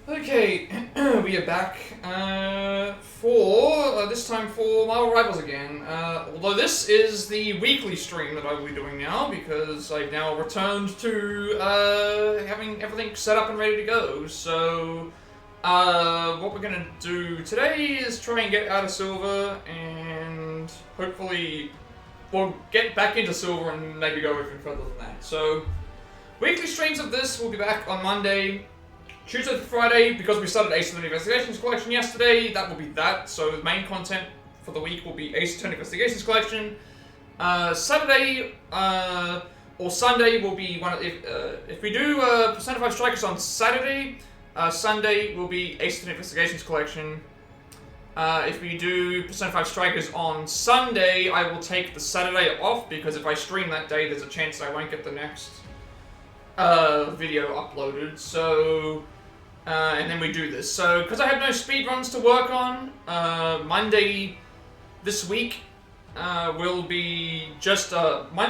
Okay, we are back for this time for Marvel Rivals again. Although this is the weekly stream that I will be doing now because I've now returned to having everything set up and ready to go. So what we're gonna do today is try and get out of silver and hopefully we'll get back into silver and maybe go even further than that. So weekly streams of this will be back on Monday. Tuesday to Friday, because we started Ace Attorney Investigations Collection yesterday, that will be that. So the main content for the week will be Ace Attorney Investigations Collection. Saturday or Sunday will be one of if we do Percent 5 Strikers on Saturday, Sunday will be Ace Attorney Investigations Collection. If we do Percent 5 Strikers on Sunday, I will take the Saturday off because if I stream that day, there's a chance I won't get the next video uploaded. So. And then we do this. So, because I have no speedruns to work on, Monday this week will be just,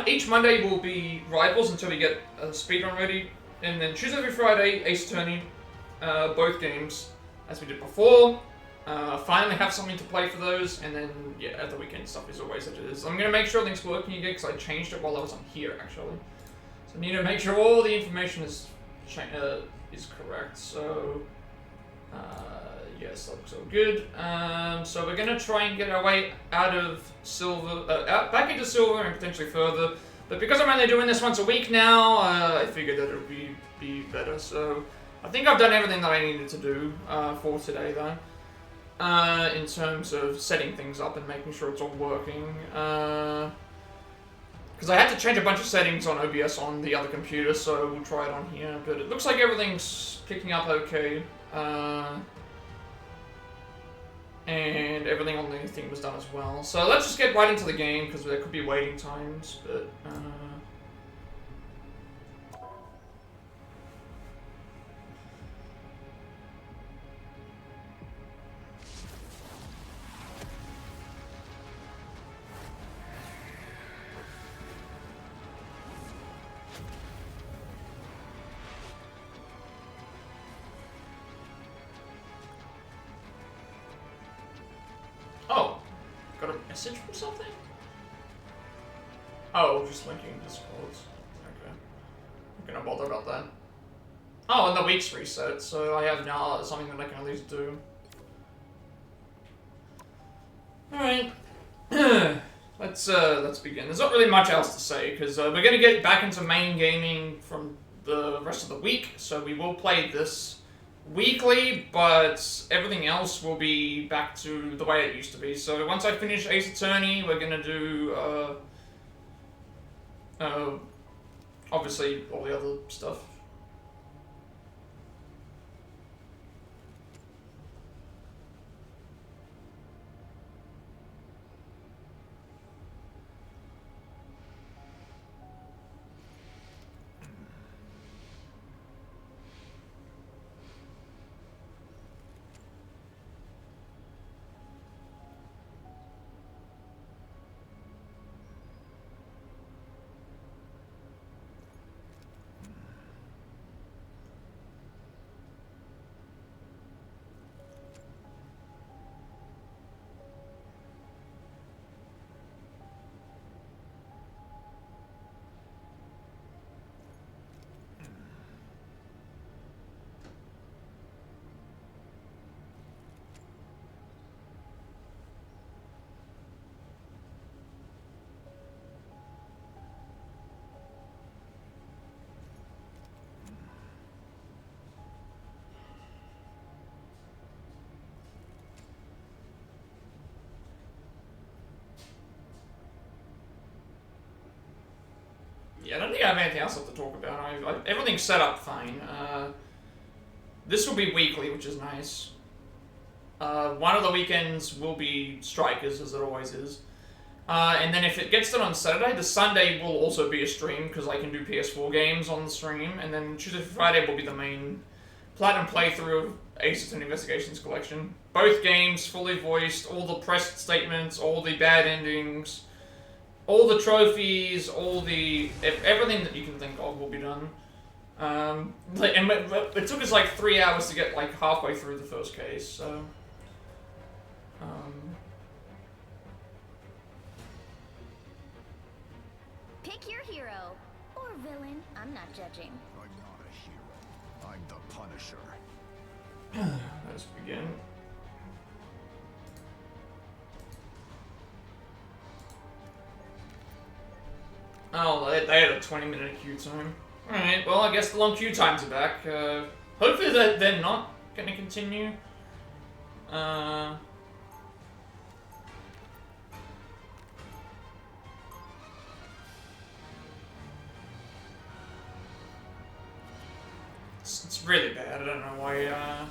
each Monday will be Rivals until we get a speedrun ready. And then Tuesday through Friday, Ace Attorney, both games, as we did before. Finally have something to play for those, and then, yeah, at the weekend stuff is always as it is. I'm going to make sure things working again, because I changed it while I was on here, actually. So I need to make sure all the information is correct, so yes, that looks all good. So we're gonna try and get our way out of silver, back into silver and potentially further. But because I'm only doing this once a week now, I figured that it would be better. So I think I've done everything that I needed to do for today, though, in terms of setting things up and making sure it's all working. Because I had to change a bunch of settings on OBS on the other computer, so we'll try it on here. But it looks like everything's picking up okay. And everything on the thing was done as well. So let's just get right into the game, because there could be waiting times, but... Oh, got a message from something? Oh, just linking Discords. Okay. I'm gonna bother about that. Oh, and the week's reset, so I have now something that I can at least do. Alright. Let's begin. There's not really much else to say, because we're gonna get back into main gaming from the rest of the week, so we will play this weekly, but everything else will be back to the way it used to be. So once I finish Ace Attorney, we're gonna do obviously all the other stuff. Yeah, I don't think I have anything else to talk about. Everything's set up fine. This will be weekly, which is nice. One of the weekends will be Strikers, as it always is. And then if it gets done on Saturday, the Sunday will also be a stream, because I can do PS4 games on the stream. And then Tuesday to Friday will be the main Platinum playthrough of Ace Attorney Investigations Collection. Both games fully voiced, all the press statements, all the bad endings, all the trophies, all the... everything that you can think of will be done. And it took us like 3 hours to get like halfway through the first case, so. Pick your hero or villain. I'm not judging. I'm not a hero. I'm the Punisher. Let's begin. Oh, they had a 20-minute queue time. Alright, well, I guess the long queue times are back. Hopefully they're not going to continue. It's really bad. I don't know why,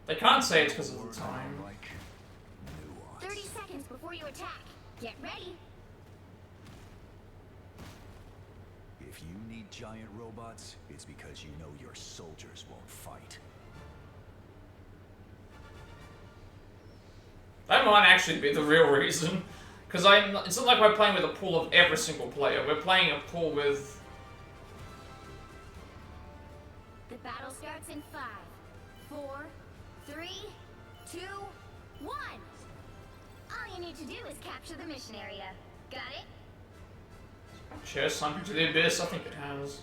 they can't say it's because of the time. 30 seconds before you attack. Get ready. If you need giant robots, it's because you know your soldiers won't fight. That might actually be the real reason. Because it's not like we're playing with a pool of every single player. We're playing a pool with... The battle starts in 5, 4, 3, 2, 1. All you need to do is capture the mission area. Got it? Chest sunk into the abyss. I think it has.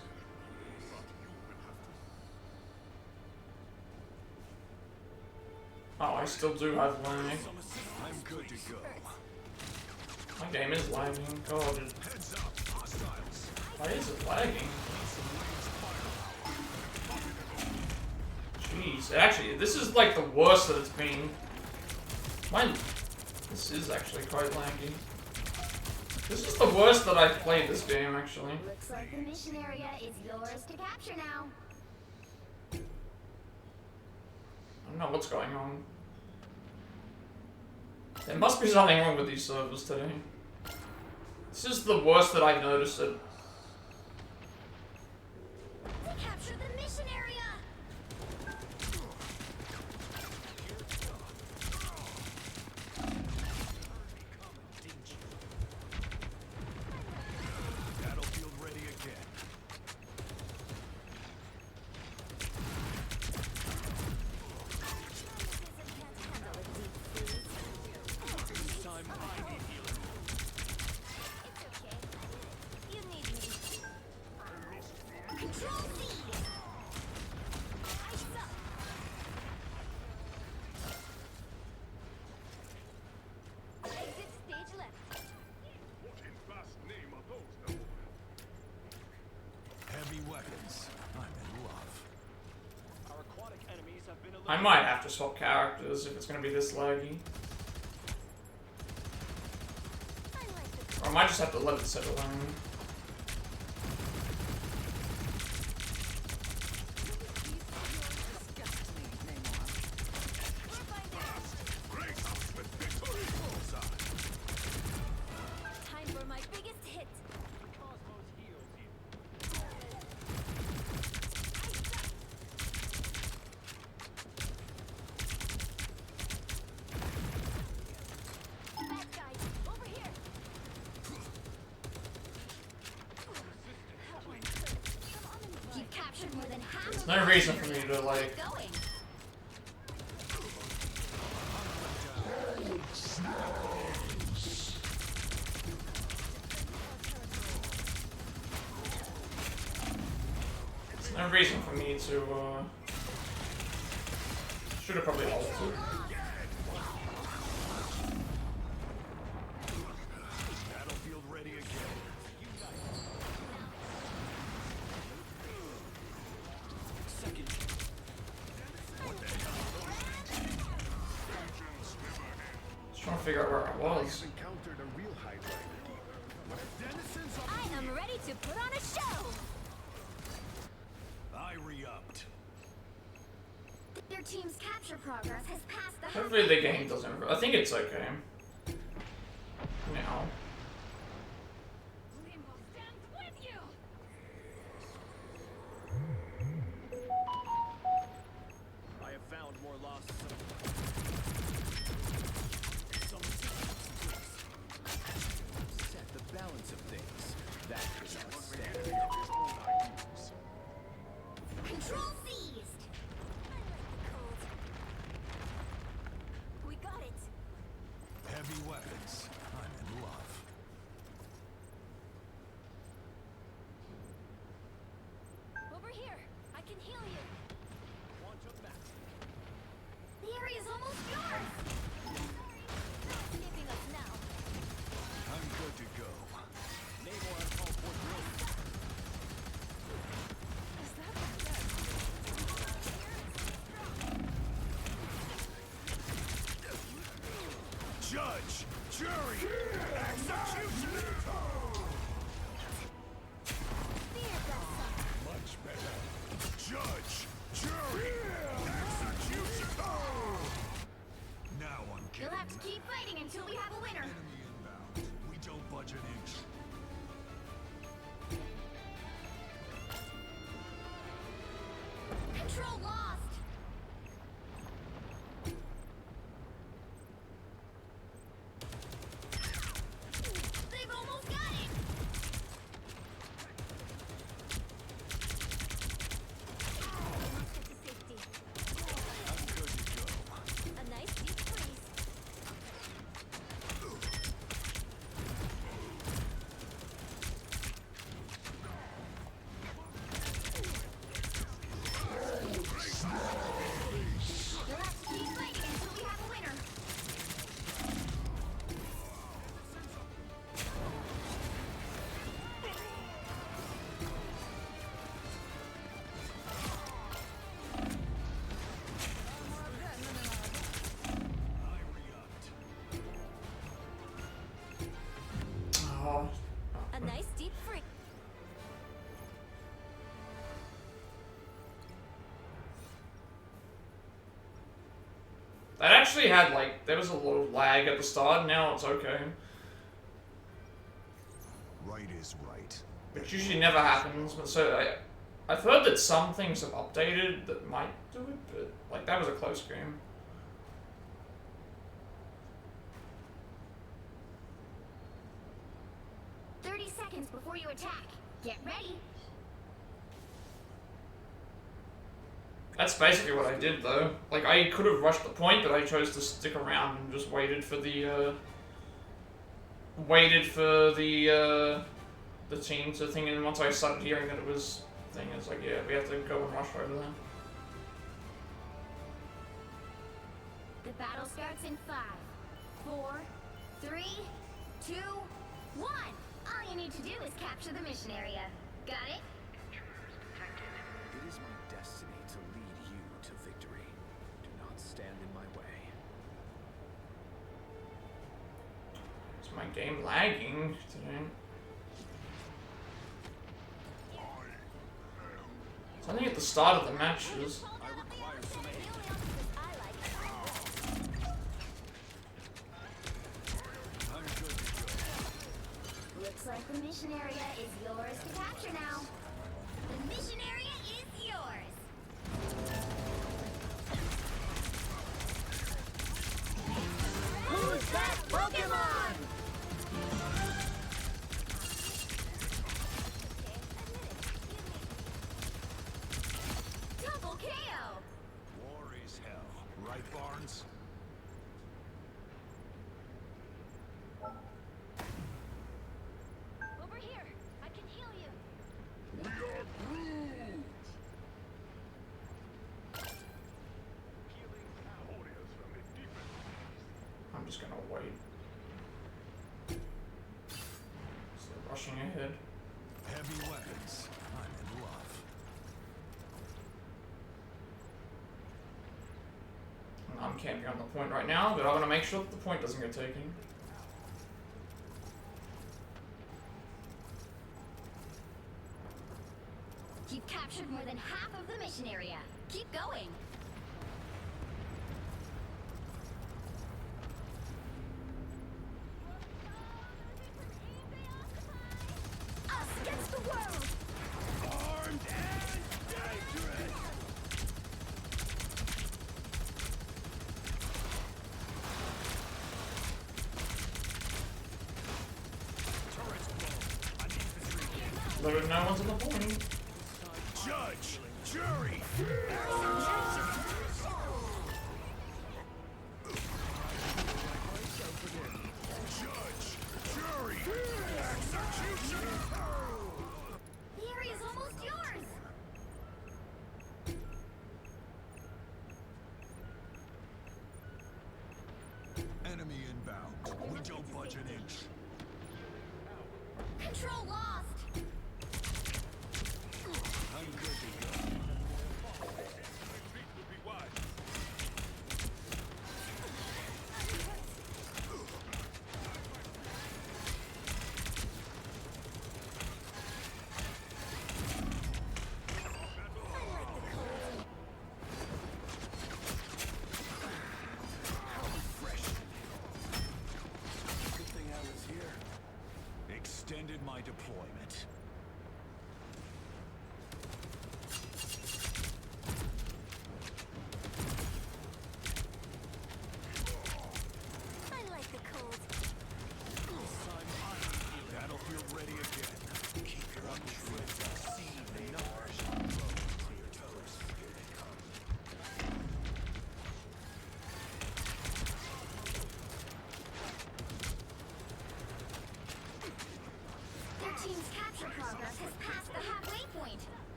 Oh, I still do have lag. I'm good to go. My game is lagging. God, why is it lagging? Jeez, actually, this is like the worst that it's been. This is actually quite laggy. This is the worst that I've played this game, actually. Looks like the mission area is yours to capture now. I don't know what's going on. There must be something wrong with these servers today. This is the worst that I've noticed it. We capture the mission area. Battlefield ready again. Time I need healing. It's okay. You need me. Control Z. Ice up. Exit stage left. Heavy weapons. I'm in love. Our aquatic enemies have been I might have to swap characters if it's going to be this laggy. I like the Or I might just have to let it settle in. time for my biggest hit. Cosmos heals you. Bad guys, over here. You've captured more than half. There's of no the reason for mission me to, like... area. Going. There's no reason for me to, should have probably halted. Battlefield ready again. Second. What the hell? Just trying to figure out where I was. Encountered a real Highlander dealer. But denizens of I am ready to put on a show. I re-upped. Your team's capture progress has passed the Hopefully the game doesn't... I think it's okay. Now. Limbo stands with you. I have found more lost Set the balance of things. Control seized. We got it. Heavy weapons. I'm in love. Over here. I can heal you. Quantum map. The area's almost yours. Escaping us now. I'm good to go. Naval uncalled for drill. Is that the Judge, jury, executioner. Much better. Judge, jury, executioner. Now I'm You'll getting have to keep fighting until we have a winner. enemy inbound. We don't budge an inch. Control lost. They've almost got it. Get to safety. I'm good to go. A nice deep freeze. You'll have to keep fighting until we have a winner. I re-upped. Oh. A nice deep freeze. That actually had, like, there was a little lag at the start, now it's okay. Right is right. Which usually never happens, but so I've heard that some things have updated that might do it, but, like, that was a close game. Seconds before you attack. Get ready. That's basically what I did, though. Like, I could have rushed the point, but I chose to stick around and just waited for the team to thing, and once I started hearing that it was a thing, it's like, yeah, we have to go and rush over there. The battle starts in 5, 4, 3, 2, 1. All you need to do is capture the mission area. Got it? It is my destiny to lead you to victory. Do not stand in my way. Is my game lagging today? Something at the start of the matches. I require some aid. I'm good to go. Looks like the mission area is yours to capture now. The mission area is yours. Who's that Pokemon? Double KO. War is hell. Right, Barnes? Over here. I can heal you. I'm just gonna wait. Still rushing ahead. Heavy weapons. I'm in love. I'm camping on the point right now, but I want to make sure that the point doesn't get taken. You've captured more than half of the mission area. Keep going. Us against the world. Armed and dangerous! Turret's blown. I'm infantry. But no one's on the point. Judge, jury. Judge, jury, executioner. The area's almost yours. Enemy inbound. We don't budge an inch. Control lost. I'm good to go. Retreat would be wise.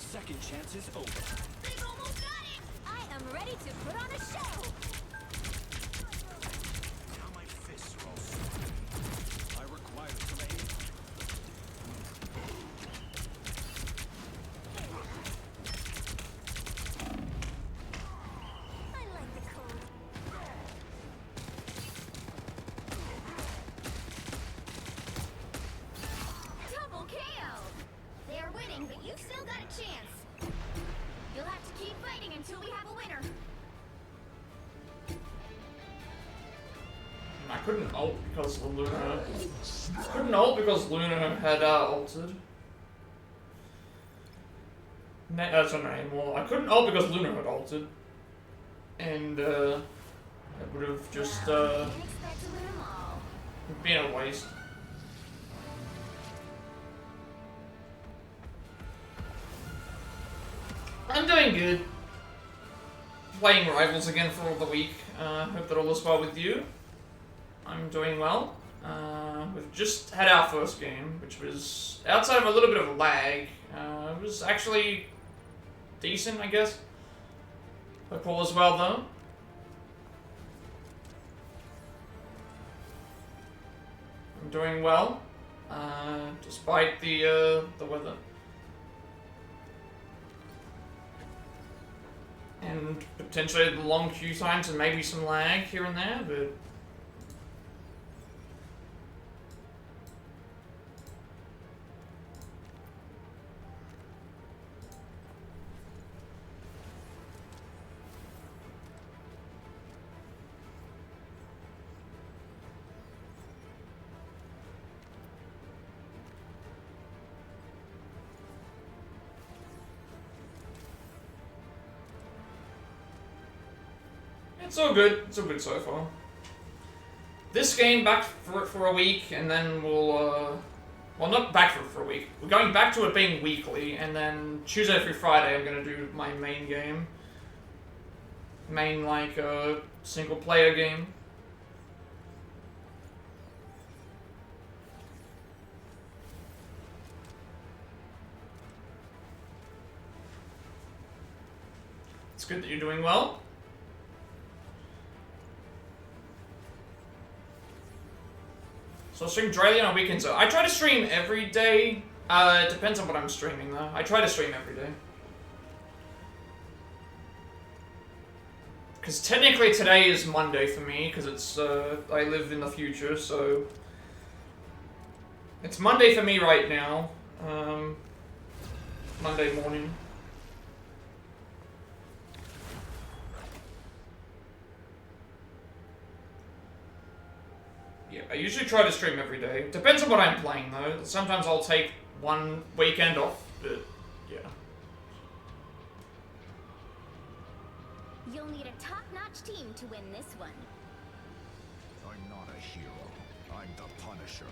2nd chance is over. They've almost got it! I am ready to put on a show! Now my fists are all sweaty. I require some aid. I like the cold. Double KO! They're winning, but you've still got a chance. You'll have to keep fighting until we have a winner. I couldn't ult because Luna. Couldn't ult because Luna had ulted. That's her name. Well, I couldn't ult because Luna had ulted, and it would have just Can't expect to win them all. been a waste. I'm doing good. Playing Rivals again for the week. Hope that all is well with you. I'm doing well. We've just had our first game, which was outside of a little bit of a lag. It was actually decent, I guess. Hope all is well though. I'm doing well, despite the weather. And potentially the long queue times and maybe some lag here and there, but it's all good. It's all good so far. This game back for a week, and then we'll well, not back for a week. We're going back to it being weekly, and then Tuesday through Friday I'm gonna do my main game. Main like single player game. It's good that you're doing well. So I stream daily on weekends. I try to stream every day. It depends on what I'm streaming though. I try to stream every day. Because technically today is Monday for me, because it's, I live in the future, so... It's Monday for me right now. Monday morning. Yeah, I usually try to stream every day. Depends on what I'm playing though. Sometimes I'll take one weekend off, but yeah. You'll need a top-notch team to win this one. I'm not a hero. I'm the Punisher.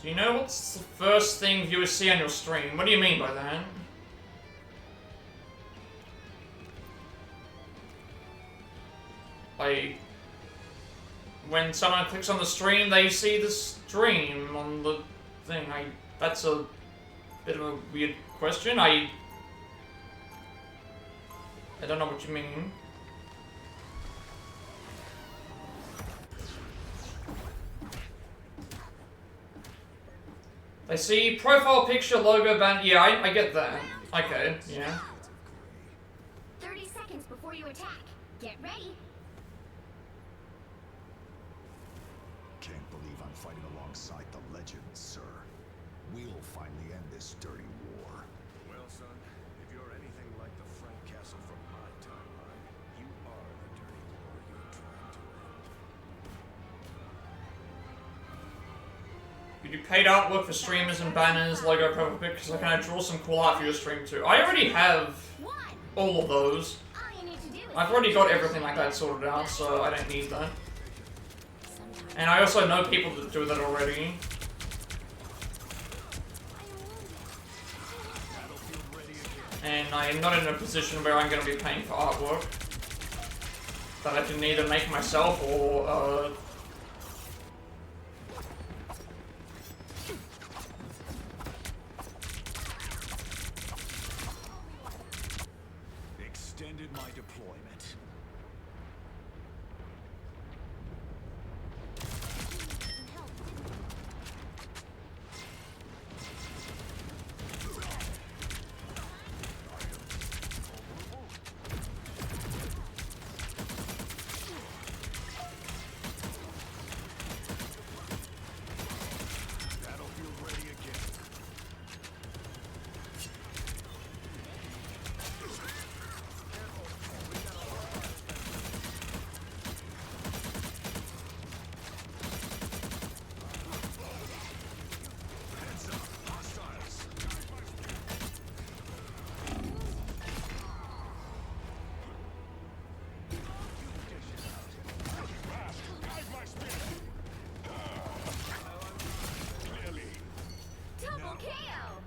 Do you know what's the first thing viewers see on your stream? What do you mean by that? Like, when someone clicks on the stream, they see the stream on the thing. That's a bit of a weird question. I don't know what you mean. They see profile picture, logo, band. Yeah, I get that. Okay, yeah. 30 seconds before you attack. Get ready. Can't believe I'm fighting alongside the legend, sir. We'll finally end this dirty war. Well, son, if you're anything like the Frank Castle from my timeline, you are the dirty war you're trying to end. You do paid artwork for streamers and banners, logo, profile pictures. I can draw some cool art for your stream too. I already have all of those. All you need to do is I've already got everything like that sorted out, so I don't need that. And I also know people that do that already. And I am not in a position where I'm going to be paying for artwork that I can either make myself or Extended my deployment. Battlefield ready again. Heads up, hostiles. double KO.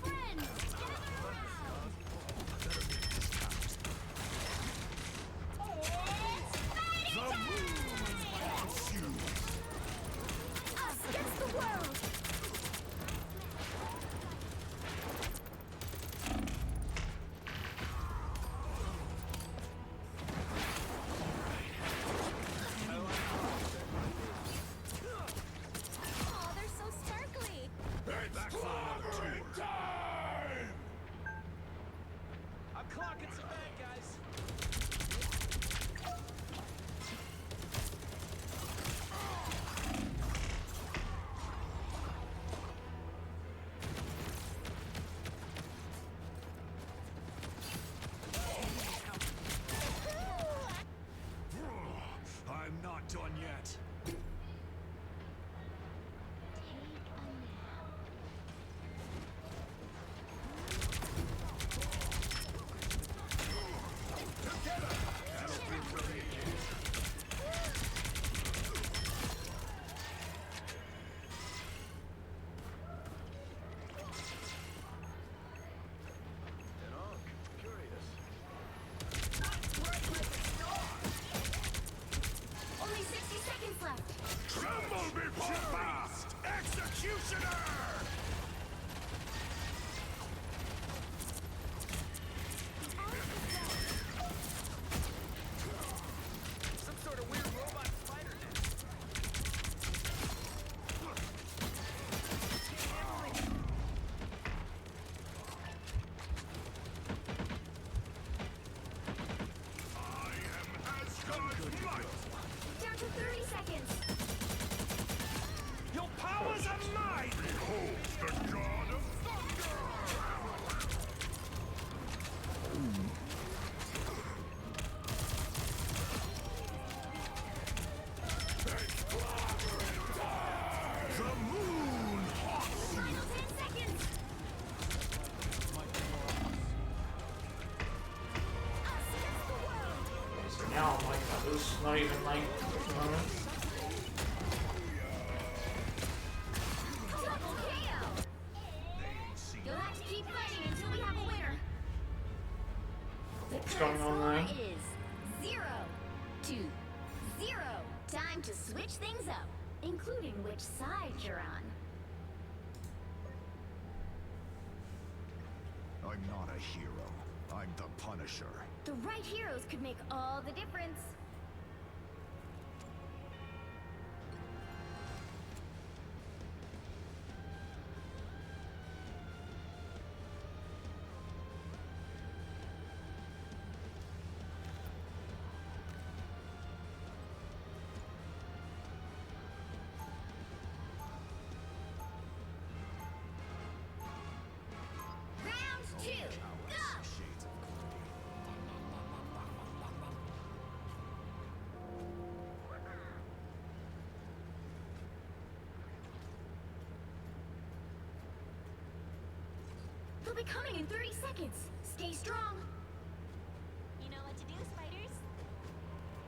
Friends, gather around. Us against the world. Oh, they're so sparkly. Back for another tour. I'm clocking some bad guys. I'm not done yet. out like that was not even like at the moment. Double KO! You'll have to keep fighting until we have a winner. What's going on there? The current score is 0-0. Time to switch things up, including which side you're on. I'm not a hero. I'm the Punisher. The right heroes could make all the difference. Round 2, go! Shades of They'll be coming in 30 seconds. Stay strong. You know what to do, Spiders?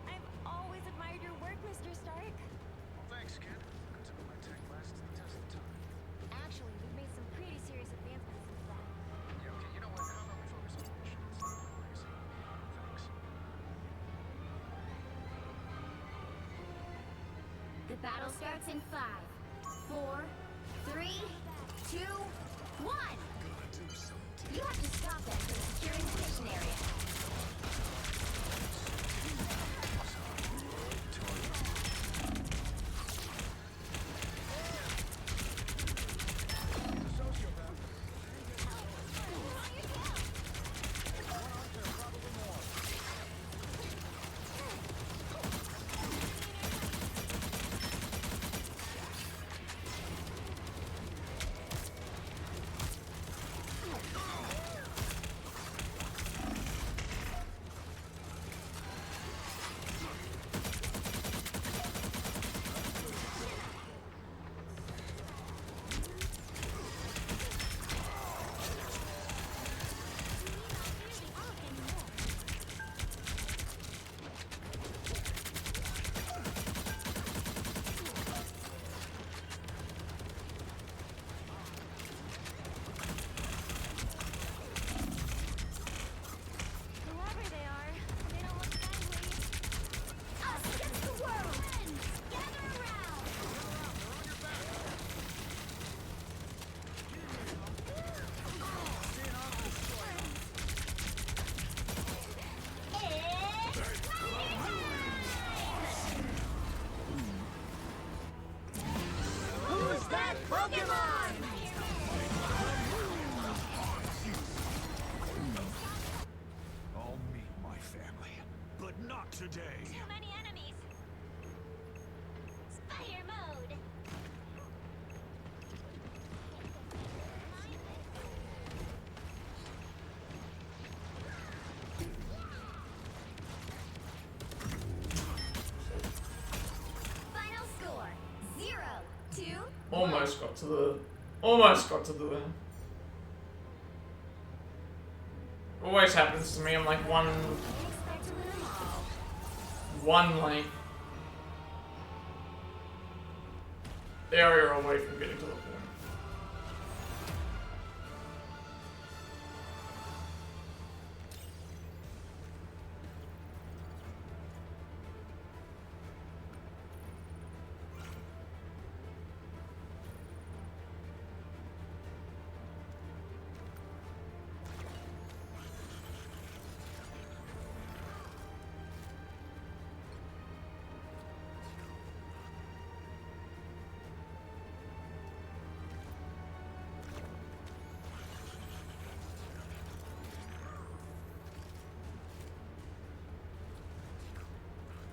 I've always admired your work, Mr. Stark. Well, thanks, kid. Good to know my tech lasts the test of time. Actually, we've made some pretty serious advancements since then. Yeah, okay, you know what? How about we focus on the mission? It's not my legacy. Thanks. The battle starts in 5, 4, 3, 2, 1. You have to stop them from securing the mission area. Whoever they are, they don't look friendly. Us against the world! Gather around! Who's that Pokemon? I'll meet my family, but not today. Too many enemies. Spider mode. Final score 0-2. Almost got to the always happens to me. I'm like Didn't expect to win them all. one like area away from getting to the point.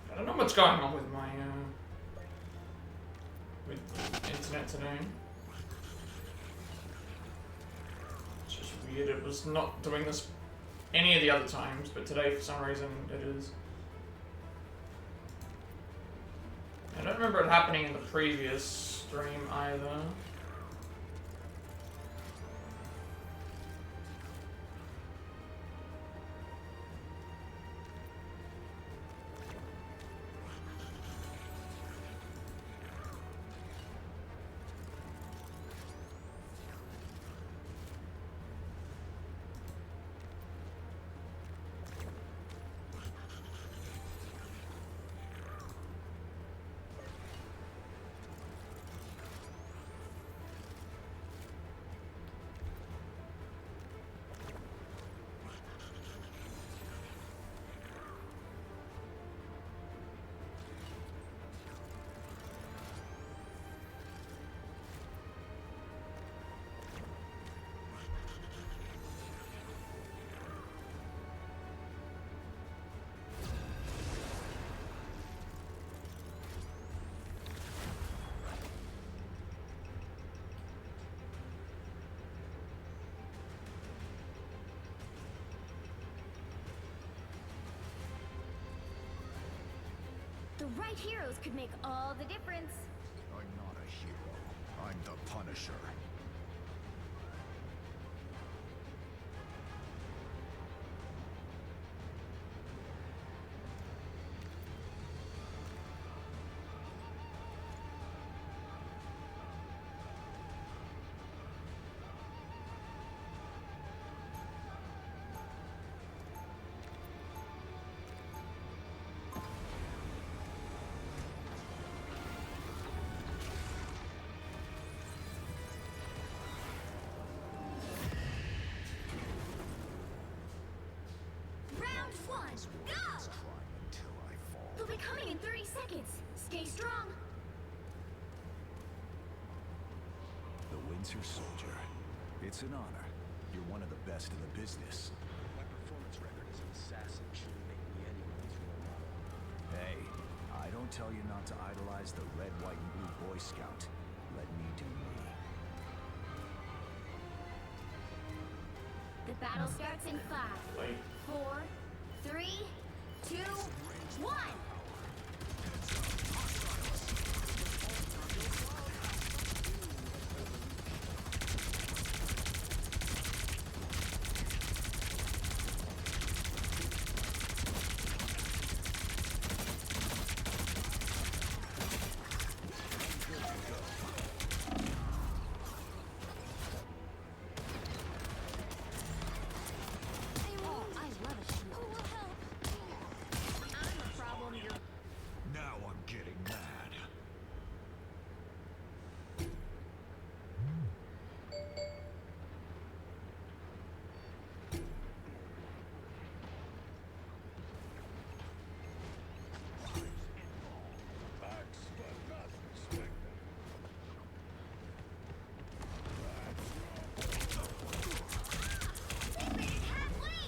I don't know what's going on with my with internet today. It's just weird. It was not doing this any of the other times, but today for some reason it is. I don't remember it happening in the previous stream either. The right heroes could make all the difference. I'm not a hero. I'm the Punisher. Round one, This war go! is crime until I fall. They'll be coming in 30 seconds. Stay strong. The Windsor Soldier. It's an honor. You're one of the best in the business. My performance record as an assassin shouldn't make me anyone's role model. Hey, I don't tell you not to idolize the red, white, and blue Boy Scout. Let me do me. The battle starts in 5, 4, 3, 2, 1. I love a shield. Who will help? I'm a problem. Now I'm getting mad. They made it halfway!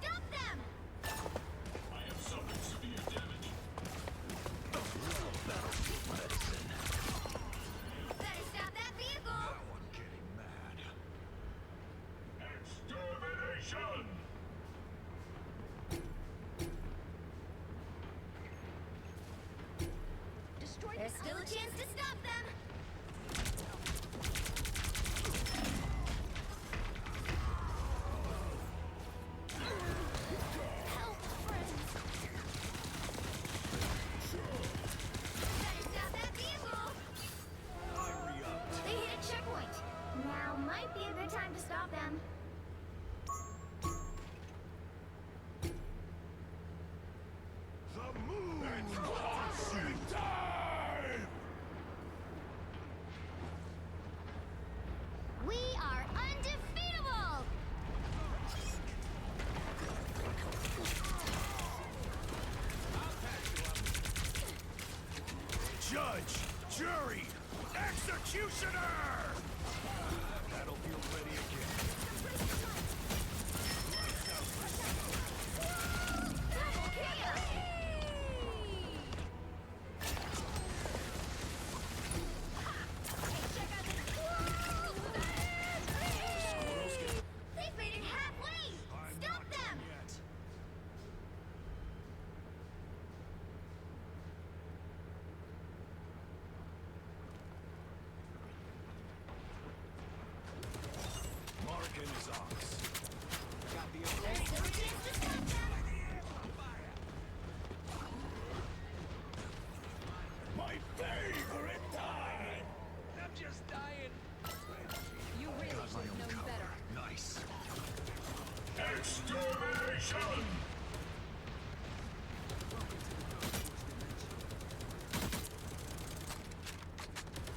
Stop them! I have suffered severe damage. Better stop that vehicle! Now I'm getting mad. Extermination! Destroy There's still a chance to stop them! Help, friends! Better stop that vehicle! They hit a checkpoint. Now might be a good time to stop them. The move! It's closing time! We are undefeatable! Judge! Jury! Executioner! Battlefield ready again. Double kill! They've made it halfway! Stop them! Yet. Marking his ox. There's still a chance to stop them! My favorite time! I'm just dying. You really Got my should own have known cover. better. Nice. Extermination!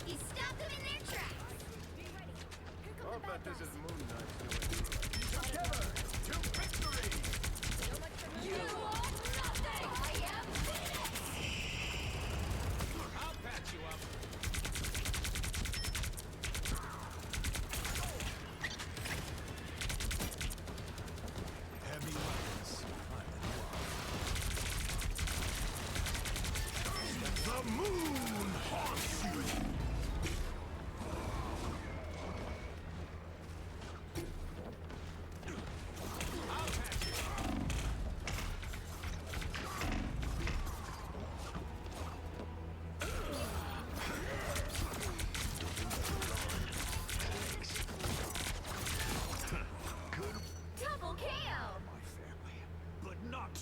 You stopped them in their tracks! Be ready. Here come the bad guys. Moon Knight. Together to victory! You are nothing! I am Phoenix! I'll patch you up. Heavy weapons.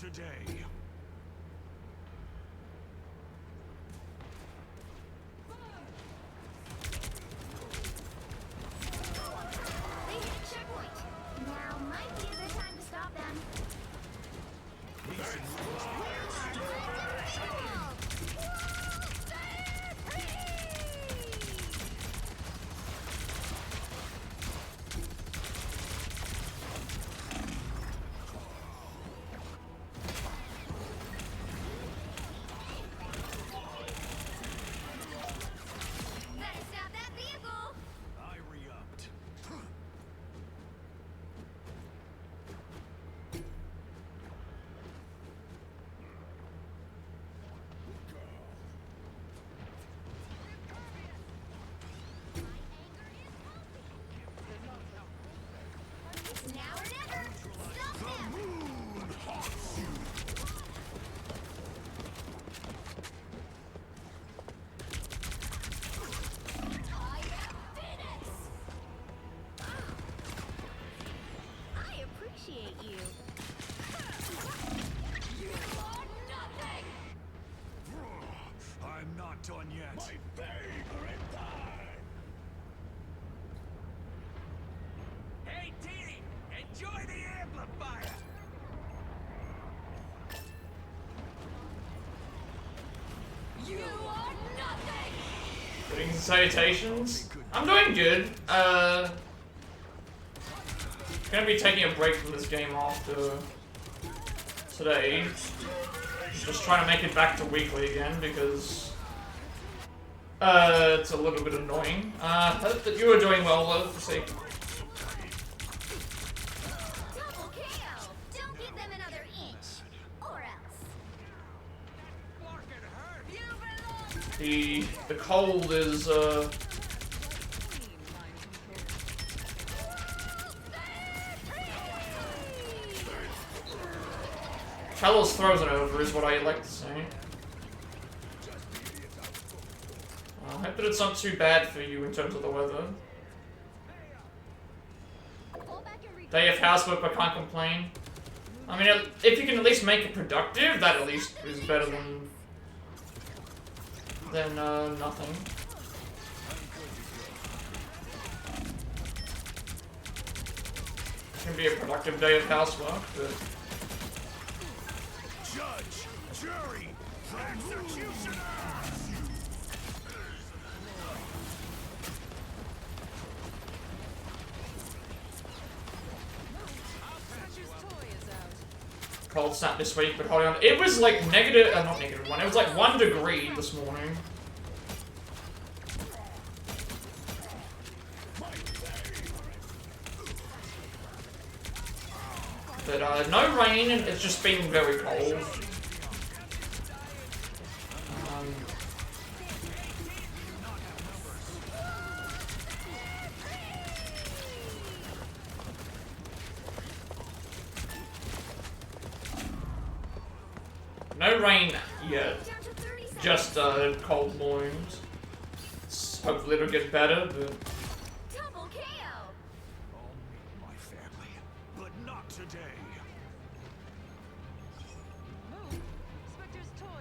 today. They hit a checkpoint. Now might be a good time to stop them. Better stop that vehicle. I re-upped. It's now or never. Stop them. I am Phoenix. I appreciate you. You are nothing. I'm not done yet. My favorite time. Hey, Teeny! Enjoy the amplifier! You are nothing. Greetings and salutations. I'm doing good. Gonna be taking a break from this game after today. Just trying to make it back to weekly again because it's a little bit annoying. Hope that you are doing well, love. See. Double KO. Don't give them another inch, or else. The cold is Hell's frozen over is what I like to say. I hope that it's not too bad for you in terms of the weather. Day of housework, I can't complain. I mean, if you can at least make it productive, that at least is better than nothing. It can be a productive day of housework, but Judge, jury, executioner. cold snap this week, but hold on. It was like negative, not negative one, it was like 1 degree this morning. But no rain, and it's just been very cold. No rain yet, just cold mornings. Hopefully it'll get better, but Double KO. I'll meet my family, but not today.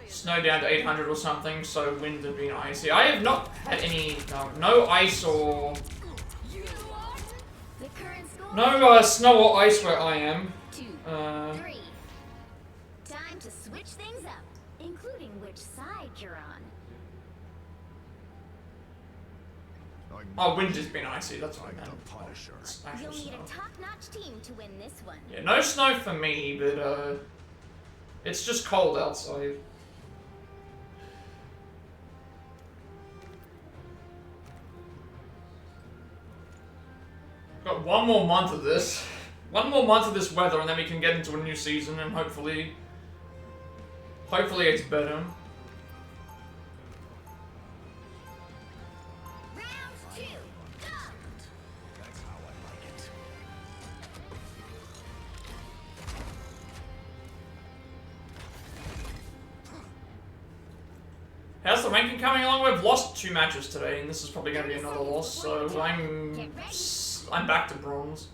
snow down to 800 or something, so wind had been icy. I have not had any, no ice or, The current score. no snow or ice where I am. 2, 3. Time to switch things up, including which side you're on. Oh, wind has been icy, that's what I Like meant. the Punisher. It's actual You'll need snow. a top-notch team to win this one. Yeah, no snow for me, but it's just cold outside. Got one more month of this. One more month of this weather, and then we can get into a new season, and hopefully it's better. Round 2, go! That's how I like it. How's the ranking coming along? We've lost 2 matches today, and this is probably going to be another loss, so I'm back to bronze.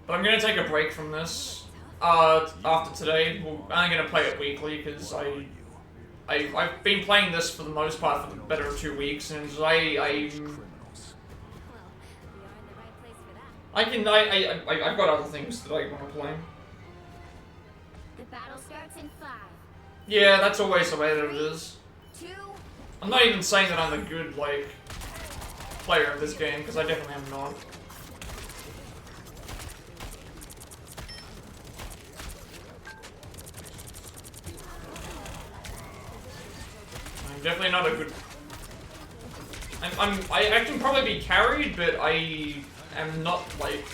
But I'm going to take a break from this. after today. I'm gonna play it weekly because I've been playing this for the most part for the better of 2 weeks, and Well, we are in the right place for that. I've got other things that I want to play. The battle starts in 5, Yeah, that's always the way that it is. 2, I'm not even saying that I'm a good, like, player of this game, because I definitely am not. I'm definitely not a good... I can probably be carried, but I am not, like...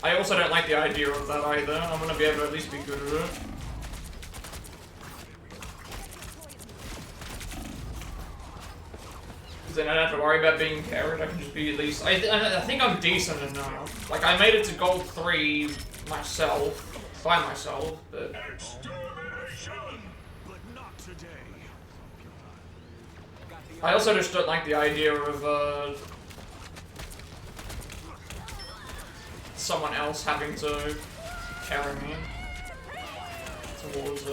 I also don't like the idea of that either. I'm gonna be able to at least be good at it. Because then I don't have to worry about being carried. I can just be at least... I think I'm decent enough. Like, I made it to gold 3 myself. By myself, but... Extermination! But not today. I also just don't like the idea of, someone else having to carry me towards,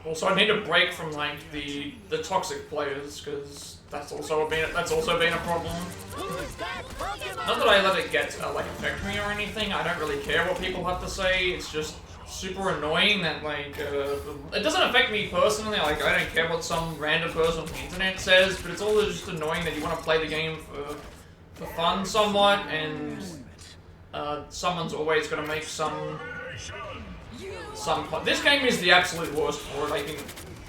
Also, I need a break from like the toxic players because that's also been a problem. Not that I let it get like affect me or anything. I don't really care what people have to say. It's just super annoying that like it doesn't affect me personally. Like I don't care what some random person on the internet says, but it's all just annoying that you want to play the game for fun somewhat, and someone's always gonna make some. This game is the absolute worst for it. I can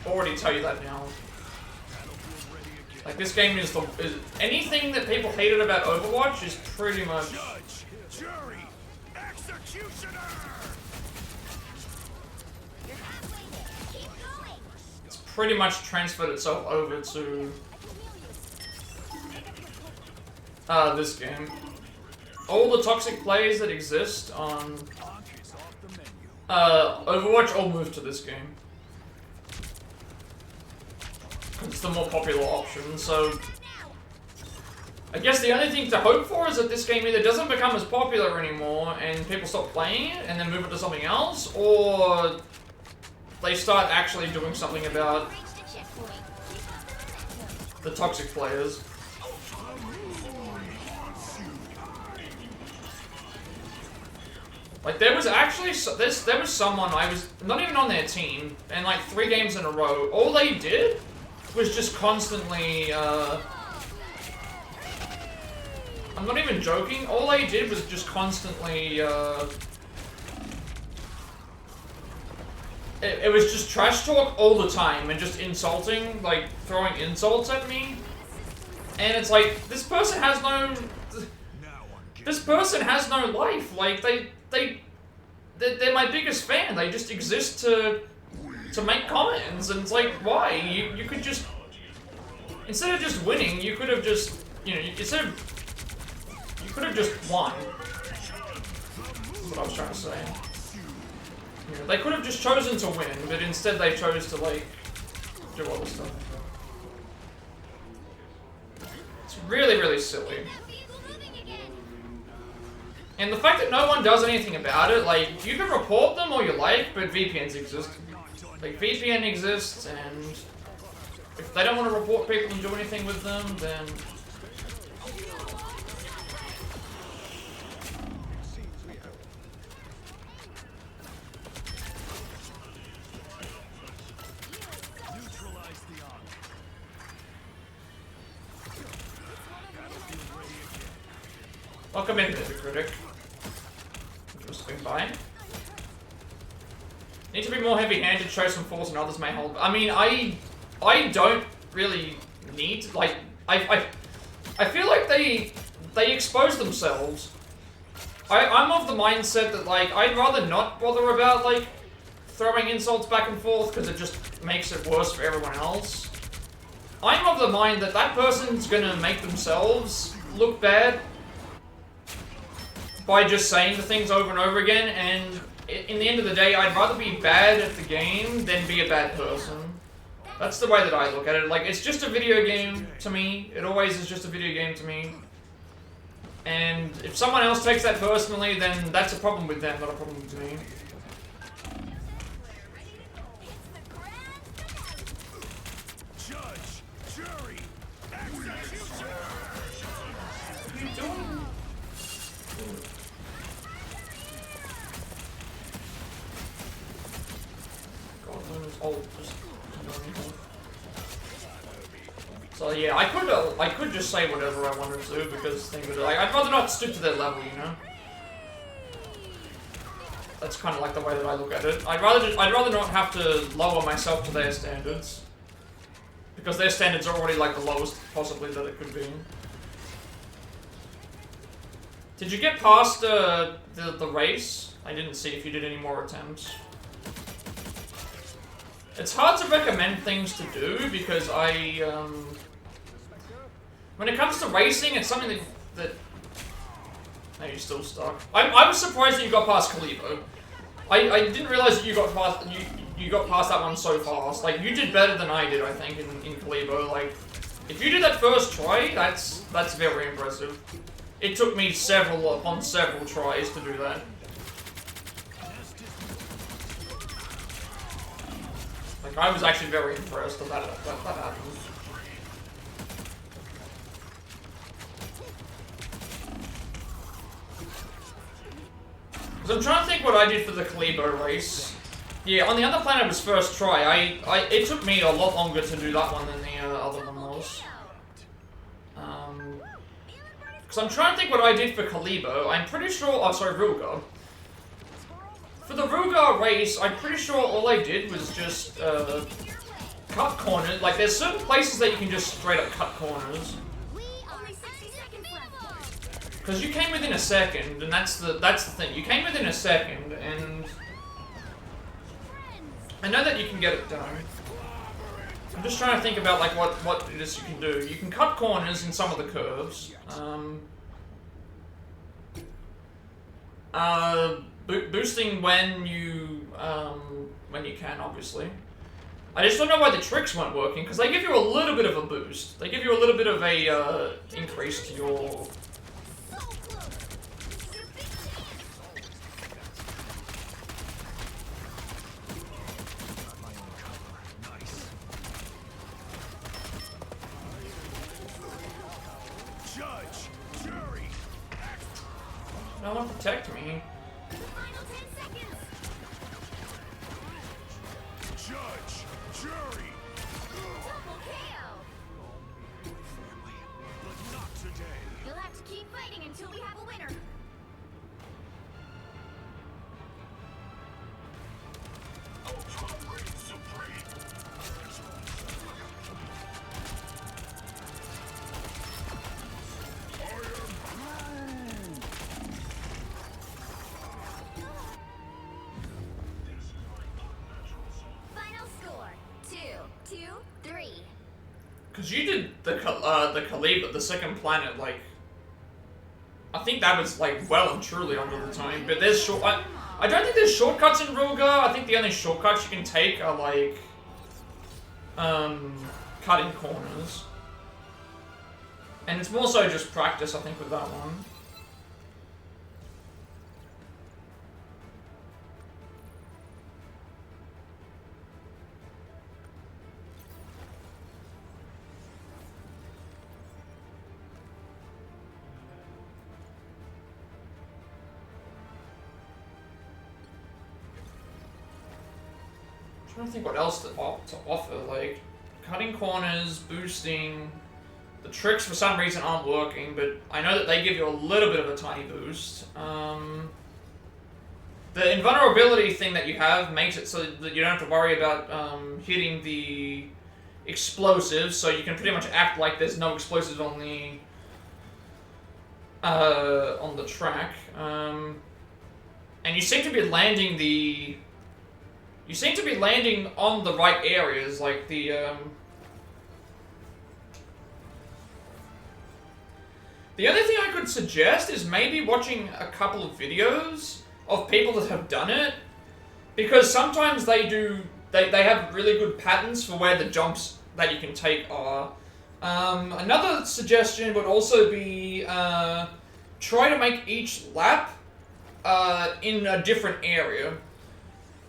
already tell you that now. Like this game is anything that people hated about Overwatch is pretty much. Judge, jury, executioner. you're halfway there. Keep going. It's pretty much transferred itself over to this game. All the toxic players that exist on Overwatch all moved to this game. It's the more popular option, so I guess the only thing to hope for is that this game either doesn't become as popular anymore and people stop playing it and then move it to something else, or they start actually doing something about Reached a checkpoint. the toxic players. Like there was actually there was someone I was not even on their team, and like 3 games in a row, all they did was just constantly. I'm not even joking. All they did was just constantly. It was just trash talk all the time and just insulting, like throwing insults at me, and it's like this person has no. This person has no life. Like they're my biggest fan. They just exist to make comments, and it's like, why? You could just, instead of just winning, you could have just, you could have just won. That's what I was trying to say. You know, they could have just chosen to win, but instead they chose to like do other stuff. It's really, really silly. And the fact that no one does anything about it, like, you can report them all you like, but VPNs exist. Like, VPN exists, and if they don't want to report people and do anything with them, then... Welcome in, Mr. Critic. Just swing by. Need to be more heavy-handed, show some force, and others may hold. I mean, I don't really need, like, I feel like they expose themselves. I'm of the mindset that, like, I'd rather not bother about, like, throwing insults back and forth because it just makes it worse for everyone else. I'm of the mind that that person's gonna make themselves look bad by just saying the things over and over again, and in the end of the day, I'd rather be bad at the game than be a bad person. That's the way that I look at it. Like, it's just a video game to me. It always is just a video game to me. And if someone else takes that personally, then that's a problem with them, not a problem with me. Judge, jury, executioner. What are you doing? God, Luna's old. Just so yeah, I could just say whatever I wanted to because think of it, like, I'd rather not stoop to their level, you know. That's kind of like the way that I look at it. I'd rather not have to lower myself to their standards because their standards are already like the lowest possibly that it could be. Did you get past the race? I didn't see if you did any more attempts. It's hard to recommend things to do because when it comes to racing, it's something that no, you're still stuck. I was surprised that you got past Kalibo. I didn't realize that you got past that one so fast. Like, you did better than I did, I think, in Kalibo. Like, if you did that first try, that's very impressive. It took me several upon several tries to do that. Like, I was actually very impressed that happened. Because I'm trying to think what I did for the Kalibo race. Yeah, on the other planet was first try. It took me a lot longer to do that one than the other one was. Because I'm trying to think what I did for Kalibo. I'm pretty sure. Oh, sorry, Ruga. For the Ruga race, I'm pretty sure all I did was just cut corners. Like, there's certain places that you can just straight up cut corners. Because you came within a second, and that's the thing. You came within a second, and I know that you can get it done. I'm just trying to think about like what it is you can do. You can cut corners in some of the curves. Boosting when you can, obviously. I just don't know why the tricks weren't working, because they give you a little bit of a boost. They give you a little bit of a increase to your. No one protect me. Final 10 seconds. Judge, jury. Double KO. But not today. You'll have to keep fighting until we have a winner. Ultra Reign Supreme. Final score 2-3. Because you did the Kalibo, the second planet, like, I think that was like well and truly under the time. But there's I don't think there's shortcuts in Ruga. I think the only shortcuts you can take are like cutting corners. And it's more so just practice, I think, with that one. I'm trying to think what else to offer, like cutting corners, boosting. The tricks for some reason aren't working, but I know that they give you a little bit of a tiny boost. The invulnerability thing that you have makes it so that you don't have to worry about hitting the explosives, so you can pretty much act like there's no explosives on the track. And you seem to be landing the You seem to be landing on the right areas, like the, The only thing I could suggest is maybe watching a couple of videos of people that have done it, because sometimes they have really good patterns for where the jumps that you can take are. Another suggestion would also be try to make each lap in a different area.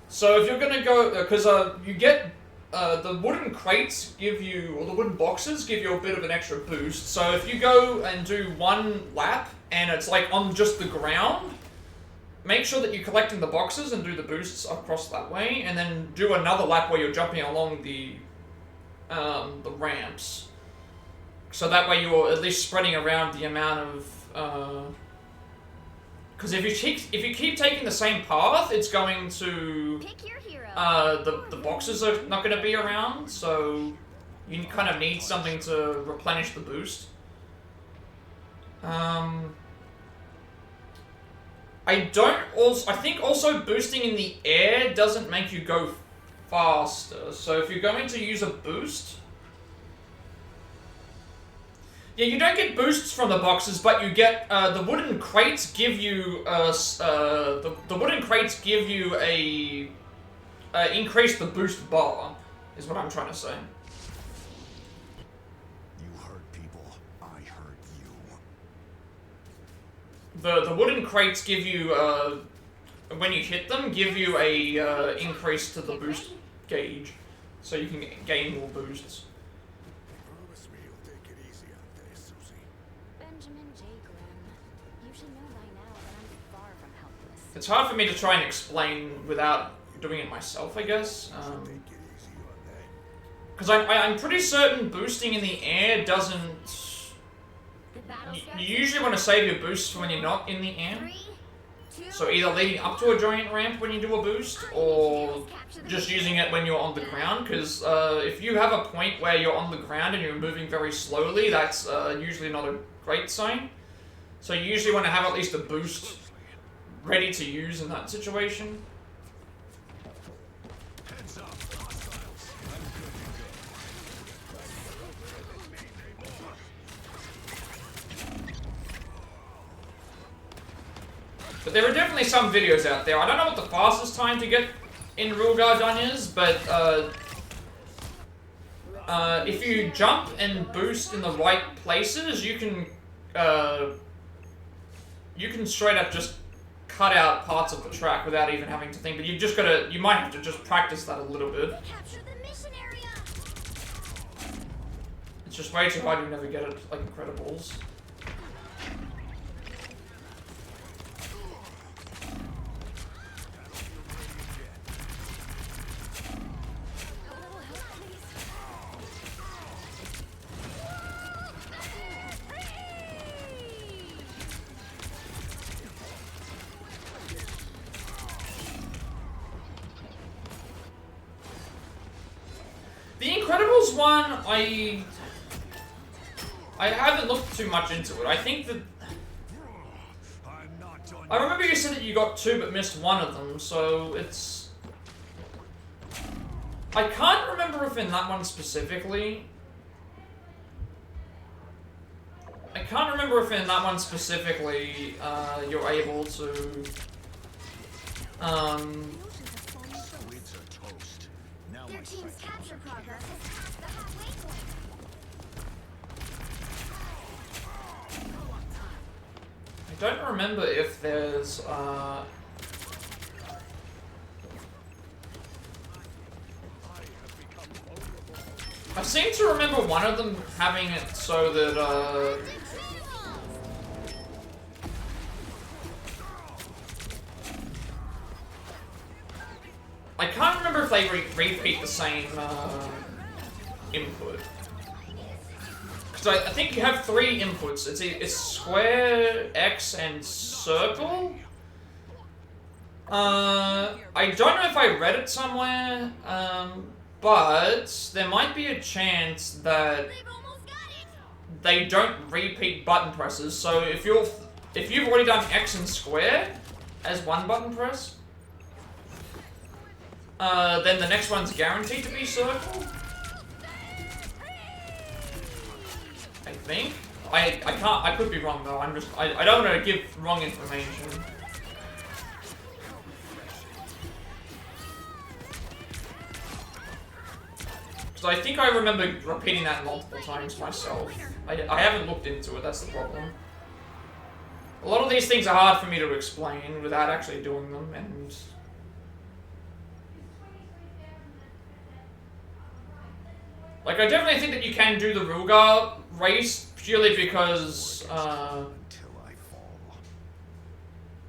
So if you're gonna go, because you get the wooden crates give you, or the wooden boxes give you a bit of an extra boost. So if you go and do one lap and it's like on just the ground, make sure that you're collecting the boxes and do the boosts across that way, and then do another lap where you're jumping along the ramps. So that way you're at least spreading around the amount of. Because if you keep taking the same path, it's going to. Pick your hero. The boxes are not going to be around, so you kind of need something to replenish the boost. I think also boosting in the air doesn't make you go faster. So if you're going to use a boost, yeah, you don't get boosts from the boxes, but you get the wooden crates give you the wooden crates give you a increase the boost bar, is what I'm trying to say. You hurt people, I hurt you. The wooden crates give you when you hit them, give you a increase to the boost gauge, so you can gain more boosts. Promise me you'll take it easy out there, Susie. Benjamin J. Grimm, you should know by now that I'm far from helpless. It's hard for me to try and explain without doing it myself, I guess. Take it easy on that. Because I'm pretty certain boosting in the air doesn't. The battle starts You usually want to save your boosts for when you're not in the air. 3, 2, So either leading up to a giant ramp when you do a boost, or just using it when you're on the ground. Because if you have a point where you're on the ground and you're moving very slowly, that's usually not a great sign. So you usually want to have at least a boost ready to use in that situation. Heads up, hostiles. I'm good to go. But there are definitely some videos out there. I don't know what the fastest time to get in Real Done is, but if you jump and boost in the right places, you can straight up just cut out parts of the track without even having to think. But you might have to just practice that a little bit. capture the mission area. It's just way too hard. You never get it like Incredibles. A little help, please. The Incredibles one, I haven't looked too much into it. I think that I'm not done. I remember you said that you got 2 but missed one of them, so it's. I can't remember if in that one specifically. You're able to. Squids are toast. Now Their my team's sight capture won't progress has passed the halfway point. I don't remember if there's. I seem to remember one of them having it so that. I can't remember if they repeat the same input. Because I think you have 3 inputs. It's square, X, and circle. I don't know if I read it somewhere, but there might be a chance that They've almost got it. they don't repeat button presses. So if you've already done X and square as one button press, then the next one's guaranteed to be circle. I think. I can't. I could be wrong though. I don't want to give wrong information. Because I think I remember repeating that multiple times myself. I haven't looked into it. That's the problem. A lot of these things are hard for me to explain without actually doing them, and like I definitely think that you can do the Rugar race purely because Until I fall.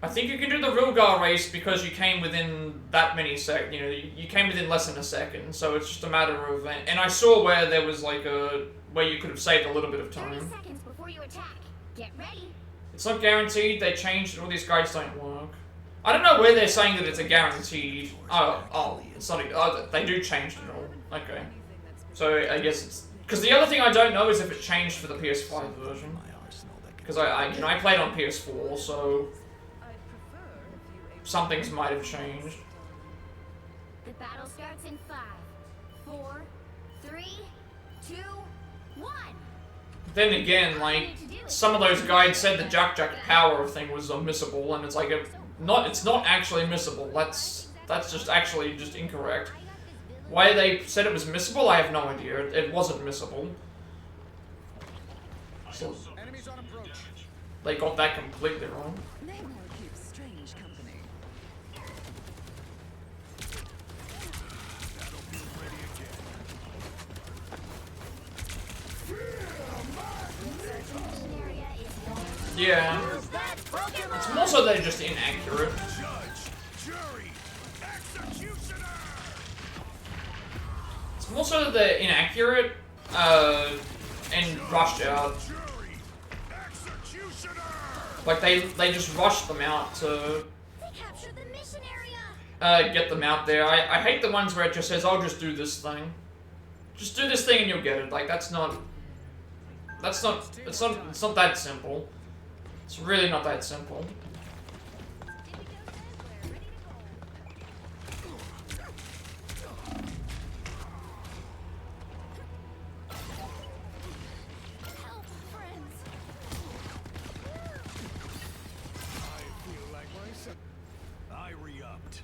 I think you can do the Rugar race because you came within that many seconds. You know, you came within less than a second, so it's just a matter of. And I saw where there was like where you could have saved a little bit of 30 time. seconds before you attack. Get ready. It's not guaranteed. They changed. All these guides don't work. I don't know where they're saying that it's a guaranteed. Oh, it's not. Oh, they do change it all. Okay. So I guess it's because the other thing I don't know is if it changed for the PS5 version. Because I played on PS4, so some things might have changed. The battle starts in 5, 4, 3, 2, 1. Then again, like some of those guides said the Jack power thing was unmissable, and it's like it's not actually missable. That's just actually just incorrect. Why they said it was missable, I have no idea. It wasn't missable. So Enemies on approach. they got that completely wrong. Strange company. Mission area is Yeah. It's more so they're just inaccurate. Judge, jury, executioner. It's more so that they're inaccurate, and rushed out. Jury, executioner. Like they just rushed them out to They captured the mission area. get them out there. I hate the ones where it just says, "I'll just do this thing." Just do this thing and you'll get it. Like it's not that simple. It's really not that simple. Help, friends. I feel like myself. I re-upped.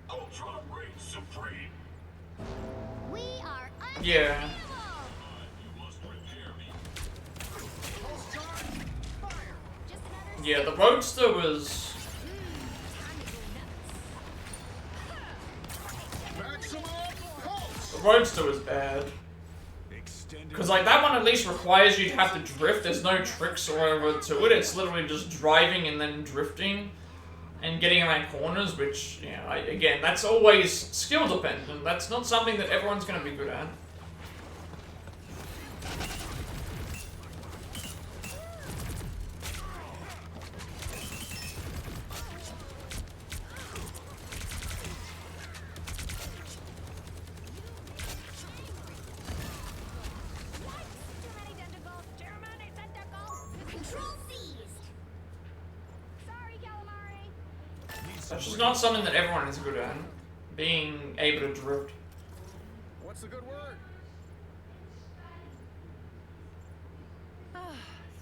Ultra Rage Supreme. We are Yeah. You must repair me. Pulse charge. Fire. just another Yeah, the Roadster was time to go nuts. Maximum pulse. the Roadster was bad. Extended. Because like that one at least requires you to have to drift. There's no tricks or whatever to it. It's literally just driving and then drifting and getting around corners, which, you know, again, that's always skill dependent. That's not something that everyone's going to be good at. Too many tentacles. Too many tentacles. Control seized. Sorry, calamari. That's just not something that everyone is good at. Being able to drift. What's the good word?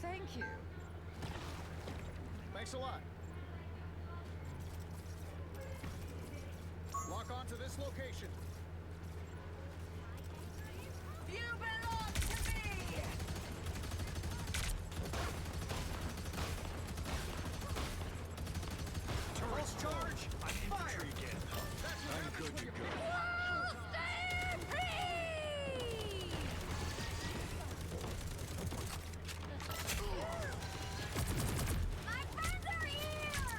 Thank you. Thanks a lot. Lock on to this location. You belong to me! Pulse charge. Fire. Again. I'm good to go. Stand free! My friends are here.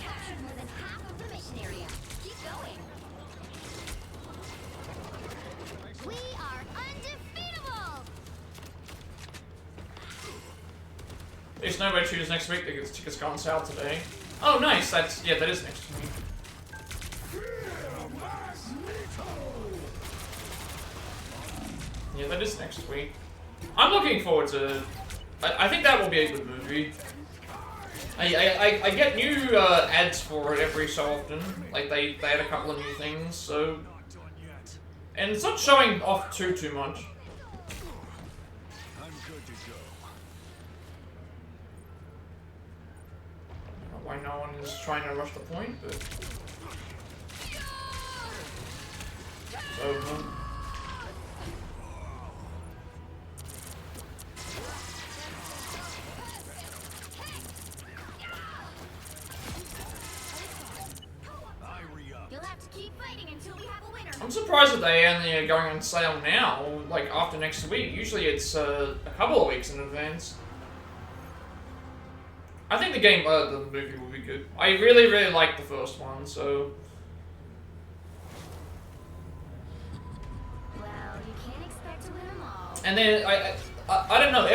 Captured more than half of the mission area. Keep going. We are undefeatable. There's no way to choose next week. The tickets go on sale today. Oh, nice. That is next week. Yeah, that is next week. I'm looking forward to. I think that will be a good movie. I get new ads for it every so often. Like they had a couple of new things, so and it's not showing off too much. I'm good to go. I don't know why no one is trying to rush the point, but so. You'll have to keep fighting until we have a winner. I'm surprised that they only are going on sale now, like after next week. Usually it's a couple of weeks in advance. I think the movie will be good. I really like the first one, so. Well, you can't expect to win them all. And then I don't know,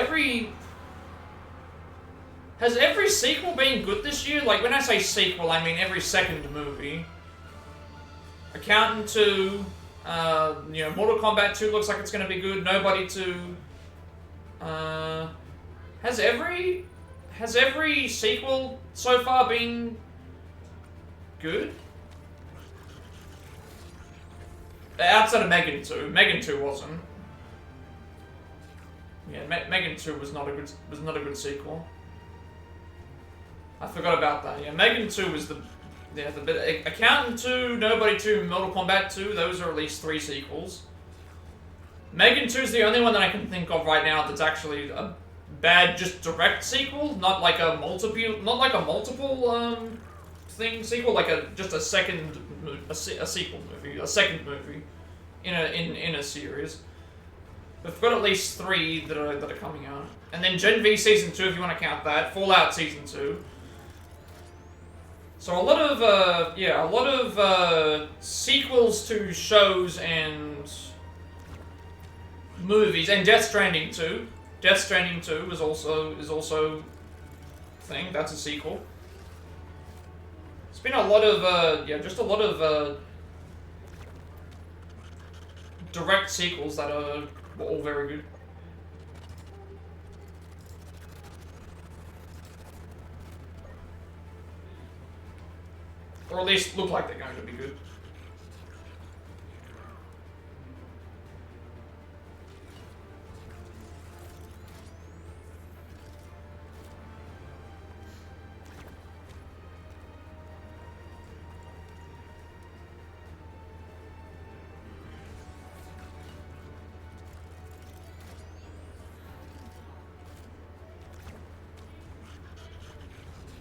has every sequel been good this year? Like when I say sequel, I mean every second movie. Accountant 2, you know, Mortal Kombat 2 looks like it's going to be good. Nobody 2. Has every sequel so far been good? Outside of Megan 2. Megan 2 wasn't. Yeah, Megan 2 was not a good sequel. I forgot about that. Yeah, Megan 2 was the bit. Accountant 2, Nobody 2, Mortal Kombat 2, those are at least 3 sequels. Megan 2 is the only one that I can think of right now that's actually a bad, just direct sequel, not like a multiple thing sequel, like just a second sequel movie, a second movie in a series. We've got at least 3 that are coming out, and then Gen V Season 2 if you want to count that, Fallout Season 2. So a lot of sequels to shows and movies, and Death Stranding 2. Death Stranding 2 is also a thing. That's a sequel. It's been a lot of just a lot of direct sequels that were all very good. Or at least look like they're going to be good.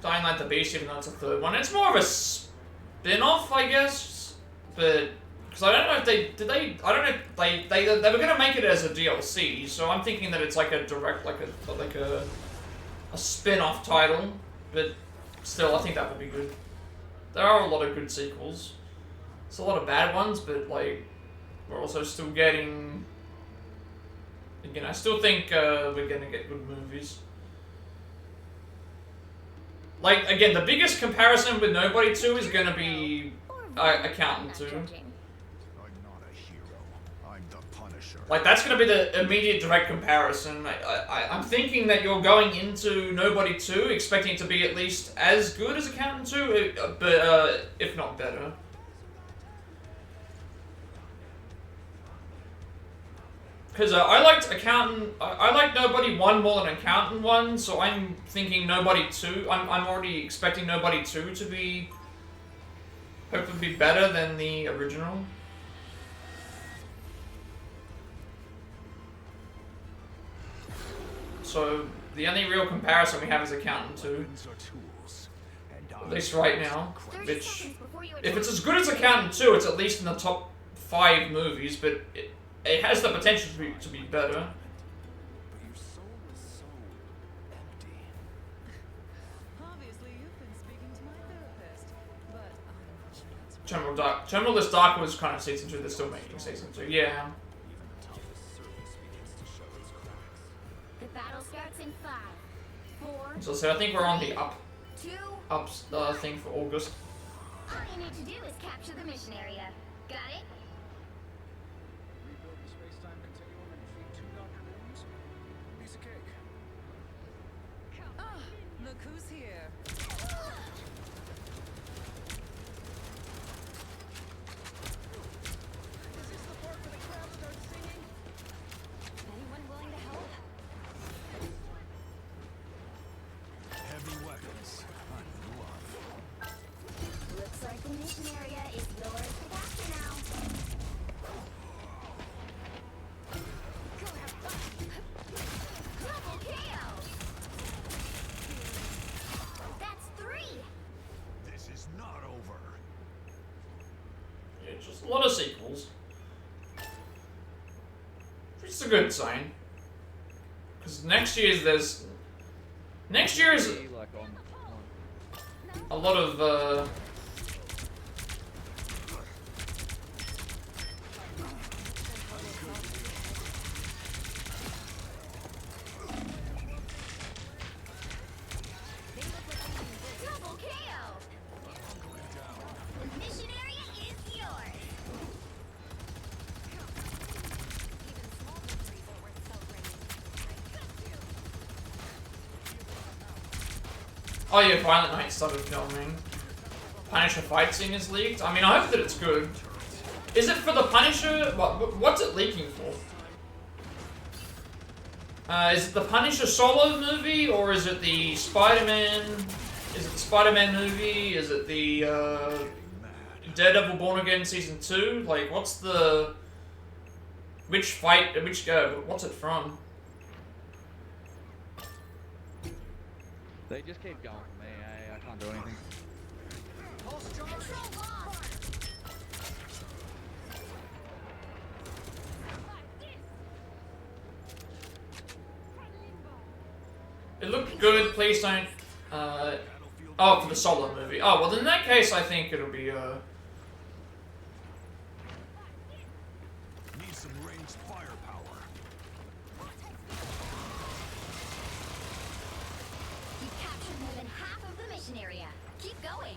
Dying Light the Beast, even though it's a third one. It's more of a spin-off, I guess, but because I don't know if they were gonna make it as a DLC, so I'm thinking that it's like a direct, like a spin-off title, but still, I think that would be good. There are a lot of good sequels. It's a lot of bad ones, but like we're also still getting. Again, I still think we're gonna get good movies. Like, again, the biggest comparison with Nobody 2 is gonna be Accountant 2. I'm not a hero. I'm the Punisher. Like, that's gonna be the immediate direct comparison. I'm thinking that you're going into Nobody 2 expecting it to be at least as good as Accountant 2, but if not better. Because I liked Accountant, I liked Nobody 1 more than Accountant 1, so I'm thinking Nobody 2, I'm already expecting Nobody 2 to be, hopefully be better than the original. So, the only real comparison we have is Accountant 2, Weapons are tools, and at least right now, 30 which, seconds before you if it's as good as Accountant 2, it's at least in the top 5 movies, but it has the potential to be better. But your soul is so empty. Obviously, you've been speaking to my therapist, but I'm not sure that's right. Terminal This Dark was kind of season 2, they're still making season 2, yeah. Even the toughest surface begins to show its cracks. The battle starts in 5, 4, So I think we're on the 2. ups thing for August. All you need to do is capture the mission area. Got it? Rebuild the space-time continuum in here. Is this the part where the crowd starts singing? Anyone willing to help? Heavy weapons. I'm in love. Looks like the mission area is yours to capture now. Go have fun. Double KO. That's 3. This is not over. Yeah, just a lot of sequels. Which is a good sign. Because next year's there's... Next year is Like on a lot of, Double KO. The mission area is yours. Even small victories are worth celebrating. Oh yeah, Violent Night started filming. Punisher fight scene is leaked. I mean, I hope that it's good. Is it for the Punisher? What's it leaking for? Is it the Punisher solo movie, or is it the Spider-Man? Is it the Spider-Man movie? Is it the Daredevil Born Again Season 2? Like, what's the... Which fight, what's it from? They just keep going for me. I can't do anything. Control lost. It looked good, please don't... oh, for the solo movie. Oh, well in that case I think it'll be, Need some ranged firepower. You've captured more than half of the mission area. Keep going.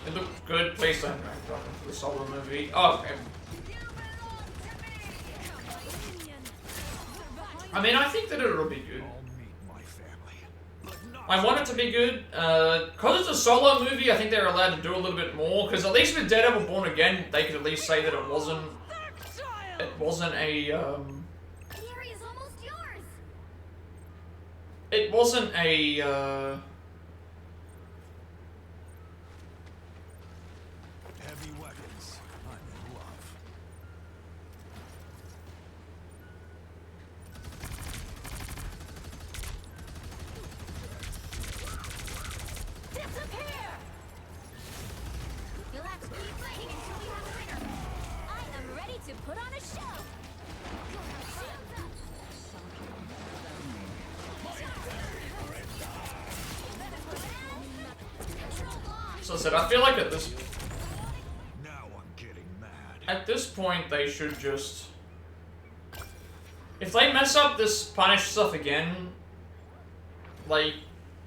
it looked good, please don't for the solo movie. Oh, okay. I mean, I think that it'll be good. I'll meet my family. But not I want it to be good. Because it's a solo movie, I think they're allowed to do a little bit more. Because at least with Daredevil Born Again, they could at least say that it wasn't a, The area's almost yours. it wasn't a, heavy weapons. I'm in love. Disappear. You'll have to keep fighting until we have a winner. I am ready to put on a show. Shields up. Control lost. so I said, I feel like at this Now I'm getting mad. At this point, they should just... If they mess up this Punish stuff again, like,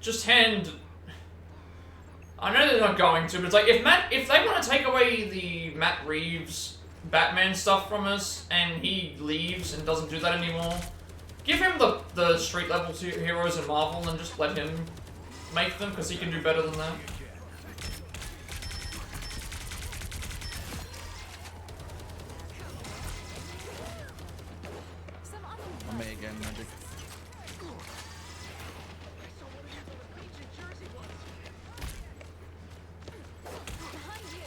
just hand... I know they're not going to, but it's like, if they want to take away the Matt Reeves Batman stuff from us, and he leaves and doesn't do that anymore, give him the street level heroes in Marvel and just let him make them, because he can do better than that. Some On me again, magic. behind you.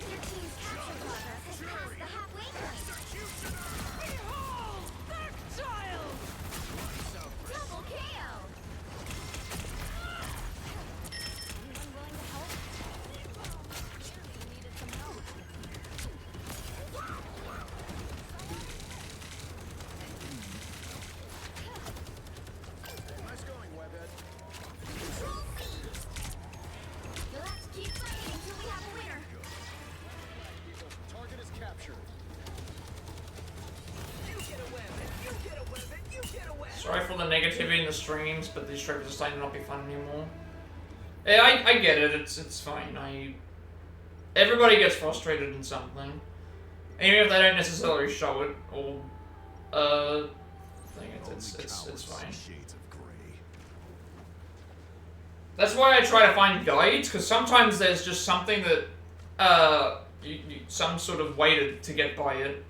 Your team's capture progress has passed the halfway point. Behold, that child! Double KO. Anyone willing to help? You needed some help. Nice going, Webhead. Control C. You'll have to keep fighting until we have a winner. Target is captured. Sorry for the negativity in the streams, but these streams are starting to not be fun anymore. Yeah, I get it. It's fine. Everybody gets frustrated in something, even if they don't necessarily show it or thing. It's fine. Shades of gray. That's why I try to find guides, because sometimes there's just something that some sort of way to get by it.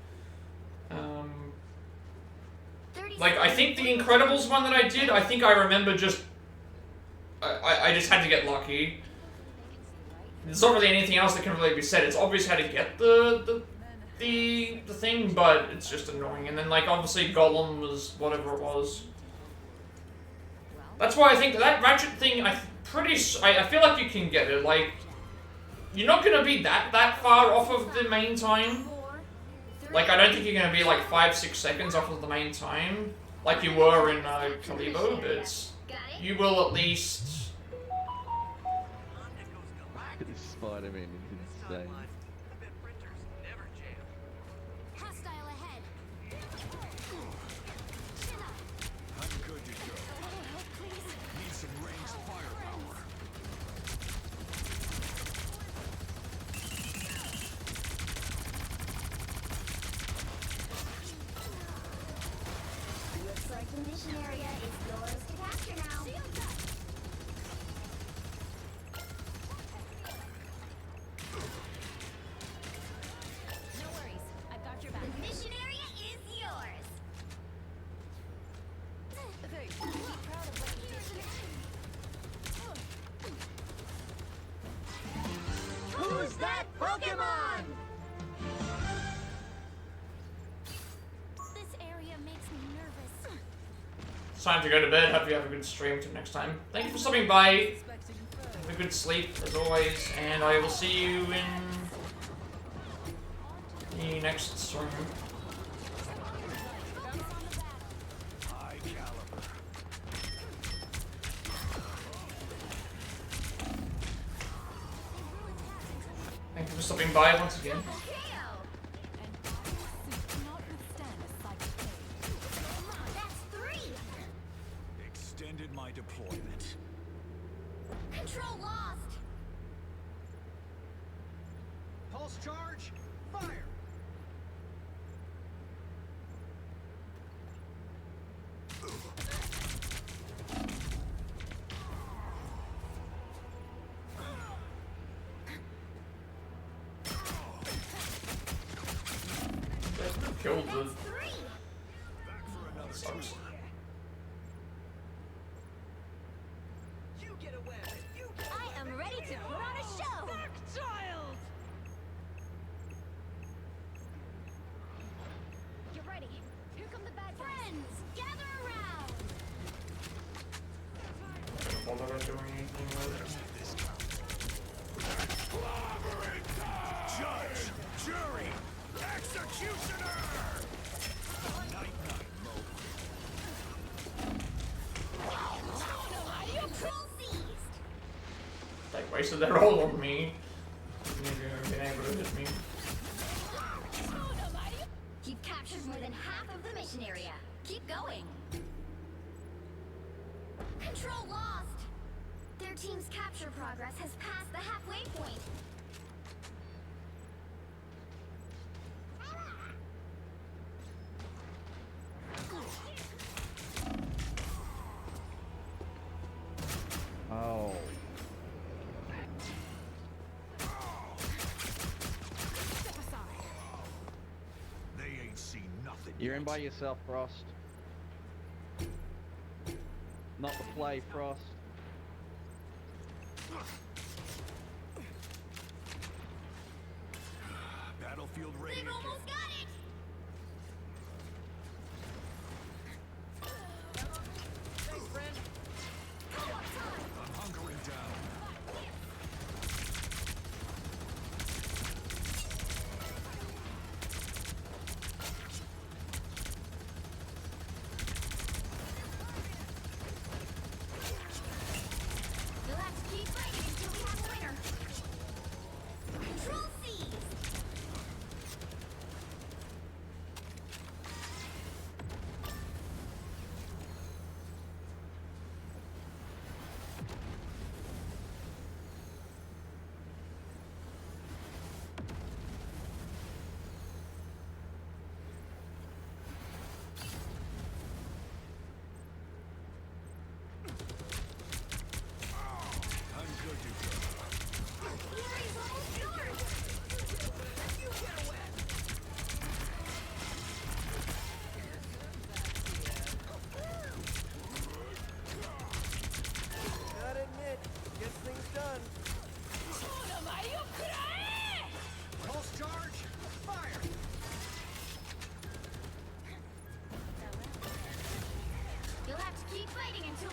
Like I think the Incredibles one that I did, I think I remember just I just had to get lucky. There's not really anything else that can really be said. It's obvious how to get the thing, but it's just annoying. And then like obviously Gollum was whatever it was. That's why I think that Ratchet thing, I feel like you can get it. Like you're not gonna be that far off of the main time. Like I don't think you're gonna be like 5-6 seconds off of the main time, like you were in Kalibo, but you will at least. Spider-Man is insane. Hostile ahead. I'm good to go. Need some ranged firepower. Looks like the mission area is yours to capture now. No worries. I've got your back. The mission area is yours. Okay, be proud of what you did. Who's that Pokemon? This area makes me nervous. It's time to go to bed. Hope you have a good stream. Till next time. Thank you for stopping by. Have a good sleep as always, and I will see you in the next stream. High caliber. Thank you for stopping by once again. That's 3. Extended my deployment. Control lost. Pulse charge, fire! Killed the. 3. Back for another Sucks. tour. You get away! You I am ready to put on a show. child! Get ready. Here come the bad guys. Friends, gather around. Bother doing anything with it. Judge, jury, executioner. Night, Control seized. They wasted their all on me. Never been able to hit me. You've captured more than half of the mission area. Keep going. Control lost. Their team's capture progress has passed the halfway point. Oh. they ain't seen nothing. You're in yet. by yourself, Frost. Not the play, Frost. Battlefield ready They've to almost got it. Thanks, friend. I'm hunkering down. We'll have to keep fighting until we have a winner. Control seized.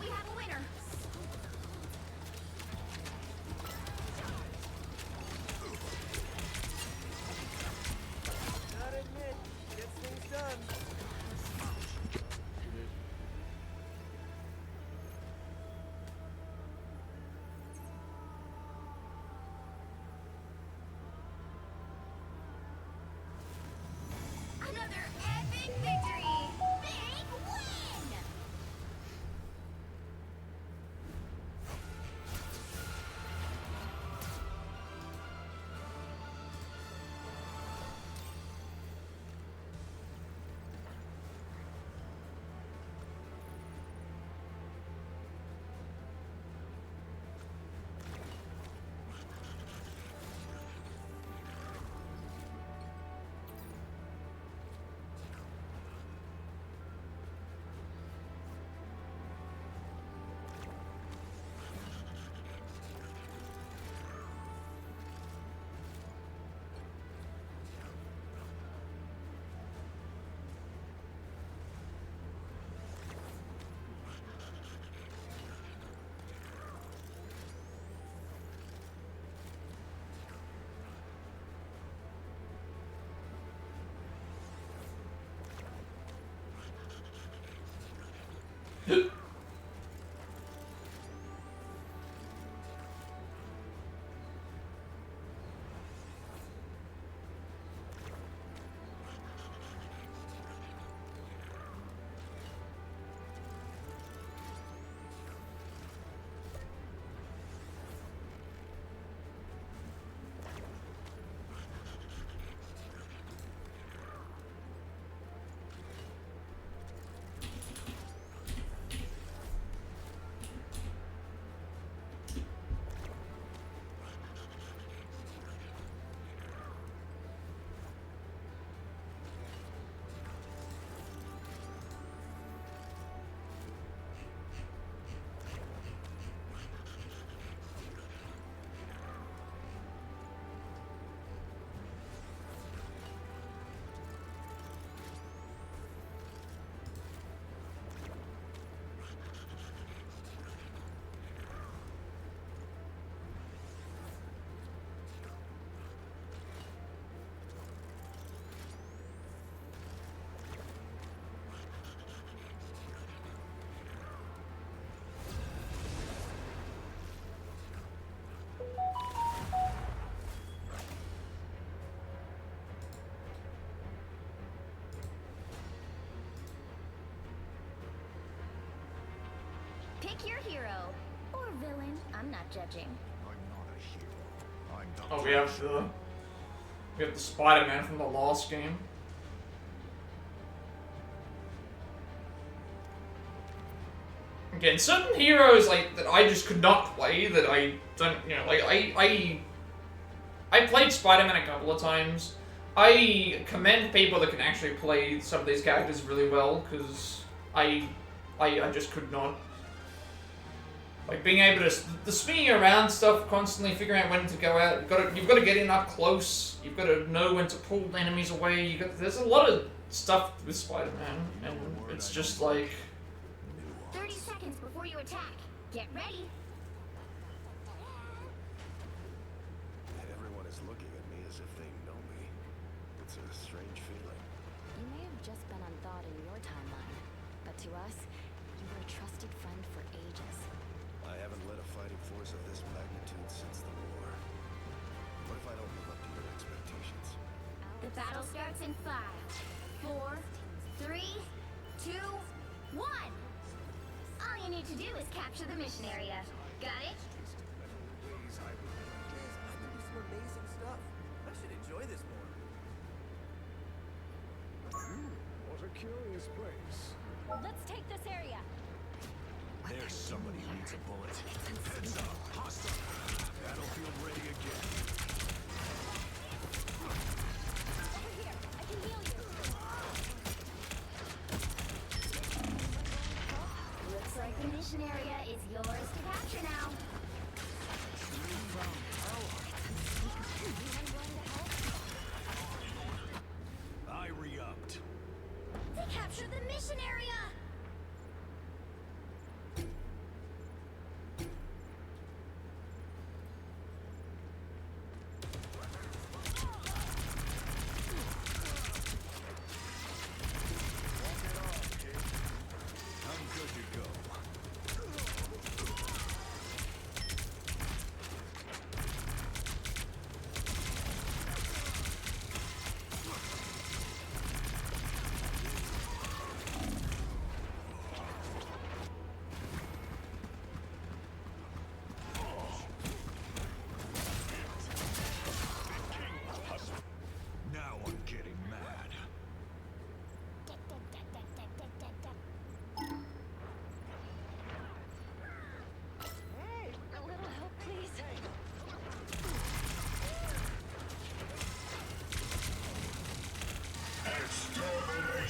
we have a winner. Gotta admit, gets things done. Another epic victory! Big win! Pick your hero. Or villain. I'm not judging. I'm not a hero. I'm the Oh, we have the Spider-Man from the last game. Again, certain heroes like that I just could not play. That I don't, you know, like I played Spider-Man a couple of times. I commend people that can actually play some of these characters really well, because I just could not. Like being able to the swinging around stuff, constantly figuring out when to go out. You've got to get in up close. You've got to know when to pull enemies away. There's a lot of stuff with Spider-Man, and it's just like 30 seconds before you attack. Get ready. Everyone is looking at me as if they know me. It's a strange feeling. You may have just been unthought in your timeline, but to us, you were a trusted friend for ages. I haven't led a fighting force of this magnitude since the war. What if I don't live up to your expectations? The battle starts in 5, 4, 3, 2, 1. All you need to do is capture the mission area. Got it? Guys, I've been through some amazing stuff. I should enjoy this more. What a curious place. Let's take this area. There's somebody who needs a bullet. Heads up, hostile. Battlefield ready again. Over here. I can heal you. Looks like the mission area is yours to capture now. I re-upped. They captured the mission area!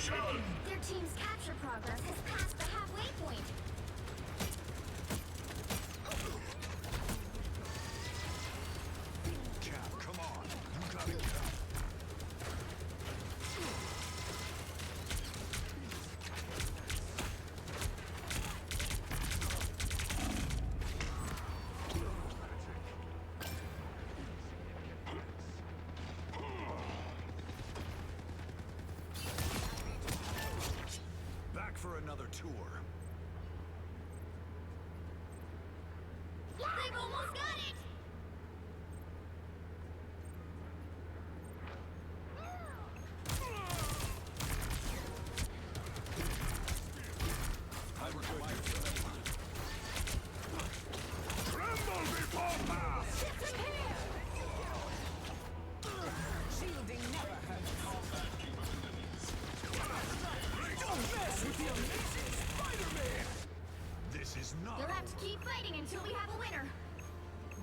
Their team's capture progress has passed the halfway point. Cap, come on. You got it. Back for another tour. They've almost got it! Tremble before pass! Shielding never hurts. This is not. You'll have to keep fighting until we have a winner.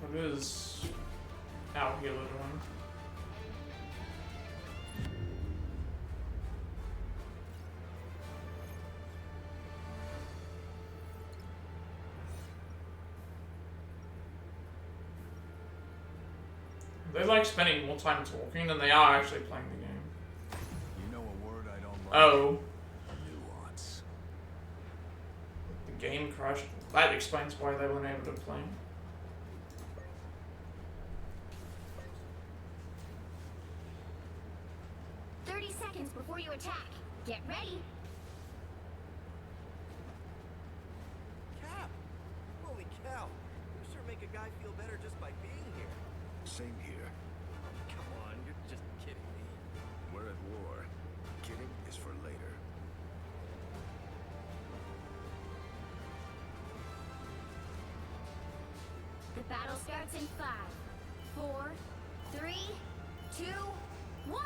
What is out here doing? They like spending more time talking than they are actually playing the game. You know a word I don't like? Oh, Nuance. the game crashed. That explains why they weren't able to play. Before you attack. Get ready. Cap! Holy cow! You sure make a guy feel better just by being here. Same here. Come on, you're just kidding me. We're at war. Kidding is for later. The battle starts in 5, 4, 3, 2, 1.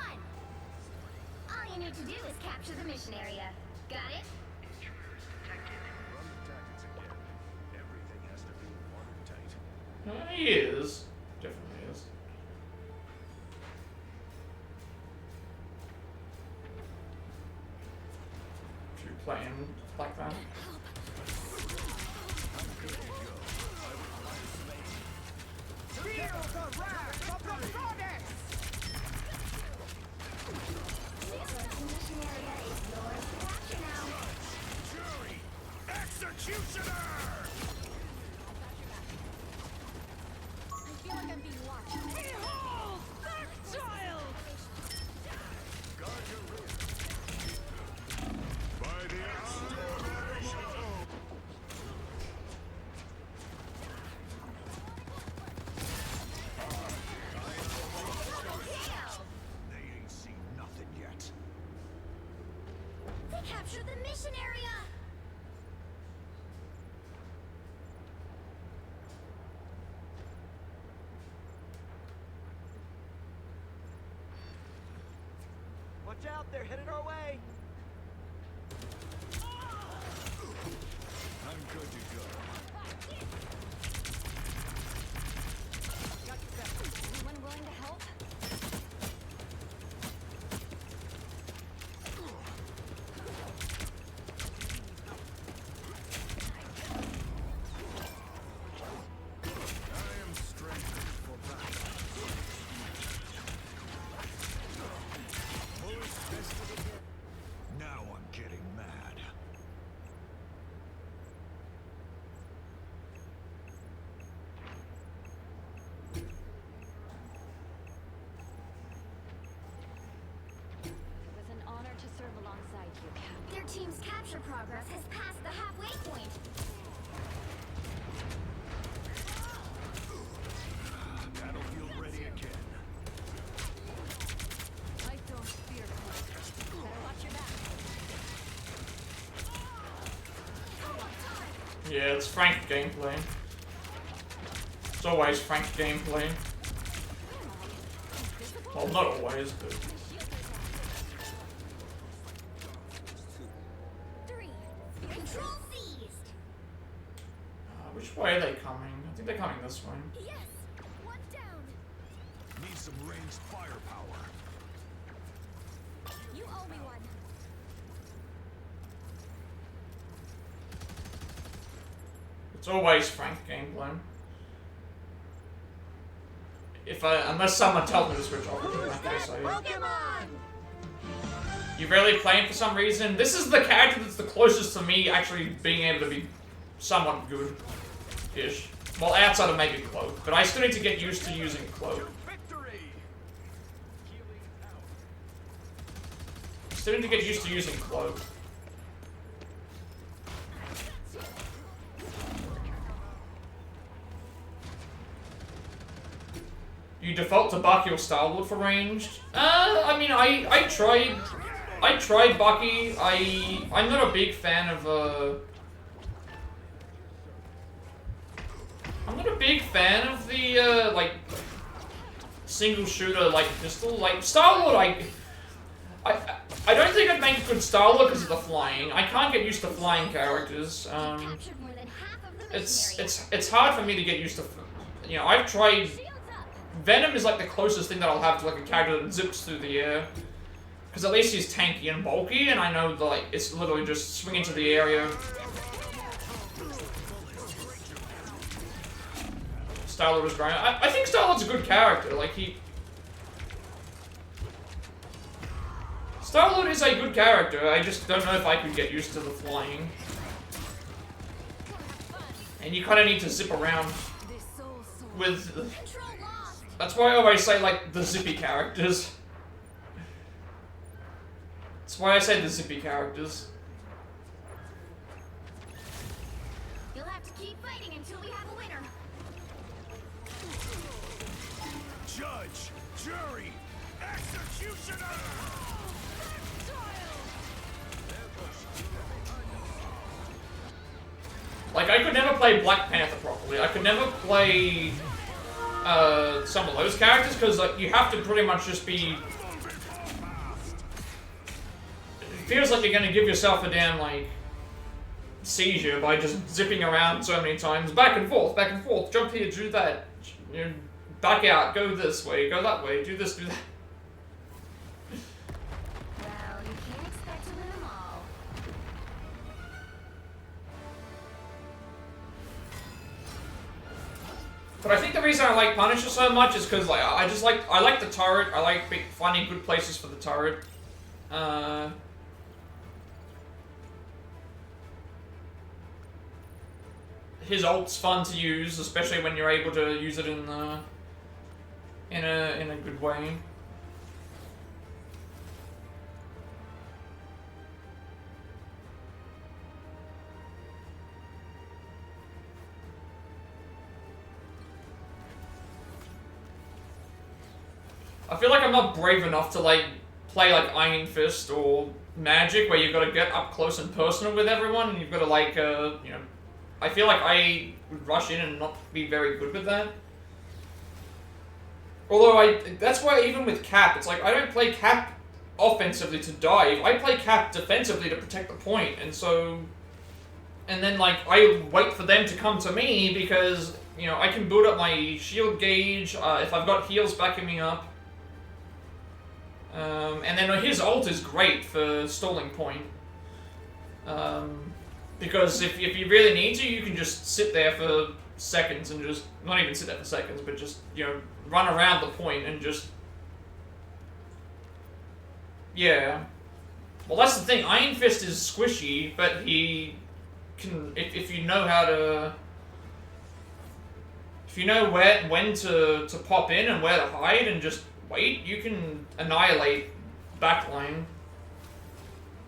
All you need to do is capture the mission area. Got it? Run the tactics again. Everything has to be watertight. He is. Definitely is. If you play him like that. Executioner! I feel like I'm being watched. Behold, that child! Guard your rear. By the They ain't seen nothing yet. They captured the mission area! Watch out, they're headed our way. I'm good to go. Got your back. Anyone willing to help? I am strengthened for battle. Voice tested again. Now I'm getting mad. It was an honor to serve alongside you, Cap. Their team's capture progress has passed the halfway point. Battlefield ready again. I don't fear cold. Better watch your back. Yeah, it's Frank gameplay. It's always Frank gameplay. Well, not always, but 3. Control seized. which way are they coming? I think they're coming this way. Yes. One down. Need some ranged firepower. You owe me one. It's always Frank gameplay. Unless someone tells me to switch off, in that case I... You rarely play him for some reason. This is the character that's the closest to me actually being able to be somewhat good-ish. Well, outside of maybe Cloak, but I still need to get used to using Cloak. Still need to get used to using Cloak. You default to Bucky or Star-Lord for ranged? I mean, I tried Bucky. I'm not a big fan of, I'm not a big fan of the, like, single shooter, like, pistol. Like, Star-Lord, I don't think I'd make a good Star-Lord because of the flying. I can't get used to flying characters. It's hard for me to get used to, you know, I've tried... Venom is like the closest thing that I'll have to like a character that zips through the air. Because at least he's tanky and bulky, and I know that like, it's literally just swing into the area. Star-Lord was great. I think Star-Lord's a good character, like Star-Lord is a good character, I just don't know if I could get used to the flying. And you kinda need to zip around with... That's why I always say, like, the zippy characters. That's why I say the zippy characters. You'll have to keep fighting until we have a winner. Judge, jury, executioner! Like, I could never play Black Panther properly. I could never play... some of those characters, because like, you have to pretty much just be... It feels like you're gonna give yourself a damn, like, seizure by just zipping around so many times. Back and forth, jump here, do that. You know, back out, go this way, go that way, do this, do that. Well, you can't expect to win them all. But I think the reason I like Punisher so much is because like I like the turret. I like finding good places for the turret. His ult's fun to use, especially when you're able to use it in a good way. I feel like I'm not brave enough to like play like Iron Fist or Magic, where you've got to get up close and personal with everyone, and you've got to like, you know, I feel like I would rush in and not be very good with that. Although that's why even with Cap, it's like I don't play Cap offensively to dive. I play Cap defensively to protect the point, and so, and then like I wait for them to come to me because you know I can build up my shield gauge if I've got heals backing me up. And then his ult is great for stalling point. Because if you really need to, you can just sit there for seconds and just, not even sit there for seconds, but just, you know, run around the point and just... Yeah. Well, that's the thing. Iron Fist is squishy, but he can, if you know how to... If you know when to pop in and where to hide and just wait, you can annihilate backline.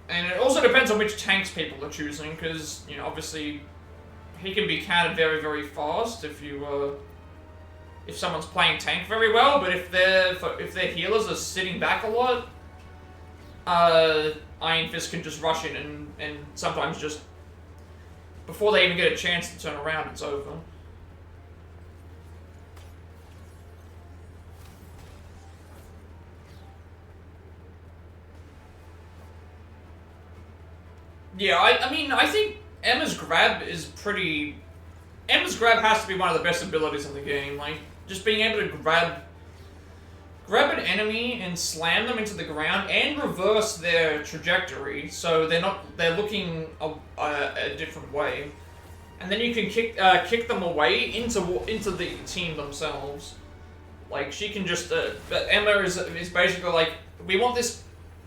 And it also depends on which tanks people are choosing, because, you know, obviously he can be countered very, very fast if you, if someone's playing tank very well, but if their healers are sitting back a lot, Iron Fist can just rush in and sometimes just, before they even get a chance to turn around, it's over. Yeah, I mean, I think Emma's grab is pretty... Emma's grab has to be one of the best abilities in the game. Like, just being able to grab an enemy and slam them into the ground and reverse their trajectory so they're looking a different way. and then you can kick them away into the team themselves. Like she can just Emma is basically like, we want this.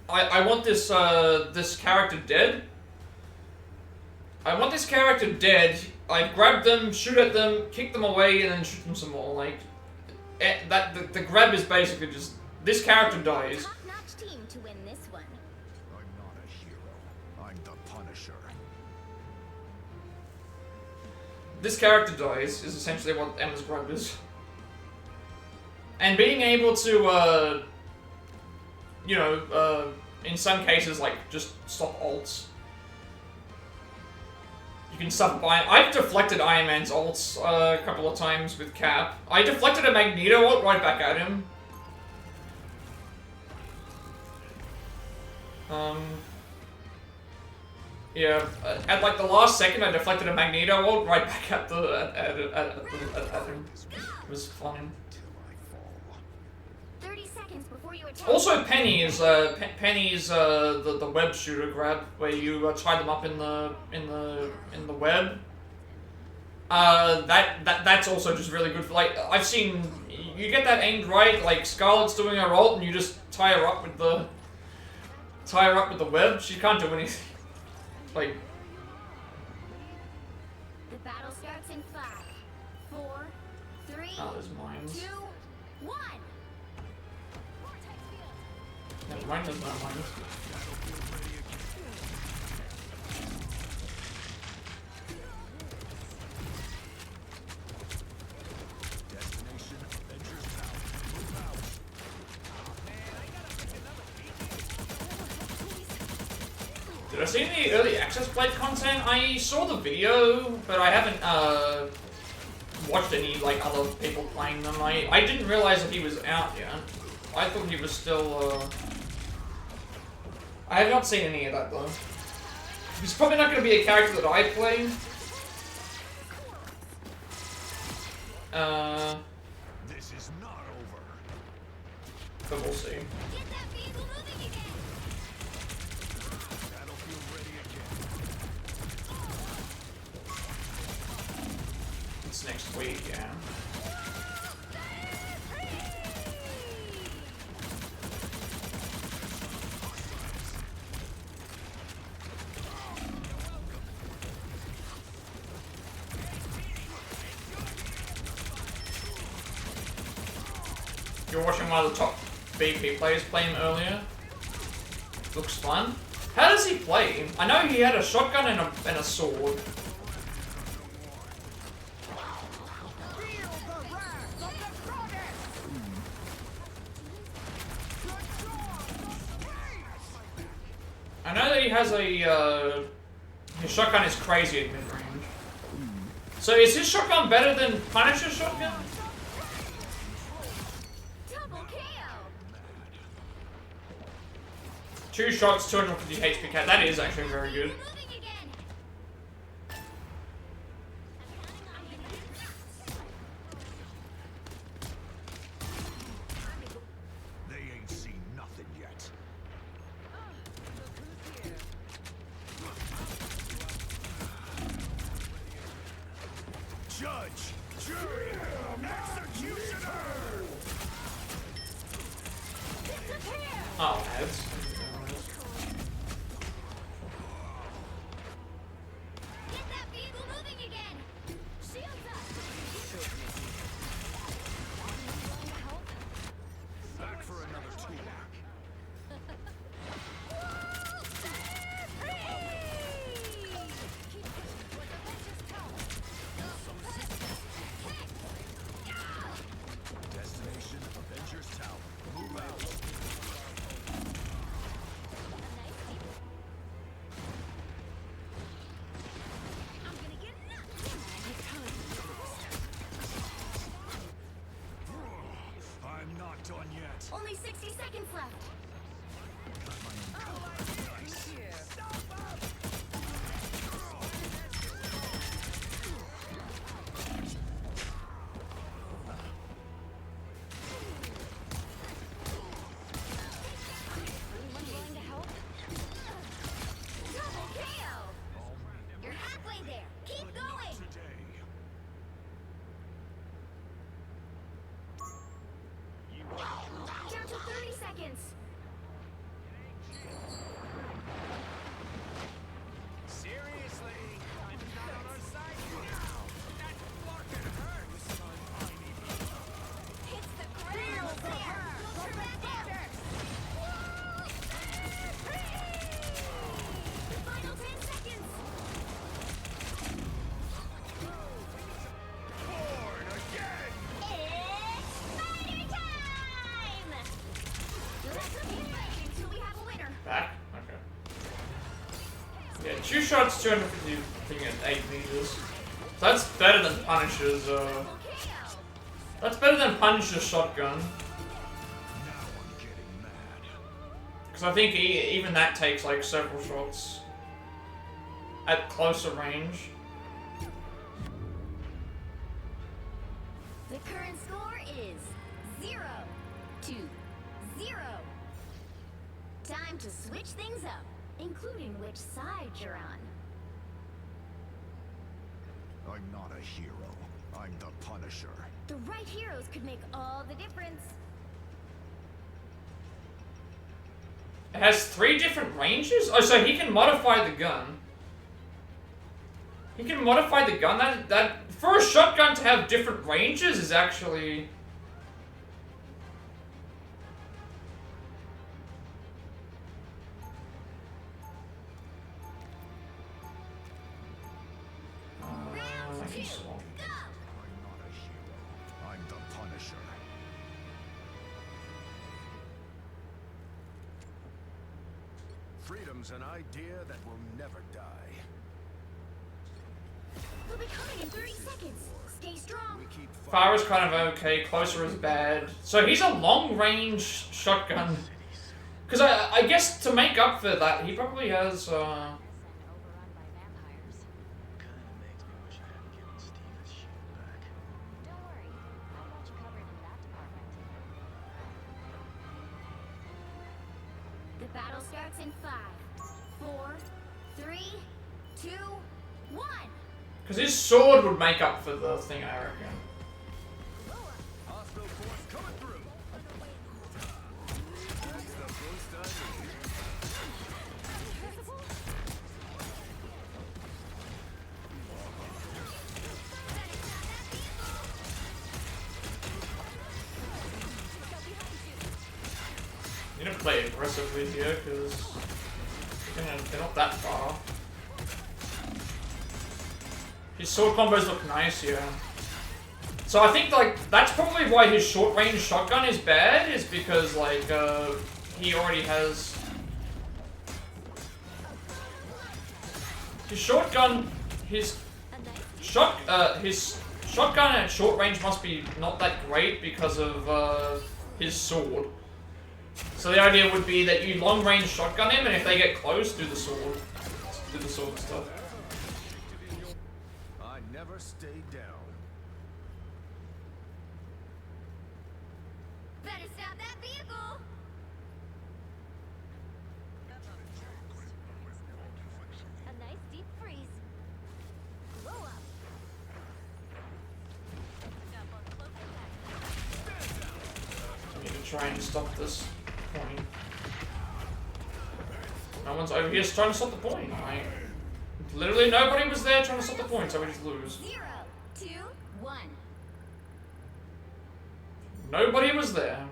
I want this this character dead. I want this character dead. I grab them, shoot at them, kick them away, and then shoot them some more. Like the grab is basically just, this character dies. Top-notch team to win this one. I'm not a hero. I'm the Punisher. This character dies is essentially what Emma's grab is. And being able to, you know, in some cases, like, just stop ults. You can stop by. I've deflected Iron Man's ults a couple of times with Cap. I deflected a Magneto ult right back at him. Yeah, at like the last second, I deflected a Magneto ult right back at him. It was fun. 30 seconds before you attack. Also, Penny's the web shooter grab where you tie them up in the web. That's also just really good for, like, I've seen you get that aimed right, like Scarlet's doing her ult and you just tie her up with the web. She can't do anything. Like, The battle starts in 5, 4, 3, oh, there's mines. 2, 1. Never mind, there's no mines. Destination Avengers Tower. Move out. Did I see any early access Plat content? I saw the video, but I haven't watched any like other people playing them. I didn't realize that he was out yet. I thought he was still. I have not seen any of that though. He's probably not going to be a character that I play. This is not over. But we'll see. Get that vehicle moving again. Battlefield ready again. It's next week, yeah. You're watching one of the top BP players play him earlier. Looks fun. How does he play? I know he had a shotgun and a sword. I know that he has a his shotgun is crazy at mid range. So is his shotgun better than Punisher's shotgun? Double KO. 2 shots, 250 HP cat. That is actually very good. Moving again. They ain't seen nothing yet. Judge, jury, executioner. Oh, ads. Get that vehicle moving again. Shields up. Back for another tour. Destination Avengers Tower. Move out. I'm gonna get nuts. I'm not done yet. Only 60 seconds left. Anyone willing to help? Double KO. You're halfway there. Keep going. Yeah, 2 shots, 250 thing at 8 meters. So that's better than Punisher's, that's better than Punisher's shotgun. Because I think even that takes like several shots at closer range. The current score is 0-0. Time to switch things up, including which side you're on. I'm not a hero. I'm the Punisher. The right heroes could make all the difference. It has 3 different ranges? Oh, so he can modify the gun. He can modify the gun? That for a shotgun to have different ranges is actually... Round 2, go! I'm not a hero. I'm the Punisher. Freedom's an idea that will never die. We'll be coming in 30 seconds. Stay strong. We keep Far is kind of okay, closer is bad. So he's a long-range shotgun. Because I guess to make up for that, he probably has, Overrun by vampires. Kinda makes me wish I hadn't given Steve his shield back. Don't worry, I've got you covered in that department. The battle starts in 5, 4, 3, 2, 1. because his sword would make up for the thing, I reckon. hostile force coming through. That's the boost I need. You don't play aggressively here, because they're not that far. His sword combos look nice here. So I think, like, that's probably why his short-range shotgun is bad, is because, like, he already has... His shotgun... His shotgun at short range must be not that great because of, his sword. So the idea would be that you long-range shotgun him, and if they get close, do the sword. Do the sword stuff. I never stay down. Better stop that vehicle. A nice deep freeze. Blow up. Up on close attack. I need to try and stop this point. No one's over here trying to stop the point. Like, literally nobody was there trying to stop the point, so we just lose. 0, 2, 1. Nobody was there.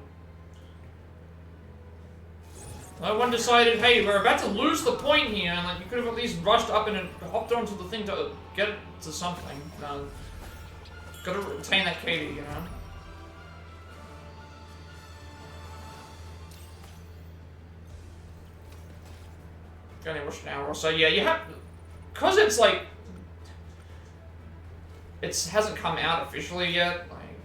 No one decided, hey, we're about to lose the point here, and like you could have at least rushed up and hopped onto the thing to get it to something. No. Gotta retain that KD, you know? Only rush an hour or so. Yeah, you have... Because it's like... It hasn't come out officially yet. Like,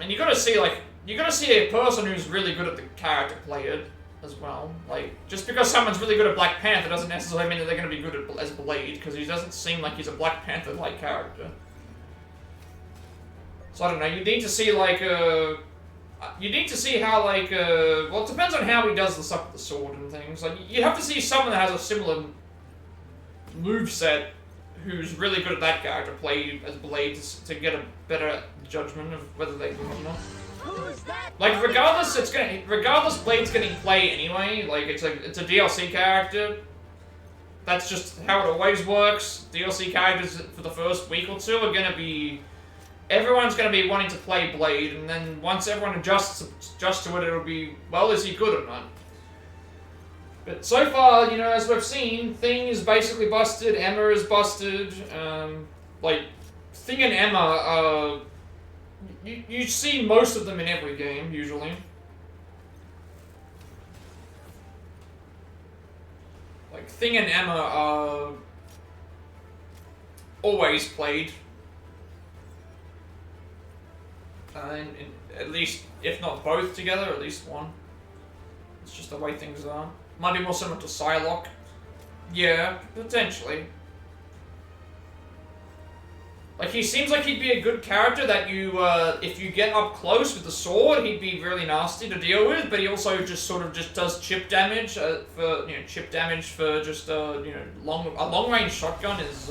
and you gotta see, like... You gotta see a person who's really good at the character play it as well. Like, just because someone's really good at Black Panther doesn't necessarily mean that they're gonna be good at, as Blade, because he doesn't seem like he's a Black Panther-like character. So I don't know, you need to see, like, you need to see how, like, well, it depends on how he does the stuff with the sword and things. Like, you have to see someone that has a similar moveset who's really good at that character play as Blade to get a better judgment of whether they win or not. Like, regardless, Blade's getting play anyway. Like, it's a DLC character. That's just how it always works. DLC characters for the first week or two are gonna be... Everyone's gonna be wanting to play Blade, and then once everyone adjusts to it, it'll be, well, is he good or not? But so far, you know, as we've seen, Thing is basically busted, Emma is busted, like, Thing and Emma, you see most of them in every game, usually. Like, Thing and Emma are always played. At least, if not both together, at least one. It's just the way things are. Might be more similar to Psylocke. Yeah, potentially. Like, he seems like he'd be a good character that you, if you get up close with the sword, he'd be really nasty to deal with, but he also just sort of just does chip damage, for, you know, chip damage for just, you know, a long-range shotgun is,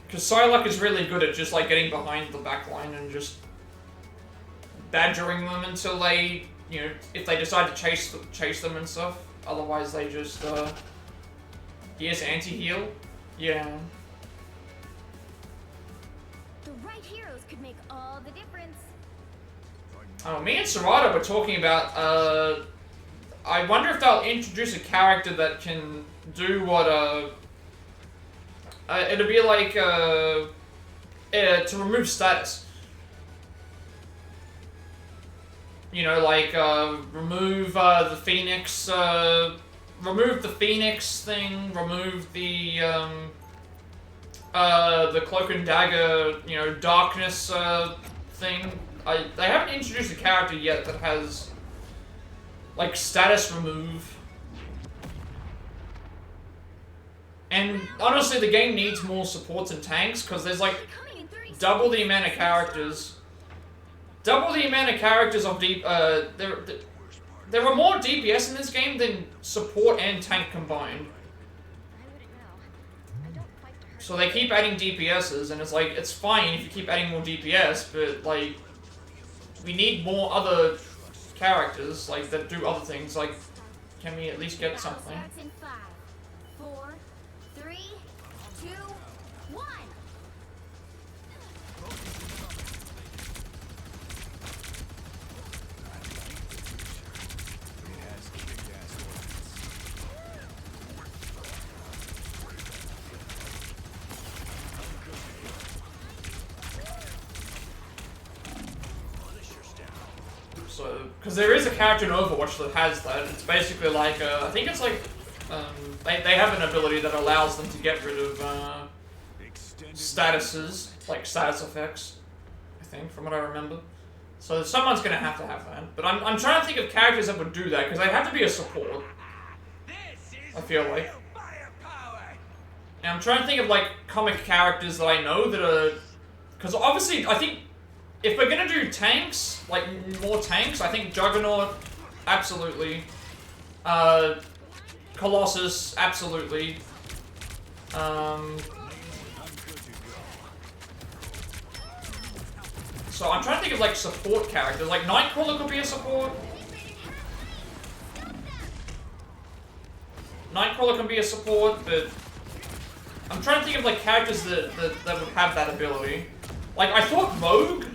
because Psylocke is really good at just, like, getting behind the back line and just badgering them until they, you know, if they decide to chase them and stuff. Otherwise, they just, he has anti-heal. Yeah. The right heroes could make all the difference. Oh, me and Serrata were talking about, I wonder if they'll introduce a character that can do what, it'll be like, to remove status. You know, like, remove, the Phoenix, remove the Phoenix thing, remove the Cloak and Dagger, you know, darkness, thing. They haven't introduced a character yet that has, like, status remove. And honestly, the game needs more supports and tanks, because there's, like, double the amount of characters. Double the amount of characters of there are more DPS in this game than support and tank combined. So they keep adding DPSs, and it's like, it's fine if you keep adding more DPS, but, like, we need more other characters, like, that do other things. Like, can we at least get something? Starts in 5, 4, 3, 2, 1. So, because there is a character in Overwatch that has that. It's basically like, I think it's like, they have an ability that allows them to get rid of, statuses, like status effects, I think, from what I remember. So someone's gonna have that. But I'm trying to think of characters that would do that, because they have to be a support, I feel like. And I'm trying to think of, like, comic characters that I know that are, because obviously, I think, if we're gonna do tanks, like, more tanks, I think Juggernaut, absolutely. Colossus, absolutely. So I'm trying to think of, like, support characters. Like, Nightcrawler could be a support. Nightcrawler can be a support, but I'm trying to think of, like, characters that would have that ability. Like, I thought Rogue.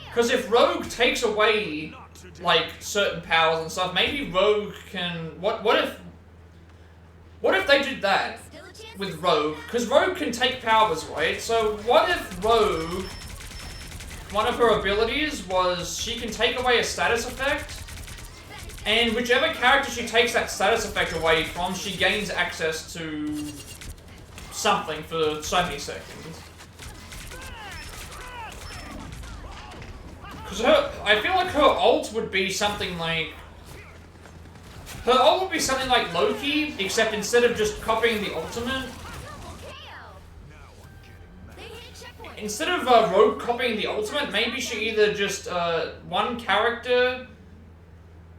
Because if Rogue takes away, like, certain powers and stuff, maybe Rogue can... What if they did that with Rogue? Because Rogue can take powers, right? So what if Rogue, one of her abilities was she can take away a status effect, and whichever character she takes that status effect away from, she gains access to something for so many seconds. Because I feel like her ult would be something like... Her ult would be something like Loki, except instead of just copying the ultimate... Instead of Rogue copying the ultimate, maybe she either just, one character...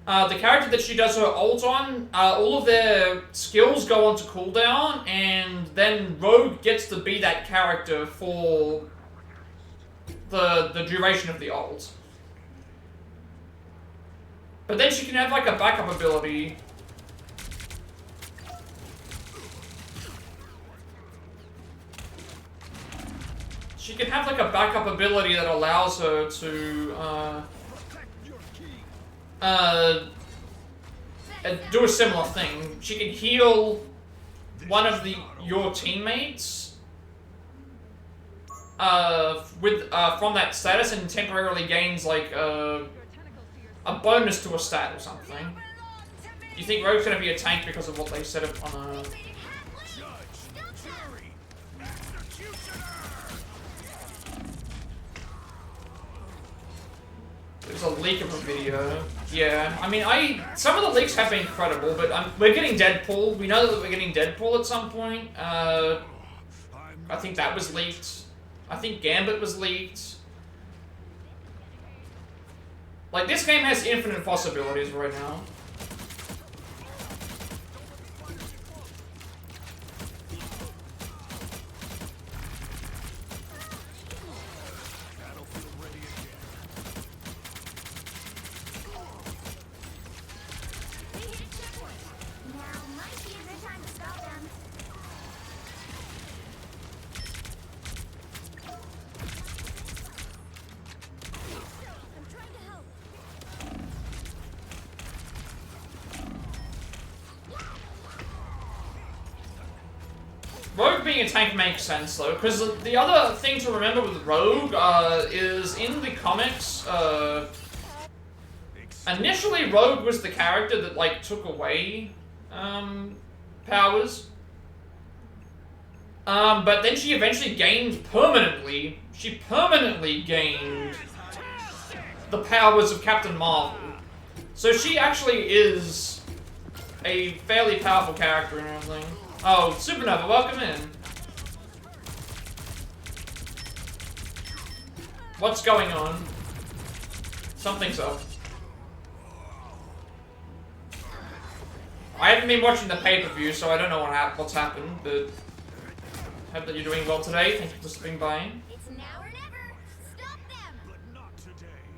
the character that she does her ult on, all of their skills go onto cooldown, and then Rogue gets to be that character for the duration of the ult. But then she can have, like, a backup ability. She can have, like, a backup ability that allows her to, do a similar thing. She can heal one of your teammates, from that status and temporarily gains like a bonus to a stat or something. You think Rogue's gonna be a tank because of what they set up on a... There's a leak of a video. Yeah, I mean, some of the leaks have been credible, but we're getting Deadpool. We know that we're getting Deadpool at some point. I think that was leaked. I think Gambit was leaked. Like, this game has infinite possibilities right now. Rogue being a tank makes sense though, because the other thing to remember with Rogue is in the comics, initially Rogue was the character that like took away powers, but then she eventually gained permanently. She permanently gained the powers of Captain Marvel, so she actually is a fairly powerful character and everything. Oh, Supernova, welcome in. What's going on? Something's up. I haven't been watching the pay-per-view, so I don't know what's happened, but hope that you're doing well today. Thank you for stopping by. It's now or never. Stop them. But not today.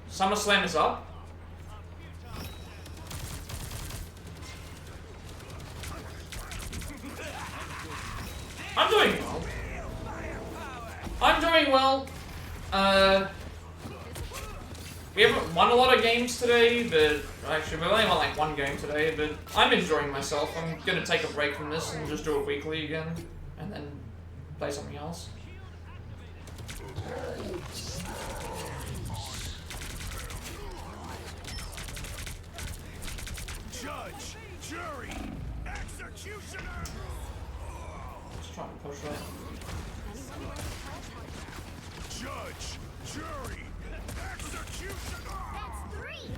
SummerSlam is up. I'm doing well. I'm doing well. We haven't won a lot of games today, but actually we only won like one game today, but I'm enjoying myself. I'm gonna take a break from this and just do it weekly again, and then play something else. Judge, jury, executioner. Just trying to push that. Judge, jury, executioner. That's 3.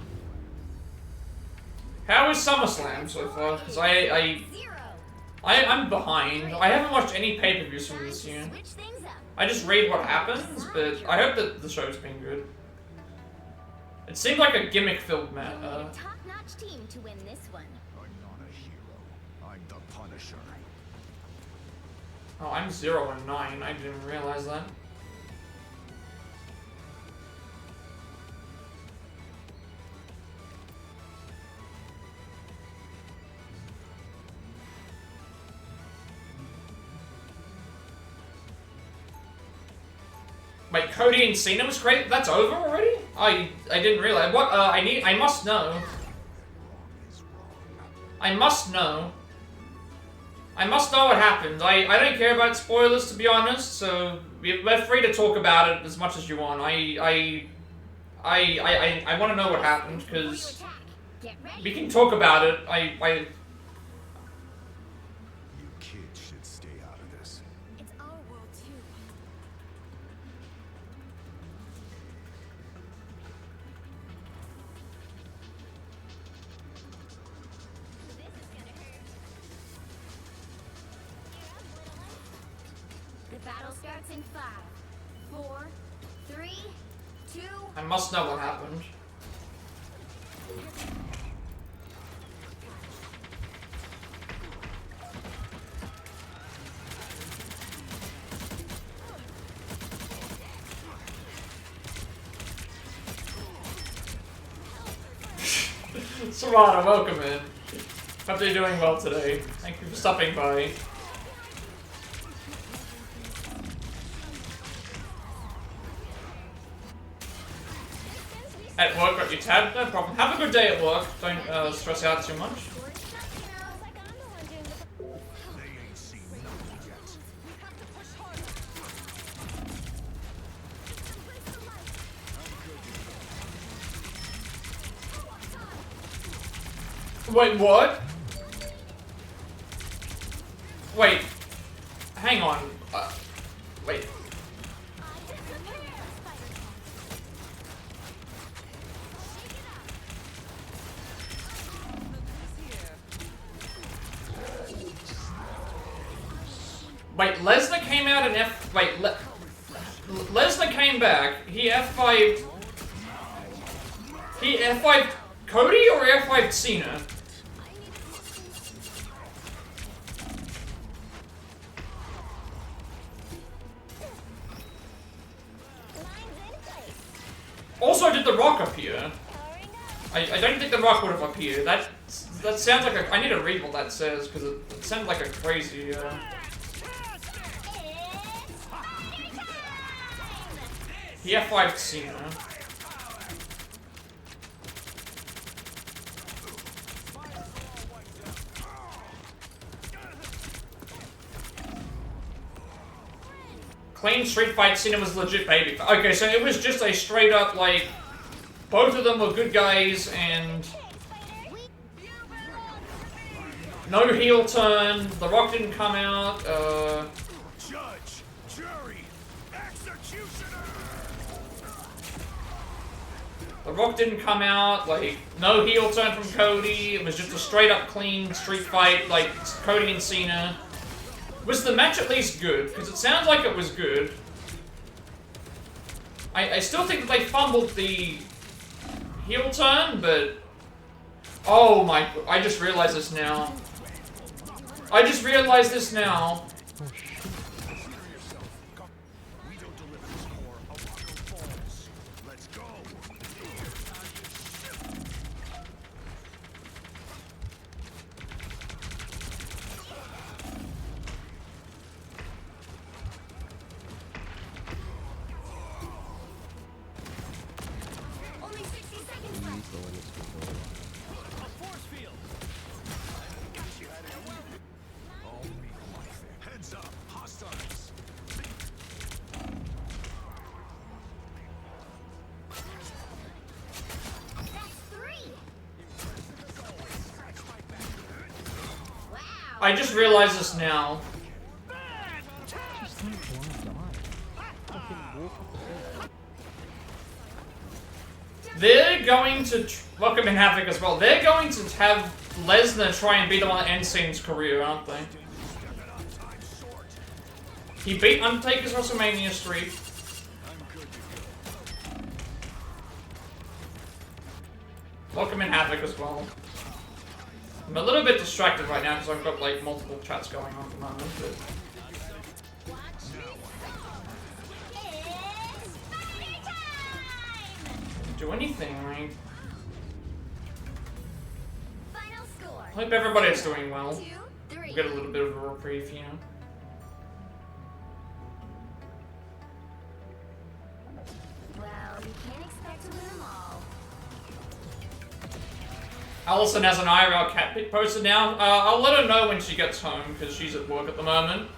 How is SummerSlam so far? Because I'm behind. I haven't watched any pay-per-views from this year. Switch things up. I just read what happens, but I hope that the show's been good. It seemed like a gimmick-filled match. You'll need a top-notch team to win this one. I'm not a hero. I'm the Punisher. Oh, I'm 0 and 9. I didn't realize that. Wait, Cody and Cena was great? That's over already? I didn't realize. What? I must know. I must know. I must know what happened. I don't care about spoilers, to be honest, so we're free to talk about it as much as you want. I want to know what happened, because we can talk about it. You kids should stay out of this. It's our world too. The battle starts in 5, 4, 3, 2. I must know what happened. Serrano, welcome in. Hope you're doing well today. Thank you for stopping by. At work, got you tabbed? No problem. Have a good day at work. Don't stress out too much. They ain't Wait, what? Wait. Hang on. Wait. Wait, Lesnar came out in Lesnar came back. He F5'd... He F5'd Cody or F5'd Cena? Also, did The Rock appear? I don't think The Rock would have appeared. That sounds like a... I need to read what that says, because it sounds like a crazy... He F5'd Cena. Clean street fight, Cena was legit baby. Okay, so it was just a straight up, like, both of them were good guys and no heel turn. The Rock didn't come out. Judge, jury, executioner. The Rock didn't come out. Like, no heel turn from Cody. It was just a straight up clean street fight, like Cody and Cena. Was the match at least good? Because it sounds like it was good. I still think that they fumbled the heel turn, but... Oh my... I just realized this now. I just realized this now. We don't deliver this core, Arago falls. Let's go. Only 60 seconds left. A force field. Heads up, hostiles. That's 3. Wow. I just realized this now. They're going to... Welcome in Havoc as well. They're going to have Lesnar try and beat him on Ensign's career, aren't they? He beat Undertaker's WrestleMania streak. Welcome in Havoc as well. I'm a little bit distracted right now because I've got like multiple chats going on at the moment, but... Do anything, right? Final score. I hope everybody's doing well. 2, 3. We'll get a little bit of a reprieve, you know. Well, we can't expect to win them all. Allison has an IRL cat pic posted now. I'll let her know when she gets home because she's at work at the moment.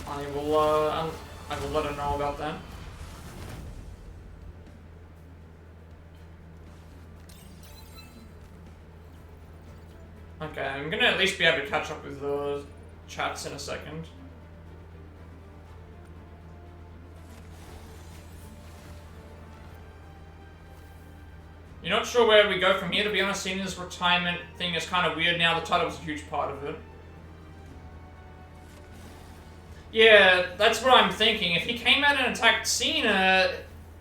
I will let her know about that. Okay, I'm gonna at least be able to catch up with the chats in a second. You're not sure where we go from here, to be honest. Cena's retirement thing is kind of weird now. The title was a huge part of it. Yeah, that's what I'm thinking. If he came out and attacked Cena,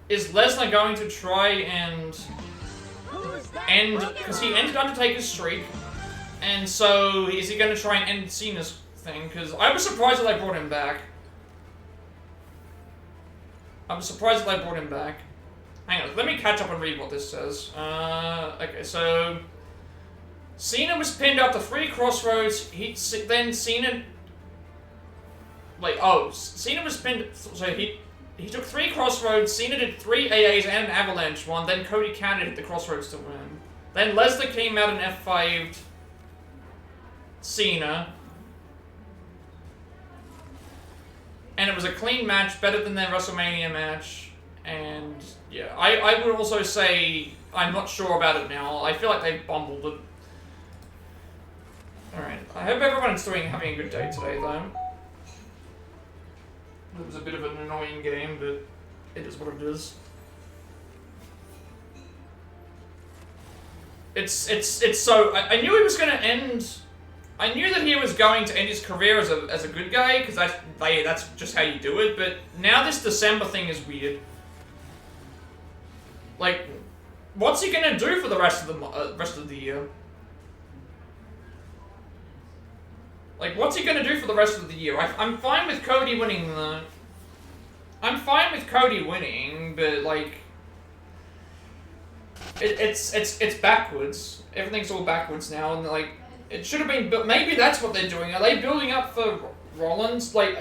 is Lesnar going to try and end... Because he ended Undertaker's streak. And so, is he going to try and end Cena's thing? Because I was surprised that they brought him back. I was surprised that they brought him back. Hang on, let me catch up and read what this says. Okay, so... Cena was pinned after 3 crossroads. Then Cena... Like, oh, Cena was pinned... So he took 3 crossroads, Cena did 3 AAs and an avalanche one, then Cody counted hit the crossroads to win. Then Lesnar came out and F5'd Cena. And it was a clean match, better than their WrestleMania match. And, yeah, I would also say I'm not sure about it now. I feel like they've bumbled it. Alright, I hope everyone's having a good day today, though. It was a bit of an annoying game, but it is what it is. It's so... I knew he was going to end... I knew that he was going to end his career as a good guy, because that's just how you do it, but now this December thing is weird. Like, what's he going to do for the rest of the year? Like, what's he going to do for the rest of the year? I'm fine with Cody winning, though. I'm fine with Cody winning, but, like... It's backwards. Everything's all backwards now, and, like... It should have been... But maybe that's what they're doing. Are they building up for Rollins? Like,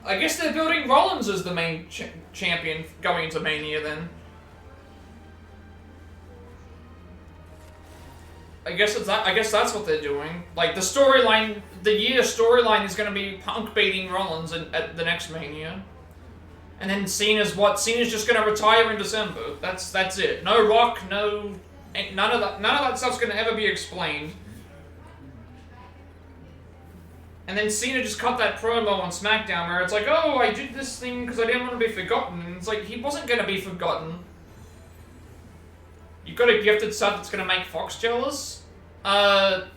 I guess they're building Rollins as the main champion going into Mania, then. I guess that's what they're doing. Like, the storyline, the year storyline is going to be Punk beating Rollins at the next Mania. And then Cena's what? Cena's just going to retire in December. That's it. No Rock, no... None of that stuff's going to ever be explained. And then Cena just cut that promo on SmackDown where it's like, oh, I did this thing because I didn't want to be forgotten. And it's like, he wasn't going to be forgotten. You've got a gifted sub that's going to make Fox jealous? What's,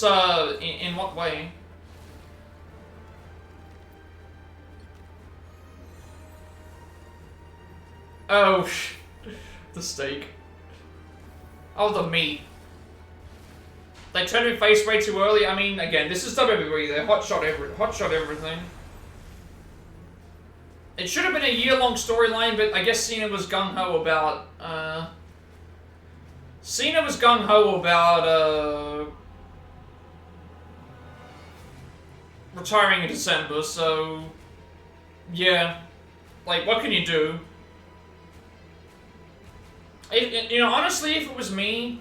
in what way? Oh, the steak. Oh, the meat. They turned him face way too early. I mean, again, this is WWE. They hotshot everything. It should have been a year-long storyline, but I guess Cena was gung-ho about, retiring in December, so... Yeah. Like, what can you do? You know, honestly, if it was me...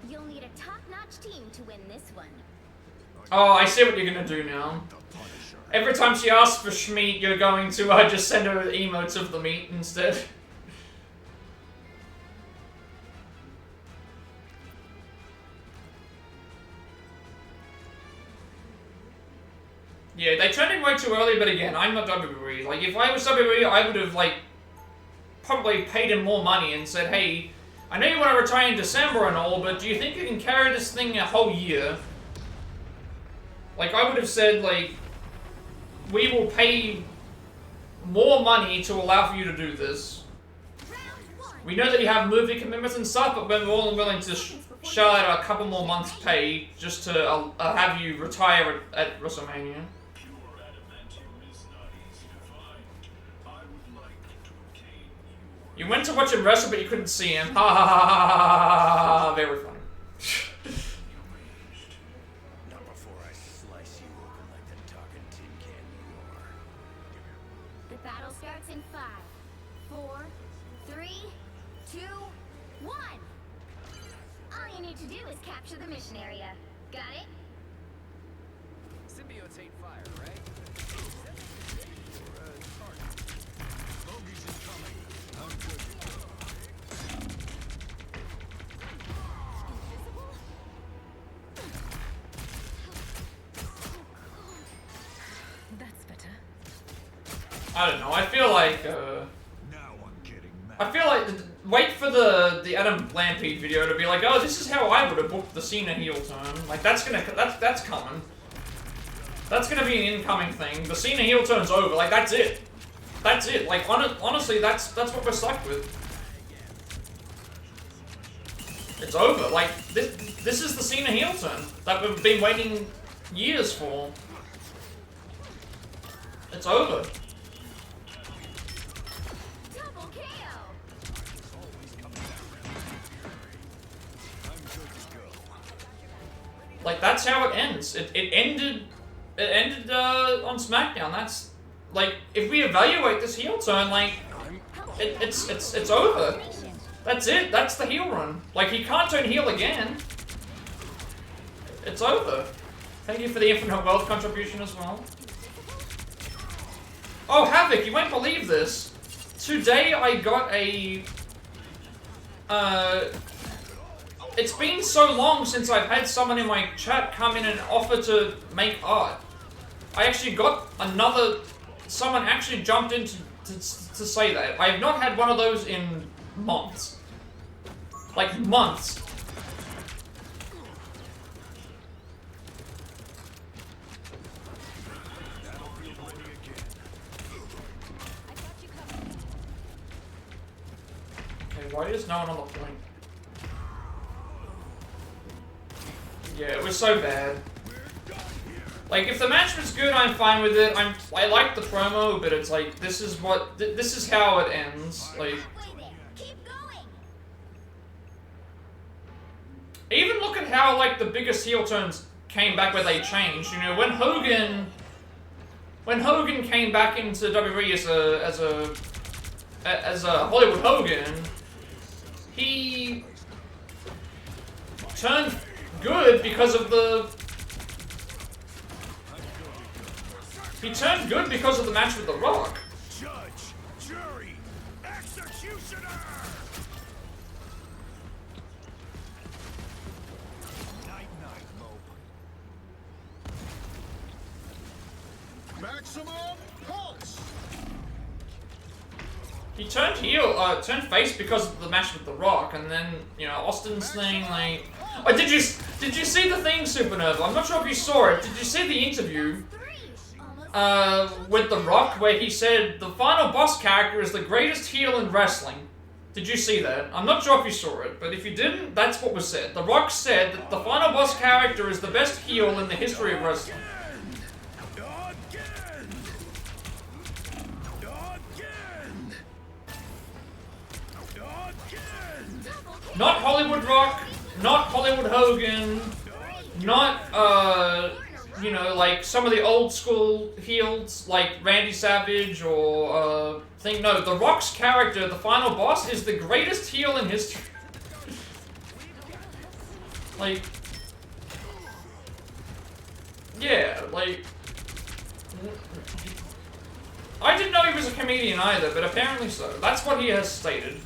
You'll need a top-notch team to win this one. Oh, I see what you're gonna do now. Every time she asks for Schmeat, you're going to just send her emotes of the meat instead. Yeah, they turned him way too early, but again, I'm not WWE. Like, if I was WWE, I would have, like, probably paid him more money and said, hey, I know you want to retire in December and all, but do you think you can carry this thing a whole year? Like, I would have said, like, we will pay more money to allow for you to do this. We know that you have movie commitments and stuff, but we're more than willing to shell out a couple more months' pay just to have you retire at WrestleMania. You went to watch him wrestle, but you couldn't see him. Ha ha ha ha ha ha! Very funny. Not before I slice you open like the talking tin can you are. The battle starts in 5, 4, 3, 2, 1. All you need to do is capture the mission area. Got it? Symbiotes hate fire, right? Bogies incoming. How good. That's better. I don't know. I feel like. Now I'm getting mad. I feel like wait for the Adam Lampede video to be like, oh, this is how I would have booked the Cena heel turn. Like that's coming. That's gonna be an incoming thing. The Cena heel turn's over. Like that's it. That's it. Like honestly, that's what we're stuck with. It's over. Like this is the Cena heel turn that we've been waiting years for. It's over. Double KO. Like that's how it ends. It ended on SmackDown. That's like if we evaluate this heel turn, like it's over. That's it. That's the heel run. Like he can't turn heel again. It's over. Thank you for the infinite wealth contribution as well. Oh Havoc, you won't believe this. today I got a, it's been so long since I've had someone in my chat come in and offer to make art. I actually got someone actually jumped in to say that. I have not had one of those in months. Like, months. Okay, why is no one on the point? Yeah, it was so bad. Like, if the match was good, I'm fine with it. I like the promo, but it's like, this is what, this is how it ends. Like, even look at how, like, the biggest heel turns came back where they changed. You know, when Hogan came back into WWE as a Hollywood Hogan, he turned good because of the match with The Rock. Judge, jury, executioner. Night, Mope. Maximum pulse. He turned face because of the match with The Rock, and then, you know, Austin's thing, like... Oh, did you see the thing, Supernova? I'm not sure if you saw it. Did you see the interview with The Rock, where he said the final boss character is the greatest heel in wrestling? Did you see that? I'm not sure if you saw it, but if you didn't, that's what was said. The Rock said that the final boss character is the best heel in the history of wrestling. Not Hollywood Rock, not Hollywood Hogan, not, you know, like some of the old school heels, like Randy Savage or, no, The Rock's character, the final boss, is the greatest heel in history. Like, yeah, like, I didn't know he was a comedian either, but apparently so. That's what he has stated.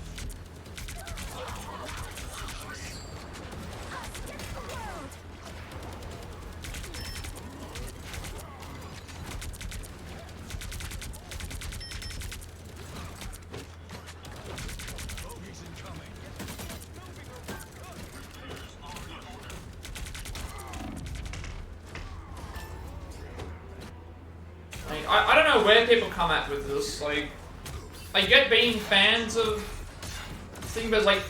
I don't know where people come at with this, like, I get being fans of things, but like,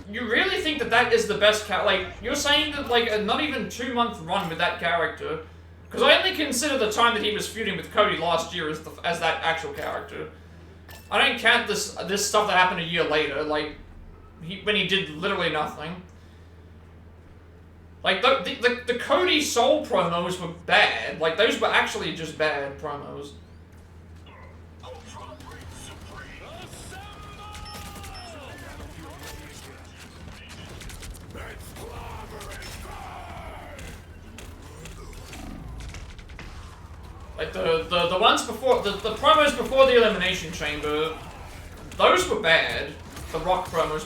you really think that that is the best like, you're saying that like a not even 2-month run with that character, because I only consider the time that he was feuding with Cody last year as that actual character. I don't count this stuff that happened a year later, like, when he did literally nothing. Like, the Cody Soul promos were bad. Like, those were actually just bad promos. Like, the ones before, the promos before the Elimination Chamber, those were bad. The Rock promos,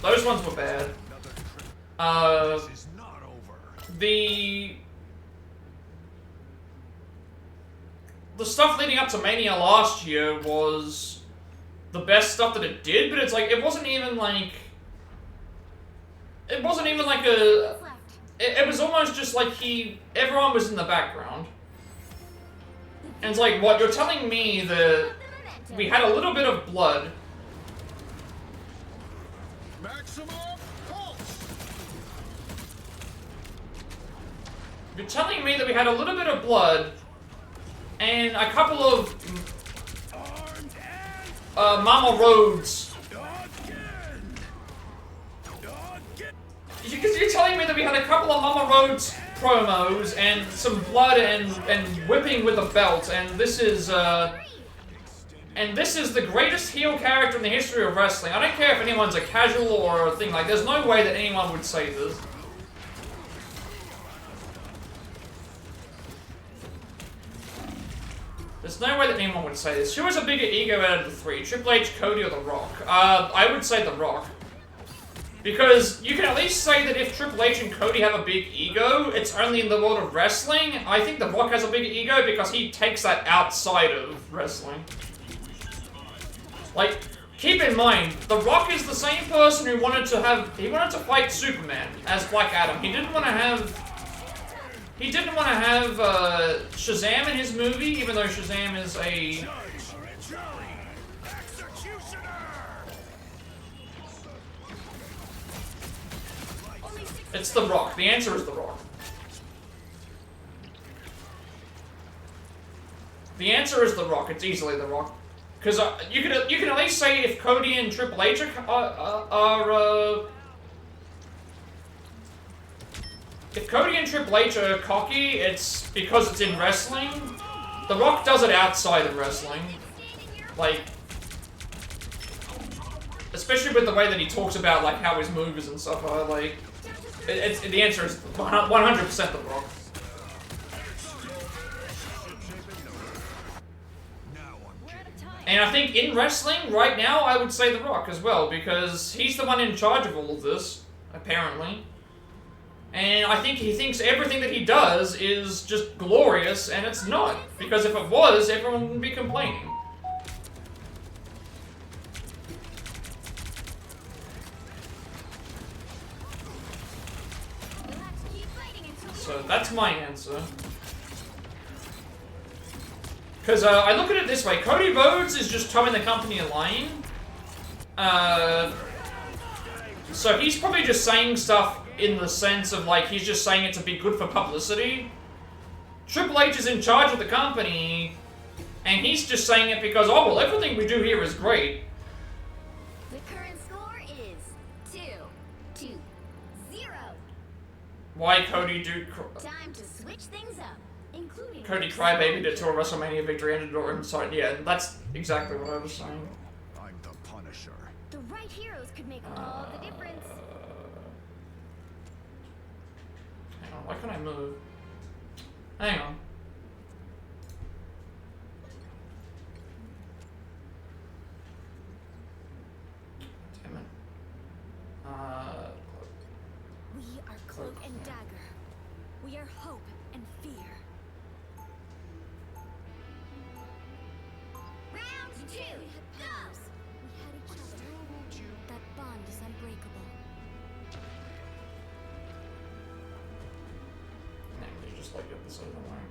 those ones were bad. The stuff leading up to Mania last year was the best stuff that it did, but it's like, it wasn't even like it was almost just like everyone was in the background. And it's like, what, you're telling me that we had a little bit of blood. You're telling me that we had a little bit of blood and a couple of Mama Rhodes. You're telling me that we had a couple of Mama Rhodes promos and some blood and whipping with a belt, and this is the greatest heel character in the history of wrestling. I don't care if anyone's a casual or a thing, like, there's no way that anyone would say this. There's no way that anyone would say this. Who has a bigger ego out of the three? Triple H, Cody, or The Rock? I would say The Rock. Because you can at least say that if Triple H and Cody have a big ego, it's only in the world of wrestling. I think The Rock has a bigger ego because he takes that outside of wrestling. Like, keep in mind, The Rock is the same person who wanted to fight Superman as Black Adam. He didn't want to have Shazam in his movie, even though Shazam is a... It's The Rock. The answer is The Rock. The answer is The Rock. It's easily The Rock. Because you can at least say if Cody and Triple H if Cody and Triple H are cocky, it's because it's in wrestling. The Rock does it outside of wrestling. Like, especially with the way that he talks about like how his movies and stuff are. Like, the answer is 100% The Rock. And I think in wrestling, right now, I would say The Rock as well, because he's the one in charge of all of this, apparently. And I think he thinks everything that he does is just glorious, and it's not. Because if it was, everyone wouldn't be complaining. So that's my answer. Because I look at it this way, Cody Rhodes is just towing the company a line. So he's probably just saying stuff in the sense of like, he's just saying it to be good for publicity. Triple H is in charge of the company, and he's just saying it because, oh well, everything we do here is great. The current score is 2-0. Why Cody do... Time to switch things up, including... Cody Crybaby to a WrestleMania victory ended or inside. Yeah, that's exactly what I was saying. I'm the Punisher. The right heroes could make all the difference. Hang on, why can't I move? Hang on. Damn it. We are Cloak and Dagger. We are hope and fear. Round 2, go! We had each other. That bond is unbreakable. Just like get this over the way.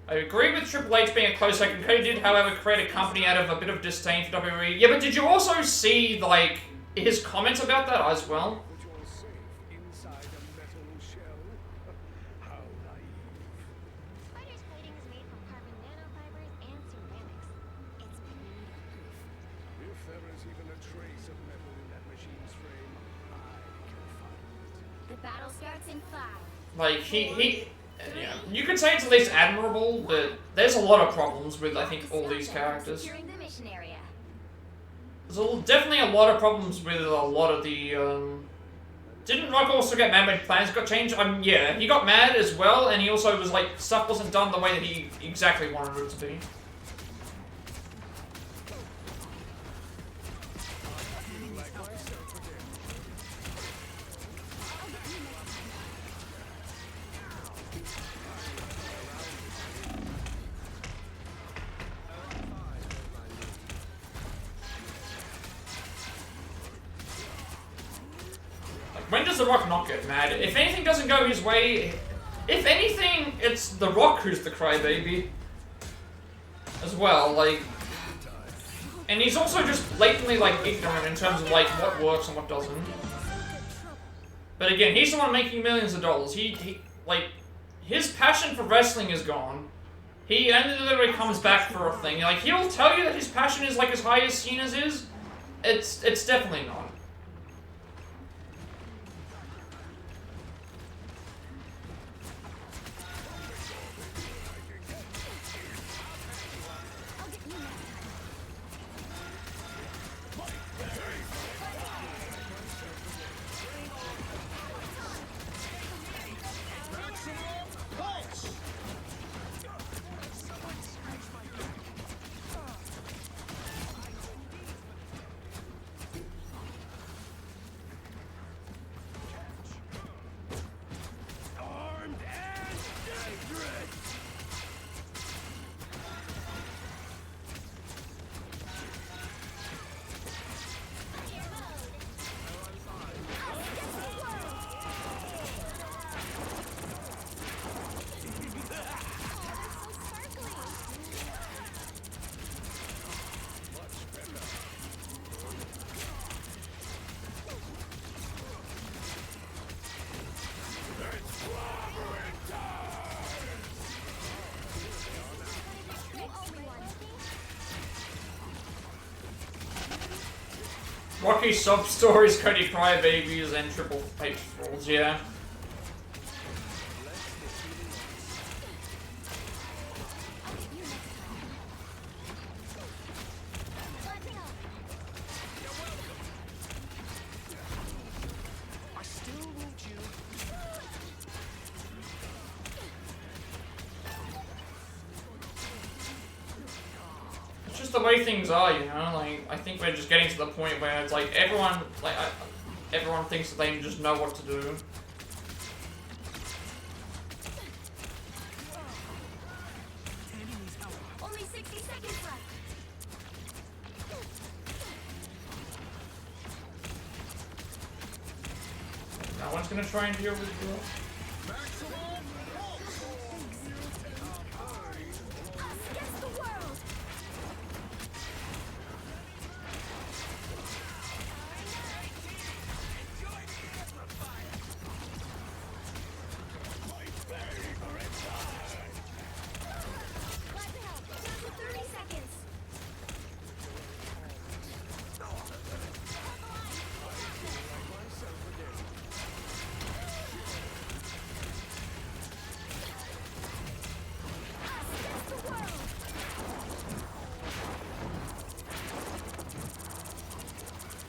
I agree with Triple H being a close second. Cody did, however, create a company out of a bit of disdain for WWE. Yeah, but did you also see, like, his comments about that as well? But you're safe inside a metal shell. How naive. Spider's plating is made from carbon nanofibers and ceramics. It's pollution-proof. If there is even a trace of metal in that machine's frame, I can find it. The battle starts in 5. Like, yeah, you could say it's at least admirable, but there's a lot of problems with, I think, all these characters. Securing the mission area. There's definitely a lot of problems with a lot of the, Didn't Rock also get mad when plans got changed? Yeah, he got mad as well, and he also was like, stuff wasn't done the way that he exactly wanted it to be. When does The Rock not get mad? If anything doesn't go his way, if anything, it's The Rock who's the crybaby. As well, like... And he's also just blatantly, like, ignorant in terms of, like, what works and what doesn't. But again, he's the one making millions of dollars. Like, his passion for wrestling is gone. He only literally comes back for a thing. Like, he'll tell you that his passion is, like, as high as Cena's is. It's definitely not. Rocky Sob Stories, Cody Crybabies, and Triple H Falls, yeah. I still want you. It's just the way things are, you know. Like, I think we're just getting to the point where it's like everyone thinks that they just know what to do. Only 60 seconds left. No one's gonna try and deal with it. Us against the world. Down to 30 seconds. Us against the world.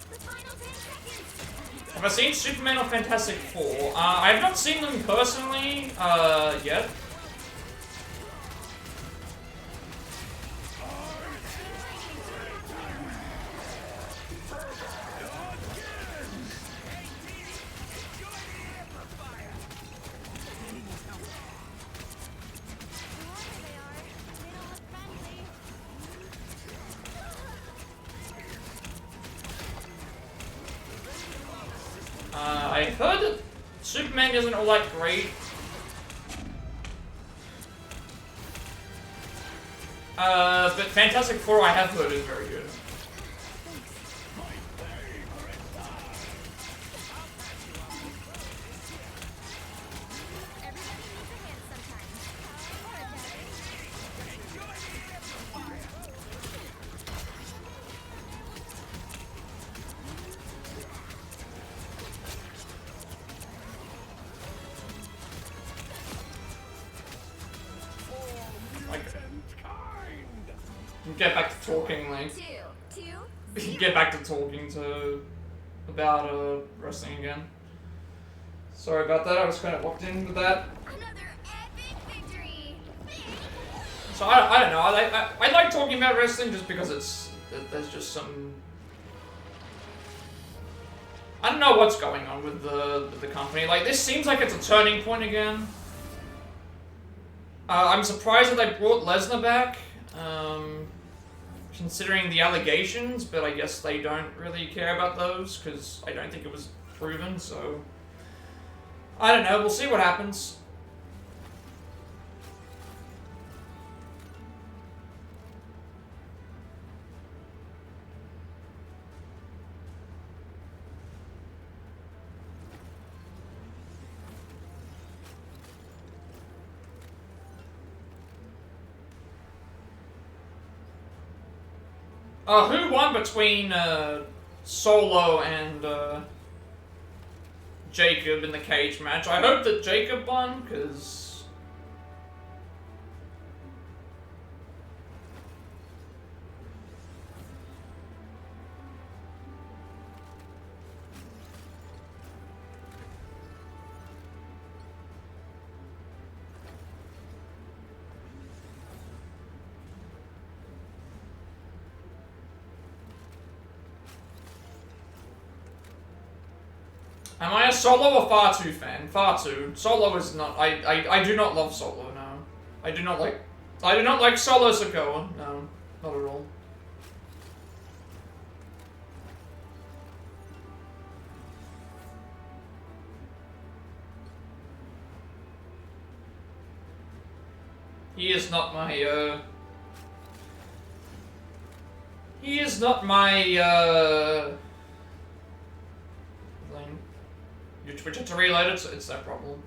The final 10 seconds. Have I seen Superman or Fantastic Four? I have not seen them personally, yet. Whoever they are, they don't look friendly. I heard that Superman isn't all that great. But Fantastic Four I have heard is very good. Everybody needs a hand sometimes. Or a better. Like, get back to talking, like, Two. get back to talking about wrestling again. Sorry about that, I was kind of locked in with that. Another epic victory. So I don't know, I like talking about wrestling just because there's just some... I don't know what's going on with the company. Like, this seems like it's a turning point again. I'm surprised that they brought Lesnar back, considering the allegations, but I guess they don't really care about those, because I don't think it was proven, so... I don't know, we'll see what happens. Who won between Solo and Jacob in the cage match? I hope that Jacob won, because... Am I a Solo or Fatu fan? Fatu. Solo is not. I do not love Solo. No, I do not like Solo Sokoa. No, not at all. He is not my. He is not my. Thing. You switch it to reload it, so it's no problem.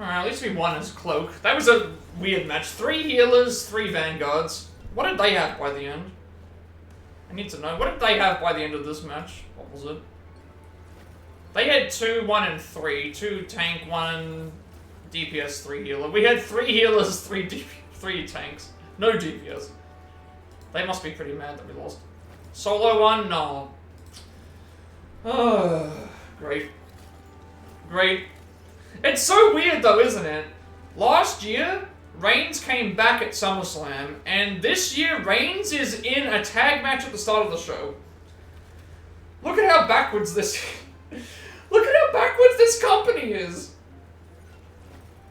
Alright, at least we won as Cloak. That was a weird match. 3 healers, 3 vanguards. What did they have by the end? I need to know. What did they have by the end of this match? What was it? They had 2, 1, and 3. 2 tank, 1 DPS, 3 healer. We had 3 healers, 3 tanks. No DPS. They must be pretty mad that we lost. Solo 1? No. Oh, great. Great. It's so weird though, isn't it? Last year, Reigns came back at SummerSlam, and this year, Reigns is in a tag match at the start of the show. Look at how backwards this... Look at how backwards this company is!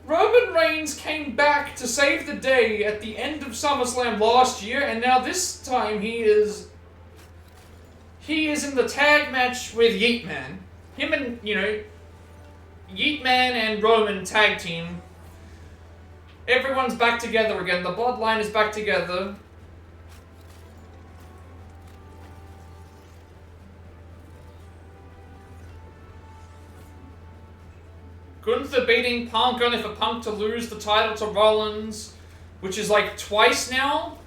Roman Reigns came back to save the day at the end of SummerSlam last year, and now this time he is in the tag match with Yeet Man. Him and, you know, Yeet Man and Roman tag team. Everyone's back together again. The bloodline is back together. Gunther beating Punk only for Punk to lose the title to Rollins, which is like twice now.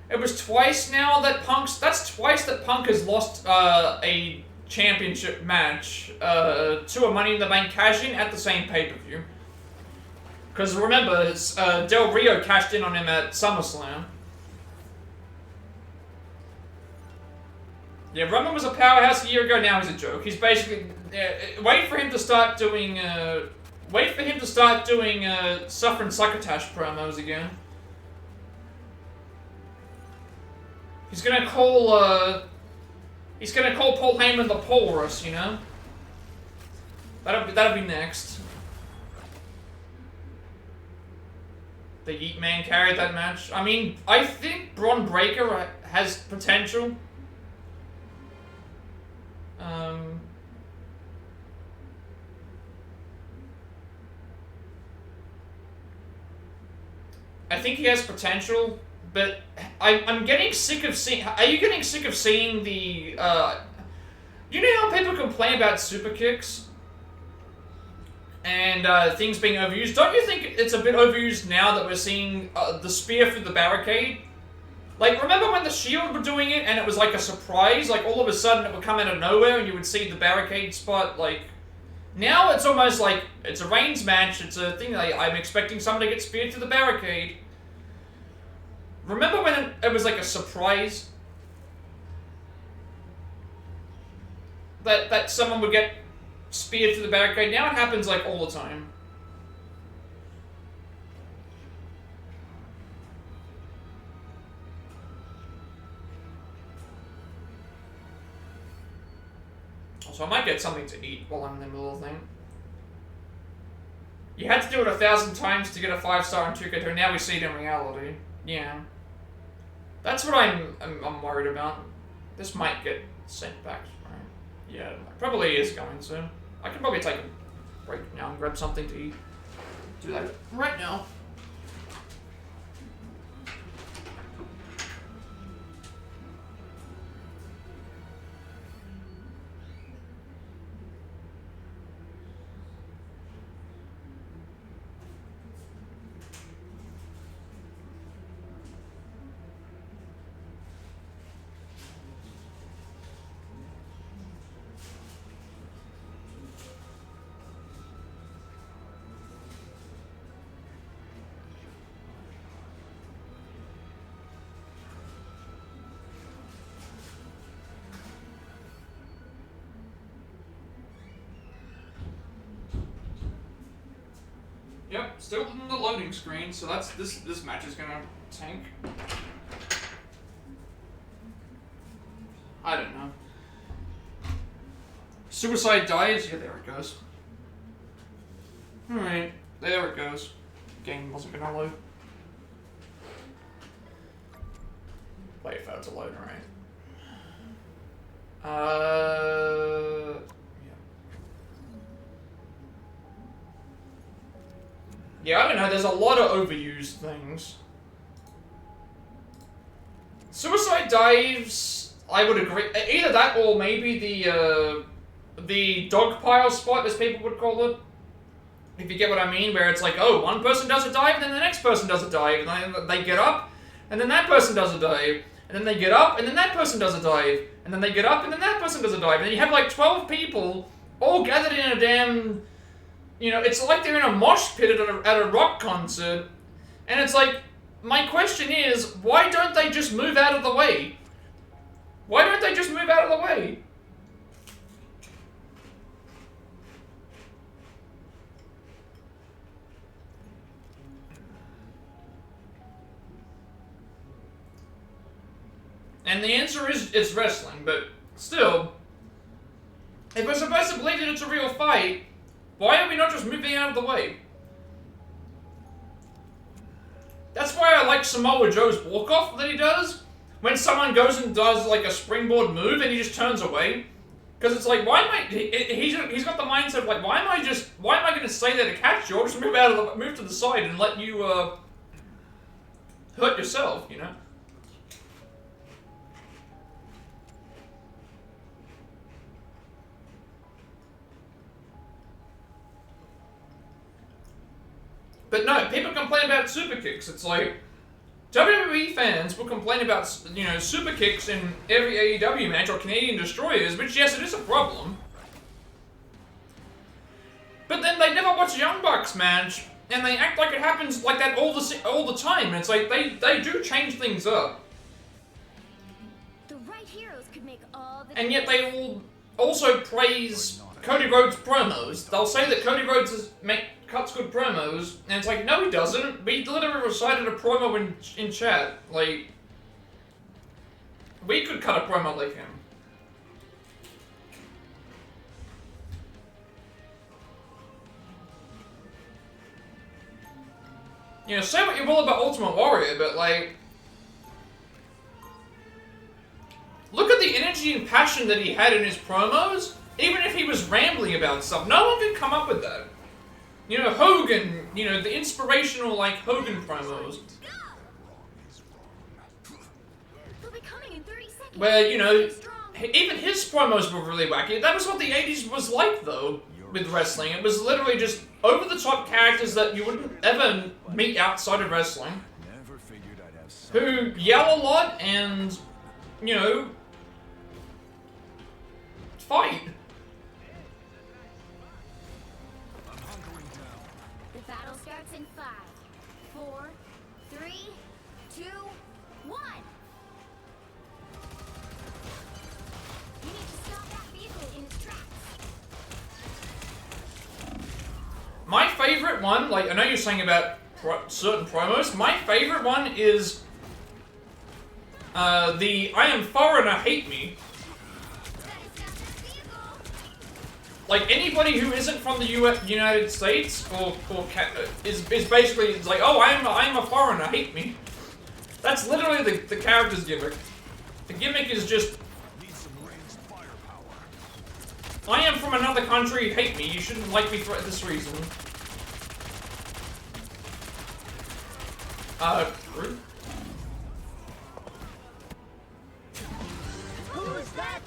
It was twice now that that's twice that Punk has lost a championship match to a Money in the Bank cash-in at the same pay-per-view. Because remember, Del Rio cashed in on him at SummerSlam. Yeah, Roman was a powerhouse a year ago, now he's a joke. He's basically... wait for him to start doing... Suffering Succotash promos again. He's gonna call, he's gonna call Paul Heyman the Walrus, you know? That'll be next. The Yeet Man carried that match. I mean, I think Braun Breaker has potential. I think he has potential, but I'm getting sick of seeing... Are you getting sick of seeing the... you know how people complain about super kicks? And things being overused? Don't you think it's a bit overused now that we're seeing the spear through the barricade? Like, remember when the Shield were doing it and it was like a surprise? Like, all of a sudden it would come out of nowhere and you would see the barricade spot, like... Now it's almost like, it's a Reigns match, it's a thing, like, I'm expecting someone to get speared through the barricade. Remember when it was like a surprise? That someone would get speared through the barricade? Now it happens like all the time. So I might get something to eat while I'm in the middle of the thing. You had to do it 1,000 times to get a 5-star in 2K2, now we see it in reality. Yeah. That's what I'm worried about. This might get sent back, right? Yeah, it probably is going to. I can probably take a break now and grab something to eat. Do that right now. Yep, still in the loading screen, so that's this match is gonna tank. I don't know. Suicide dies? Yeah, there it goes. Alright, there it goes. Game wasn't gonna load. Wait for it to load, right? Yeah, I don't know, there's a lot of overused things. Suicide dives, I would agree. Either that or maybe the dog pile spot, as people would call it. If you get what I mean, where it's like, oh, one person does a dive, and then the next person does a dive, and then they get up, and then that person does a dive. and then they get up, and then that person does a dive, and then they get up, and then that person does a dive, and then you have like 12 people all gathered in a damn, you know, it's like they're in a mosh pit at a rock concert, and it's like, my question is, why don't they just move out of the way? Why don't they just move out of the way? And the answer is, it's wrestling, but still, if we're supposed to believe that it's a real fight, why are we not just moving out of the way? That's why I like Samoa Joe's walk-off that he does. When someone goes and does like a springboard move and he just turns away. Because it's like, why am I, he's got the mindset of like, why am I going to stay there to catch you? I'll just move to the side and let you, hurt yourself, you know? But no, people complain about super kicks. It's like, WWE fans will complain about, you know, super kicks in every AEW match or Canadian destroyers, which yes, it is a problem. But then they never watch a Young Bucks match, and they act like it happens like that all the time. And it's like, they do change things up. The right heroes could make all the And yet they will also praise Cody Rhodes' promos. They'll say that Cody Rhodes cuts good promos, and it's like, no he doesn't. We literally recited a promo in chat. Like, we could cut a promo like him. You know, say what you will about Ultimate Warrior, but like, look at the energy and passion that he had in his promos. Even if he was rambling about stuff, no one could come up with that. You know, Hogan, you know, the inspirational, like, Hogan promos. They'll be coming in 30 seconds. Where, you know, even his promos were really wacky. That was what the 80s was like, though, with wrestling. It was literally just over-the-top characters that you wouldn't ever meet outside of wrestling. Never figured I'd have Who yell a lot and, you know, fight. The battle starts in 5, 4, 3, 2, 1. You need to stop that vehicle in its tracks. My favorite one, like, I know you're saying about certain promos, my favorite one is the I am foreigner, hate me. Like, anybody who isn't from the United States is basically it's like, oh, I'm a foreigner, hate me. That's literally the character's gimmick. The gimmick is just, I am from another country, hate me. You shouldn't like me for this reason. Rude.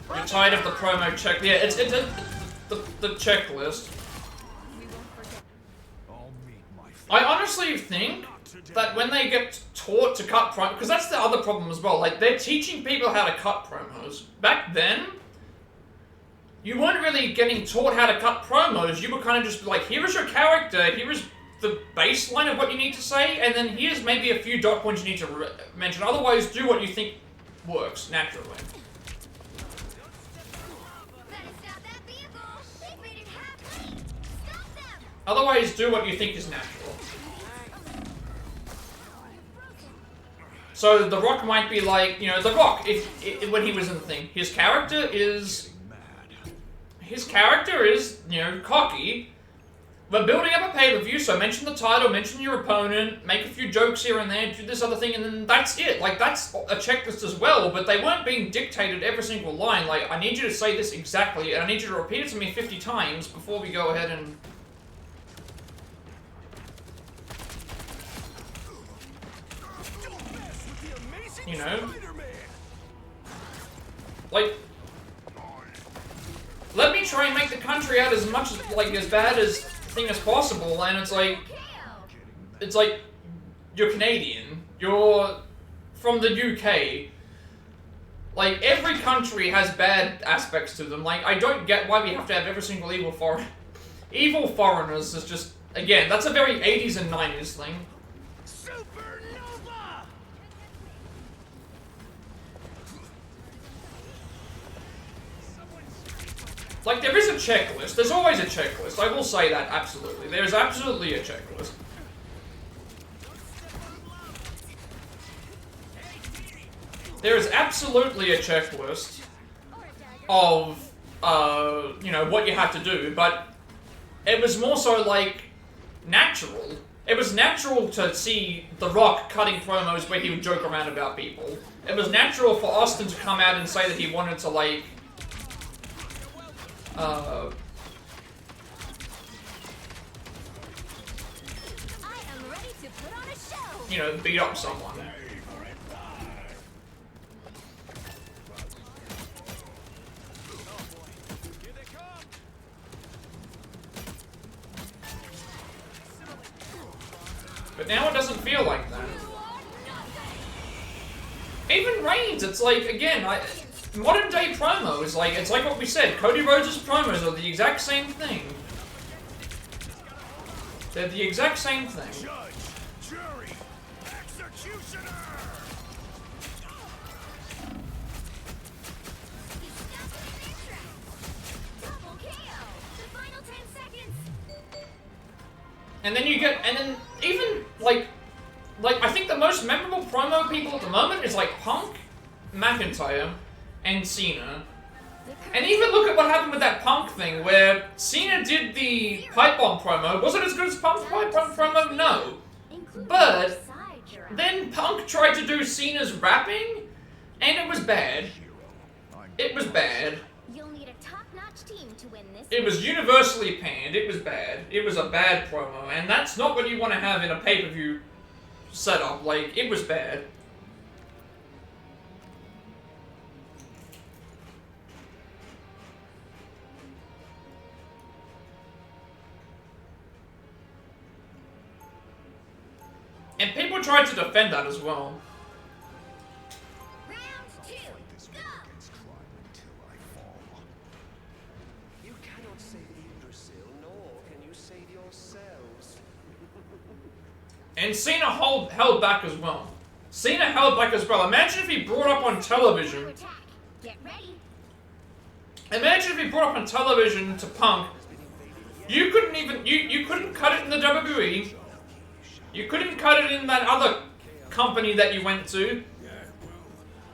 You're tired of the promo check? Yeah, it's the checklist. I honestly think that when they get taught to cut promos, because that's the other problem as well, like, they're teaching people how to cut promos. Back then, you weren't really getting taught how to cut promos, you were kind of just like, here is your character, here is the baseline of what you need to say, and then here's maybe a few dot points you need to mention. Otherwise, do what you think works, naturally. Otherwise, do what you think is natural. So, The Rock might be like, you know, The Rock, if when he was in the thing, his character is, you know, cocky. We're building up a pay-per-view, so mention the title, mention your opponent, make a few jokes here and there, do this other thing, and then that's it. Like, that's a checklist as well, but they weren't being dictated every single line. Like, I need you to say this exactly, and I need you to repeat it to me 50 times before we go ahead and... You know? Like... Let me try and make the country out as much as, like, as bad as thing as possible, and it's like, you're Canadian, you're from the UK, Like, every country has bad aspects to them. Like, I don't get why we have to have every single evil foreigners is just, again, that's a very 80s and 90s thing. Supernova! Like, there is a checklist. There's always a checklist. I will say that, absolutely. There's absolutely a checklist. There is absolutely a checklist of, you know, what you have to do, but it was more so, like, natural. It was natural to see The Rock cutting promos where he would joke around about people. It was natural for Austin to come out and say that he wanted to, like, I am ready to put on a show. you know, beat up someone. But now it doesn't feel like that. Even Reigns, it's like, again, modern day promos, like, it's like what we said, Cody Rhodes' promos are the exact same thing. They're the exact same thing. Judge, jury, executioner! Double KO. The final 10 seconds. And then you get, and then even, like, I think the most memorable promo people at the moment is, like, Punk, McIntyre, and Cena. And even look at what happened with that Punk thing, where Cena did the pipe bomb promo. Was it as good as Punk's pipe bomb promo? No. But then Punk tried to do Cena's rapping, and it was bad. It was bad. You'll need a top-notch team to win this. It was universally panned. It was bad. It was a bad promo, and that's not what you want to have in a pay-per-view setup. Like, it was bad. And people tried to defend that as well. Round 2. This war against crime until I fall. You cannot save Yggdrasil, nor can you save yourselves. And Cena held back as well. Cena held back as well. Imagine if he brought up on television. Attack. Get ready. Imagine if he brought up on television to Punk. You couldn't even you couldn't cut it in the WWE. You couldn't cut it in that other company that you went to. Yeah,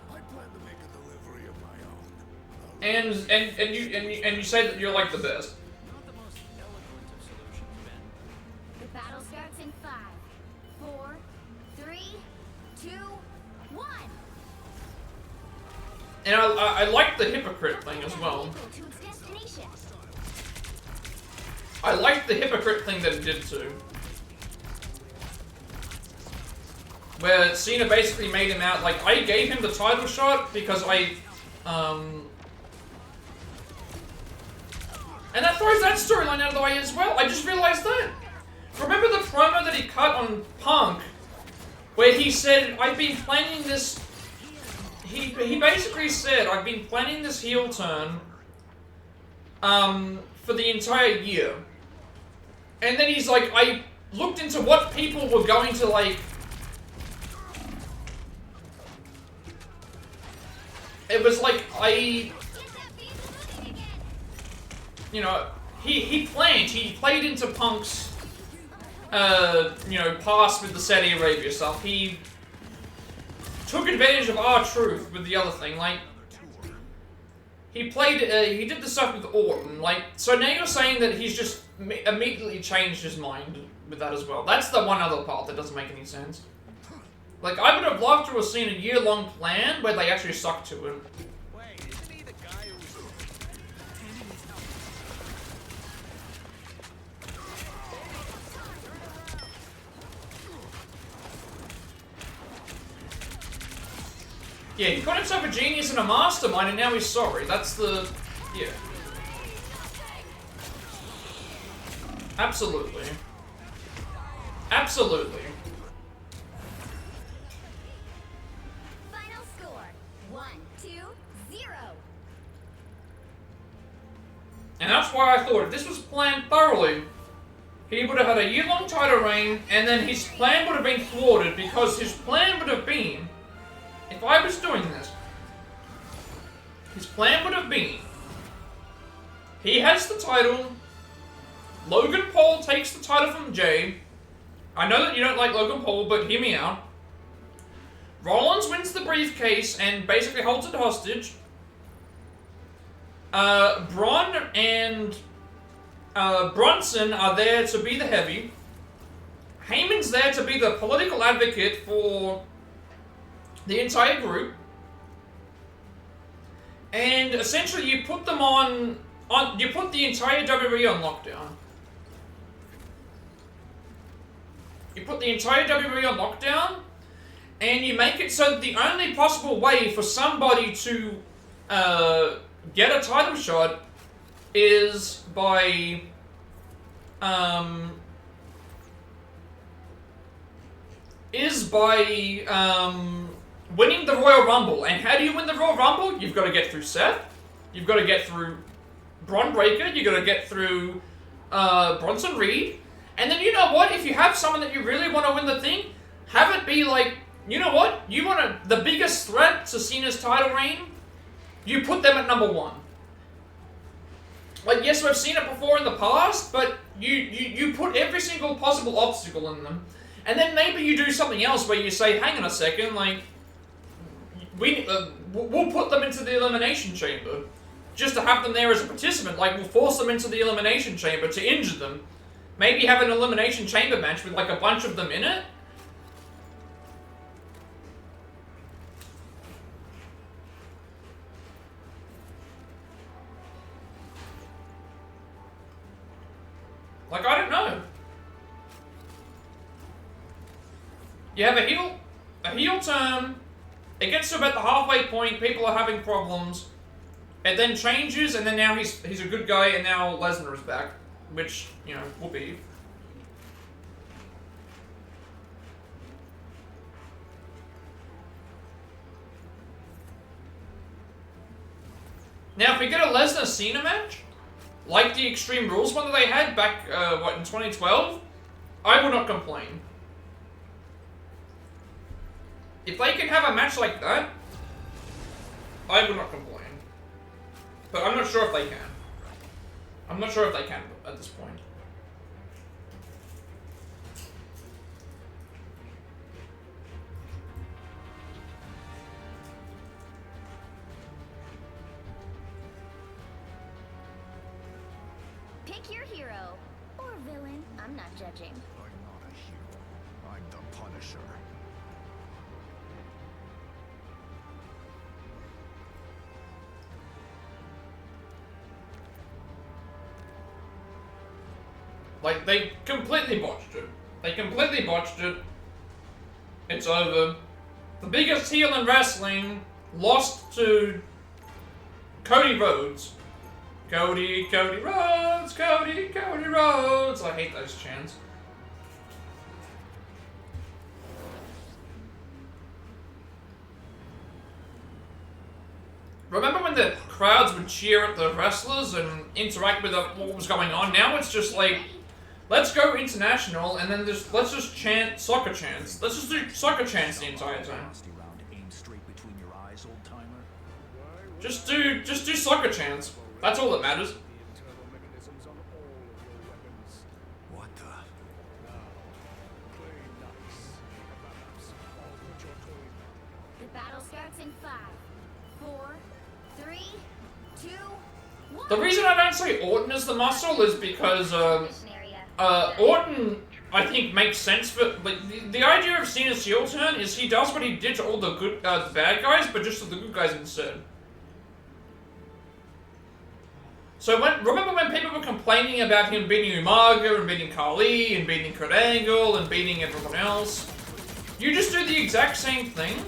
well, I plan to make a delivery of my own. And you say that you're like the best. Not the most eloquent of solutions, Ben. The battle starts in 5, 4, 3, 2, 1. And I like the hypocrite thing as well. To its destination. I like the hypocrite thing that it did too. Where Cena basically made him out like, I gave him the title shot because and that throws that storyline out of the way as well. I just realized that. Remember the promo that he cut on Punk, where he said, I've been planning this. He basically said, I've been planning this heel turn for the entire year. And then he's like, I looked into what people were going to like. It was like, you know, he played into Punk's, you know, past with the Saudi Arabia stuff. He took advantage of R-Truth with the other thing, like, he did the stuff with Orton, like, so now you're saying that he's just immediately changed his mind with that as well. That's the one other part that doesn't make any sense. Like, I would have loved to have seen a year-long plan where they actually stuck to it. Wait, isn't he the guy who's... Yeah, he called himself a genius and a mastermind, and now he's sorry. That's the... yeah. Absolutely. Absolutely. Final score 1-2. And that's why I thought if this was planned thoroughly, he would have had a year-long title reign, and then his plan would have been thwarted, because his plan would have been, if I was doing this, his plan would have been, he has the title, Logan Paul takes the title from Jay. I know that you don't like Logan Paul, but hear me out. Rollins wins the briefcase and basically holds it hostage. Braun and Brunson are there to be the heavy. Heyman's there to be the political advocate for the entire group. And essentially you put them you put the entire WWE on lockdown. You put the entire WWE on lockdown, and you make it so that the only possible way for somebody to get a title shot is by winning the Royal Rumble. And how do you win the Royal Rumble? You've got to get through Seth. You've got to get through Braun Breaker. You've got to get through Bronson Reed. And then you know what? If you have someone that you really want to win the thing, have it be like, you know what? You want the biggest threat to Cena's title reign? You put them at number 1. Like, yes, we've seen it before in the past, but you put every single possible obstacle in them. And then maybe you do something else where you say, hang on a second, like, we'll put them into the Elimination Chamber. Just to have them there as a participant. Like, we'll force them into the Elimination Chamber to injure them. Maybe have an Elimination Chamber match with, like, a bunch of them in it. Like, I don't know. You have a heel turn, it gets to about the halfway point, people are having problems, it then changes, and then now he's a good guy, and now Lesnar is back, which, you know, will be. Now, if we get a Lesnar-Cena match, like the Extreme Rules one that they had back, in 2012, I would not complain. If they can have a match like that, I would not complain. But I'm not sure if they can. I'm not sure if they can at this point. Pick your hero. Or villain. I'm not judging. I'm not a hero. I'm the Punisher. Like, they completely botched it. They completely botched it. It's over. The biggest heel in wrestling lost to Cody Rhodes. Cody Rhodes, Cody Rhodes. I hate those chants. Remember when the crowds would cheer at the wrestlers and interact with what was going on? Now it's just like, let's go international and then let's just chant soccer chants. Let's just do soccer chants the entire time. Just do soccer chants. That's all that matters. What the? The battle starts in 5, 4, 3, 2, 1. The reason I don't say Orton is the muscle is because Orton, I think, makes sense for like the idea of Cena's heel turn is he does what he did to all the good the bad guys, but just to the good guys instead. So remember when people were complaining about him beating Umaga and beating Khali and beating Kurt Angle and beating everyone else? You just do the exact same thing.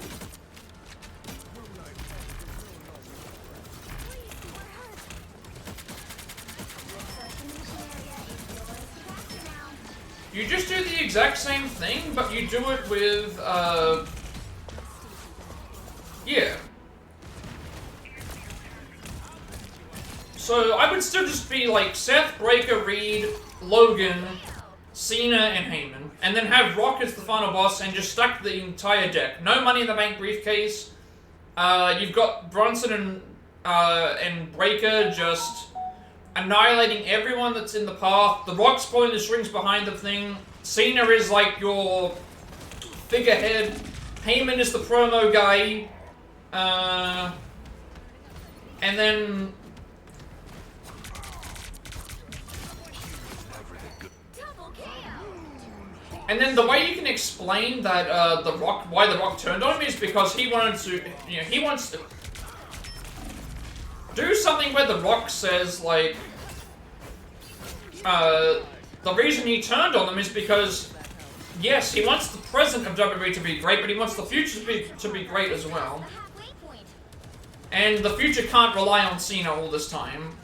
You just do the exact same thing, but you do it with, yeah. So I would still just be like Seth, Breaker, Reed, Logan, Cena, and Heyman, and then have Rock as the final boss and just stack the entire deck. No Money in the Bank briefcase. You've got Bronson and Breaker just annihilating everyone that's in the path. The Rock's pulling the strings behind the thing. Cena is like your figurehead. Heyman is the promo guy. And then the way you can explain that why the Rock turned on him is because he wanted to, he wants to do something where the Rock says like, the reason he turned on them is because, yes, he wants the present of WWE to be great, but he wants the future to be great as well. And the future can't rely on Cena all this time.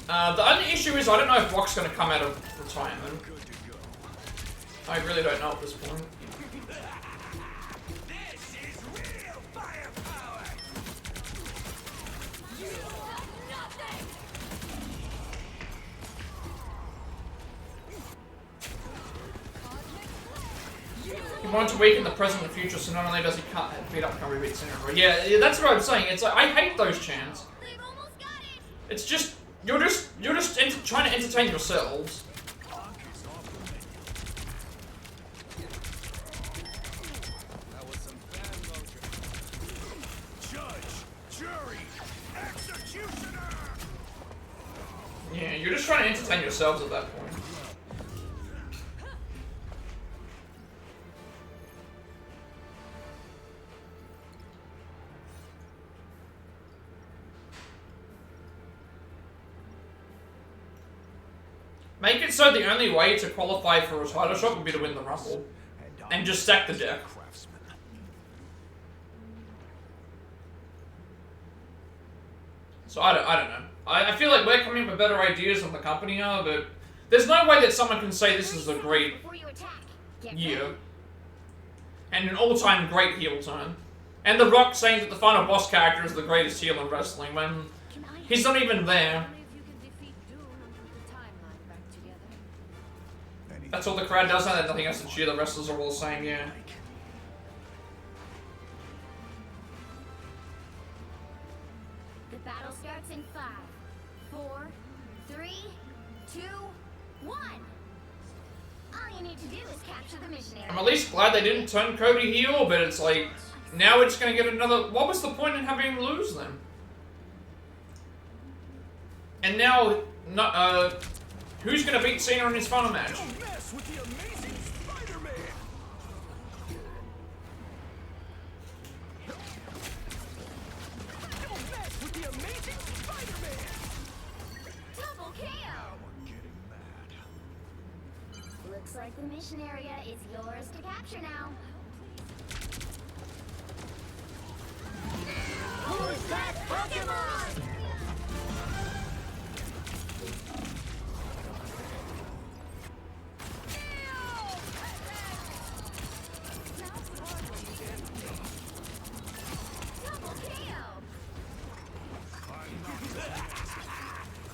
The only issue is I don't know if Rock's going to come out of retirement. I really don't know at this point. He wanted to weaken the present and future, so not only does he can't beat up Kobe beat Cena. Yeah, that's what I'm saying. It's like, I hate those chants. It's just you're just trying to entertain yourselves. That was some bad mojo. Judge, jury, executioner. Yeah, you're just trying to entertain yourselves at that point. Make it so the only way to qualify for a title shot would be to win the Rumble. And just stack the deck. So I don't know. I feel like we're coming up with better ideas than the company are, but there's no way that someone can say this is a great year. And an all-time great heel turn. And The Rock saying that the final boss character is the greatest heel in wrestling when he's not even there. That's all the crowd does now, that nothing else to cheer, the wrestlers are all the same, yeah. The battle starts in 5, 4, 3, 2, 1. All you need to do is capture the missionary. I'm at least glad they didn't turn Cody heel, but it's like, now it's gonna get another, what was the point in having him lose then? And now, who's gonna beat Cena in his final match? Don't mess with the amazing Spider-Man. Don't mess with the amazing Spider-Man. Double KO! I'm getting mad. Looks like the mission area is yours to capture now. Who's that Pokemon?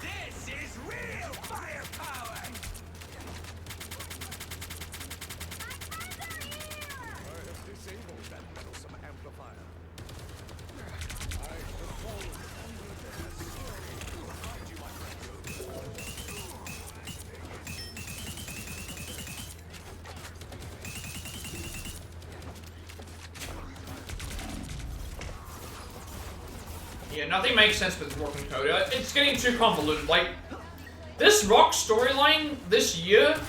This is real firepower. I have disabled that meddlesome amplifier. I control it. Behind you, my friend. Yeah, nothing makes sense with Rock and Cody. It's getting too convoluted. Like, this Rock storyline this year,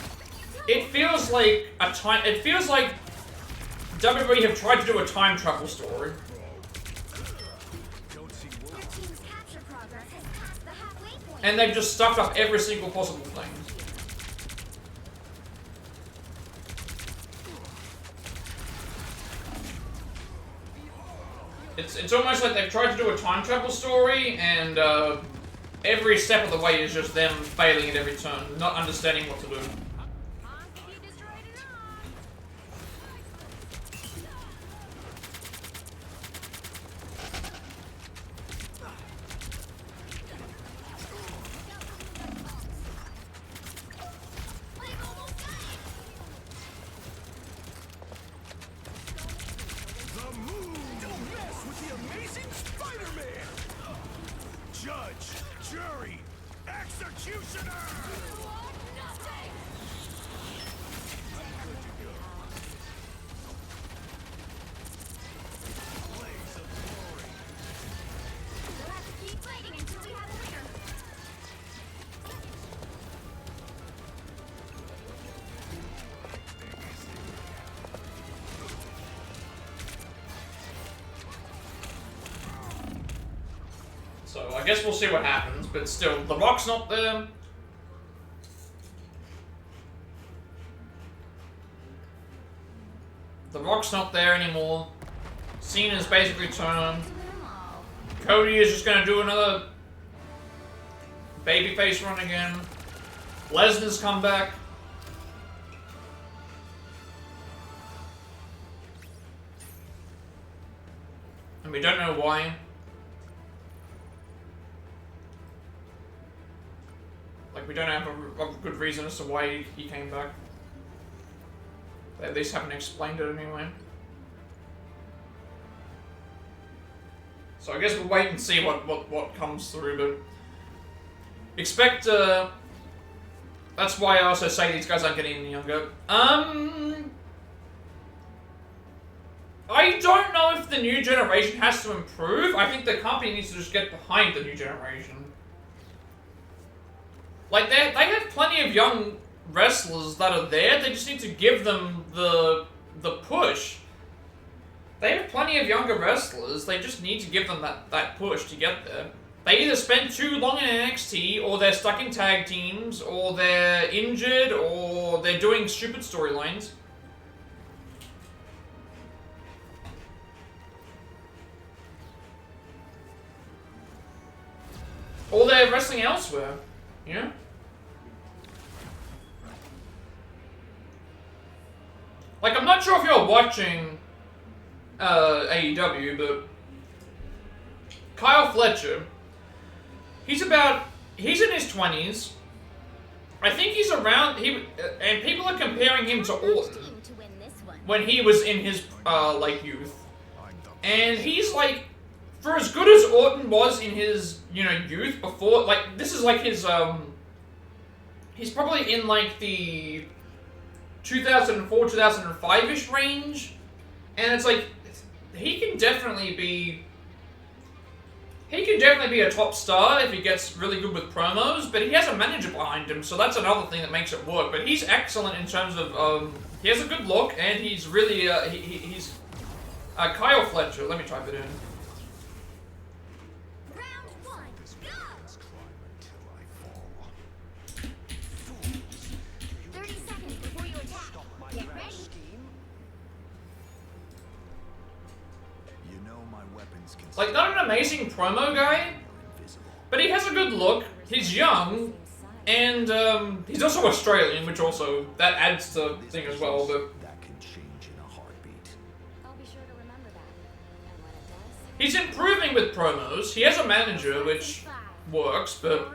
it feels like WWE have tried to do a time travel story. Your team's capture progress has passed the halfway point. And they've just stuffed up every single possible thing. It's almost like they've tried to do a time travel story, and every step of the way is just them failing at every turn, not understanding what to do. Judge, jury, executioner! Blaze of glory. We'll have to keep fighting until we have a winner. So I guess we'll see what happens, but still, the Rock's not there. The Rock's not there anymore. Cena's basically turned. Cody is just gonna do another babyface run again. Lesnar's come back. And we don't know why. Like, we don't have a good reason as to why he came back. They at least haven't explained it anyway. So I guess we'll wait and see what comes through, but expect, that's why I also say these guys aren't getting any younger. I don't know if the new generation has to improve. I think the company needs to just get behind the new generation. Like, they have plenty of young wrestlers that are there. They just need to give them the push. They have plenty of younger wrestlers. They just need to give them that push to get there. They either spend too long in NXT, or they're stuck in tag teams, or they're injured, or they're doing stupid storylines. Or they're wrestling elsewhere, you know? Like, I'm not sure if you're watching AEW, but Kyle Fletcher, he's in his 20s. I think he's around, and people are comparing him to Orton when he was in his, like, youth. And he's, like, for as good as Orton was in his, you know, youth before, like, this is like his, he's probably in, like, the 2004, 2005-ish range. And it's like, he can definitely be a top star if he gets really good with promos, but he has a manager behind him, so that's another thing that makes it work. But he's excellent in terms of, he has a good look, and he's really, he's Kyle Fletcher, let me type it in. Round one, go! 30 seconds before you attack. Get ready. You know my weapons can Like, not an amazing promo guy, but he has a good look, he's young, and he's also Australian, which also, that adds to the thing as well, but that can change in a heartbeat. I'll be sure to remember that. And when it does, he's improving with promos. He has a manager, which works, but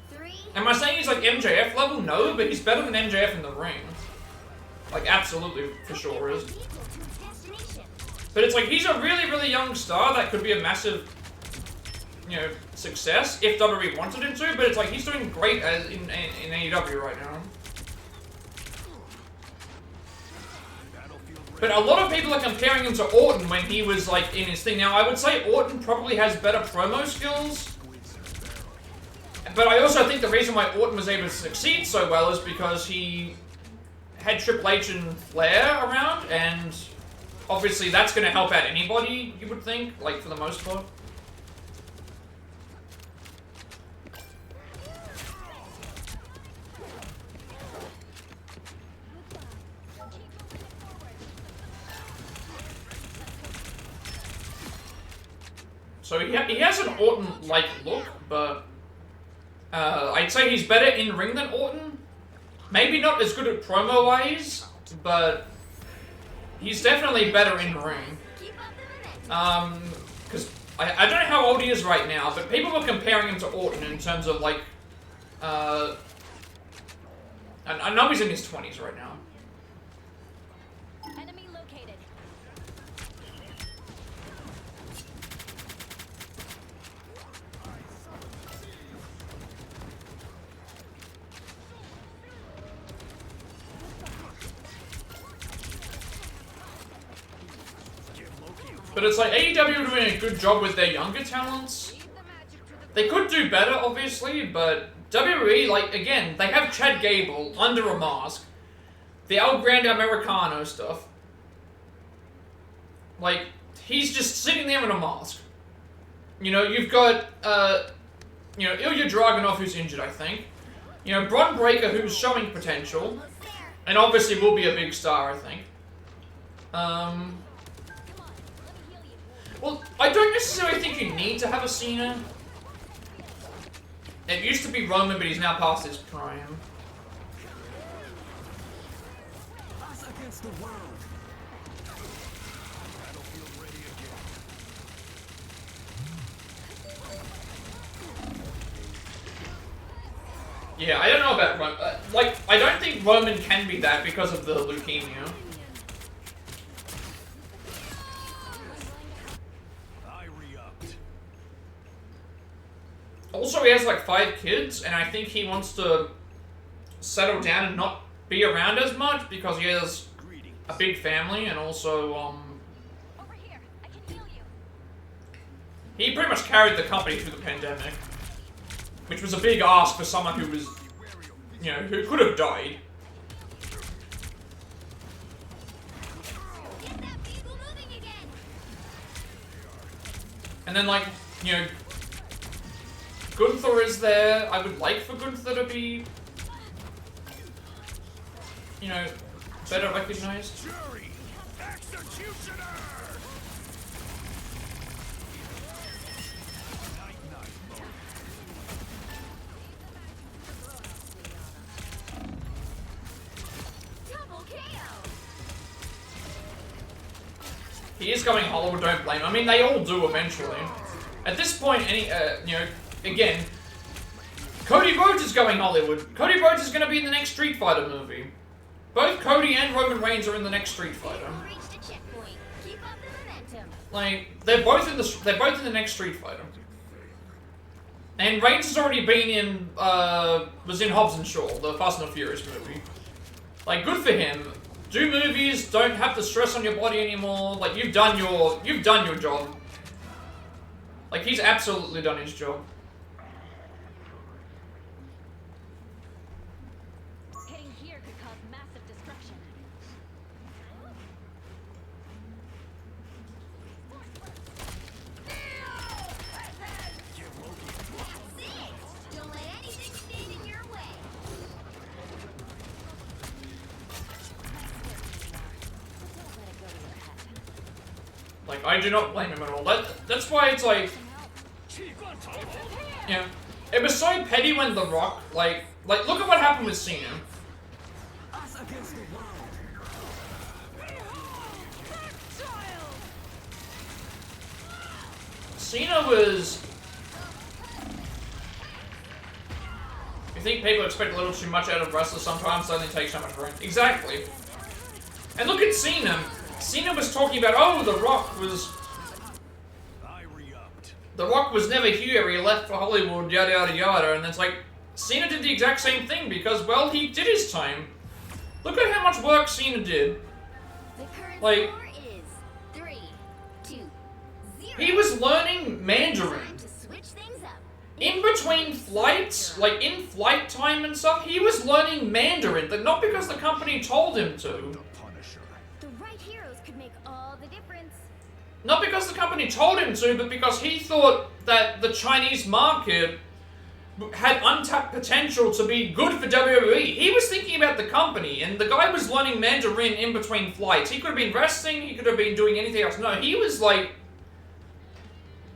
4, 3, am I saying he's like MJF level? No, but he's better than MJF in the ring. Like, absolutely, for sure is. vehicle to its destination. But it's like, he's a really, really young star that could be a massive, you know, success if WWE wanted him to, but it's like, he's doing great as in AEW right now. But a lot of people are comparing him to Orton when he was, like, in his thing. Now, I would say Orton probably has better promo skills, but I also think the reason why Orton was able to succeed so well is because he had Triple H and Flair around, and obviously that's going to help out anybody, you would think, like, for the most part. So he has an Orton-like look, but I'd say he's better in ring than Orton. Maybe not as good at promo-wise, but he's definitely better in ring. Because I don't know how old he is right now, but people were comparing him to Orton in terms of, like, I know he's in his 20s right now. Enemy located. But it's like AEW are doing a good job with their younger talents. They could do better, obviously, but WWE, like, again, they have Chad Gable under a mask. The El Grande Americano stuff. Like, he's just sitting there in a mask. You know, you've got, you know, Ilya Dragunov, who's injured, I think. You know, Bron Breakker, who's showing potential. And obviously will be a big star, I think. Well, I don't necessarily think you need to have a Cena. It used to be Roman, but he's now past his prime. Us against the world. Battlefield ready again. Yeah, I don't know about Roman. Like, I don't think Roman can be that because of the leukemia. Also, he has like 5 kids, and I think he wants to settle down and not be around as much because he has a big family, and also, Over here, I can heal you. he pretty much carried the company through the pandemic, which was a big ask for someone who was, you know, who could have died. Get that vehicle moving again. And then, like, you know, Gunther is there. I would like for Gunther to be, you know, better recognized. Jury, executioner. Double KO. He is going Hollywood, don't blame him. I mean, they all do eventually. At this point, you know, again, Cody Rhodes is going Hollywood. Cody Rhodes is going to be in the next Street Fighter movie. Both Cody and Roman Reigns are in the next Street Fighter. Reached a checkpoint. Keep up the momentum. Like, they're both in the next Street Fighter. And Reigns has already been in, was in Hobbs and Shaw, the Fast and the Furious movie. Like, good for him. Do movies, don't have to stress on your body anymore. Like, you've done your job. Like, he's absolutely done his job. Hitting here could cause massive destruction. Don't let anything stand in your way. Don't let it go to your head. Like, I do not blame him at all. That's why it's like, yeah, it was so petty when The Rock, like look at what happened with Cena. Us against the world. Cena was. You think people expect a little too much out of wrestlers sometimes, so they take so much for it. Exactly. And look at Cena. Cena was talking about, oh, The Rock was. I re-upped. The Rock was never here, he left for Hollywood, yada yada yada, and it's like, Cena did the exact same thing because, well, he did his time. Look at how much work Cena did. The current Like- score is 3, 2, 0. He was learning Mandarin. Time to switch things up. In between flights, like in flight time and stuff, he was learning Mandarin, but not because the company told him to. The Punisher. The right heroes could make all the difference. Not because the company told him to, but because he thought that the Chinese market had untapped potential to be good for WWE. He was thinking about the company, and the guy was learning Mandarin in between flights. He could have been resting, he could have been doing anything else. No, he was like,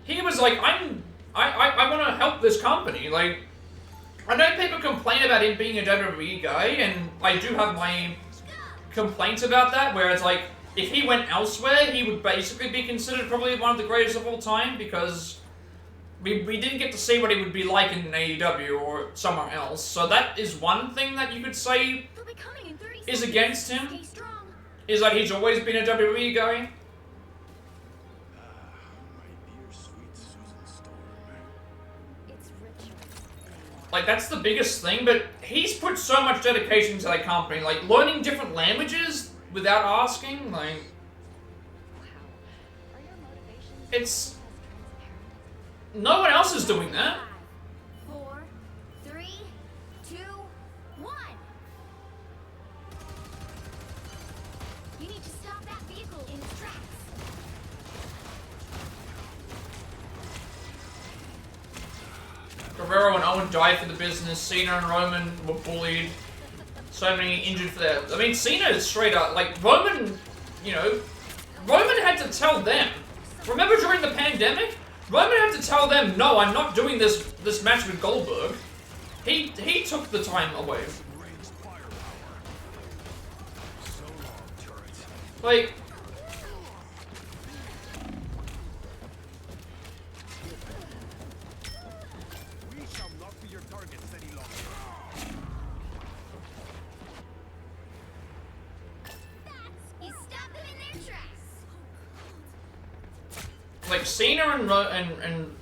I want to help this company. Like, I know people complain about him being a WWE guy, and I do have my complaints about that, where it's like, if he went elsewhere, he would basically be considered probably one of the greatest of all time, because we didn't get to see what he would be like in AEW or somewhere else. So that is one thing that you could say They'll be coming in 30 is seconds. against him, Stay strong. is that he's always been a WWE guy. My dear sweet Susan Storm. It's rituals. Like, that's the biggest thing, but he's put so much dedication to that company. Like, learning different languages without asking, like, Wow. Are your motives it's no one else is doing that. 4, 3, 2, 1. You need to stop that vehicle in its tracks. Guerrero and Owen died for the business. Cena and Roman were bullied. So many injured for that. I mean, Cena is straight up like Roman. You know, Roman had to tell them. Remember during the pandemic, Roman had to tell them, "No, I'm not doing this match with Goldberg." He took the time away. Like. We shall not be your targets any longer. You stop them in their tracks. Like Cena and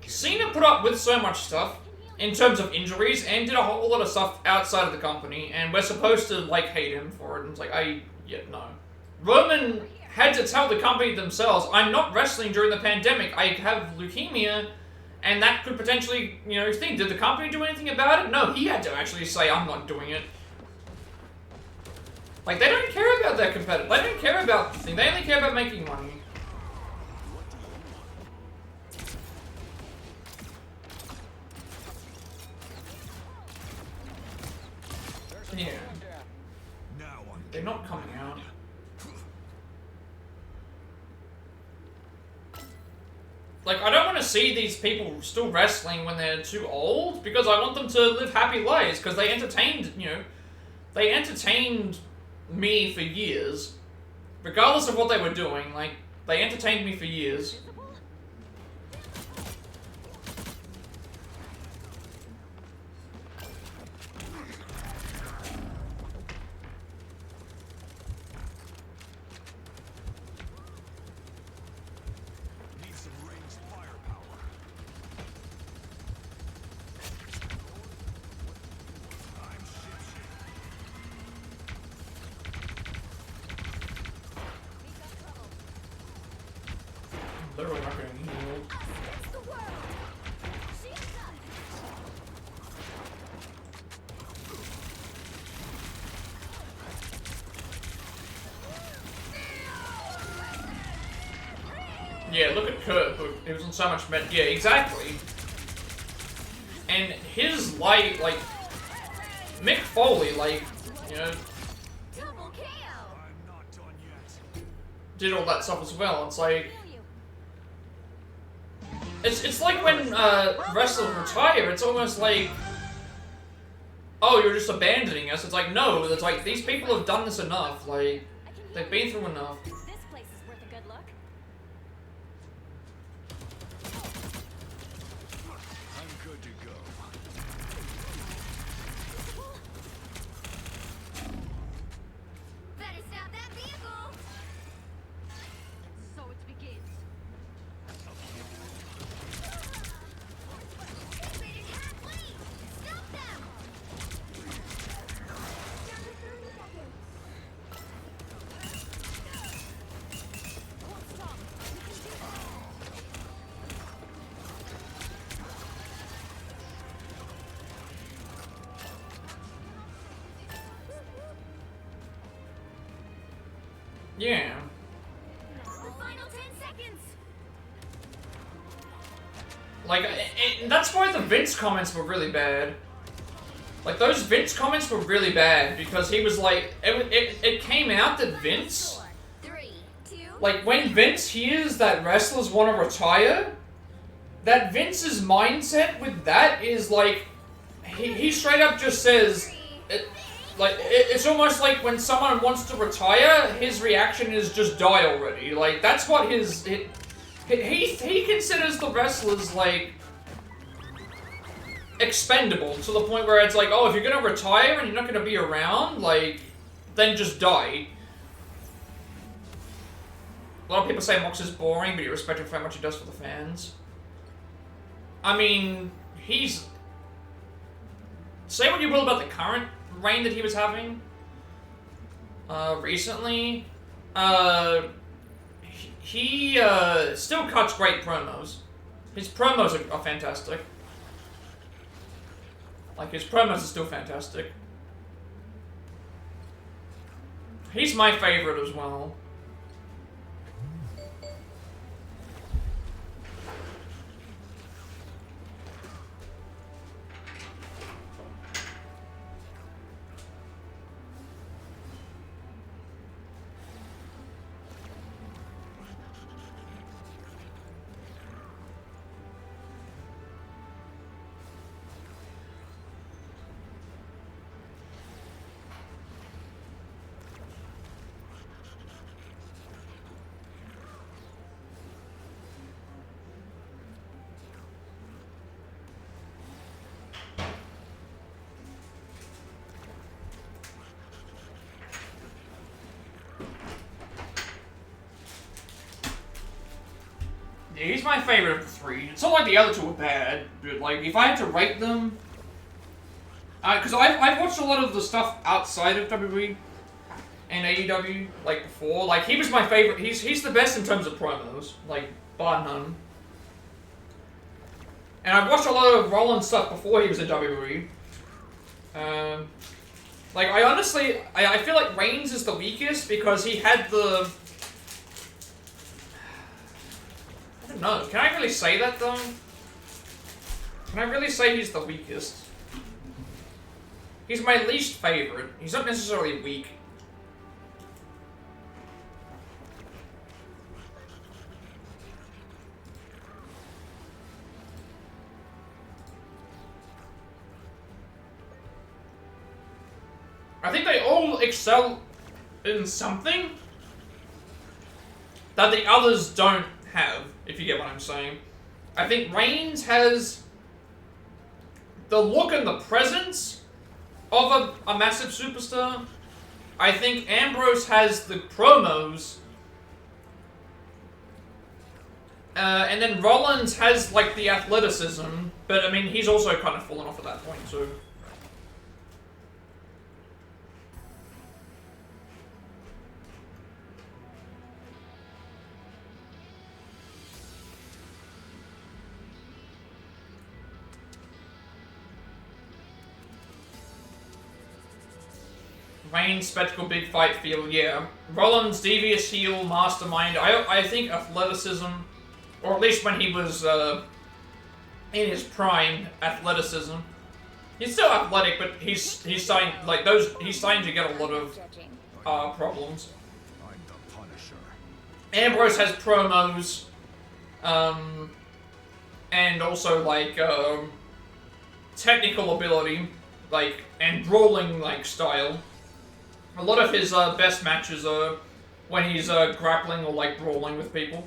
Cena put up with so much stuff in terms of injuries and did a whole lot of stuff outside of the company, and we're supposed to like hate him for it. And it's like no. Roman had to tell the company themselves, "I'm not wrestling during the pandemic. I have leukemia, and that could potentially, you know, thing." Did the company do anything about it? No, he had to actually say, "I'm not doing it." Like they don't care about their competitor. They don't care about the thing. They only care about making money. Yeah. They're not coming out. Like, I don't want to see these people still wrestling when they're too old, because I want them to live happy lives, because they entertained, you know, they entertained me for years. Regardless of what they were doing, like, they entertained me for years. Literally not getting healed. Yeah, look at Kurt, he was on so much med. Yeah, exactly. And his light, like, Mick Foley, like, you know, did all that stuff as well. It's like, it's like when wrestlers retire. It's almost like, oh, you're just abandoning us. It's like, no. It's like these people have done this enough. Like, they've been through enough. This place is worth a good look. I'm good to go. Better stop that vehicle. So it begins. Stop them. Yeah. The final 10 seconds. Like, and that's why the Vince comments were really bad. Like, those Vince comments were really bad, because he was like, it came out that Vince, 4, 3, 2. like, when Vince hears that wrestlers want to retire, that Vince's mindset with that is like, he straight up just says, it's almost like when someone wants to retire, his reaction is just die already. Like, that's what he considers the wrestlers, like, expendable, to the point where it's like, oh, if you're gonna retire and you're not gonna be around, like, then just die. A lot of people say Mox is boring, but you respect him for how much he does for the fans. I mean, he's... Say what you will about the current reign that he was having recently. he still cuts great promos. His promos are fantastic. Like, his promos are still fantastic. He's my favorite as well. Yeah, he's my favorite of the three. It's not like the other two were bad, but like if I had to rate them, because I've watched a lot of the stuff outside of WWE and AEW like before. Like he was my favorite. He's the best in terms of promos, like bar none. And I've watched a lot of Rollins stuff before he was in WWE. Like I honestly, I feel like Reigns is the weakest because he had the. I don't know. Can I really say that though? Can I really say he's the weakest? He's my least favorite. He's not necessarily weak. I think they all excel in something that the others don't have, if you get what I'm saying. I think Reigns has the look and the presence of a massive superstar. I think Ambrose has the promos. And then Rollins has, like, the athleticism. But, I mean, he's also kind of fallen off at that point, too. Reigns, spectacle, big fight feel, yeah. Rollins, devious heel, mastermind. I think athleticism, or at least when he was in his prime, athleticism. He's still athletic, but he's starting he's starting to get a lot of problems. I'm the Punisher. Ambrose has promos, and also like technical ability, like and brawling like style. A lot of his best matches are when he's grappling or like brawling with people.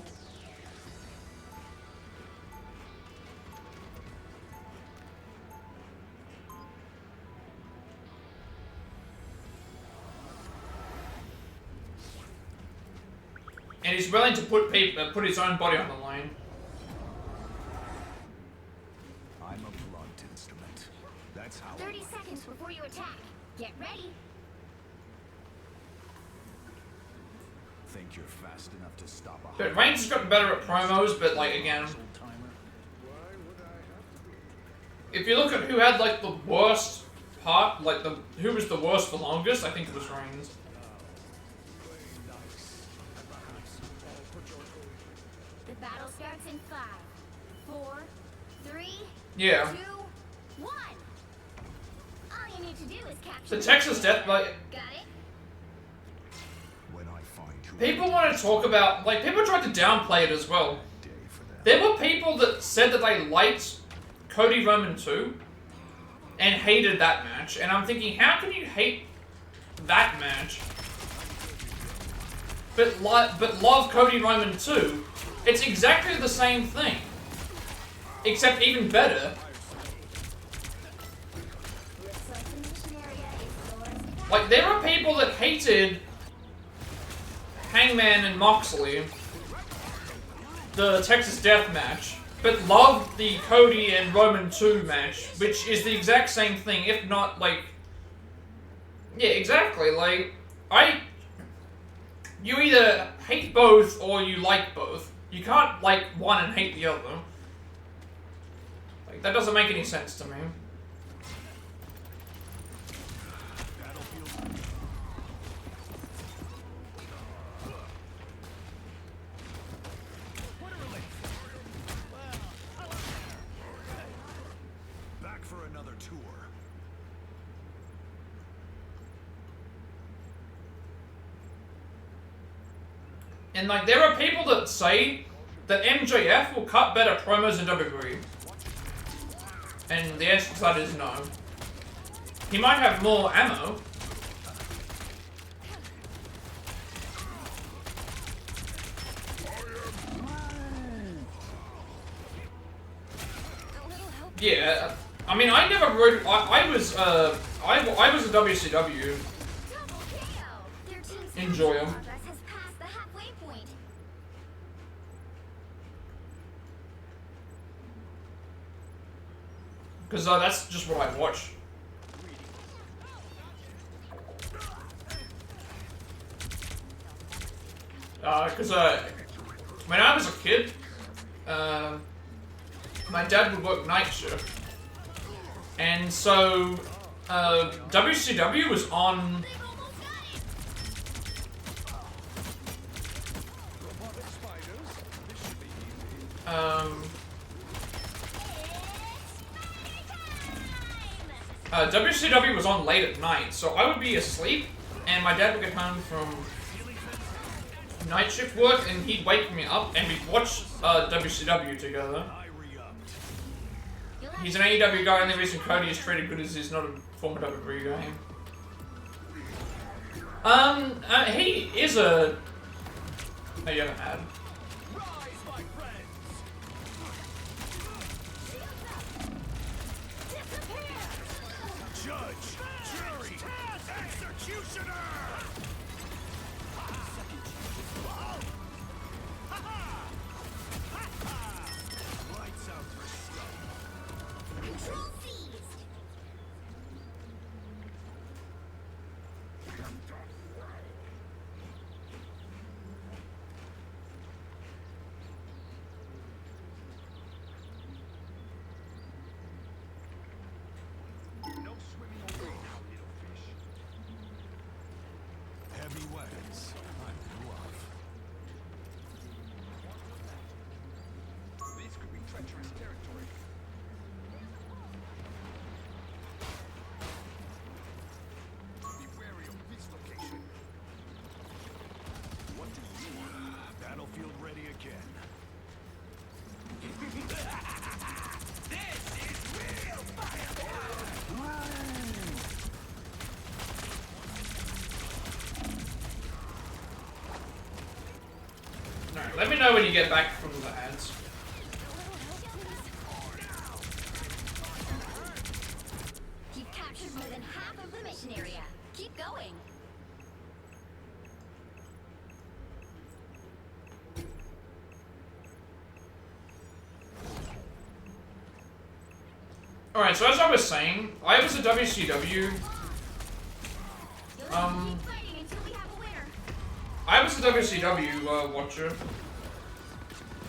And he's willing to put his own body on the line. I'm a blunt instrument. That's how. 30 seconds before you attack. Get ready. Think you're fast enough to stop a But Reigns has gotten better at promos, but like again, if you look at who had like the worst part, like who was the worst the longest, I think it was Reigns. The battle starts in 5, 4, 3, Yeah. 2, 1. All you need to do is capture The Texas Death, like Got it? when I find who people want to talk about, like people tried to downplay it as well. day for them. There were people that said that they liked Cody Roman 2 and hated that match, and I'm thinking, how can you hate that match but love Cody Roman 2? It's exactly the same thing, except even better. Looks like the mission area is yours to capture. Like, there are people that hated Hangman and Moxley, the Texas Death match, but loved the Cody and Roman 2 match, which is the exact same thing, if not, like... Yeah, exactly, like, you either hate both or you like both. You can't like one and hate the other. Like, that doesn't make any sense to me. Back for another tour. And like, there are people that say that MJF will cut better promos in WWE. And the answer to that is no. He might have more ammo. Yeah, I mean, I never wrote. I was a WCW Double KO. Their team's enjoyer. progress has passed the halfway point. Because that's just what I watch. Because when I was a kid, my dad would work night shift, and so WCW was on. WCW was on late at night, so I would be asleep, and my dad would get home from night shift work, and he'd wake me up, and we'd watch WCW together. He's an AEW guy, and the reason Cody is treated good is he's not a former WWE guy. He is a... Oh, you haven't had. Judge, jury, executioner! Lights out for stuff. Control seized. No swimming away now, little fish. Heavy weapons. I'm rough. This could be treacherous territory. Be wary of this location. What do you want? Battlefield ready again. Alright, let me know when you get back from the ads. You've captured more than half of the mission area. Keep going. Alright, so as I was saying, I was a WCW. You'll have to keep fighting until we have a winner. I was a WCW watcher.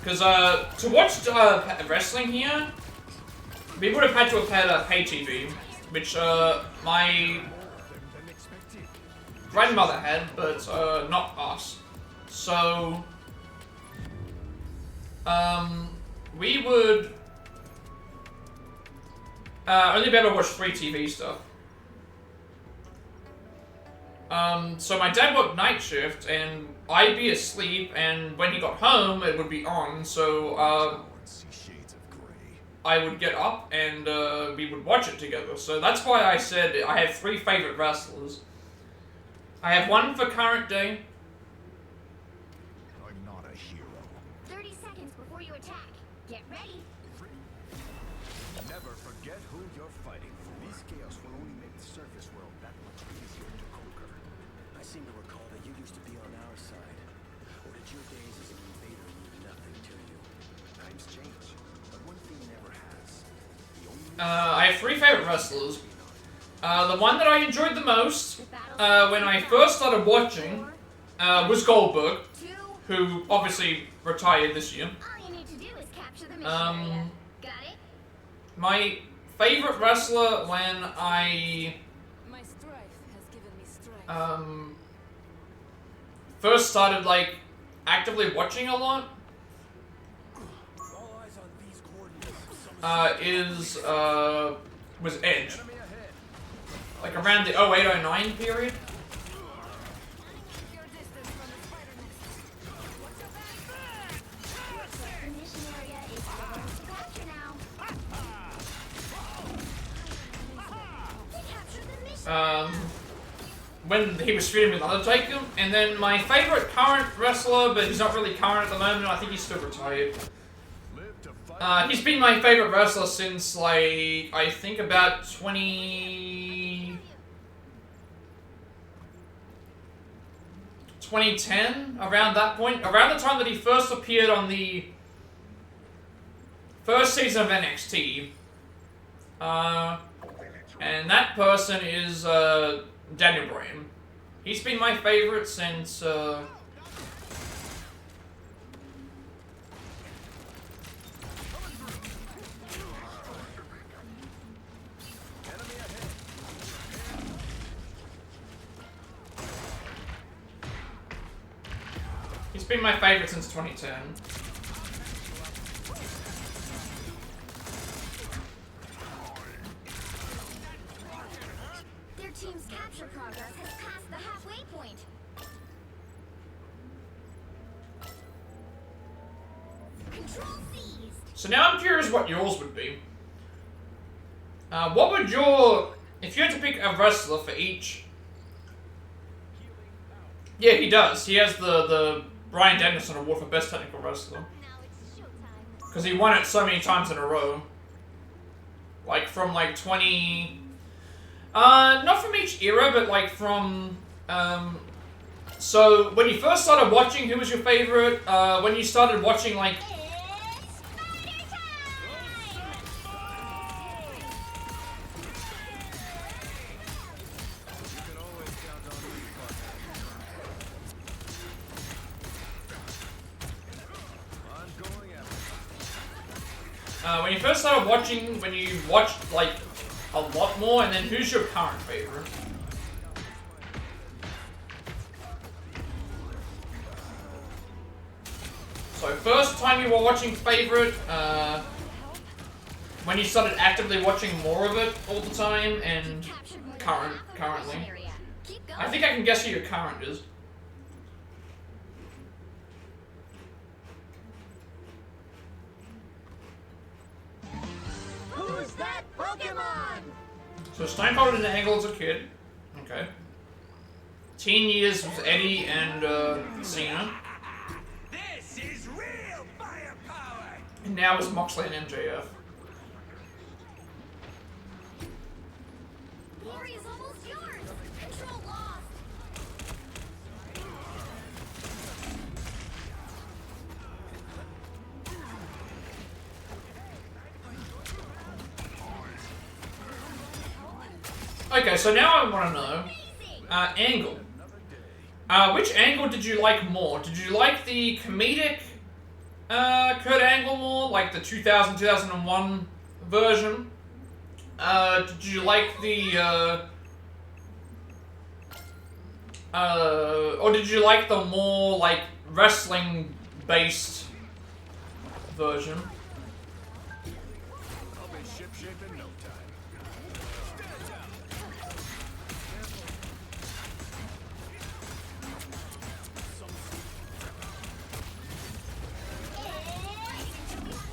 Because to watch wrestling here, we would have had to have had pay TV, which my grandmother had, but not us. So we would only be able to watch free TV stuff. So my dad worked night shift, and I'd be asleep, and when he got home, it would be on, so, See shades of gray. I would get up, and, we would watch it together. So that's why I said I have 3 favorite wrestlers. I have one for current day. I'm not a hero. 30 seconds before you attack. Get ready. Never forget who you're fighting for. These chaos will only make the surface world that much easier to conquer. I seem to recall that you used to be on our side. Or did your days as an invader mean nothing to you? Times change, but one thing never has. The only I have 3 favorite wrestlers. The one that I enjoyed the most, when I first started watching, was Goldberg, 2. who obviously retired this year. All you need to do is capture the mission area. Got it? My favorite wrestler when I My strife has given me strength. first started like actively watching a lot All eyes on these coordinates. was Edge. Like around the 08-09 period. Your distance from the spider nest. What's your back? The mission area is yours to capture now. Capture the mission. When he was feuding with Undertaker, and then my favorite current wrestler, but he's not really current at the moment, I think he's still retired. He's been my favorite wrestler since, like, I think about 2010, around that point. Around the time that he first appeared on the first season of NXT. And that person is, Daniel Bryan. He's been my favorite since, he's been my favorite since 2010. Their team's capture progress has passed the halfway point. Control seized. So now I'm curious what yours would be. What would your... If you had to pick a wrestler for each... Yeah, he does. He has the Bryan Danielson Award for Best Technical Wrestler. Now it's showtime. Because he won it so many times in a row. Like, from, like, 20... not from each era, but, like, from... So, when you first started watching, who was your favorite? When you started watching, like... It's spider You can always count on me, partner. I'm going after. when you first started watching, when you watched, like, a lot more, and then who's your current favorite? So, first time you were watching favorite, when you started actively watching more of it all the time, and currently. Keep going. I think I can guess who your current is. Who's that Pokemon? So Stone Cold and Angle as a kid. Okay. Teen years was Eddie and Cena. This is real firepower. And now it's Moxley and MJF. Glory is almost yours. Control lost. Okay, so now I want to know, Angle. Which Angle did you like more? Did you like the comedic Kurt Angle more, like the 2000-2001 version? Did you like the, or did you like the more, like, wrestling-based version? I'll be shipshape in no time.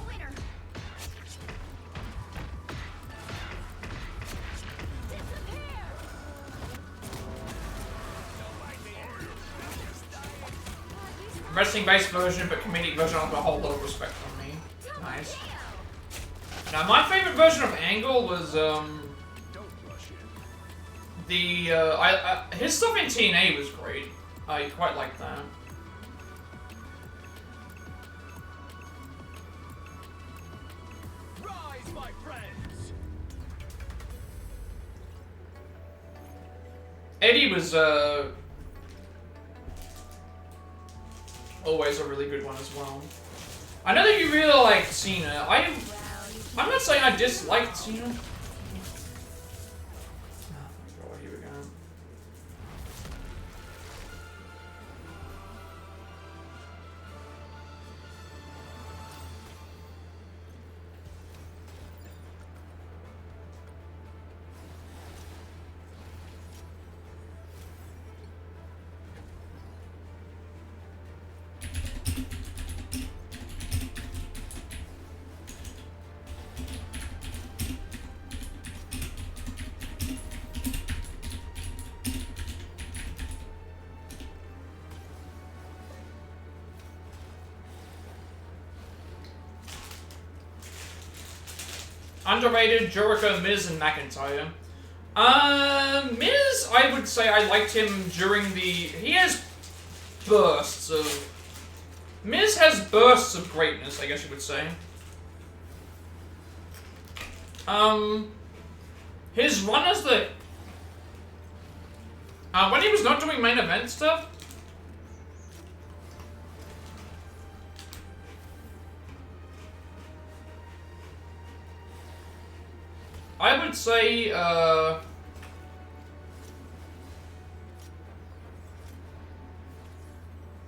Winner. Wrestling-based version, but comedic version of a whole lot of respect from me. Nice. Now, my favorite version of Angle was, Don't rush it. the, his stuff in TNA was great. I quite liked that. Rise, my friends. Eddie was, always a really good one as well. I know that you really like Cena. I'm not saying I disliked Cena. Oh, God, here we go. Underrated, Jericho, Miz, and McIntyre. Miz, I would say I liked him during the... He has bursts of... Miz has bursts of greatness, I guess you would say. His run as the... when he was not doing main event stuff... I would say,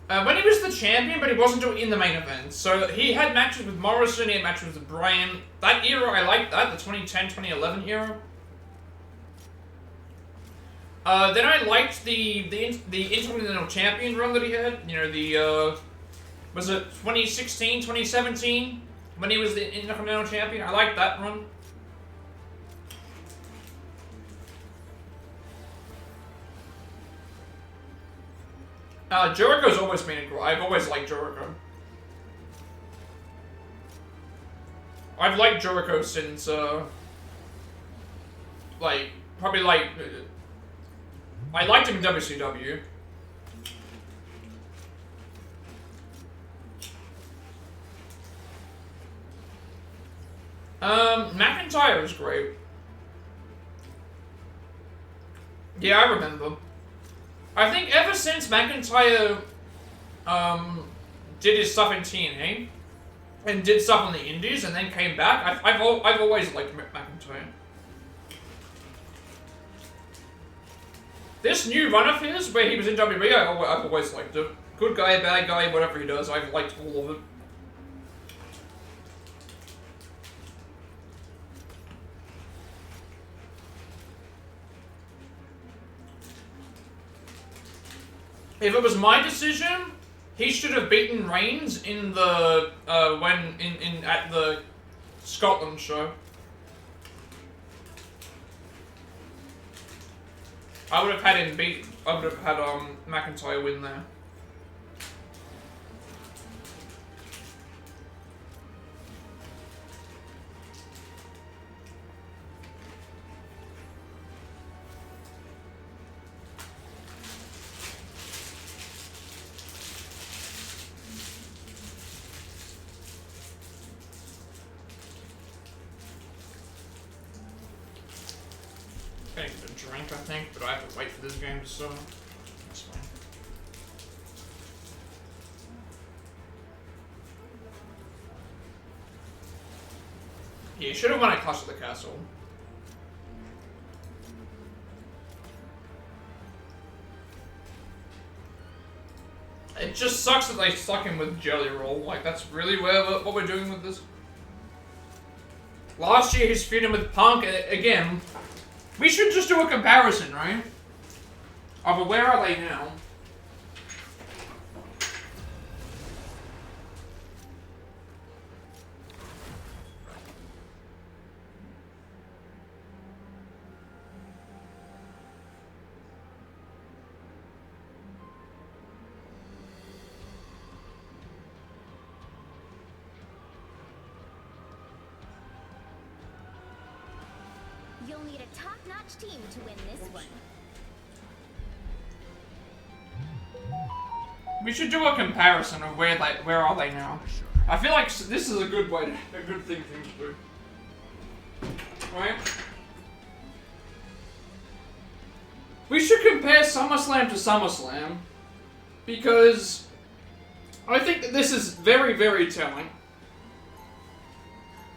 when he was the champion, but he wasn't doing it in the main event. So he had matches with Morrison, he had matches with Bryan. That era, I liked that, the 2010, 2011 era. Then I liked the Intercontinental Champion run that he had. You know, the, was it 2016, 2017? When he was the Intercontinental Champion? I liked that run. Jericho's always been a... I've always liked Jericho. I've liked Jericho since, like, probably like... I liked him in WCW. McIntyre is great. Yeah, I remember. I think ever since McIntyre did his stuff in TNA and did stuff on the Indies and then came back, I've always liked McIntyre. This new run of his, where he was in WWE, I've always liked it. Good guy, bad guy, whatever he does, I've liked all of it. If it was my decision, he should have beaten Reigns in the at the Scotland show. I would have had him beat. I would have had McIntyre win there. Gonna get a drink, I think, but I have to wait for this game to start. That's fine. Yeah, you should have won at Clash of the Castle. It just sucks that they stuck him with Jelly Roll. Like, that's really what we're doing with this. Last year, he's feuding with Punk. Again, we should just do a comparison, right? Of where are they now? You'll need a top-notch team to win this one. We should do a comparison of where are they now. I feel like this is a good thing to do. Right? We should compare SummerSlam to SummerSlam because I think that this is very, very telling.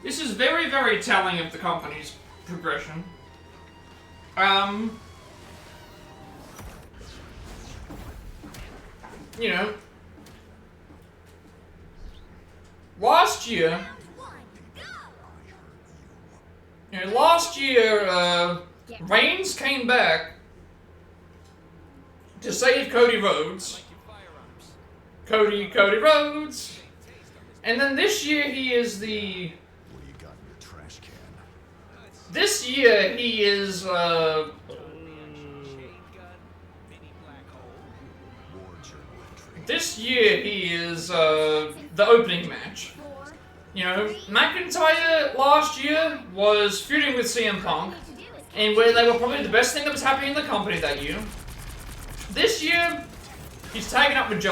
This is very, very telling of the company's progression. You know, last year, Reigns came back to save Cody Rhodes. Cody Rhodes. And then this year he is the... What do you got in your trash can? This year he is, War journal entry. This year he is, the opening match. You know, McIntyre last year was feuding with CM Punk, and where they were probably the best thing that was happening in the company that year. This year, he's tagging up with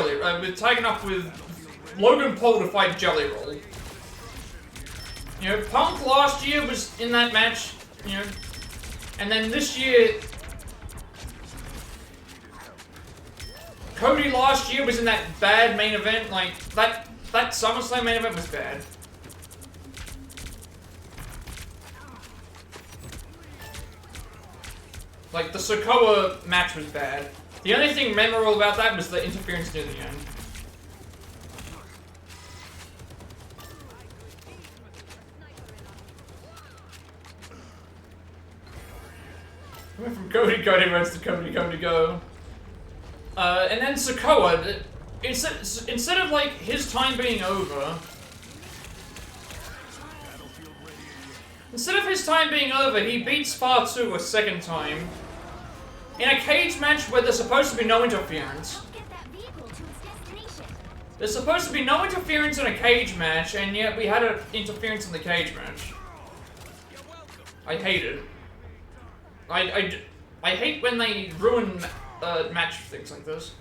Logan Paul to fight Jelly Roll. You know, Punk last year was in that match, you know, and then this year, Cody last year was in that bad main event, like, that SummerSlam main event was bad. Like, the Sokoa match was bad. The only thing memorable about that was the interference near the end. Went from Cody Rhodes to Cody Go. And then Sokoa, instead of like his time being over, he beats Fatu a second time in a cage match where there's supposed to be no interference. There's supposed to be no interference in a cage match, and yet we had an interference in the cage match. I hate it. I hate when they ruin match things like this.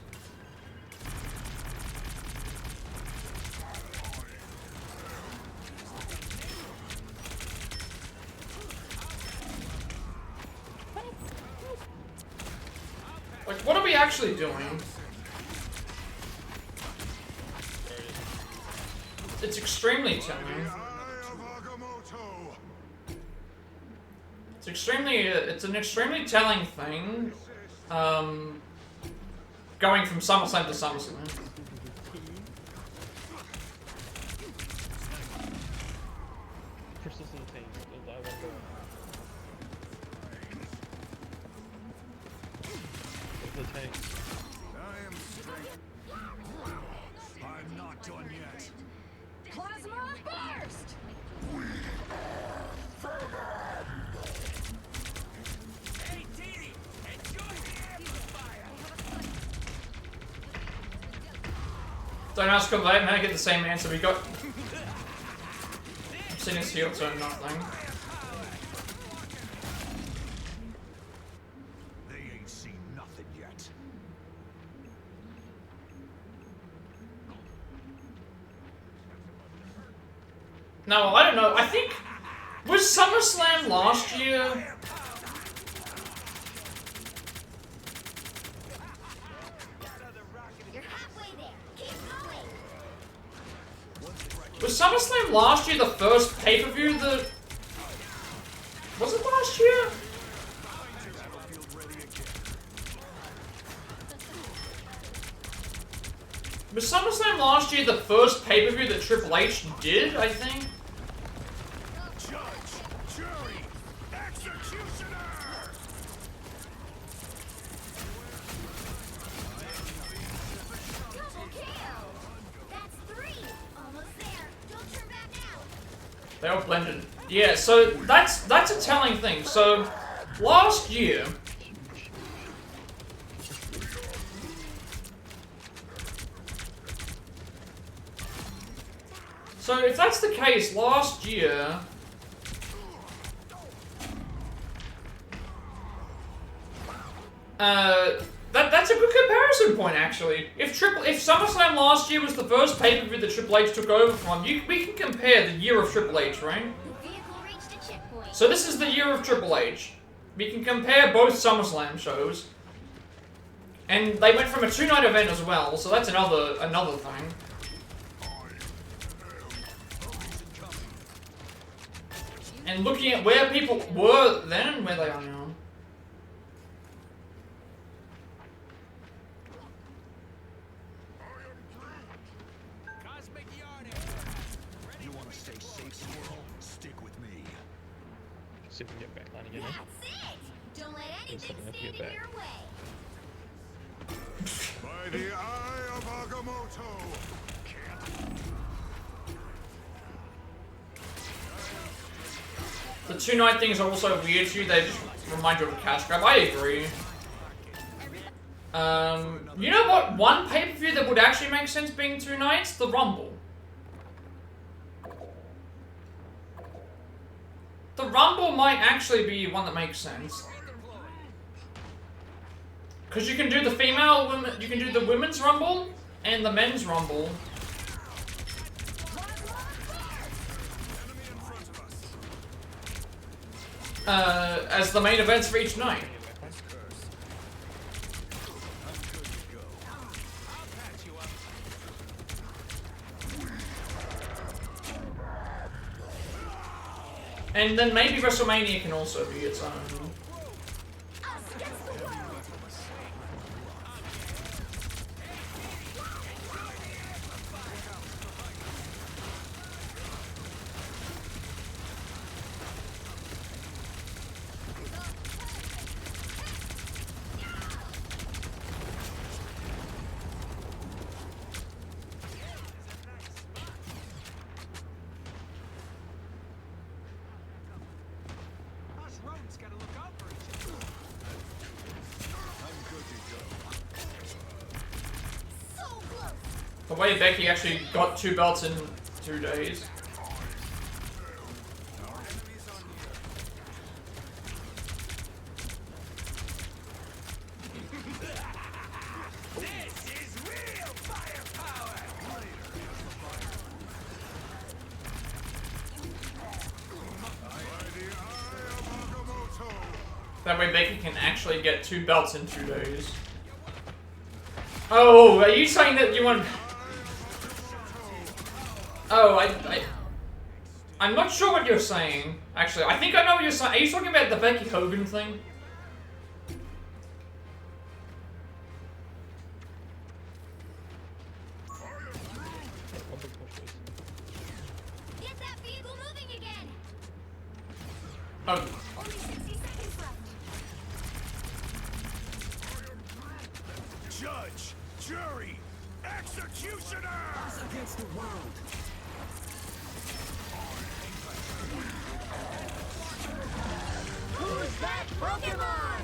Like, what are we actually doing? It's extremely telling. It's an extremely telling thing, going from SummerSlam to SummerSlam. Persistent thing. I wonder. The tank. I am straight. I'm not done yet. Plasma burst! Hey, Dee! Enjoy the amplifier! Don't ask him that, man. I get the same answer we got. I've seen his heel turn nothing. They ain't seen nothing yet. No, I don't know. I think... Was SummerSlam last year? You're halfway there. Keep going. Was SummerSlam last year the first pay-per-view that... Was it last year? Was SummerSlam last year the first pay-per-view that Triple H did, I think? Judge, jury, executioner! Double kill! That's 3! Almost there. Don't turn back now. They all blended. Yeah, so that's a telling thing. So, last year... So if that's the case, last year... That's a good comparison point, actually. If SummerSlam last year was the first pay-per-view that Triple H took over from, we can compare the year of Triple H, right? The vehicle reached a checkpoint. So this is the year of Triple H. We can compare both SummerSlam shows. And they went from a 2-night event as well, so that's another thing. and looking at where people were then and where they are now. You want to stay safe, Squirrel? Stick with me. See if we can get back line again. That's it! Don't let anything Let's stand get in back. your way. By the eye of Agamotto! The 2-night things are also weird to you, they just remind you of a cash grab. I agree. You know what? One pay-per-view that would actually make sense being 2 nights? The Rumble. The Rumble might actually be one that makes sense. Because you can do the female women, you can do the women's Rumble and the men's Rumble. As the main events for each night. And then maybe WrestleMania can also be its own. The way Becky actually got 2 belts in 2 days. That way Becky can actually get 2 belts in 2 days. Oh, are you saying that you want... Oh, I'm not sure what you're saying. Actually, I think I know what you're saying. Are you talking about the Becky Hogan thing? Get that vehicle moving again! Oh. Only 60 seconds left. Judge, jury, executioners against the world. Who's that Pokemon?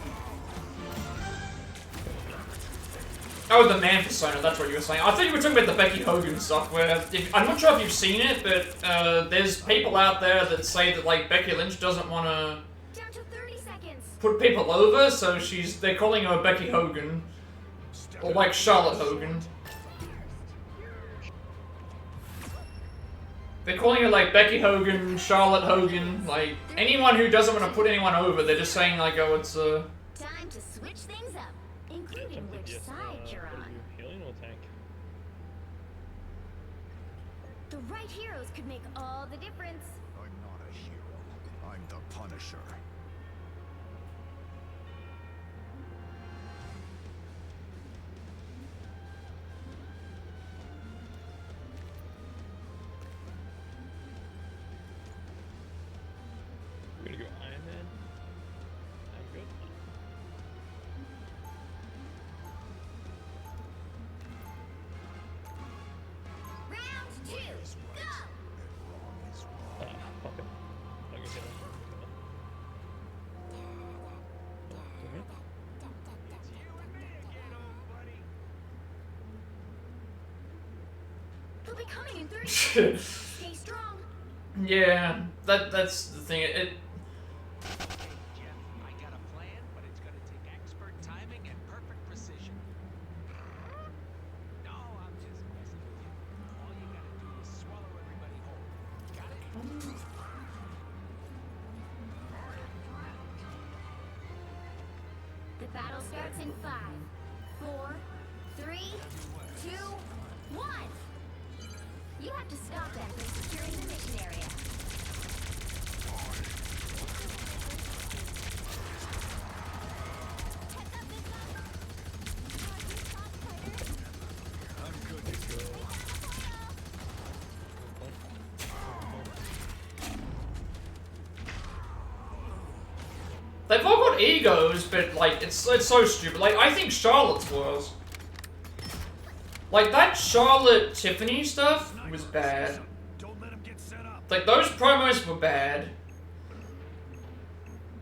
Oh, the man persona, that's what you were saying. I thought you were talking about the Becky Hogan stuff, where, I'm not sure if you've seen it, but there's people out there that say that, like, Becky Lynch doesn't want to Down to 30 seconds. put people over, so they're calling her Becky Hogan. Or like Charlotte Hogan. They're calling her like Becky Hogan, Charlotte Hogan, like anyone who doesn't want to put anyone over, they're just saying like, oh, it's Time to switch things up, including which side you're on. Healing or tank? The right heroes could make all the difference. I'm not a hero. I'm the Punisher. We're gonna go Iron Man. I'm good. Round 2, go! Pop it. I'll go kill him. They'll be coming in 30 seconds. Stay strong. yeah, that's the thing. It I got a plan, but it's gonna take expert timing and perfect precision. No, I'm just messing with you. All you gotta do is swallow everybody whole. Got it? The battle starts in 5, 4, 3, 2, 1. You have to stop them from securing the mission area. They've all got egos, but like it's so stupid. Like I think Charlotte's was. Like that Charlotte Tiffany stuff was bad. Like those promos were bad.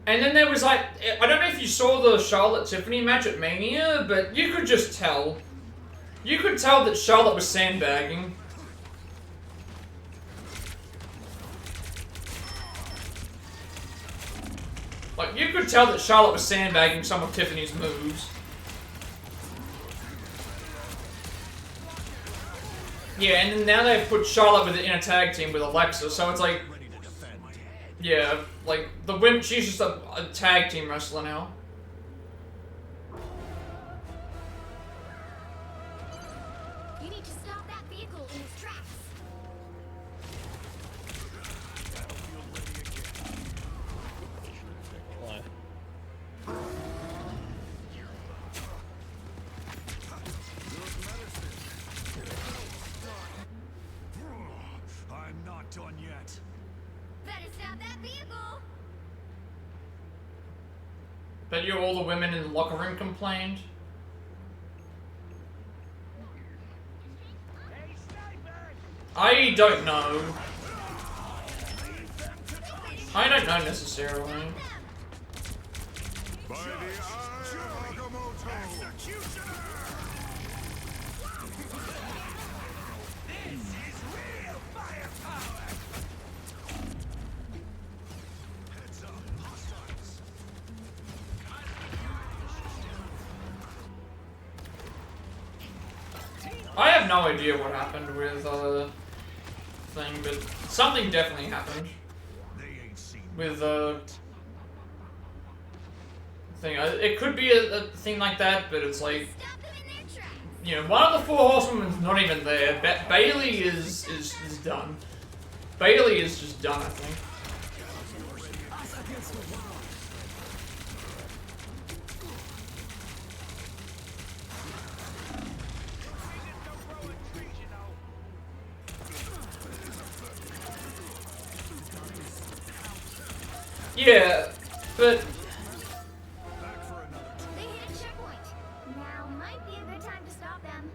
And then there was like, I don't know if you saw the Charlotte Tiffany match at Mania, but you could just tell. You could tell that Charlotte was sandbagging. Like, you could tell that Charlotte was sandbagging some of Tiffany's moves. Yeah, and then now they've put Charlotte in a tag team with Alexa, so it's like... Yeah, like, the women, she's just a tag team wrestler now. You need to stop that vehicle in its tracks. Fly. I'm not done yet. Better stop that vehicle. Bet you all the women in the locker room complained. I don't know. I don't know necessarily. By the eye of Agamotto. Heads up, hostiles. I have no idea what happened with thing, but something definitely happened They ain't seen with thing. It could be a thing like that, but it's like, Stop them in their tracks. you know, one of the four horsemen's not even there. Bailey is done. Bailey is just done, I think. Yeah, but They hit a checkpoint. Now might be a good time to stop them.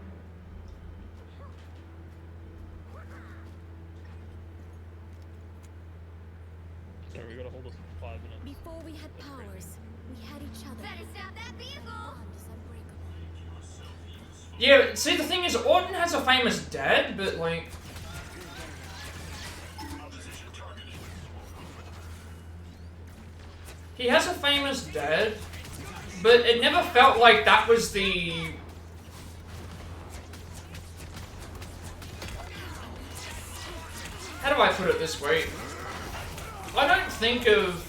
So we gotta hold us for 5 minutes. Before we had powers, we had each other. Better stop that vehicle. Bond is unbreakable. yeah, see the thing is, Orton has a famous dad, but like. He has a famous dad, but it never felt like that was the... How do I put it this way? I don't think of...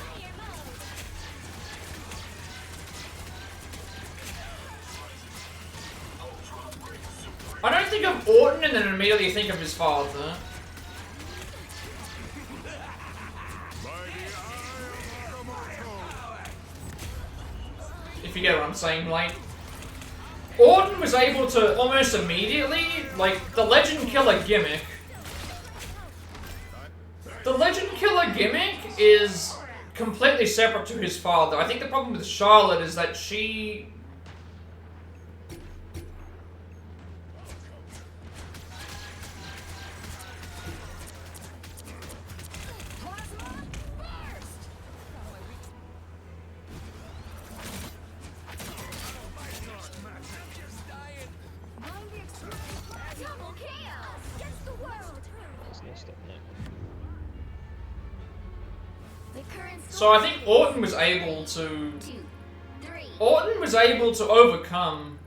I don't think of Orton and then immediately think of his father. If you get what I'm saying, like, Orton was able to almost immediately, like, the Legend Killer gimmick. The Legend Killer gimmick is completely separate to his father. I think the problem with Charlotte is that she... Double chaos against the world. There's no stopping it. The current So I think Orton was able to... 2, 3. Orton was able to overcome...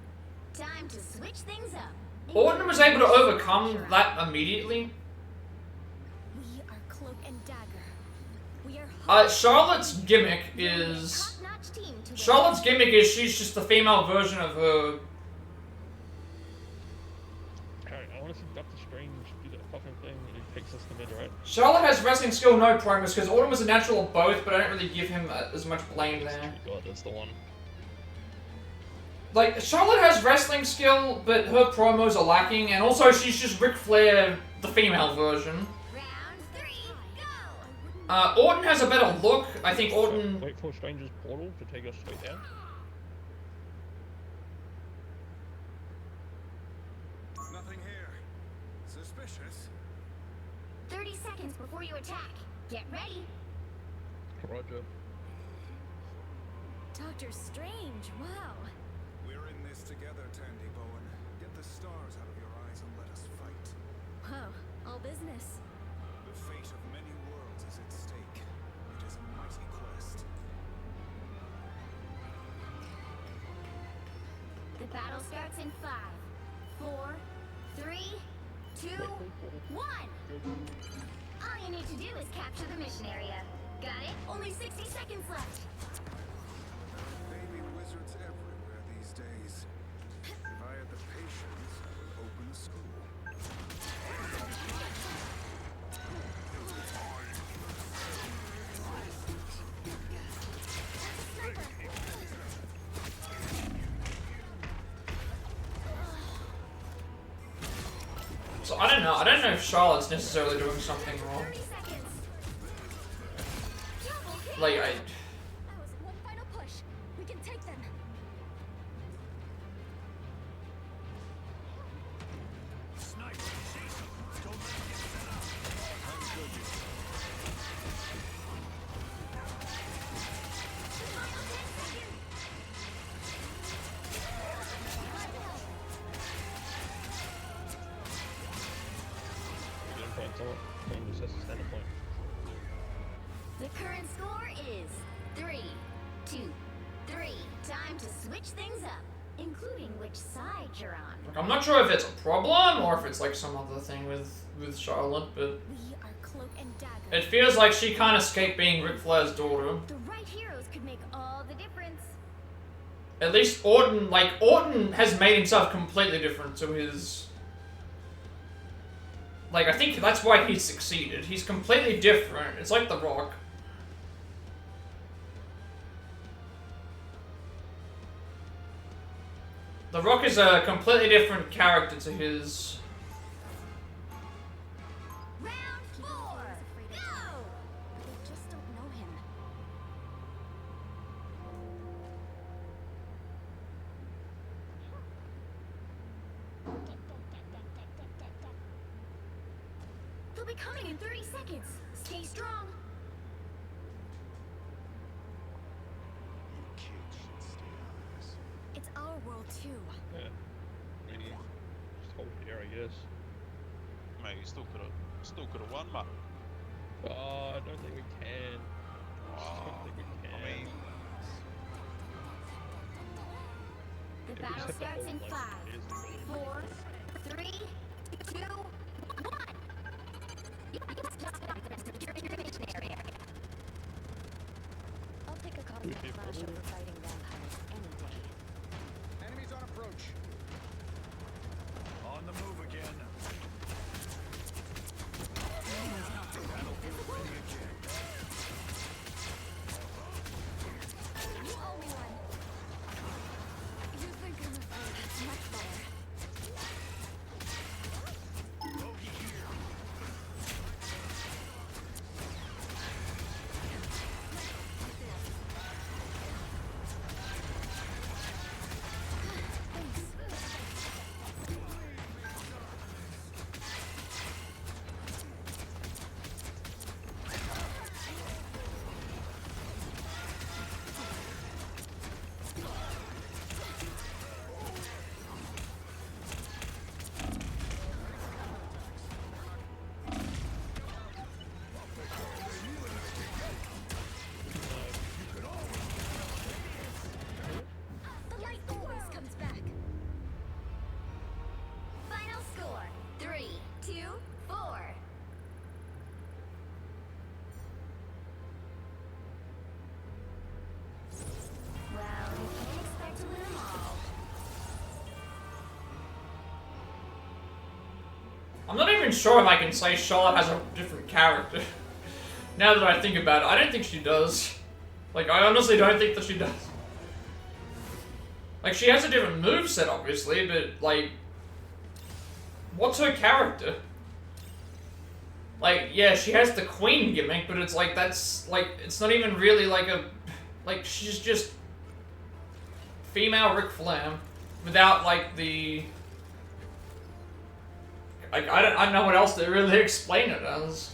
Time to switch things up. Orton was able to overcome that immediately. We are cloak and dagger. We are Charlotte's gimmick is... Top-notch team to Charlotte's gimmick is she's just the female version of her... Alright, I wanna see Doctor Strange do that fucking thing that he pick system in, right? Charlotte has wrestling skill, no promos, because Autumn was a natural of both, but I don't really give him as much blame there. God, that's the one. Like, Charlotte has wrestling skill, but her promos are lacking, and also she's just Ric Flair, the female version. Round 3, go! Orton has a better look. I think Orton... Wait for Stranger's portal to take us straight down. Nothing here. Suspicious. 30 seconds before you attack. Get ready. Roger. Doctor Strange, wow. We're in this together, Tandy Bowen. Get the stars out of your eyes and let us fight. Whoa, all business. The fate of many worlds is at stake. It is a mighty quest. The battle starts in 5, 4, 3, 2, 1. All you need to do is capture the mission area. Got it? Only 60 seconds left. Baby wizards everywhere these days. If I had the patience, I would open a school. So I don't know. I don't know if Charlotte's necessarily doing something wrong. 30 seconds. Like, That was one final push. We can take them. Just has to stand a point. The current score is 3, 2, 3. Time to switch things up, including which side you're on. Like, I'm not sure if it's a problem or if it's like some other thing with Charlotte, but We are cloak and dagger. it feels like she can't escape being Ric Flair's daughter. The right heroes could make all the difference. At least Orton has made himself completely different to his... Like, I think that's why he's succeeded. He's completely different. It's like The Rock. The Rock is a completely different character to his... Round 4, go! They just don't know him. They'll be coming in 30 seconds. Stay strong. You kids should stay out of this. It's our world too. Yeah. I mean, just hold here, I guess. Mate, you still could have won, mate. Oh, I don't think we can. I don't think we can. I mean, The If we battle just have to starts in hold 5, like it is. 4, 3, 2, 1. You just secure your mission area. I'll pick a copy of Flash over fighting vampires any day. Enemies on approach. On the move again. Battlefield ready again. You owe me one. You think I'm afraid? That's much better. Bogey here. even sure if I can say Charlotte has a different character. Now that I think about it, I don't think she does. Like, I honestly don't think that she does. Like, she has a different moveset, obviously, but, like... What's her character? Like, yeah, she has the queen gimmick, but it's like, that's, like, it's not even really like a... Like, she's just... female Ric Flair. Without, like, the... Like, I don't know what else to really explain it as.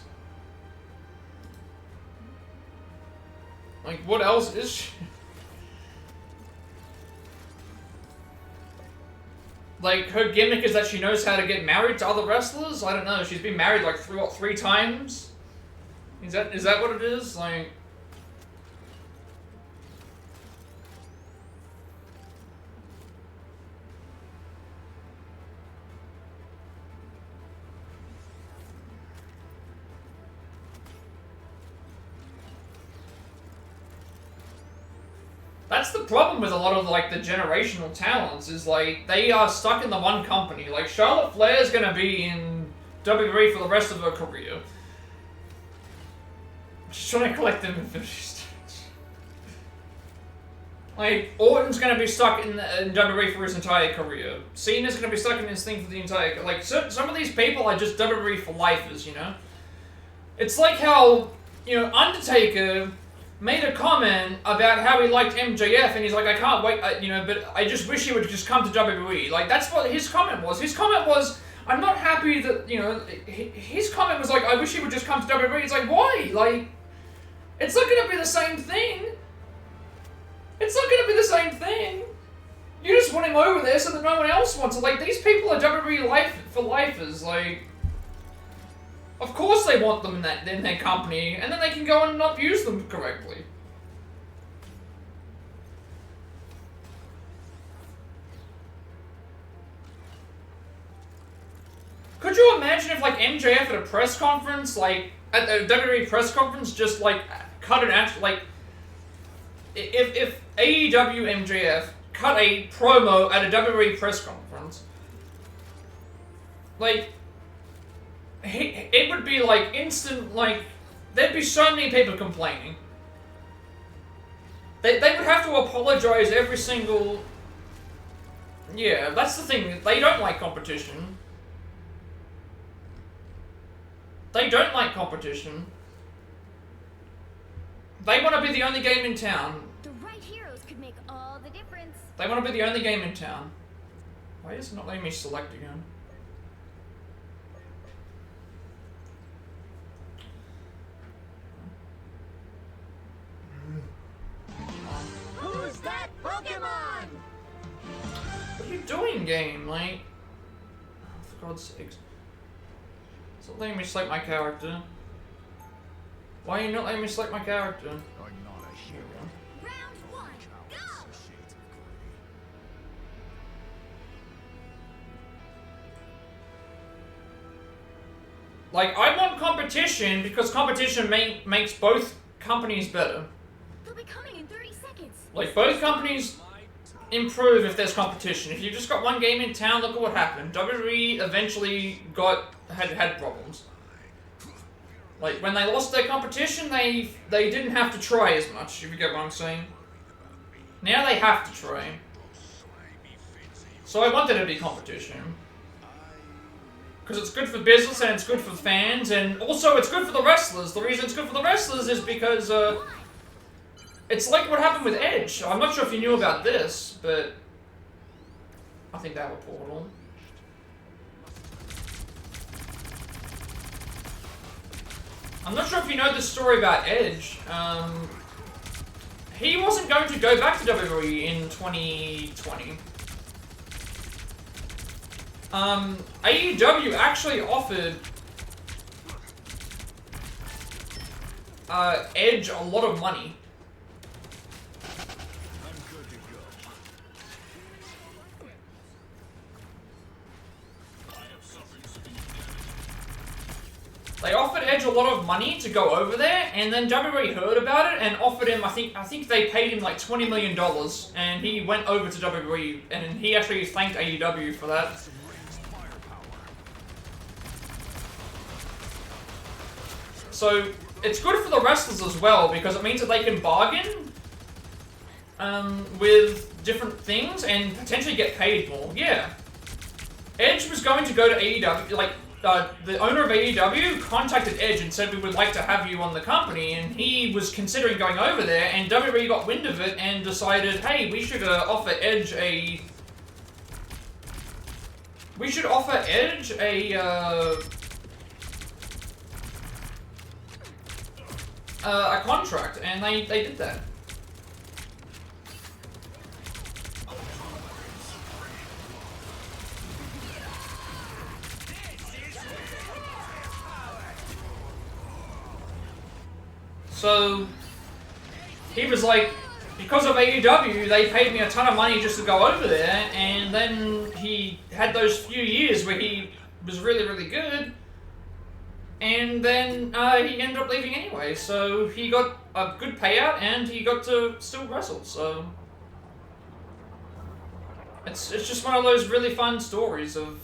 Like, what else is she? Like, her gimmick is that she knows how to get married to other wrestlers? I don't know, she's been married like three times? Is that what it is? Like... That's the problem with a lot of, like, the generational talents, is, like, they are stuck in the one company. Like, Charlotte Flair's gonna be in WWE for the rest of her career. She's trying to collect them Infinity Stones. Like, Orton's gonna be stuck in WWE for his entire career. Cena's gonna be stuck in his thing for the entire... Like, some of these people are just WWE for lifers, you know? It's like how, you know, Undertaker... made a comment about how he liked MJF, and he's like, I can't wait, you know, but I just wish he would just come to WWE. Like, that's what his comment was. His comment was, I'm not happy that, you know, his comment was like, I wish he would just come to WWE. It's like, why? Like, it's not going to be the same thing. It's not going to be the same thing. You just want him over there so that no one else wants it. Like, these people are WWE for lifers, like... Of course they want them in their company, and then they can go and not use them correctly. Could you imagine if, like, MJF at a press conference, like, at the WWE press conference, just, like, cut an actual, like... If AEW MJF cut a promo at a WWE press conference, like... It would be like instant, like, there'd be so many people complaining. They would have to apologize every single... Yeah, that's the thing, they don't like competition. They don't like competition. They want to be the only game in town. The right heroes could make all the difference. They want to be the only game in town. Why is it not letting me select again? Who's that Pokemon? What are you doing, game? Like, for God's sakes. It's not letting me select my character. Why are you not letting me select my character? I'm not a hero. Round one, go! Shades of gray. Like, I want competition because competition makes both companies better. They'll be coming in 30 seconds. Like, both companies improve if there's competition. If you just got one game in town, look at what happened. WWE eventually had problems. Like, when they lost their competition, they didn't have to try as much, if you get what I'm saying. Now they have to try. So I want there to be competition. Because it's good for business and it's good for fans, and also it's good for the wrestlers. The reason it's good for the wrestlers is because, it's like what happened with Edge. I'm not sure if you knew about this, but I think they have a portal. I'm not sure if you know the story about Edge. He wasn't going to go back to WWE in 2020. AEW actually offered Edge a lot of money. They offered Edge a lot of money to go over there, and then WWE heard about it and offered him, I think they paid him like $20 million, and he went over to WWE, and he actually thanked AEW for that. So it's good for the wrestlers as well because it means that they can bargain with different things and potentially get paid more. Yeah. Edge was going to go to AEW, like, the owner of AEW contacted Edge and said we would like to have you on the company, and he was considering going over there, and WWE got wind of it and decided, hey, we should offer Edge a... We should offer Edge a contract, and they did that. So, he was like, because of AEW, they paid me a ton of money just to go over there, and then he had those few years where he was really, really good, and then he ended up leaving anyway, so he got a good payout, and he got to still wrestle, so... It's just one of those really fun stories of...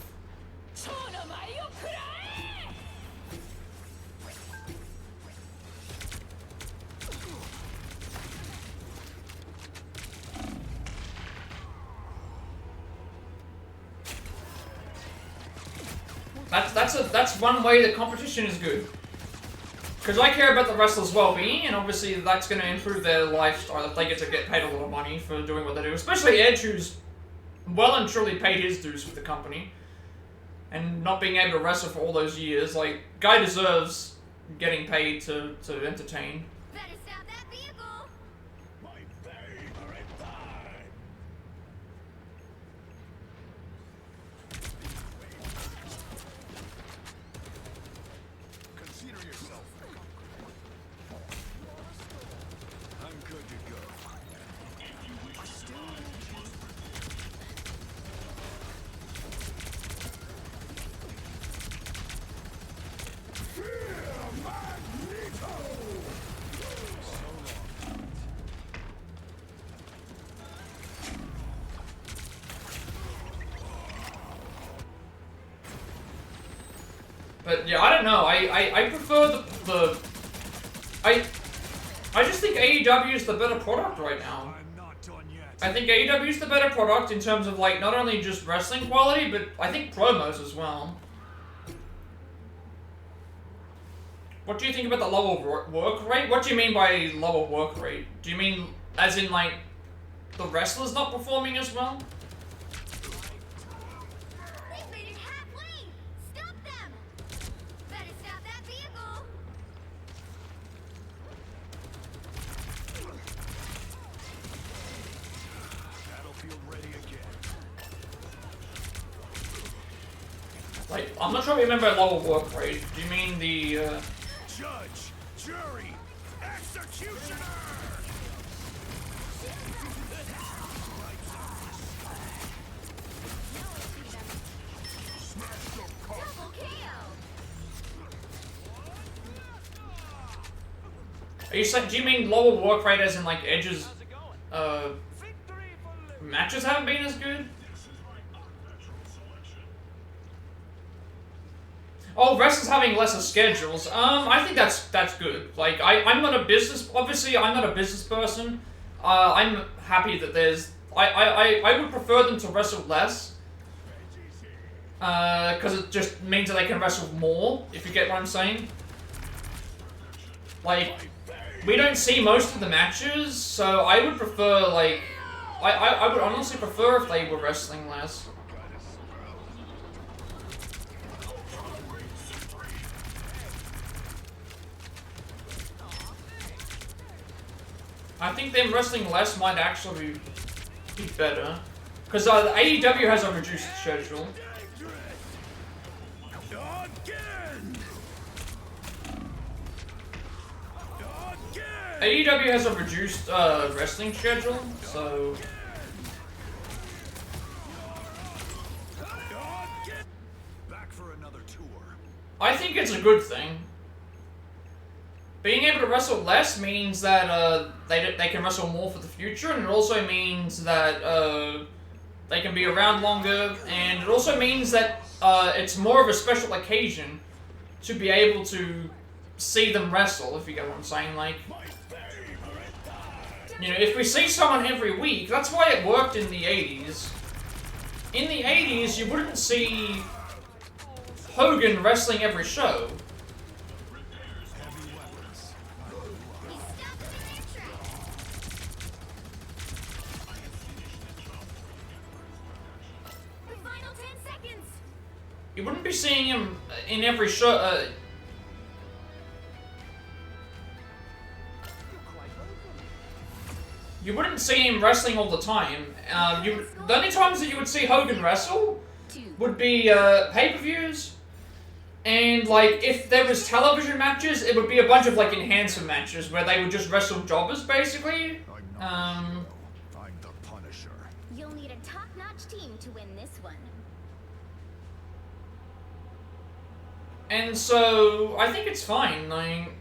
That's one way that competition is good. Because I care about the wrestlers' well-being, and obviously that's going to improve their lifestyle if they get to get paid a lot of money for doing what they do. Especially Edge, who's well and truly paid his dues with the company. And not being able to wrestle for all those years. Like, guy deserves getting paid to entertain. Better stop that vehicle! My favorite time. Consider yourself. I'm good to go. But yeah, I don't know. I prefer I just think AEW is the better product right now. I'm not done yet. I think AEW is the better product in terms of, like, not only just wrestling quality, but I think promos as well. What do you think about the lower work rate? What do you mean by lower work rate? Do you mean as in, like, the wrestlers not performing as well? They've made it halfway! Stop them! Better stop that vehicle! Battlefield ready again. Like, I'm not sure I remember lower work rate. Do you mean the, Judge, jury, executioner. Double KO! Are you saying, do you mean lower work rate as in, like, Edge's, matches haven't been as good? Oh, wrestlers having lesser schedules. I think that's good. Like, I'm not a business, obviously I'm not a business person. I'm happy that there's, I would prefer them to wrestle less. Because it just means that they can wrestle more, if you get what I'm saying. Like, we don't see most of the matches, so I would prefer, like, I would honestly prefer if they were wrestling less. I think them wrestling less might actually be better. Because AEW has a reduced schedule. AEW has a reduced wrestling schedule, so... Back for another tour. I think it's a good thing. Being able to wrestle less means that they can wrestle more for the future, and it also means that they can be around longer, and it also means that it's more of a special occasion to be able to see them wrestle, if you get what I'm saying. Like, you know, if we see someone every week, that's why it worked in the 80s. In the 80s, you wouldn't see Hogan wrestling every show. You wouldn't be seeing him in every show. You wouldn't see him wrestling all the time. The only times that you would see Hogan wrestle would be pay-per-views, and like if there was television matches, it would be a bunch of like enhancer matches where they would just wrestle jobbers basically. I'm the Punisher. You'll need a top-notch team to win this one. And so I think it's fine. Like,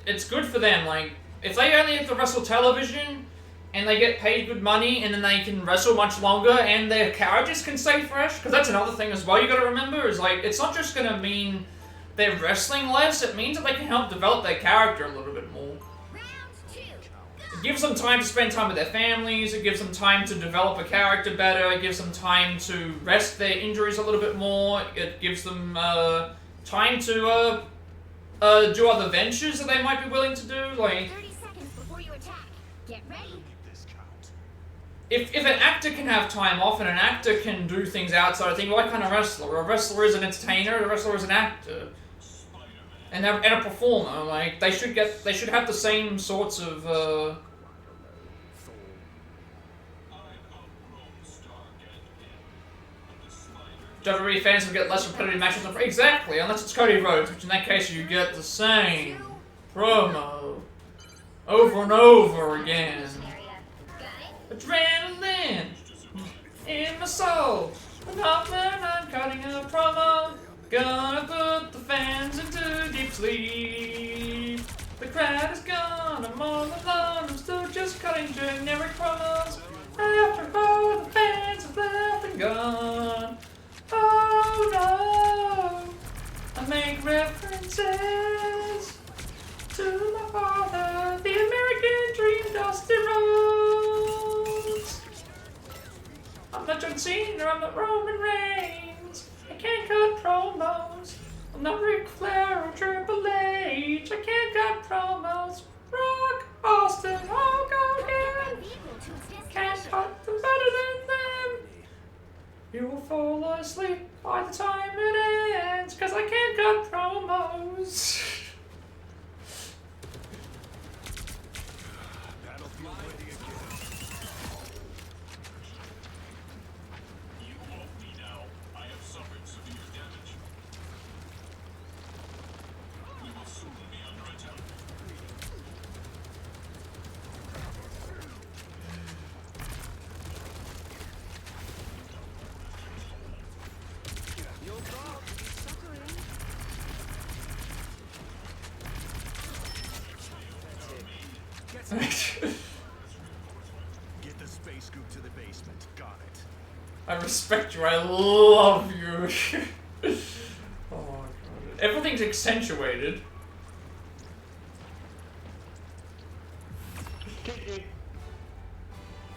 it's good for them. Like, if they only have to wrestle television and they get paid good money, and then they can wrestle much longer, and their characters can stay fresh. Because that's another thing as well. You got to remember is like it's not just gonna mean they're wrestling less. It means that they can help develop their character a little bit more. It gives them time to spend time with their families, it gives them time to develop a character better, it gives them time to rest their injuries a little bit more, it gives them time to do other ventures that they might be willing to do, like... 30 seconds before you attack. Get ready. If an actor can have time off and an actor can do things outside, I think, what kind of wrestler? A wrestler is an entertainer, a wrestler is an actor. And a performer, like, they should have the same sorts of, WWE fans will get less repetitive matches. Exactly, unless it's Cody Rhodes, which in that case you get the same promo over and over again. Adrenaline in my soul. When I'm cutting a promo, gonna put the fans into deep sleep. The crowd is gone, I'm all alone, I'm still just cutting generic promos. After all the fans have left and gone. Oh no, I make references to my father, the American Dream, Dusty Rhodes. I'm not John Cena, I'm not Roman Reigns. I can't cut promos. I'm not Ric Flair or Triple H. I can't cut promos. Rock, Austin, Hulk Hogan. Can't cut them better than them. You will fall asleep by the time it ends, cause I can't cut promos. Battlefield ready again. You owe me now. I have suffered severe damage. We will soon be under attack. Get the space scoop to the basement. Got it. I respect you, I love you. Oh my god. Everything's accentuated.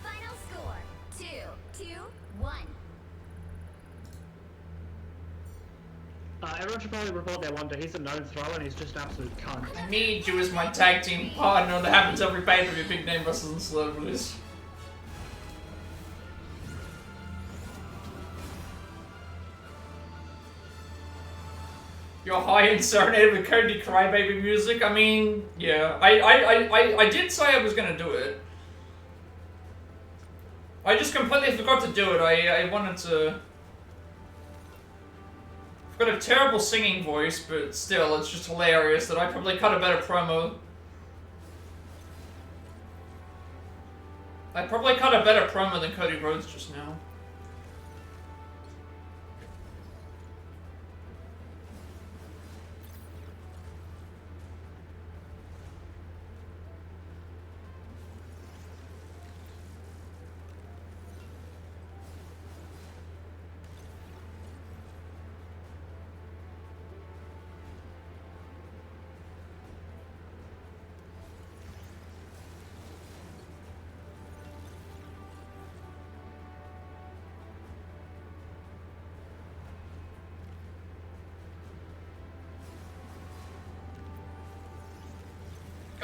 Final score: 2-2-1. Everyone should probably report their wonder. He's a no-thrower and he's just an absolute cunt. I need you as my tag team partner. That happens every pay-per-view, big name wrestlers and celebrities. You're high and serenaded with Cody Crybaby music. I mean, yeah. I did say I was gonna do it. I just completely forgot to do it. I wanted to... I've got a terrible singing voice, but still, it's just hilarious that I probably cut a better promo. I probably cut a better promo than Cody Rhodes just now.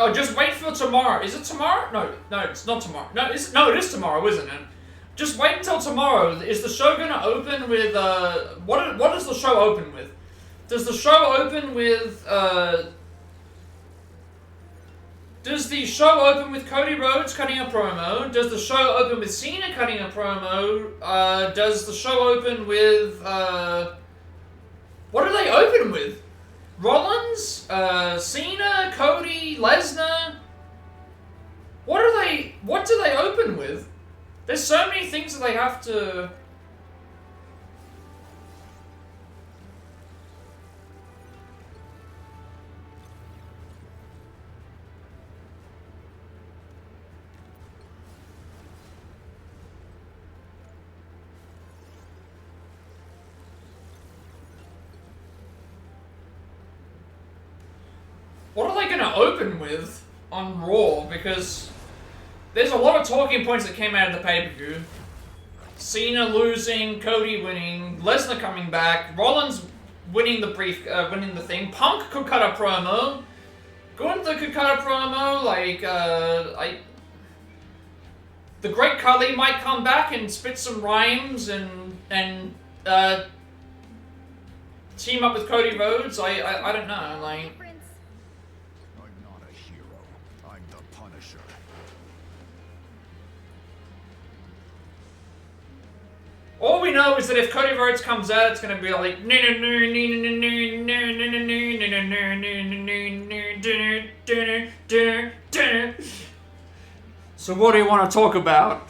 Oh, just wait for tomorrow. Is it tomorrow? No, it's not tomorrow. No, it is tomorrow, isn't it? Just wait until tomorrow. Is the show gonna open with what does the show open with? Does the show open with Does the show open with Cody Rhodes cutting a promo? Does the show open with Cena cutting a promo? Does the show open with what do they open with? Rollins, Cena, Cody, Lesnar. What do they open with? There's so many things that they have to... What are they going to open with on Raw? Because there's a lot of talking points that came out of the pay-per-view. Cena losing, Cody winning, Lesnar coming back, Rollins winning the thing. Punk could cut a promo. Gunther could cut a promo. Like, the Great Khali might come back and spit some rhymes and team up with Cody Rhodes. I don't know. Like. I'm not a hero. I'm the Punisher. All we know is that if Cody Rhodes comes out, it's gonna be like so what do you want to talk about?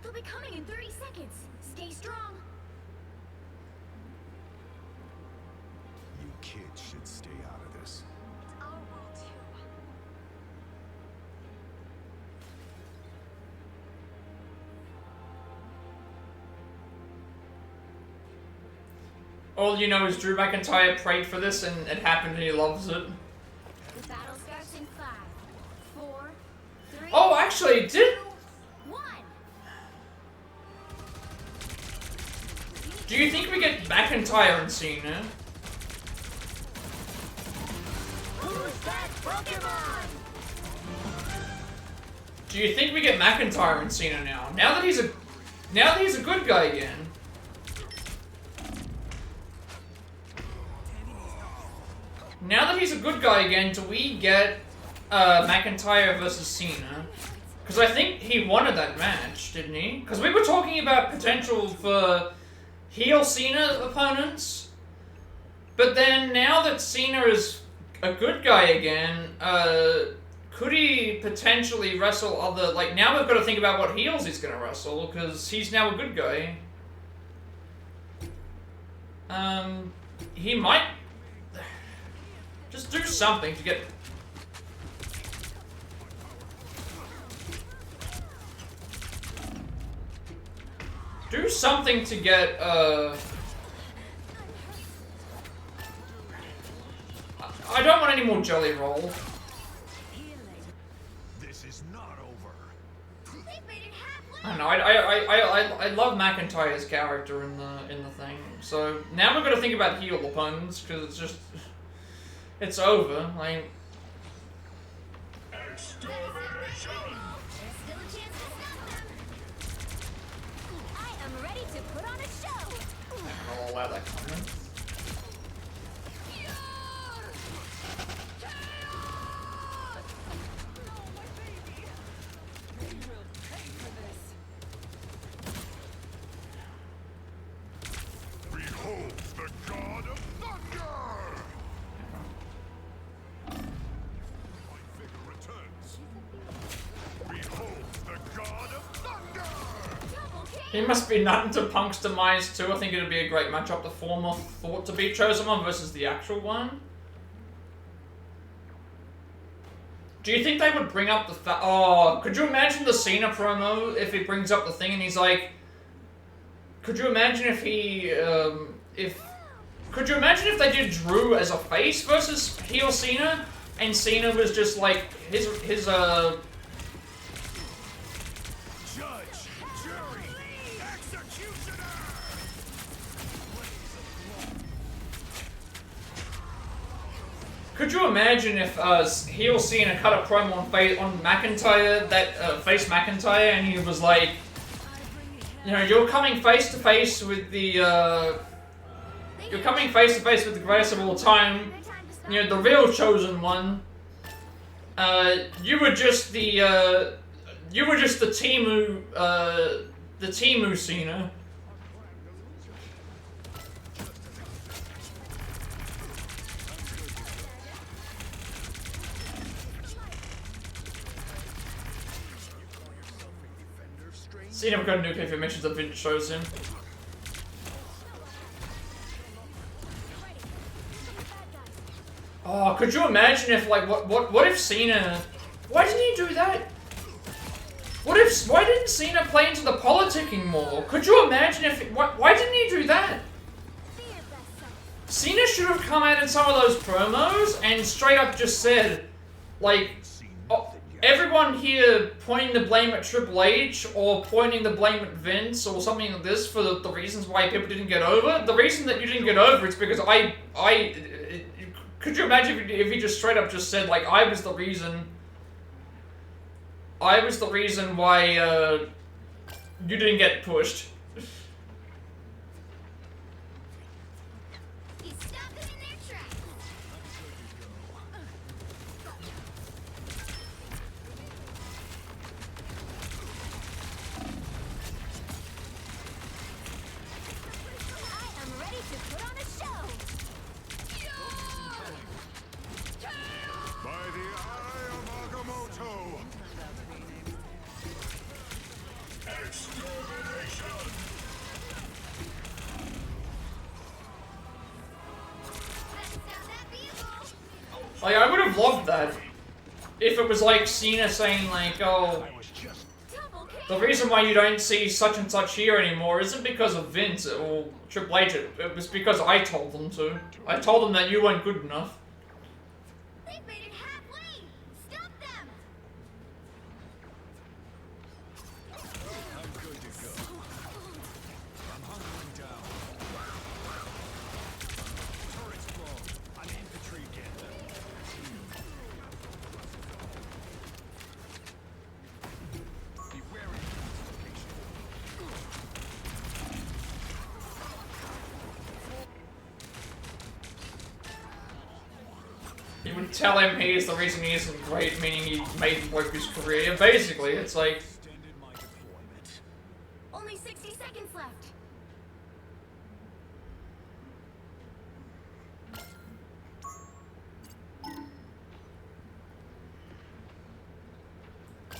They'll be coming in 30 seconds. Stay strong. You kids should stay out of this. It's our world too. All you know is Drew McIntyre prayed for this and it happened and he loves it. The battle starts in 5, 4, 3. Oh, actually, do you think we get McIntyre and Cena? Who's that Pokemon? Do you think we get McIntyre and Cena now? Now that he's a good guy again. Now that he's a good guy again, do we get McIntyre versus Cena? Because I think he wanted that match, didn't he? Because we were talking about potential for heel Cena opponents. But then now that Cena is a good guy again, could he potentially wrestle other... Like, now we've got to think about what heels he's going to wrestle, because he's now a good guy. He might... Just do something to get... Do something to get, I don't want any more Jelly Roll. This is not over. I know, I love McIntyre's character in the thing. So now we've got to think about heel opponents, because it's just... It's over, like... I'll allow that comment. Behold the god of thunder! My vigor returns. Behold the god of thunder! He must be nothing to Punk's demise too. I think it'd be a great matchup. The former thought to be chosen one versus the actual one. Do you think they would bring up the oh, could you imagine the Cena promo if he brings up the thing and he's like, could you imagine if he, could you imagine if they did Drew as a face versus heel Cena, and Cena was just like his Judge, jury, executioner. Could you imagine if heel Cena cut a promo on McIntyre, that face McIntyre, and he was like, you know, you're coming face to face with the greatest of all time, you know, the real chosen one. You were just the Timu Cena. Cena got a new if mentions that Vince shows him. Oh, could you imagine if, like, what if Cena... Why didn't he do that? Why didn't Cena play into the politicking more? Could you imagine if... Why didn't he do that? Cena should have come out in some of those promos and straight up just said, like, oh, everyone here pointing the blame at Triple H or pointing the blame at Vince or something like this for the reasons why people didn't get over. The reason that you didn't get over is because could you imagine if he just straight up just said, like, I was the reason why you didn't get pushed. Like, I would have loved that if it was like Cena saying, like, oh, the reason why you don't see such and such here anymore isn't because of Vince or Triple H, it was because I told them to. I told them that you weren't good enough. They've made it halfway! Stop them! I'm good to go. I'm hunkering down. Turret's blown. I'm infantry again. Be wary of this You would tell him he is the reason he isn't great, meaning he made him work his career. Basically, it's like... Only 60 seconds left.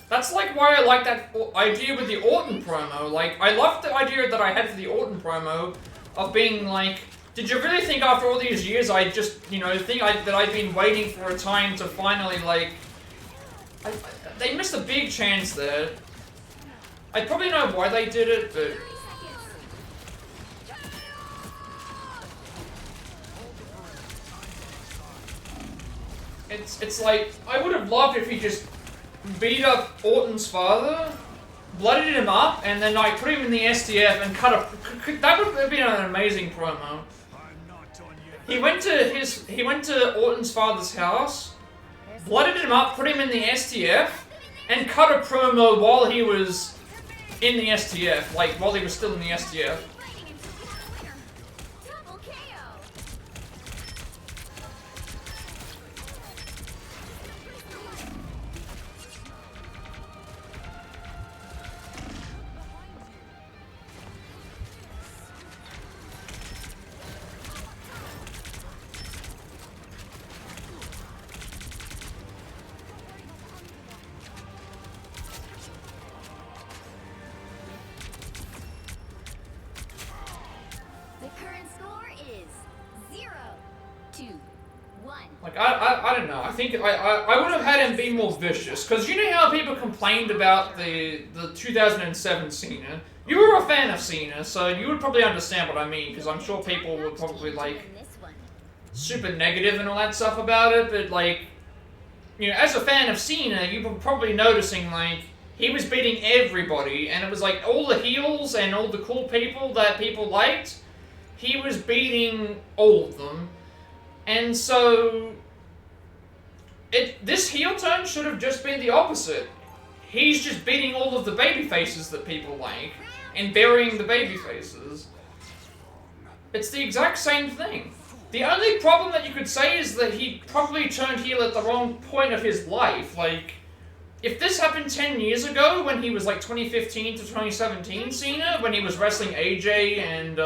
That's like why I like that idea with the Orton promo. Like, I loved the idea that I had for the Orton promo of being like, did you really think after all these years I just, you know, that I'd been waiting for a time to finally, like... they missed a big chance there. I probably know why they did it, but... It's like, I would have loved if he just beat up Orton's father, bloodied him up, and then like put him in the SDF and cut a... That would have been an amazing promo. He went to Orton's father's house, blooded him up, put him in the STF, and cut a promo while he was in the STF, like while he was still in the STF. Like, I don't know. I think I would have had him be more vicious. Because you know how people complained about the 2007 Cena? You were a fan of Cena, so you would probably understand what I mean. Because I'm sure people would probably, like, super negative and all that stuff about it, but like, you know, as a fan of Cena, you were probably noticing like he was beating everybody, and it was like all the heels and all the cool people that people liked, he was beating all of them. And so this heel turn should have just been the opposite. He's just beating all of the baby faces that people like and burying the baby faces. It's the exact same thing. The only problem that you could say is that he probably turned heel at the wrong point of his life. Like, if this happened 10 years ago, when he was like 2015 to 2017 Cena, when he was wrestling AJ and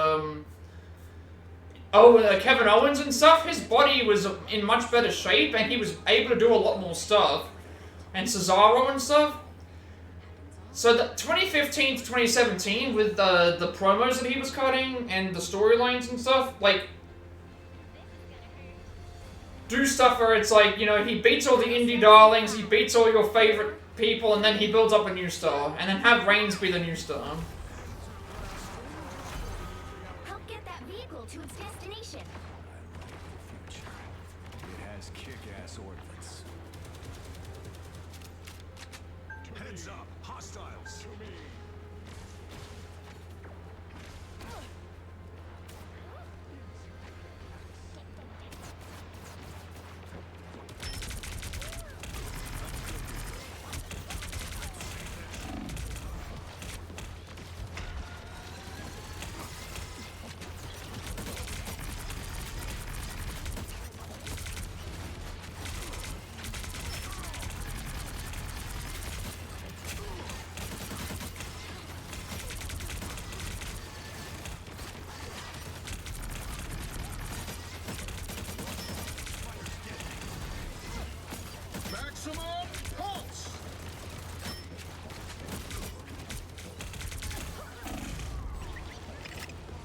Kevin Owens and stuff, his body was in much better shape and he was able to do a lot more stuff. And Cesaro and stuff. So the 2015 to 2017, with the promos that he was cutting and the storylines and stuff, like, do stuff where it's like, you know, he beats all the indie darlings, he beats all your favorite people, and then he builds up a new star, and then have Reigns be the new star. Help get that vehicle to its destination. It has kick-ass ordnance. Heads up, hostiles. To me.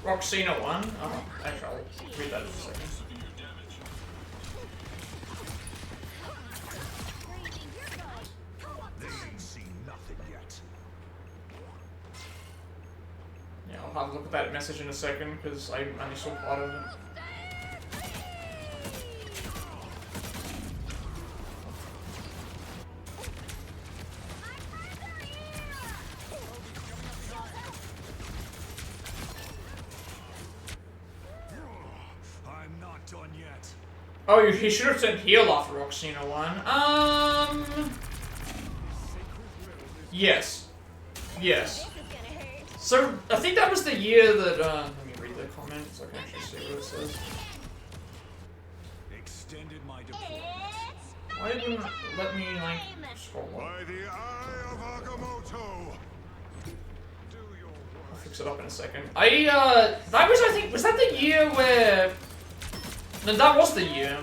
Roxina won? Oh, actually, I'll read that in a second. They ain't seen nothing yet. Yeah, I'll have a look at that message in a second, because I only saw part of it. Oh, he should have turned heel after Roxina won. Yes. Yes. So, I think that was the year that, let me read the comment so I can actually see what it says. Extended my deployment. Why didn't it let me, like, scroll up? By the eye of Agamotto. I'll fix it up in a second. That was, I think, was that the year where... No, that was the year.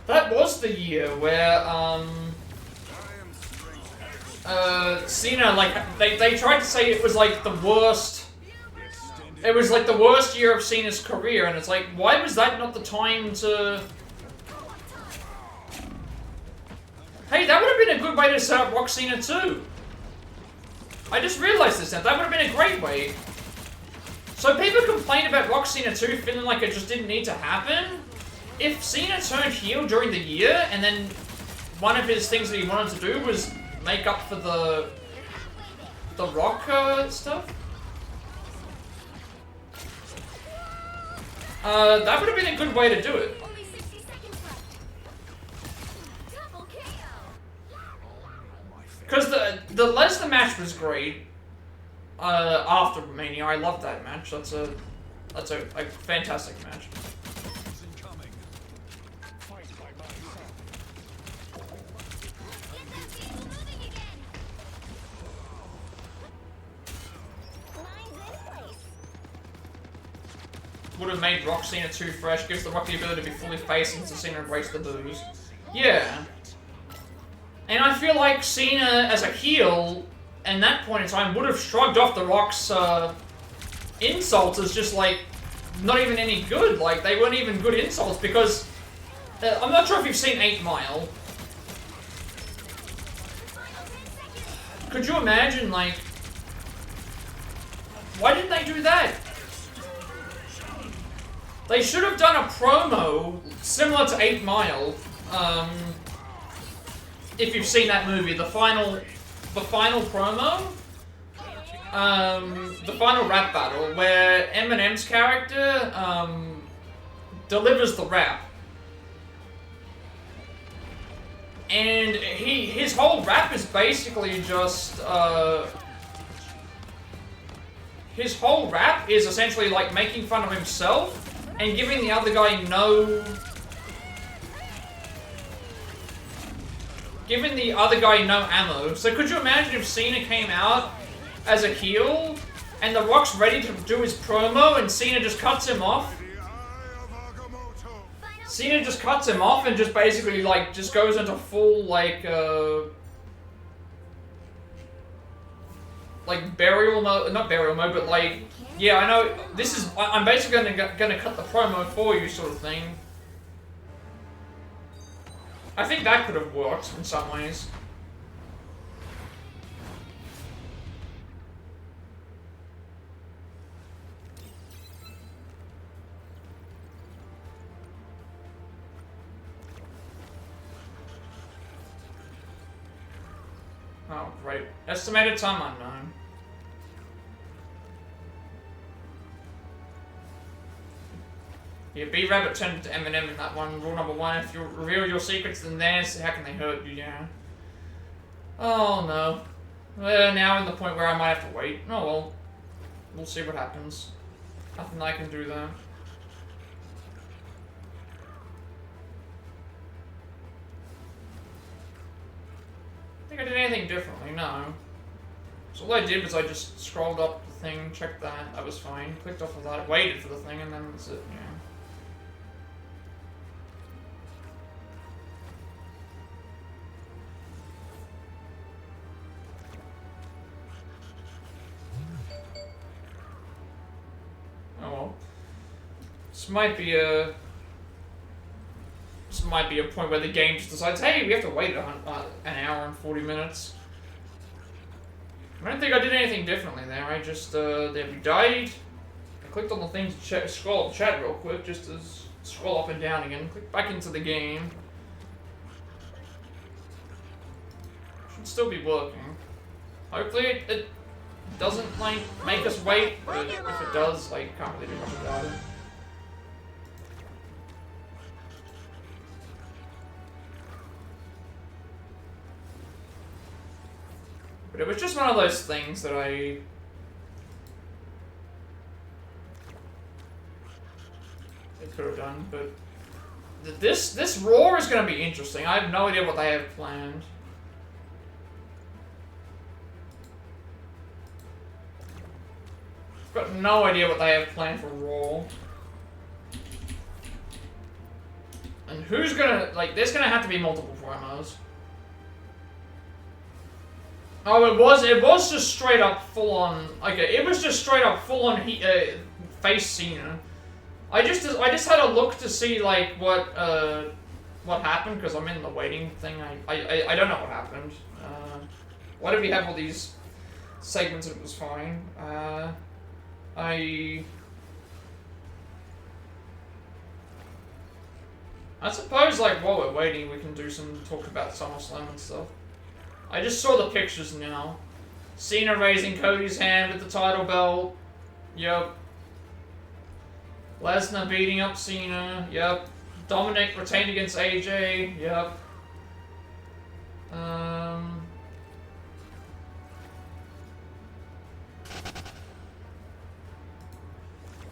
That was the year where, Cena, like, they tried to say it was, like, the worst... It was, like, the worst year of Cena's career, and it's like, why was that not the time to... Hey, that would have been a good way to set up Roxina too. I just realized this now. That would have been a great way. So people complain about Roxina 2 feeling like it just didn't need to happen. If Cena turned heel during the year, and then one of his things that he wanted to do was make up for the Rock stuff, that would have been a good way to do it. Because the Lesnar match was great. After Mania, I loved that match. That's a fantastic match. Would have made Roxina too fresh. Gives the Rock the ability to be fully face and Cena embrace the booze. Yeah. And I feel like Cena, as a heel, at that point in time, would have shrugged off the Rock's insults as just, like, not even any good. Like, they weren't even good insults because... I'm not sure if you've seen 8 Mile. could you imagine, like, why didn't they do that? They should have done a promo similar to 8 Mile. If you've seen that movie, the final promo, the final rap battle where Eminem's character delivers the rap, and his whole rap is basically just his whole rap is essentially like making fun of himself and giving the other guy no ammo. So could you imagine if Cena came out as a heel and The Rock's ready to do his promo and Cena just cuts him off? Cena just cuts him off and just basically like just goes into full like burial mode, not burial mode, but like, yeah, I know this is, I'm basically gonna cut the promo for you sort of thing. I think that could have worked in some ways. Oh, great. Estimated time unknown. Yeah, B-Rabbit turned into Eminem in that one. Rule number 1, if you reveal your secrets, then theirs, how can they hurt you, yeah. Oh, no. We're now in the point where I might have to wait. Oh, well. We'll see what happens. Nothing I can do there. I think I did anything differently, no. So all I did was I just scrolled up the thing, checked that, that was fine, clicked off of that, waited for the thing, and then that's it, yeah. Oh well. This might be a point where the game just decides, hey, we have to wait an hour and 40 minutes. I don't think I did anything differently there. I just, there we died. I clicked on the thing to scroll up the chat real quick, just to scroll up and down again. Click back into the game. Should still be working. Hopefully it doesn't, like, make us wait, but if it does, like, can't really do much about it. But it was just one of those things that it could have done, but this Raw is going to be interesting. I have no idea what they have planned. I've got no idea what they have planned for Raw. And who's gonna, like, there's gonna have to be multiple promos. Oh, it was just straight up full on, like, it was just straight up full on face Cena. I just had a look to see, like, what happened, because I'm in the waiting thing. I don't know what happened. Why did we have all these segments and it was fine? I suppose, like, while we're waiting, we can do some talk about SummerSlam and stuff. I just saw the pictures now. Cena raising Cody's hand with the title belt. Yep. Lesnar beating up Cena. Yep. Dominic retained against AJ. Yep.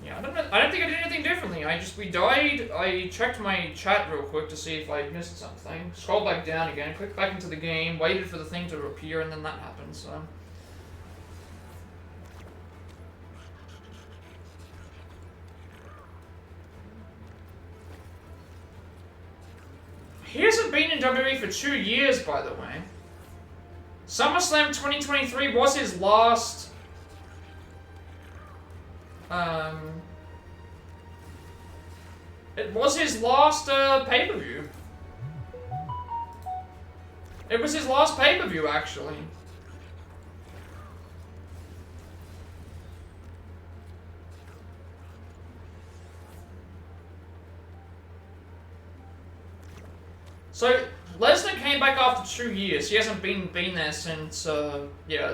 Yeah, I don't think I did anything differently. We died. I checked my chat real quick to see if I missed something. Scrolled back down again, clicked back into the game, waited for the thing to appear, and then that happened, so. He hasn't been in WWE for 2 years, by the way. SummerSlam 2023 was his last... It was his last pay-per-view. It was his last pay-per-view, actually. So Lesnar came back after 2 years. He hasn't been there since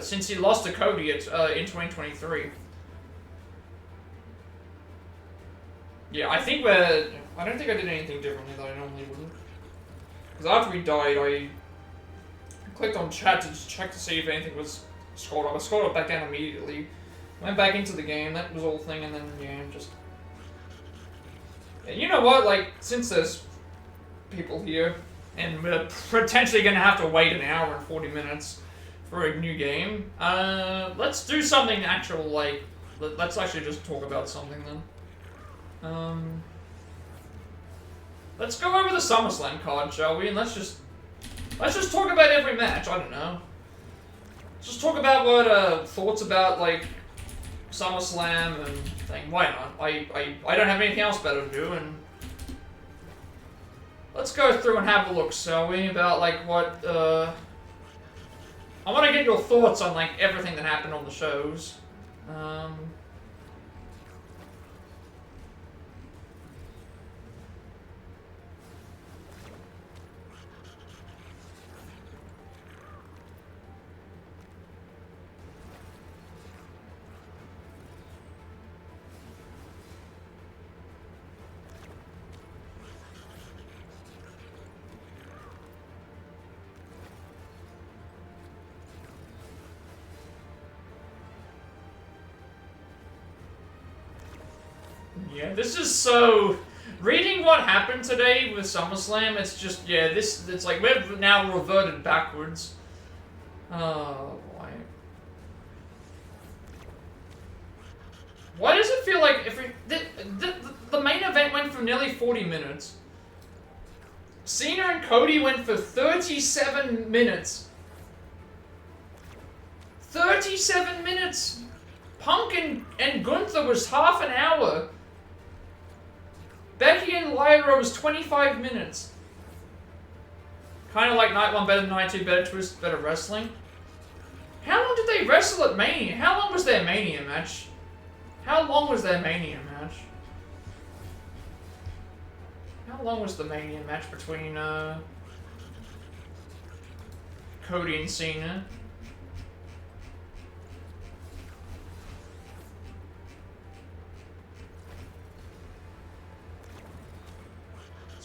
since he lost to Cody in 2023. Yeah, I think I don't think I did anything differently that I normally wouldn't. Because after he died, I clicked on chat to just check to see if anything was scrolled up. I scrolled up back down immediately. Went back into the game, that was all thing, and then, yeah, just... And you know what, like, since there's people here, and we're potentially gonna have to wait an hour and 40 minutes for a new game, let's do something actual, like, let's actually just talk about something then. Let's go over the SummerSlam card, shall we? And let's just talk about every match, I don't know. Just talk about what, thoughts about, like, SummerSlam and thing. Why not? I don't have anything else better to do, and let's go through and have a look, shall we? About like what I want to get your thoughts on like everything that happened on the shows. Yeah, this is so... Reading what happened today with SummerSlam, it's just, yeah, it's like we've now reverted backwards. Oh, boy. Why does it feel like if the main event went for nearly 40 minutes? Cena and Cody went for 37 minutes. 37 minutes! Punk and Gunther was half an hour. Becky and Lyra was 25 minutes. Kind of like Night 1 better than Night 2, better twist, better wrestling. How long did they wrestle at Mania? How long was their Mania match? How long was their Mania match? How long was the Mania match between Cody and Cena?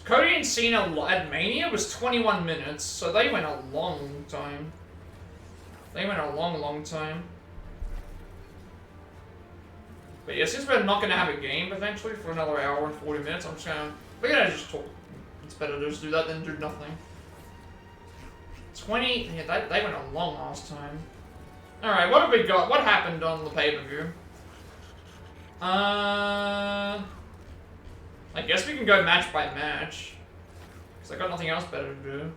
Cody and Cena at Mania was 21 minutes, so they went a long time. They went a long time. But yeah, since we're not going to have a game eventually for another hour and 40 minutes, we're going to just talk. It's better to just do that than do nothing. 20, yeah, they went a long last time. Alright, what have we got? What happened on the pay-per-view? I guess we can go match by match. Because I got nothing else better to do.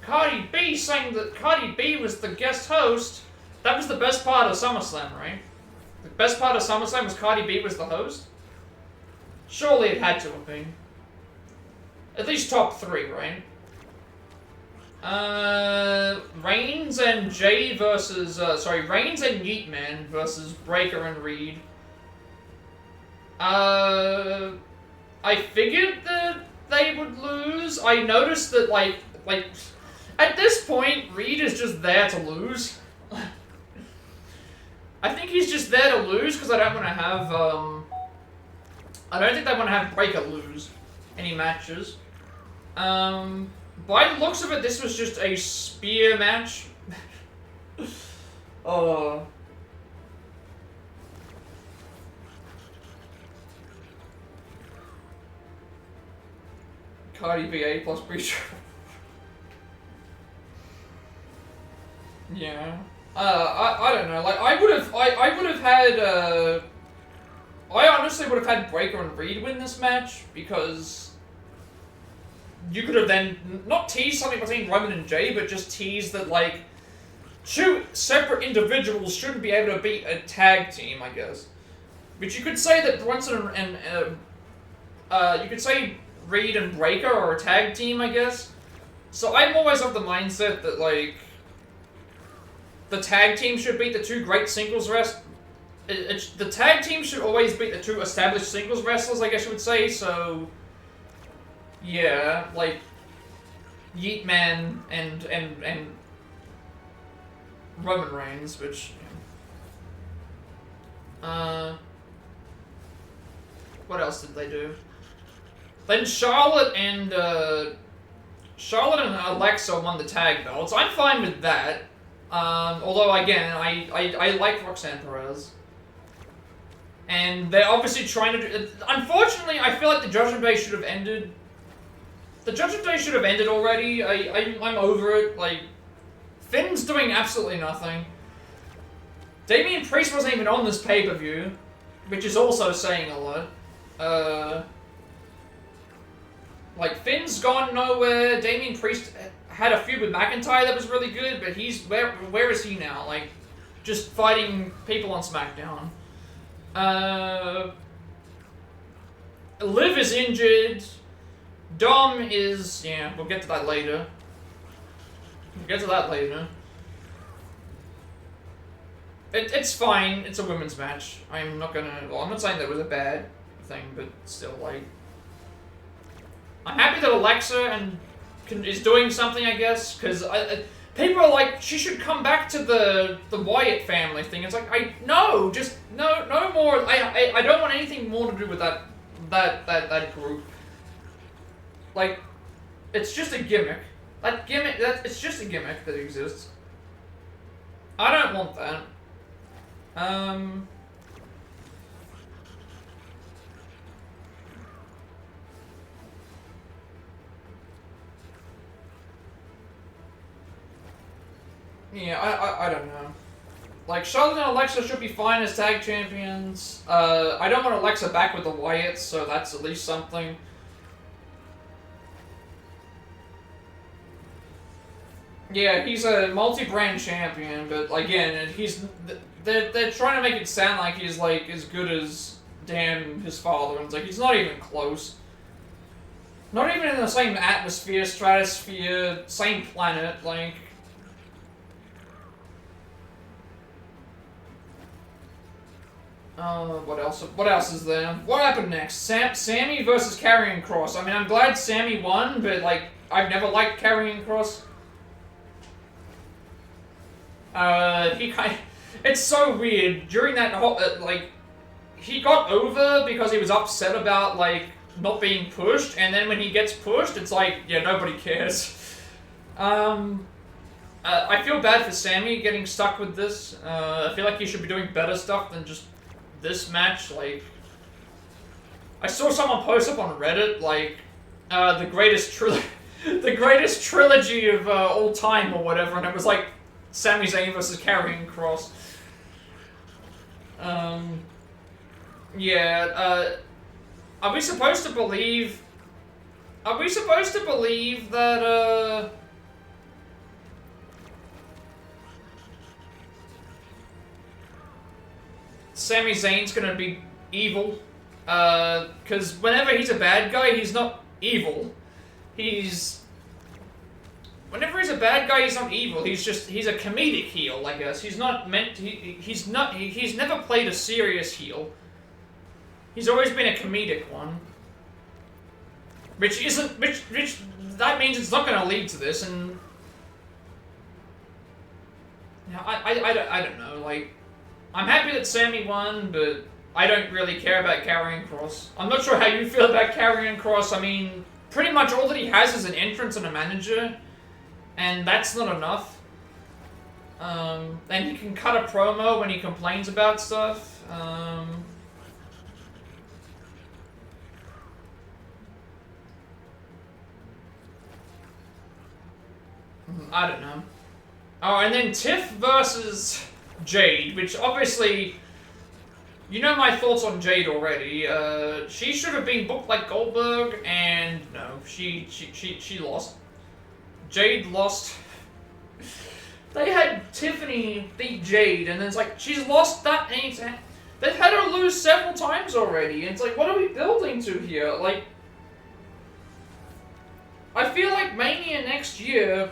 Cardi B saying that Cardi B was the guest host. That was the best part of SummerSlam, right? The best part of SummerSlam was Cardi B was the host? Surely it had to have been. At least top 3, right? Reigns and Jay versus, Reigns and Yeet Man versus Breaker and Reed. I figured that they would lose. I noticed that, like, at this point, Reed is just there to lose. I think he's just there to lose because I don't want to have, I don't think they want to have Breaker lose any matches. By the looks of it, this was just a spear match. Oh. Cardi B A plus Breacher. Yeah. I don't know. Like I would have had. I honestly would have had Breaker and Reed win this match because you could have then not teased something between Roman and Jay, but just teased that like 2 separate individuals shouldn't be able to beat a tag team, I guess. But you could say that Brunson and you could say Reed and Breaker are a tag team, I guess. So I'm always of the mindset that like the tag team should beat the 2 great singles wrestlers. The tag team should always beat the 2 established singles wrestlers, I guess you would say. So Yeah, like Yeet Man and Roman Reigns, which what else did they do? Then Charlotte and Alexa won the tag belts. I'm fine with that. Although again, I like Roxanne Perez. And they're obviously trying to do... Unfortunately, I feel like the Judgment Day should have ended. The Judgment Day should have ended already. I'm over it. Like, Finn's doing absolutely nothing. Damian Priest wasn't even on this pay-per-view, which is also saying a lot. Like, Finn's gone nowhere. Damian Priest had a feud with McIntyre that was really good, but he's... Where is he now? Like, just fighting people on SmackDown. Liv is injured. Dom is... Yeah, we'll get to that later. It's fine. It's a women's match. I'm not gonna... Well, I'm not saying that was a bad thing, but still, like... I'm happy that Alexa is doing something, I guess, because people are like, she should come back to the Wyatt family thing. It's like, no more. I don't want anything more to do with that group. Like, it's just a gimmick. It's just a gimmick that exists. I don't want that. Yeah, I don't know. Like, Charlotte and Alexa should be fine as tag champions. I don't want Alexa back with the Wyatts, so that's at least something. Yeah, he's a multi-brand champion, but again, they're trying to make it sound like he's like as good as his father, and it's like he's not even close. Not even in the same atmosphere, stratosphere, same planet, like. What else? What else is there? What happened next? Sammy versus Karrion Kross. I mean, I'm glad Sammy won, but like, I've never liked Karrion Kross. It's so weird. During that whole, like, he got over because he was upset about, like, not being pushed, and then when he gets pushed, it's like, yeah, nobody cares. I feel bad for Sammy getting stuck with this. I feel like he should be doing better stuff than just this match. Like, I saw someone post up on Reddit, like, the greatest trilogy of all time or whatever, and it was like Sami Zayn versus Karrion Kross. Yeah, are we supposed to believe that, Sami Zayn's gonna be evil? Because whenever he's a bad guy, he's not evil. Whenever he's a bad guy, he's not evil. He's a comedic heel, I guess. He's not meant to, he's never played a serious heel. He's always been a comedic one. Which that means it's not gonna lead to this, and... Yeah, I don't know, like... I'm happy that Sammy won, but I don't really care about Karrion Kross. I'm not sure how you feel about Karrion Kross. I mean, pretty much all that he has is an entrance and a manager, and that's not enough. And he can cut a promo when he complains about stuff. I don't know. Oh, and then Tiff versus Jade, which obviously, you know my thoughts on Jade already. She should have been booked like Goldberg, and no, she lost. Jade lost. They had Tiffany beat Jade, and then it's like, she's lost that many times. They've had her lose several times already, and it's like, what are we building to here? Like, I feel like Mania next year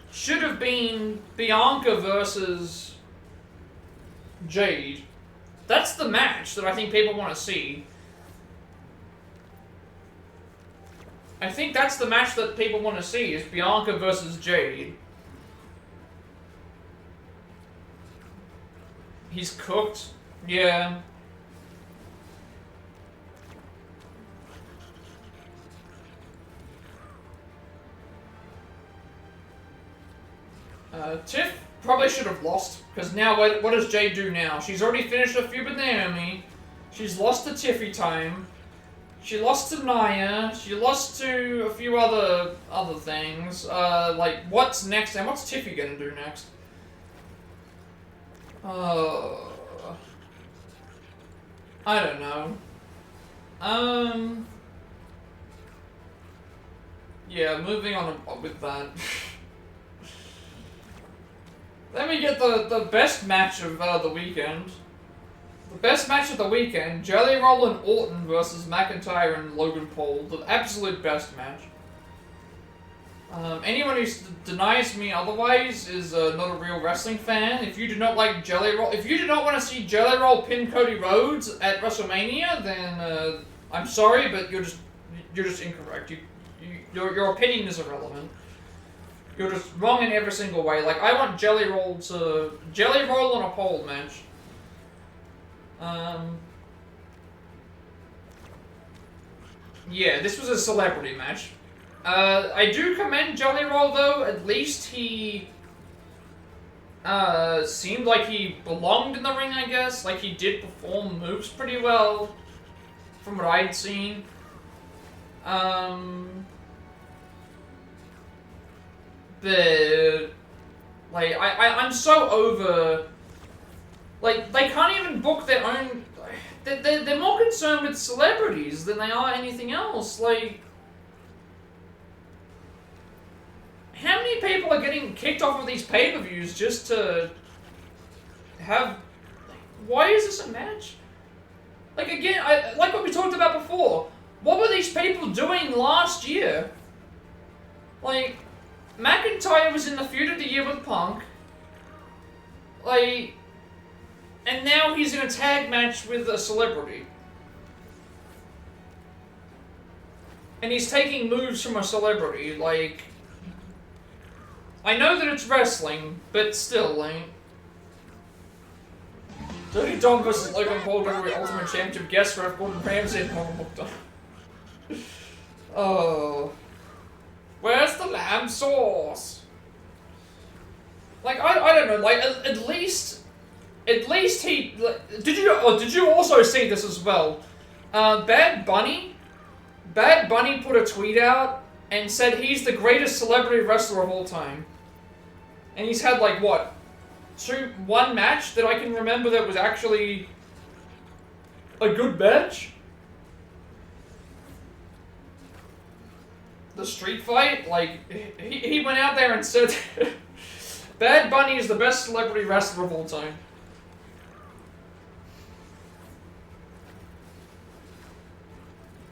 should have been Bianca versus Jade. That's the match that I think people want to see. I think that's the match that people want to see, is Bianca versus Jade. He's cooked. Yeah. Tiff probably should have lost, because now what does Jade do now? She's already finished her feud with Naomi. She's lost to Tiffy time. She lost to Naya. She lost to a few other things. Like, what's next? And what's Tiffy gonna do next? I don't know. Yeah, moving on with that. Let me get the best match of the weekend. The best match of the weekend, Jelly Roll and Orton versus McIntyre and Logan Paul. The absolute best match. Anyone who denies me otherwise is not a real wrestling fan. If you do not like Jelly Roll, if you do not want to see Jelly Roll pin Cody Rhodes at WrestleMania, then I'm sorry, but you're just incorrect. Your opinion is irrelevant. You're just wrong in every single way. Like, I want Jelly Roll on a pole match. Yeah, this was a celebrity match. I do commend Jelly Roll though. At least he seemed like he belonged in the ring, I guess. Like, he did perform moves pretty well from what I'd seen. But like I'm so over. Like, they can't even book their own. They're more concerned with celebrities than they are anything else. Like, how many people are getting kicked off of these pay-per-views just to have? Why is this a match? Like, again, like what we talked about before. What were these people doing last year? Like, McIntyre was in the feud of the year with Punk. Like, and now he's in a tag match with a celebrity. And he's taking moves from a celebrity. Like, I know that it's wrestling, but still, like, Dirty Dom versus Logan Paul WWE Ultimate Championship guest ref Gordon Ramsay and Norman Booker. Oh. Where's the lamb sauce? Like, I don't know, like, at least he, like, did you also see this as well? Bad Bunny put a tweet out and said he's the greatest celebrity wrestler of all time. And he's had, like, what? One match that I can remember that was actually a good match? The street fight? Like, he went out there and said Bad Bunny is the best celebrity wrestler of all time.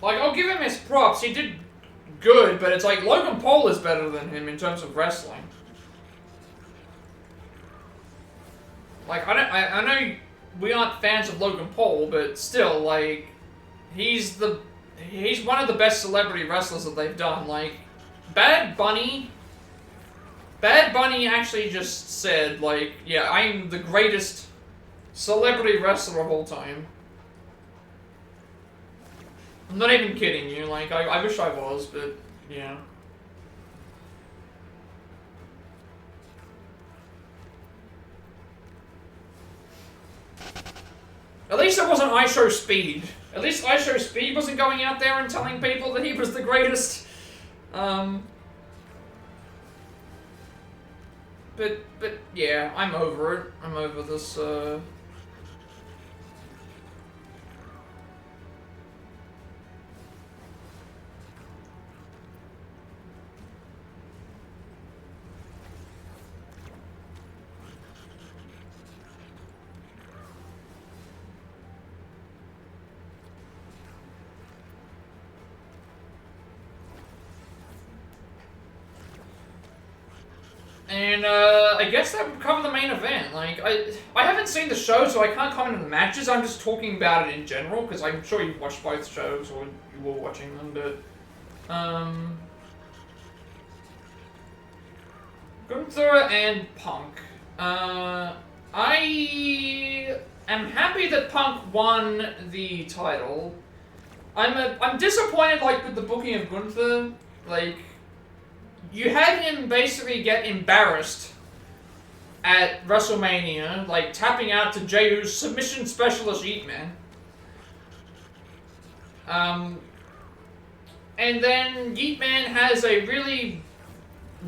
Like, I'll give him his props, he did good, but it's like Logan Paul is better than him in terms of wrestling. Like, I know we aren't fans of Logan Paul, but still, like, he's one of the best celebrity wrestlers that they've done. Like, Bad Bunny actually just said, like, yeah, I'm the greatest celebrity wrestler of all time. I'm not even kidding you, like, I wish I was, but, yeah. At least it wasn't I Show Speed. At least I Show Speed wasn't going out there and telling people that he was the greatest. But yeah, I'm over it. I'm over this, And, I guess that would cover the main event. Like, I haven't seen the show, so I can't comment on the matches. I'm just talking about it in general, because I'm sure you've watched both shows, or you were watching them, but Gunther and Punk. I am happy that Punk won the title. I'm disappointed, like, with the booking of Gunther. Like, you had him basically get embarrassed at WrestleMania, like, tapping out to Jey-U's submission specialist Yeetman. And then Yeetman has a really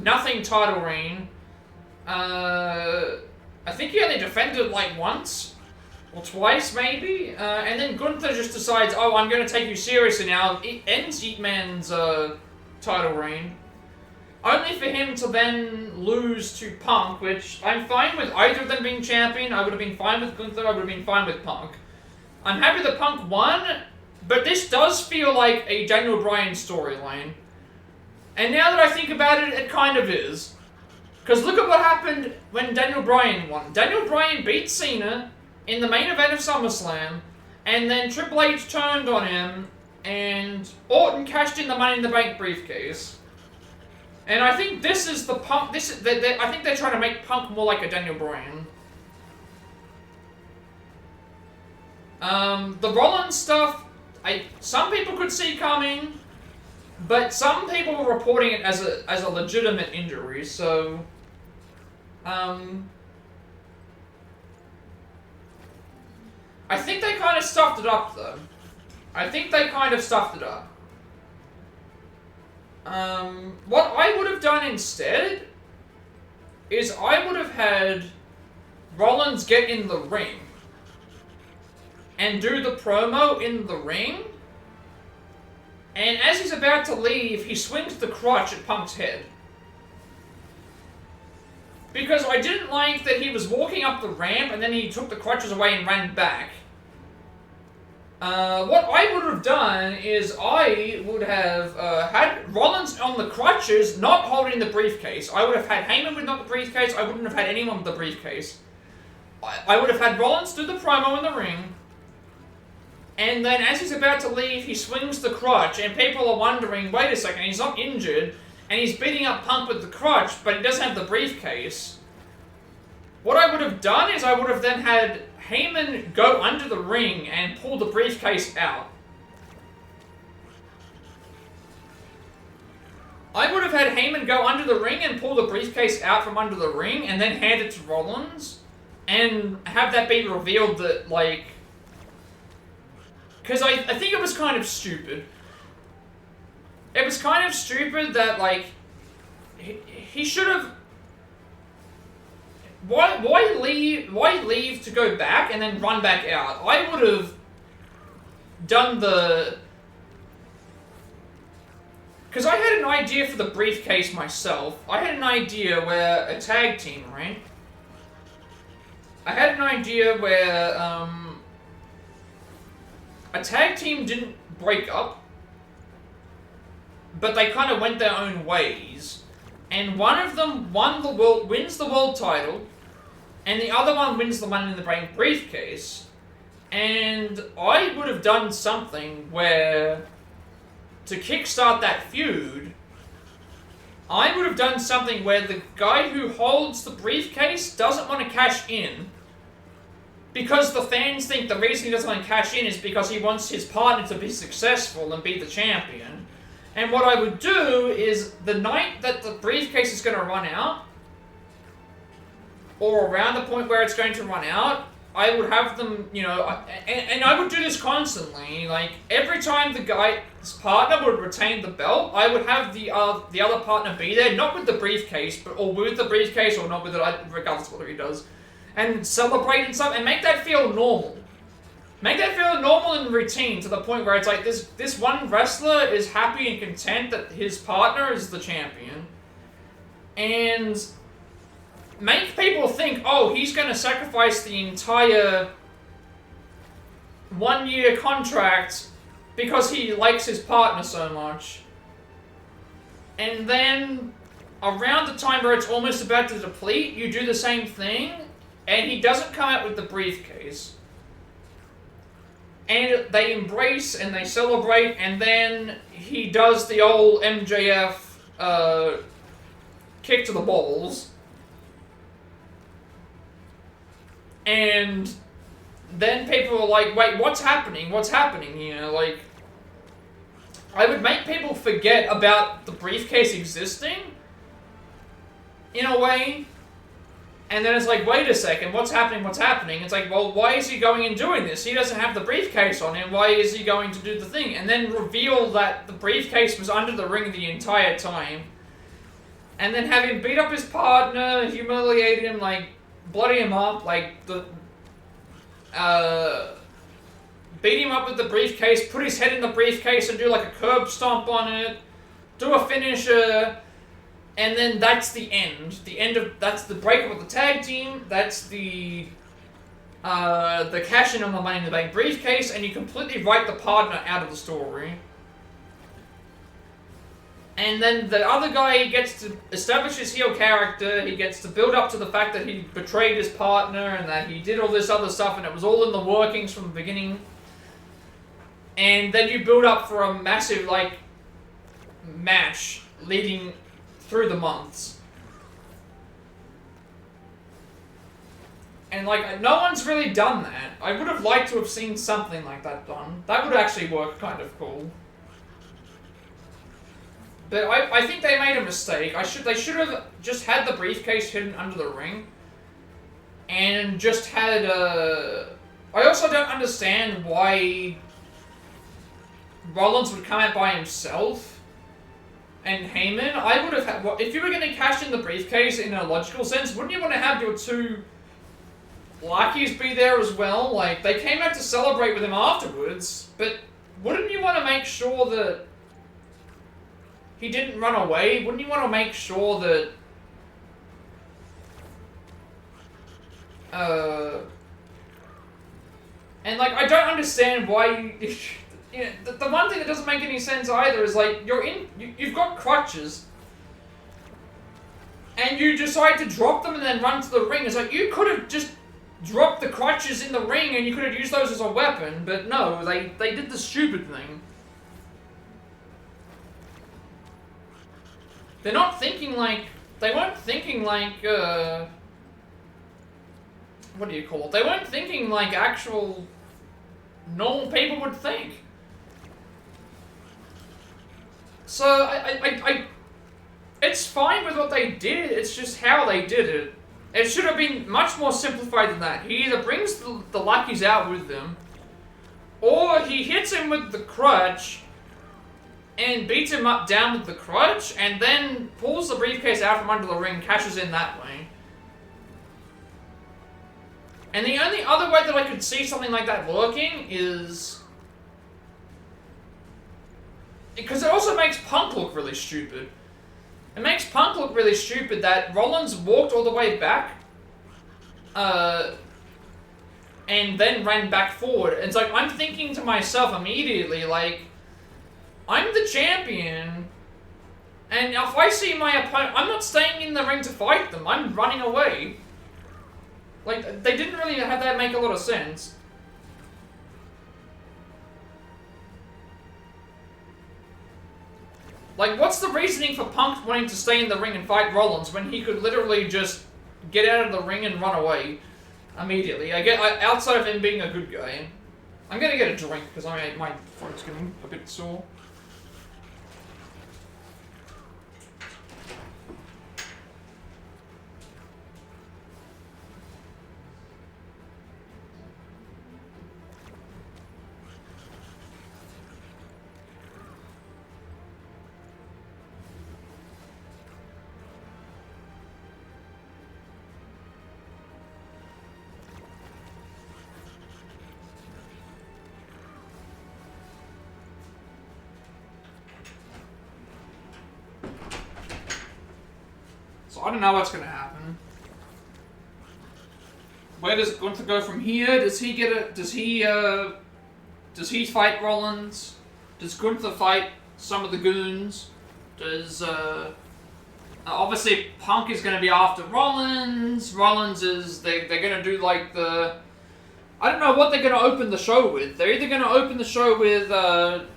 nothing title reign. I think he only defended like once or twice maybe, and then Gunther just decides, oh, I'm going to take you seriously now. It ends Yeetman's title reign, only for him to then lose to Punk, which I'm fine with either of them being champion. I would have been fine with Gunther, I would have been fine with Punk. I'm happy that Punk won, but this does feel like a Daniel Bryan storyline. And now that I think about it, it kind of is. Because look at what happened when Daniel Bryan won. Daniel Bryan beat Cena in the main event of SummerSlam, and then Triple H turned on him, and Orton cashed in the Money in the Bank briefcase. And I think this is the Punk. I think they're trying to make Punk more like a Daniel Bryan. The Rollins stuff, some people could see coming, but some people were reporting it as a legitimate injury. So, I think they kind of stuffed it up, though. I think they kind of stuffed it up. What I would have done instead is I would have had Rollins get in the ring and do the promo in the ring, and as he's about to leave, he swings the crotch at Punk's head. Because I didn't like that he was walking up the ramp and then he took the crutches away and ran back. What I would have done is I would have had Rollins on the crutches, not holding the briefcase. I would have had Heyman with not the briefcase. I wouldn't have had anyone with the briefcase. I would have had Rollins do the promo in the ring, and then as he's about to leave, he swings the crutch, and people are wondering, wait a second, he's not injured, and he's beating up Punk with the crutch, but he doesn't have the briefcase. What I would have done is I would have then had Heyman go under the ring and pull the briefcase out. I would have had Heyman go under the ring and pull the briefcase out from under the ring and then hand it to Rollins and have that be revealed that, like... Because I think it was kind of stupid. It was kind of stupid that, like, he should have... Why leave to go back and then run back out? I would have done the... Because I had an idea for the briefcase myself. I had an idea where a tag team, right? I had an idea where a tag team didn't break up, but they kind of went their own ways. And one of them wins the world title, and the other one wins the Money in the Bank briefcase. And I would have done something where, to kickstart that feud, I would have done something where the guy who holds the briefcase doesn't want to cash in, because the fans think the reason he doesn't want to cash in is because he wants his partner to be successful and be the champion. And what I would do is, the night that the briefcase is going to run out, or around the point where it's going to run out, I would have them, you know, and I would do this constantly. Like, every time the guy's partner would retain the belt, I would have the other partner be there, not with the briefcase, or with the briefcase, or not with it, regardless of what he does, and celebrate and stuff, and make that feel normal. Make that feel normal and routine to the point where it's like this one wrestler is happy and content that his partner is the champion. And make people think, oh, he's going to sacrifice the entire 1-year contract because he likes his partner so much. And then, around the time where it's almost about to deplete, you do the same thing, and he doesn't come out with the briefcase. and they embrace and they celebrate, and then he does the old MJF kick to the balls. And then people are like, wait, what's happening? What's happening? You know, like, I would make people forget about the briefcase existing, in a way. And then it's like, wait a second, what's happening, what's happening? It's like, well, why is he going and doing this? He doesn't have the briefcase on him, why is he going to do the thing? And then reveal that the briefcase was under the ring the entire time. And then have him beat up his partner, humiliate him, like, bloody him up, like, beat him up with the briefcase, put his head in the briefcase and do like a curb stomp on it, do a finisher, and then that's the end. That's the breakup of the tag team, that's the cash in on the Money in the Bank briefcase, and you completely write the partner out of the story. And then the other guy gets to establish his heel character, he gets to build up to the fact that he betrayed his partner and that he did all this other stuff and it was all in the workings from the beginning. And then you build up for a massive, like, match leading through the months. And, like, no one's really done that. I would have liked to have seen something like that done. That would actually work kind of cool. But I think they made a mistake. They should have just had the briefcase hidden under the ring. And just had I also don't understand why Rollins would come out by himself. And Heyman, I would have had... Well, if you were going to cash in the briefcase in a logical sense, wouldn't you want to have your two lackeys be there as well? Like, they came out to celebrate with him afterwards, but wouldn't you want to make sure that he didn't run away? Wouldn't you want to make sure that... And, like, I don't understand why you... You know, the one thing that doesn't make any sense either is, like, you've got crutches, and you decide to drop them and then run to the ring. It's like, you could have just dropped the crutches in the ring and you could have used those as a weapon, but no, they did the stupid thing. They're not thinking like... They weren't thinking like, what do you call it? They weren't thinking like actual normal people would think. So, it's fine with what they did, it's just how they did it. It should have been much more simplified than that. He either brings the lackeys out with them, or he hits him with the crutch, and beats him up down with the crutch, and then pulls the briefcase out from under the ring, cashes in that way. And the only other way that I could see something like that working is... Because it also makes Punk look really stupid. It makes Punk look really stupid that Rollins walked all the way back, and then ran back forward. It's like, I'm thinking to myself immediately, like, I'm the champion, and if I see my opponent, I'm not staying in the ring to fight them, I'm running away. Like, they didn't really have that make a lot of sense. Like, what's the reasoning for Punk wanting to stay in the ring and fight Rollins when he could literally just get out of the ring and run away immediately? Outside of him being a good guy. I'm gonna get a drink because my throat's getting a bit sore. I don't know what's gonna happen. Where does Gunther go from here? Does he fight Rollins? Does Gunther fight some of the goons? Does, obviously Punk is gonna be after Rollins. Rollins is, they're gonna do like the I don't know what they're gonna open the show with. They're either gonna open the show with a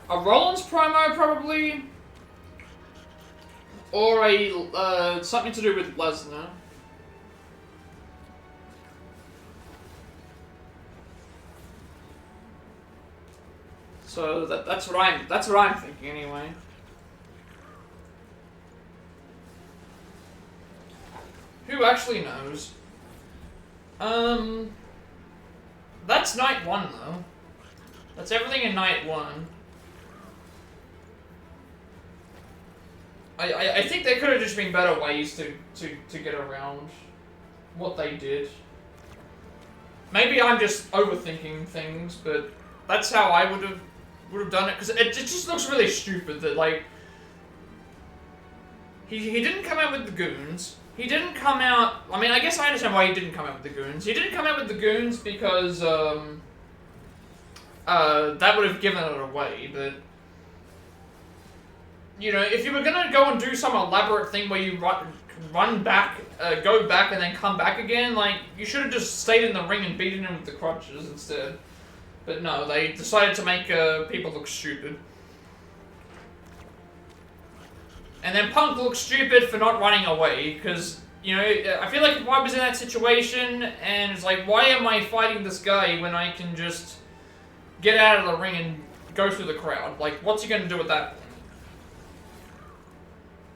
Rollins promo, probably, or a something to do with Lesnar. So that's what I'm thinking anyway. Who actually knows? That's night 1 though. That's everything in night 1. I think there could have just been better ways to get around what they did. Maybe I'm just overthinking things, but that's how I would have done it, because it just looks really stupid that, like, he didn't come out with the goons. He didn't come out... I mean, I guess I understand why he didn't come out with the goons. He didn't come out with the goons because, that would have given it away, but... You know, if you were gonna go and do some elaborate thing where you run back, go back and then come back again, like, you should have just stayed in the ring and beaten him with the crutches instead. But no, they decided to make people look stupid. And then Punk looks stupid for not running away, because, you know, I feel like if I was in that situation, and it's like, why am I fighting this guy when I can just get out of the ring and go through the crowd? Like, what's he gonna do at that point?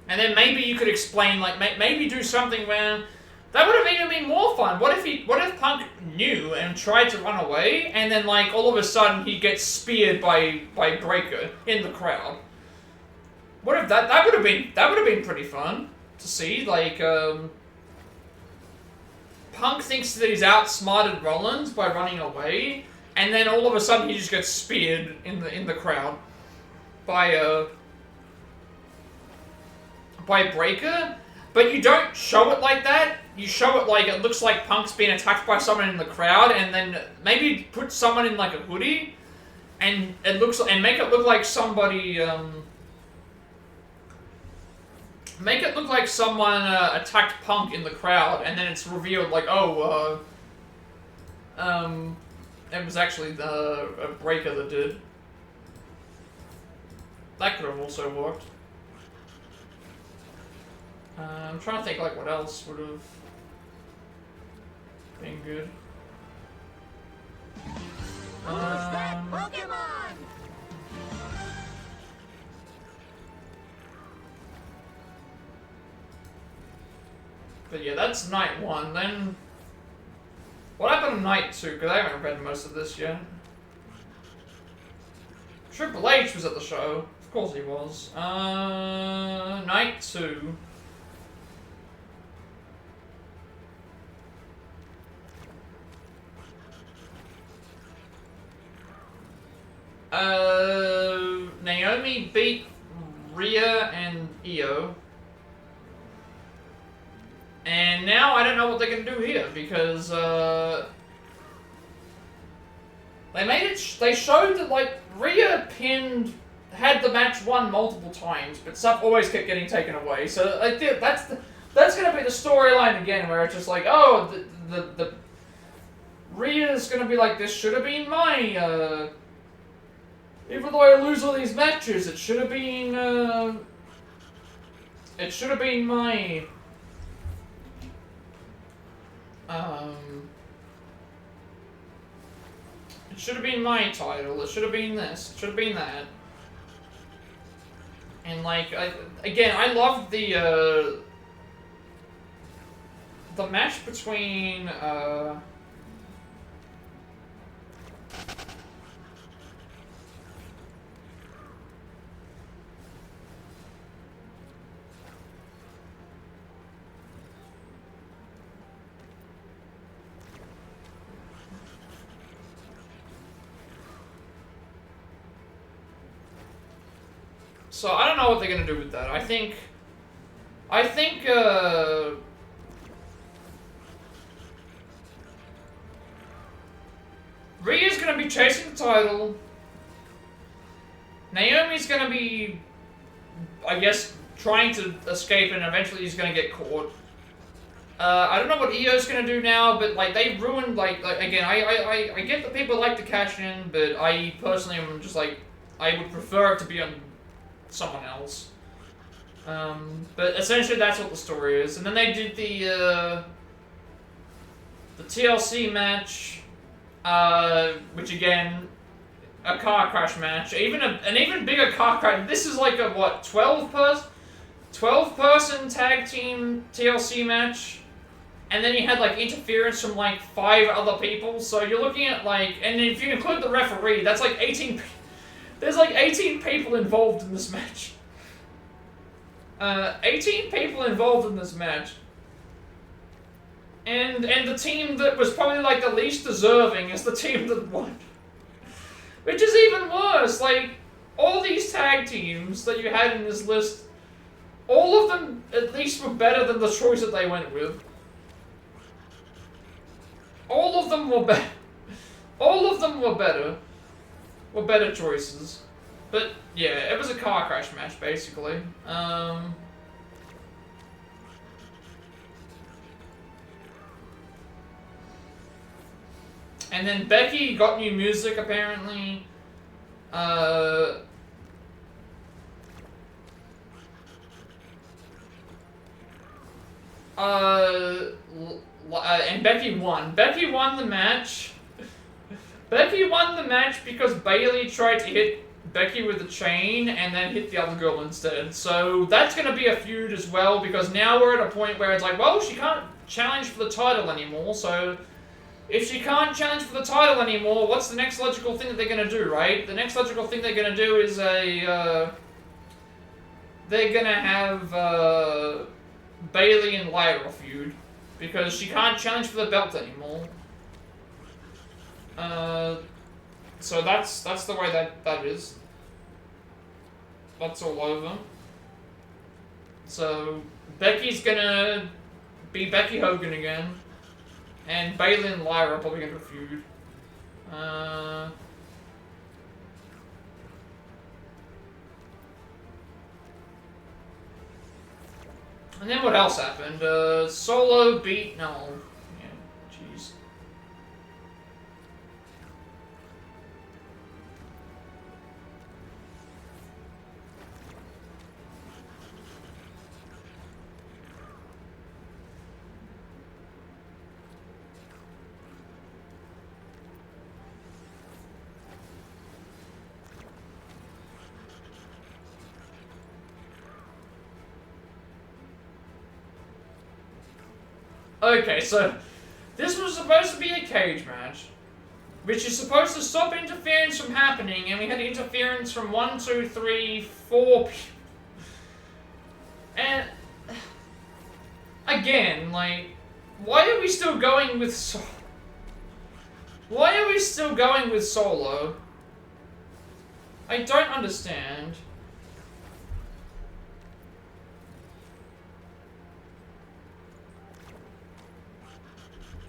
And then maybe you could explain, like, maybe do something where... That would have even been more fun. What if Punk knew and tried to run away, and then, like, all of a sudden he gets speared by Breaker in the crowd? What if that would have been pretty fun to see, like, Punk thinks that he's outsmarted Rollins by running away, and then all of a sudden he just gets speared in the crowd by Breaker, but you don't show it like that. You show it like it looks like Punk's being attacked by someone in the crowd, and then maybe put someone in like a hoodie, and make it look like somebody make it look like someone attacked Punk in the crowd, and then it's revealed like, oh, it was actually a Breaker that did. That could have also worked. I'm trying to think like what else would have been good. Who's that Pokemon? But yeah, that's night 1. Then what happened to night 2? Because I haven't read most of this yet. Triple H was at the show. Of course he was. Night 2. Naomi beat Rhea and Io. And now I don't know what they're gonna do here, because they showed that, like, Rhea had the match won multiple times, but stuff always kept getting taken away. So I think that's gonna be the storyline again, where it's just like, oh, the Rhea's gonna be like, this should have been my even though I lose all these matches, it should have been my it should have been my title, it should have been this, it should have been that. And like, I loved the match between so I don't know what they're gonna do with that. I think Rhea's gonna be chasing the title. Naomi's gonna be, I guess, trying to escape, and eventually he's gonna get caught. I don't know what EO's gonna do now, but like they ruined like again. I get that people like to cash in, but I personally am just like I would prefer it to be on someone else. But essentially that's what the story is. And then they did the TLC match, which again, a car crash match. An even bigger car crash. This is like a what 12 person tag team TLC match. And then you had like interference from like 5 other people, so you're looking at like, and if you include the referee, that's like 18. There's like 18 people involved in this match. 18 people involved in this match, and the team that was probably like the least deserving is the team that won, which is even worse. Like all these tag teams that you had in this list, all of them at least were better than the choice that they went with. All of them were better. All of them were better. Were better choices. But yeah, it was a car crash match basically. And then Becky got new music apparently. And Becky won. Becky won the match. Becky won the match because Bayley tried to hit Becky with the chain and then hit the other girl instead. So that's going to be a feud as well, because now we're at a point where it's like, well, she can't challenge for the title anymore, so if she can't challenge for the title anymore, what's the next logical thing that they're going to do, right? The next logical thing they're going to do is they're going to have Bayley and Lyra feud, because she can't challenge for the belt anymore. So that's the way that is. That's all over. So Becky's gonna be Becky Hogan again, and Bayley and Lyra are probably gonna feud. And then what else happened? Solo beat no. Yeah, jeez. Okay, so this was supposed to be a cage match, which is supposed to stop interference from happening, and we had interference from 1, 2, 3, 4 people. And again, like, why are we still going with Why are we still going with Solo? I don't understand.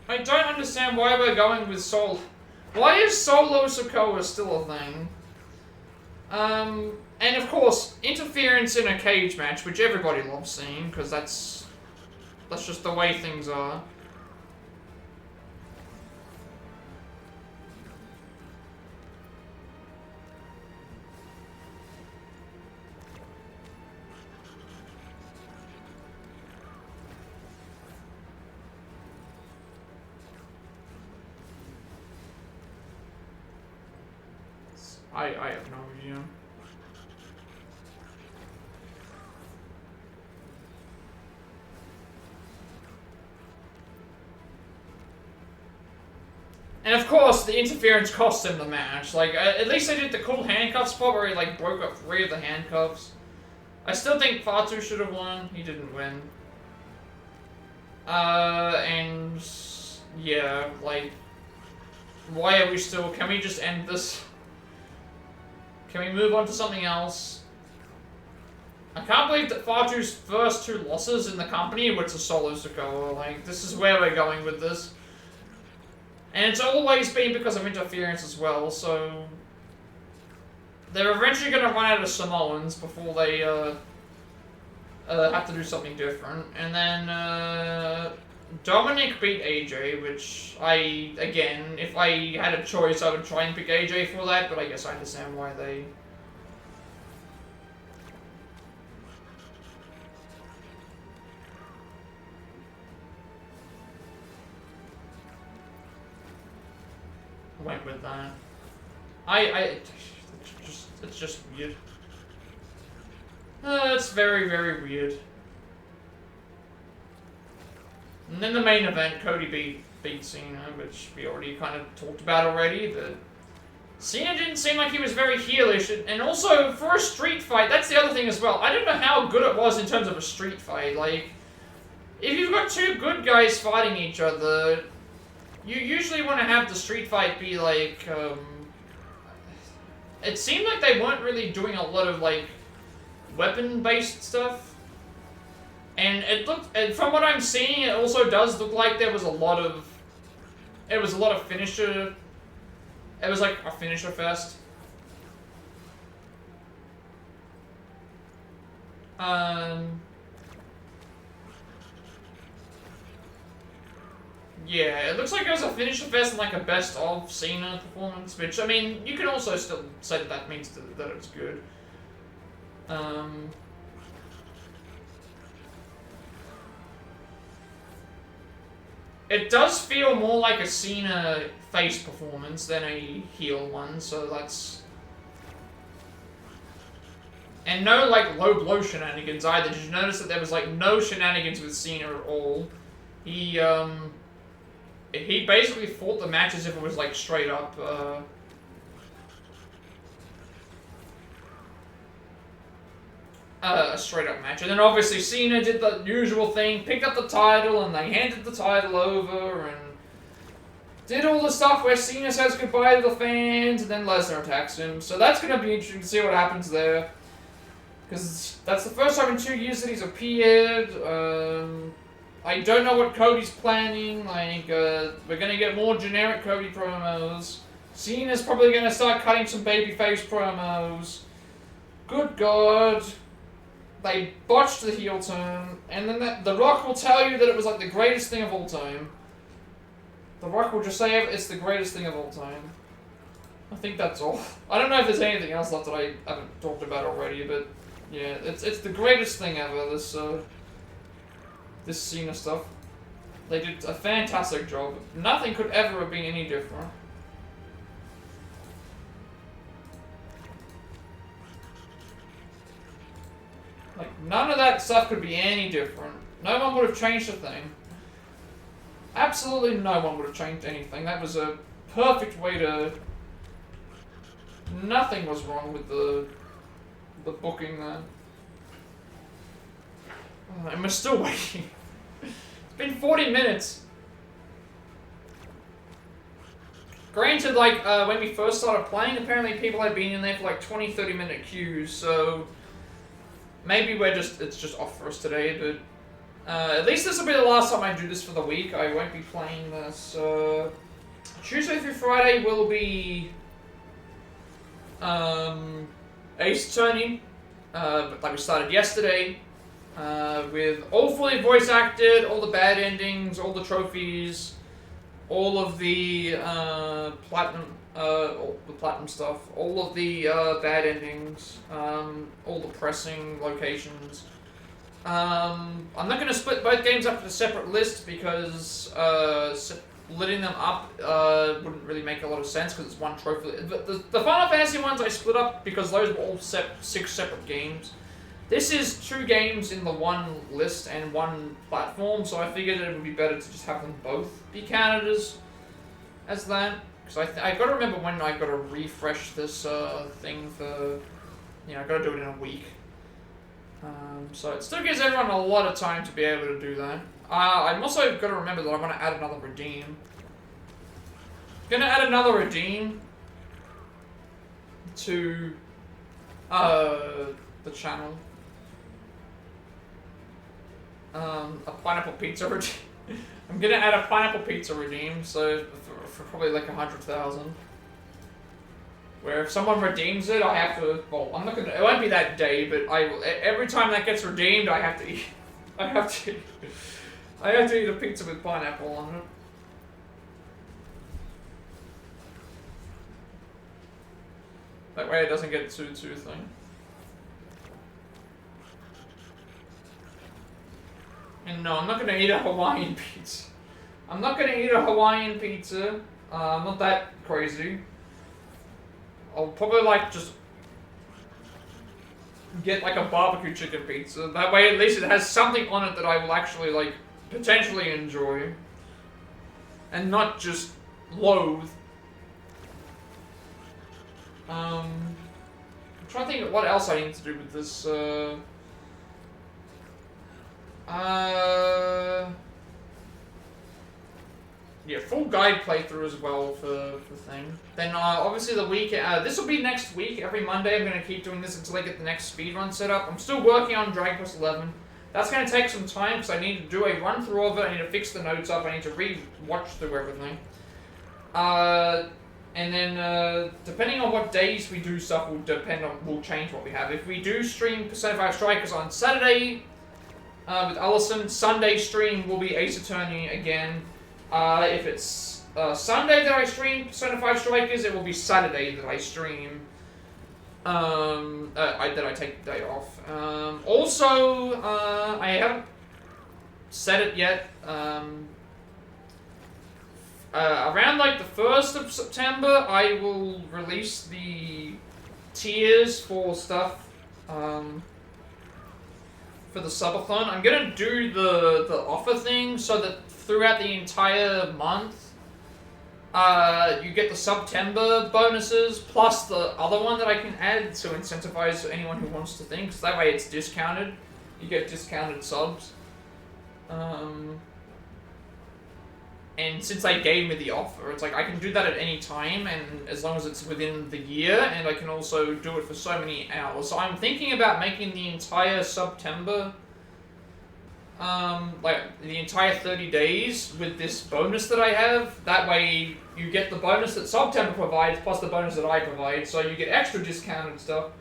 I don't understand why we're going with Solo. Why is Solo Sikoa still a thing? And of course, interference in a cage match, which everybody loves seeing, because that's just the way things are. I have no idea. And of course, the interference cost him the match. Like, at least they did the cool handcuff spot where he, like, broke up 3 of the handcuffs. I still think Fatu should have won. He didn't win. And... yeah, like... why are we still... can we just end this? Can we move on to something else? I can't believe that Fatu's first 2 losses in the company were to Solo Sikoa. Like, this is where we're going with this. And it's always been because of interference as well, so... they're eventually going to run out of Samoans before they have to do something different. And then, Dominic beat AJ, which again, if I had a choice, I would try and pick AJ for that, but I guess I understand why they... went with that. It's just weird. It's very, very weird. And then the main event, Cody beat Cena, which we already kind of talked about already. But Cena didn't seem like he was very heelish, and also for a street fight, that's the other thing as well. I don't know how good it was in terms of a street fight. Like, if you've got two good guys fighting each other, you usually want to have the street fight be like, it seemed like they weren't really doing a lot of like weapon-based stuff. And it looked, and from what I'm seeing, it also does look like there was a lot of, finisher, it was like a finisher fest. Yeah, it looks like it was a finisher fest and like a best of Cena performance, which, I mean, you can also still say that that means that it's good. It does feel more like a Cena face performance than a heel one, so that's... And no, like, low blow shenanigans either. Did you notice that there was, like, no shenanigans with Cena at all? He basically fought the match as if it was, like, straight up, a straight-up match. And then obviously Cena did the usual thing, picked up the title, and they handed the title over, and did all the stuff where Cena says goodbye to the fans, and then Lesnar attacks him. So that's going to be interesting to see what happens there. Because that's the first time in 2 years that he's appeared. I don't know what Cody's planning. Like, we're going to get more generic Cody promos. Cena's probably going to start cutting some babyface promos. Good God. They botched the heel turn, and then The Rock will tell you that it was like the greatest thing of all time. The Rock will just say it's the greatest thing of all time. I think that's all. I don't know if there's anything else left that I haven't talked about already, but yeah, it's the greatest thing ever, this Cena stuff. They did a fantastic job. Nothing could ever have been any different. Like, none of that stuff could be any different. No one would have changed a thing. Absolutely no one would have changed anything. That was a perfect way to... Nothing was wrong with the booking there. And we're still waiting. It's been 40 minutes. Granted, like, when we first started playing, apparently people had been in there for like 20-30 minute queues, so... Maybe it's just off for us today, but at least this will be the last time I do this for the week. I won't be playing this. Tuesday through Friday will be Ace Attorney, like we started yesterday, with all fully voice acted, all the bad endings, all the trophies, all of the platinum stuff, all of the bad endings, all the pressing locations. I'm not going to split both games up into separate lists because splitting them up wouldn't really make a lot of sense because it's one trophy. But the Final Fantasy ones I split up because those were all 6 separate games. This is 2 games in the one list and one platform, so I figured it would be better to just have them both be counted as that. Because I got to remember when I got to refresh this thing for, I got to do it in a week. So it still gives everyone a lot of time to be able to do that. I'm also got to remember that I want to add another redeem. Gonna add another redeem to the channel. A pineapple pizza redeem. I'm gonna add a pineapple pizza redeem, so for probably like 100,000. Where if someone redeems it, I have to. Well, I'm not gonna. It won't be that day, but every time that gets redeemed, I have to eat. I have to eat a pizza with pineapple on it. That way it doesn't get too thing. And no, I'm not gonna eat a Hawaiian pizza. I'm not gonna eat a Hawaiian pizza. I'm not that crazy. I'll probably like just get like a barbecue chicken pizza. That way at least it has something on it that I will actually like potentially enjoy. And not just loathe. I'm trying to think of what else I need to do with this, yeah, full guide playthrough as well for thing. Then obviously the week, this will be next week. Every Monday I'm going to keep doing this until I get the next speedrun set up. I'm still working on Dragon Quest 11. That's going to take some time because I need to do a run through of it. I need to fix the notes up. I need to re-watch through everything. And then depending on what days we do stuff will change what we have. If we do stream Personified Strikers on Saturday with Allison, Sunday stream will be Ace Attorney again. If it's Sunday that I stream Personified Strikers, it will be Saturday that I stream. That I take the day off. Also, I haven't said it yet. Around like the 1st of September, I will release the tiers for stuff for the subathon. I'm gonna do the offer thing so that throughout the entire month, you get the September bonuses plus the other one that I can add to incentivize anyone who wants to think. So that way it's discounted. You get discounted subs. And since they gave me the offer, it's like I can do that at any time, and as long as it's within the year, and I can also do it for so many hours. So I'm thinking about making the entire September, like the entire 30 days with this bonus that I have. That way you get the bonus that September provides plus the bonus that I provide, so you get extra discounted stuff.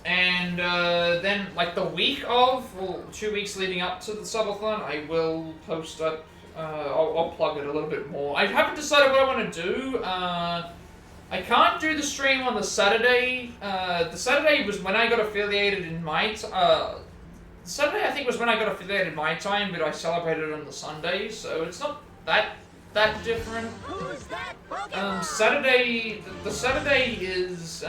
And then, like the week of, or 2 weeks leading up to the subathon, I will post up. I'll plug it a little bit more. I haven't decided what I want to do. I can't do the stream on the Saturday. The Saturday was when I got affiliated in my. Saturday I think was when I got affiliated in my time, but I celebrated on the Sunday, so it's not that different. Saturday. The Saturday is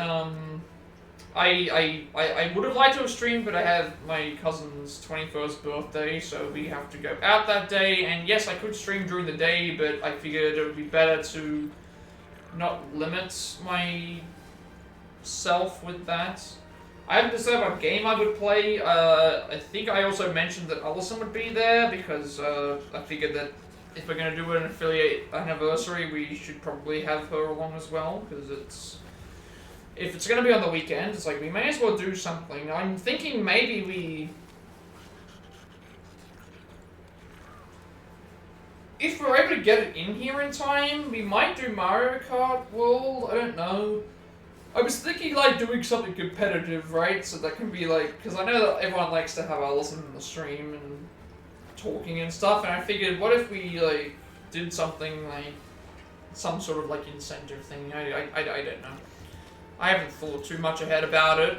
I would have liked to have streamed, but I have my cousin's 21st birthday, so we have to go out that day. And yes, I could stream during the day, but I figured it would be better to not limit myself with that. I haven't decided what game I would play. I think I also mentioned that Allison would be there, because I figured that if we're going to do an affiliate anniversary, we should probably have her along as well, because if it's going to be on the weekend, it's like, we may as well do something. I'm thinking maybe we... If we're able to get it in here in time, we might do Mario Kart World, I don't know. I was thinking, like, doing something competitive, right? So that can be, like... Because I know that everyone likes to have Allison in the stream and talking and stuff, and I figured, what if we, like, did something, like... Some sort of, like, incentive thing. I don't know. I haven't thought too much ahead about it,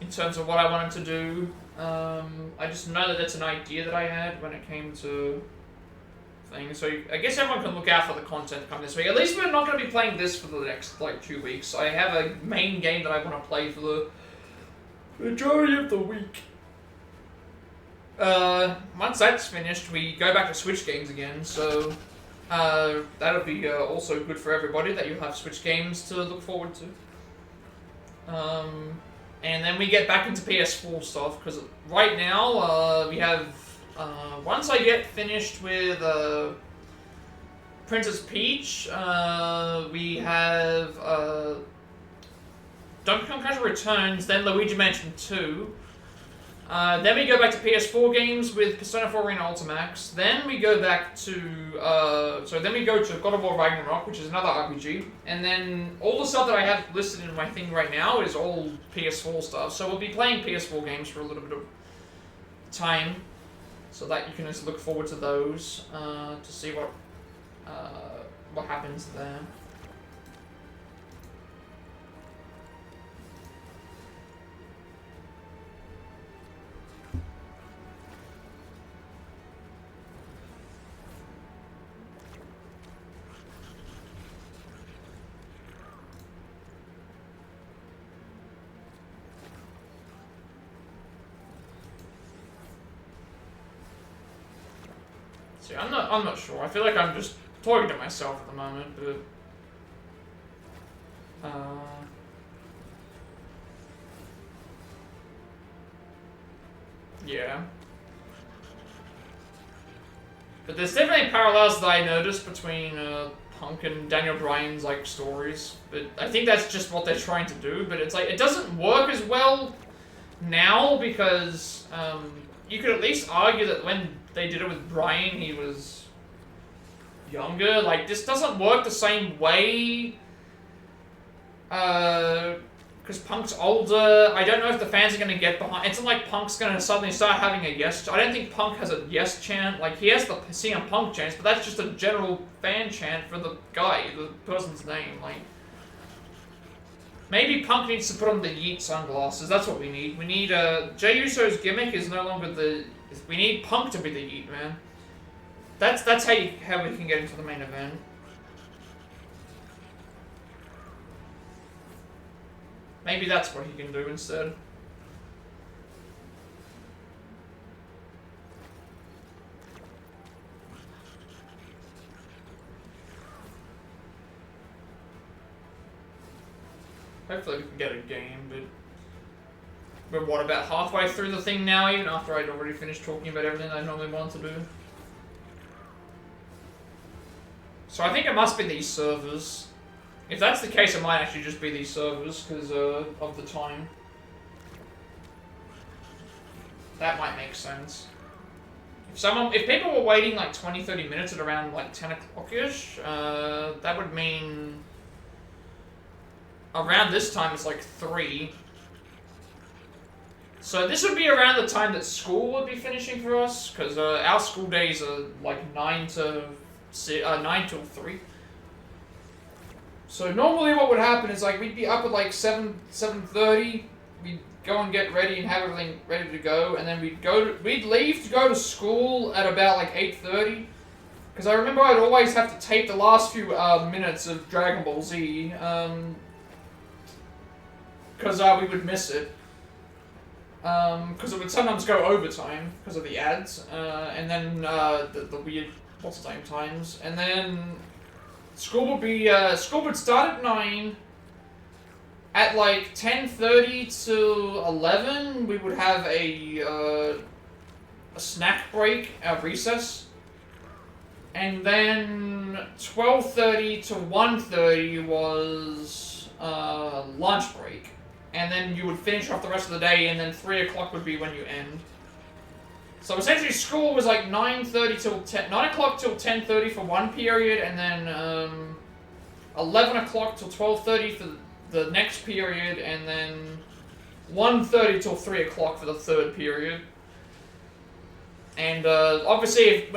in terms of what I wanted to do. I just know that that's an idea that I had when it came to things. So I guess everyone can look out for the content coming this week. At least we're not going to be playing this for the next, like, 2 weeks. I have a main game that I want to play for the majority of the week. Once that's finished, we go back to Switch games again, so... that'll be also good for everybody, that you have Switch games to look forward to. And then we get back into PS4 stuff, because right now we have, once I get finished with Princess Peach, we have Donkey Kong Country Returns, then Luigi Mansion 2. Then we go back to PS4 games with Persona 4 Arena Ultimax. Then we go back to, then we go to God of War Ragnarok, which is another RPG. And then all the stuff that I have listed in my thing right now is all PS4 stuff. So we'll be playing PS4 games for a little bit of time, so that you can just look forward to those, to see what happens there. See, I'm not sure. I feel like I'm just talking to myself at the moment, but yeah. But there's definitely parallels that I noticed between Punk and Daniel Bryan's like stories. But I think that's just what they're trying to do. But it's like it doesn't work as well now because you could at least argue that when they did it with Bryan, he was younger. Like, this doesn't work the same way. Because Punk's older. I don't know if the fans are going to get behind. It's not like Punk's going to suddenly start having a yes. I don't think Punk has a yes chant. Like, he has the CM Punk chants, but that's just a general fan chant for the guy, the person's name. Like, maybe Punk needs to put on the Yeet sunglasses. That's what we need. We need, Jey Uso's gimmick is no longer the... We need Punk to be the Yeet, man. That's how we can get into the main event. Maybe that's what he can do instead. Hopefully we can get a game, but we're what, about halfway through the thing now, even after I'd already finished talking about everything I normally want to do. So I think it must be these servers. If that's the case, it might actually just be these servers, because of the time. That might make sense. If people were waiting like 20-30 minutes at around like 10 o'clock-ish, that would mean around this time it's like 3. So this would be around the time that school would be finishing for us, because our school days are like 9 till 3. So normally what would happen is like we'd be up at like 7:30. We'd go and get ready and have everything ready to go, and then we'd leave to go to school at about like 8:30. Because I remember I'd always have to tape the last few minutes of Dragon Ball Z, because we would miss it. Because it would sometimes go overtime because of the ads, and then the weird what's the times, and then school would start at 9. At like 10:30 to 11, we would have a snack break, a recess, and then 12:30 to 1:30 was lunch break. And then you would finish off the rest of the day, and then 3 o'clock would be when you end. So essentially, school was like 9 o'clock till 10:30 for one period, and then 11 o'clock till 12:30 for the next period, and then 1:30 till 3 o'clock for the third period. And obviously,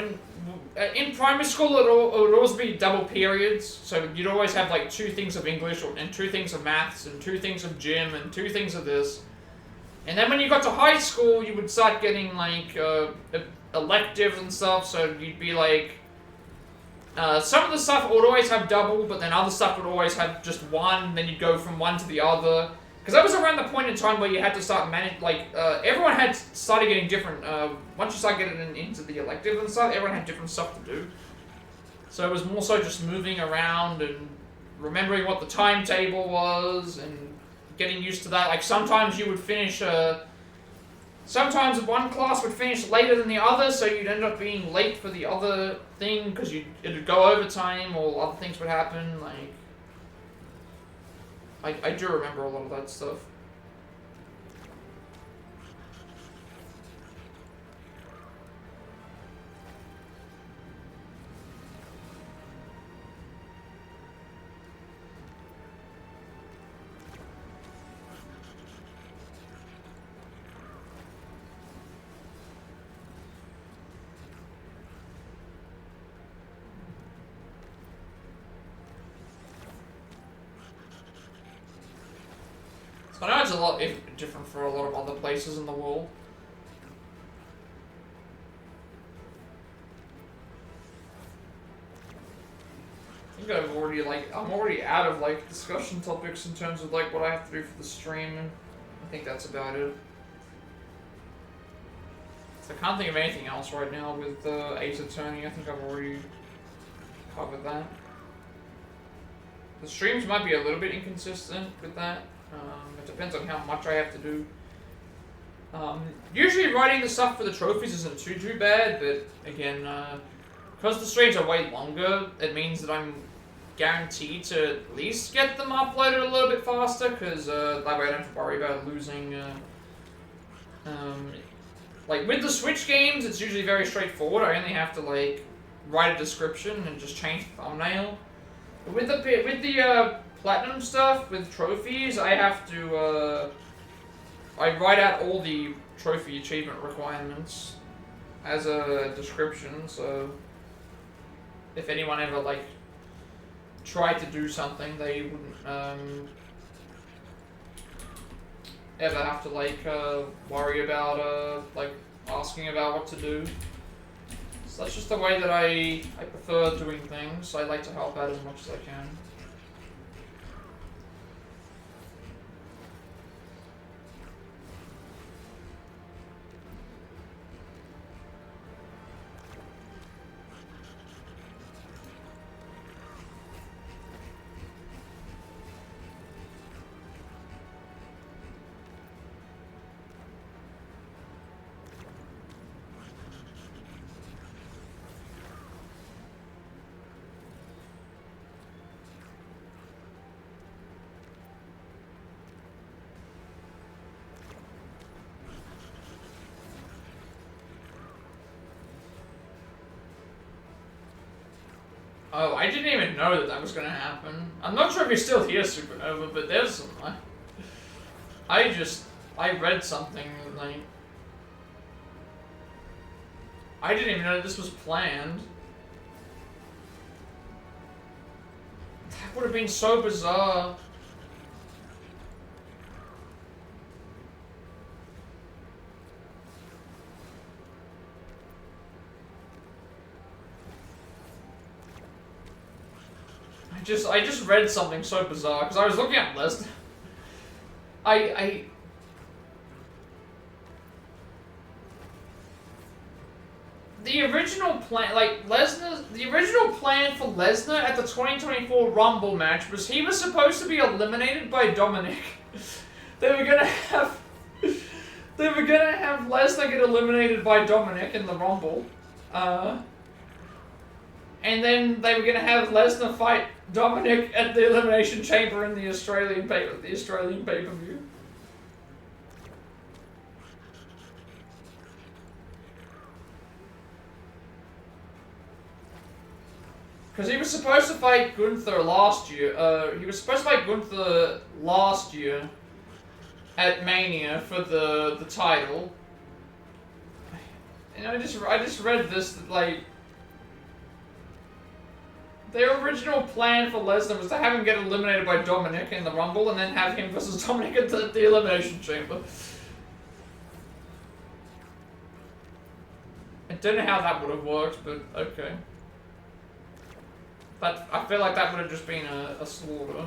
in primary school, it would always be double periods, so you'd always have like 2 things of English, and 2 things of maths, and 2 things of gym, and 2 things of this. And then when you got to high school, you would start getting like electives and stuff, so you'd be like, some of the stuff would always have double, but then other stuff would always have just 1, then you'd go from one to the other. Because that was around the point in time where you had to start everyone had started getting different, once you start getting into the elective and stuff, everyone had different stuff to do. So it was more so just moving around and remembering what the timetable was and getting used to that. Like sometimes you would finish, sometimes one class would finish later than the other, so you'd end up being late for the other thing because it would go overtime or other things would happen, like... I do remember a lot of that stuff. I know it's a lot different for a lot of other places in the world. I think I've already, like, I'm already out of, like, discussion topics in terms of, like, what I have to do for the stream. I think that's about it. So I can't think of anything else right now with Ace Attorney. I think I've already covered that. The streams might be a little bit inconsistent with that. It depends on how much I have to do. Usually writing the stuff for the trophies isn't too bad, but again, because the streams are way longer, it means that I'm guaranteed to at least get them uploaded a little bit faster, because that way I don't have to worry about losing. Like with the Switch games, it's usually very straightforward. I only have to like write a description and just change the thumbnail. But with the platinum stuff, with trophies, I have to I write out all the trophy achievement requirements as a description. So if anyone ever like tried to do something, they wouldn't ever have to like worry about like asking about what to do. So that's just the way that I prefer doing things. I like to help out as much as I can. Oh, I didn't even know that that was gonna happen. I'm not sure if you're still here, Supernova, but there's some. I read something like. I didn't even know this was planned. That would have been so bizarre. I just read something so bizarre because I was looking at Lesnar. The original plan, like the original plan for Lesnar at the 2024 Rumble match was he was supposed to be eliminated by Dominic. They were gonna have Lesnar get eliminated by Dominic in the Rumble. And then they were going to have Lesnar fight Dominic at the Elimination Chamber in the Australian pay-per-view. Because he was supposed to fight Gunther last year. He was supposed to fight Gunther last year at Mania for the title. And I just read this that, like, their original plan for Lesnar was to have him get eliminated by Dominic in the Rumble and then have him versus Dominic at the Elimination Chamber. I don't know how that would have worked, but okay. But I feel like that would have just been a slaughter.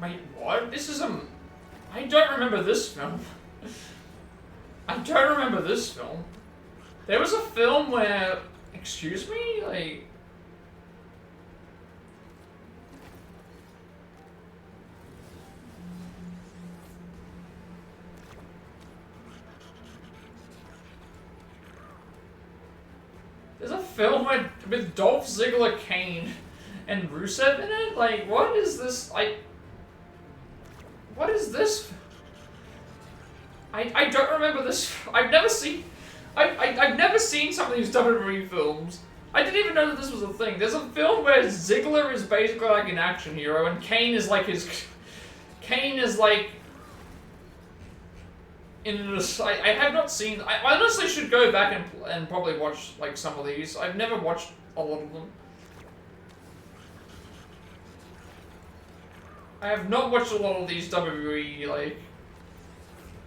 Wait, what? This is a... I don't remember this film. I don't remember this film. There was a film where... Excuse me? Like... There's a film with Dolph Ziggler, Kane, and Rusev in it? Like, what is this? What is this? I don't remember this. I've never seen some of these WWE films. I didn't even know that this was a thing. There's a film where Ziggler is basically like an action hero, and Kane is like Kane is like... I have not seen... I honestly should go back and probably watch like some of these. I've never watched a lot of them. I have not watched a lot of these WWE like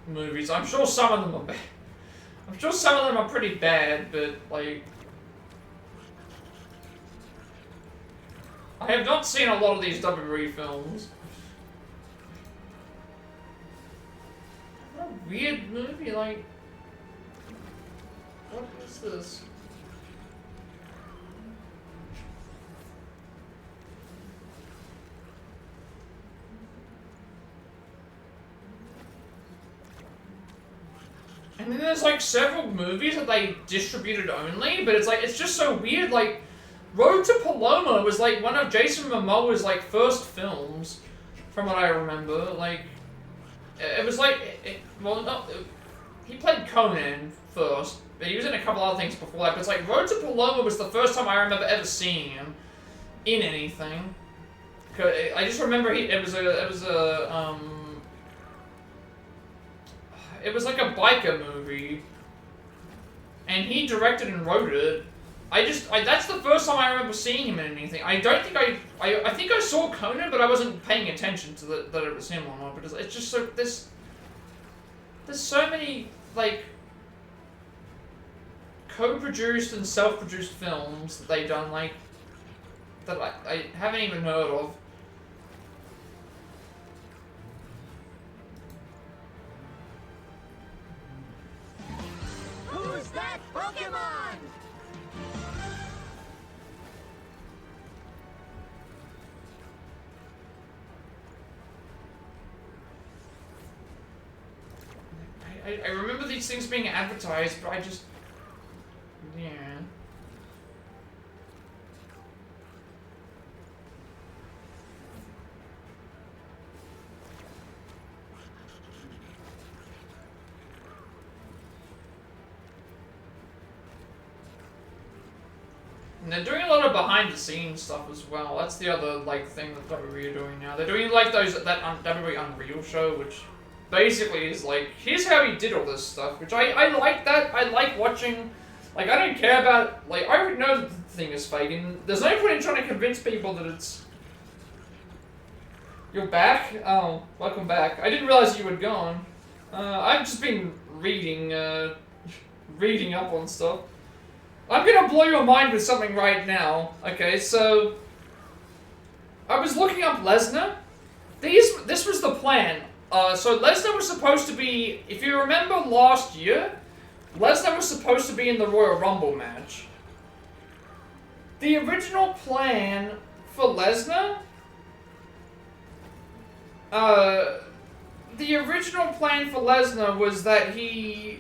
movies. I'm sure some of them are bad. I'm sure some of them are pretty bad, but like... I have not seen a lot of these WWE films. What a weird movie, like... What is this? And then there's like several movies that they distributed only, but it's like, it's just so weird, like... Road to Paloma was like one of Jason Momoa's like first films, from what I remember. Like, it was like, he played Conan first, but he was in a couple other things before that. But it's like Road to Paloma was the first time I remember ever seeing him in anything. Cause I just remember it was like a biker movie, and he directed and wrote it. That's the first time I remember seeing him in anything. I don't think I think I saw Conan, but I wasn't paying attention to that it was him or not, because it's just so, there's so many, like, co-produced and self-produced films that they've done, like, that I haven't even heard of. Who's that Pokemon? I remember these things being advertised, but I just... Yeah. And they're doing a lot of behind-the-scenes stuff as well. That's the other, like, thing that WWE are doing now. They're doing, like, that WWE Unreal show, which... basically is like, here's how he did all this stuff, which I like that. I like watching, like, I don't care about, like, I already know that the thing is fake, and there's no point in trying to convince people that it's... You're back? Oh, welcome back. I didn't realize you had gone. I've just been reading, reading up on stuff. I'm gonna blow your mind with something right now. Okay, so... I was looking up Lesnar. This was the plan. So Lesnar was supposed to be, if you remember last year, Lesnar was supposed to be in the Royal Rumble match. The original plan for Lesnar, was that he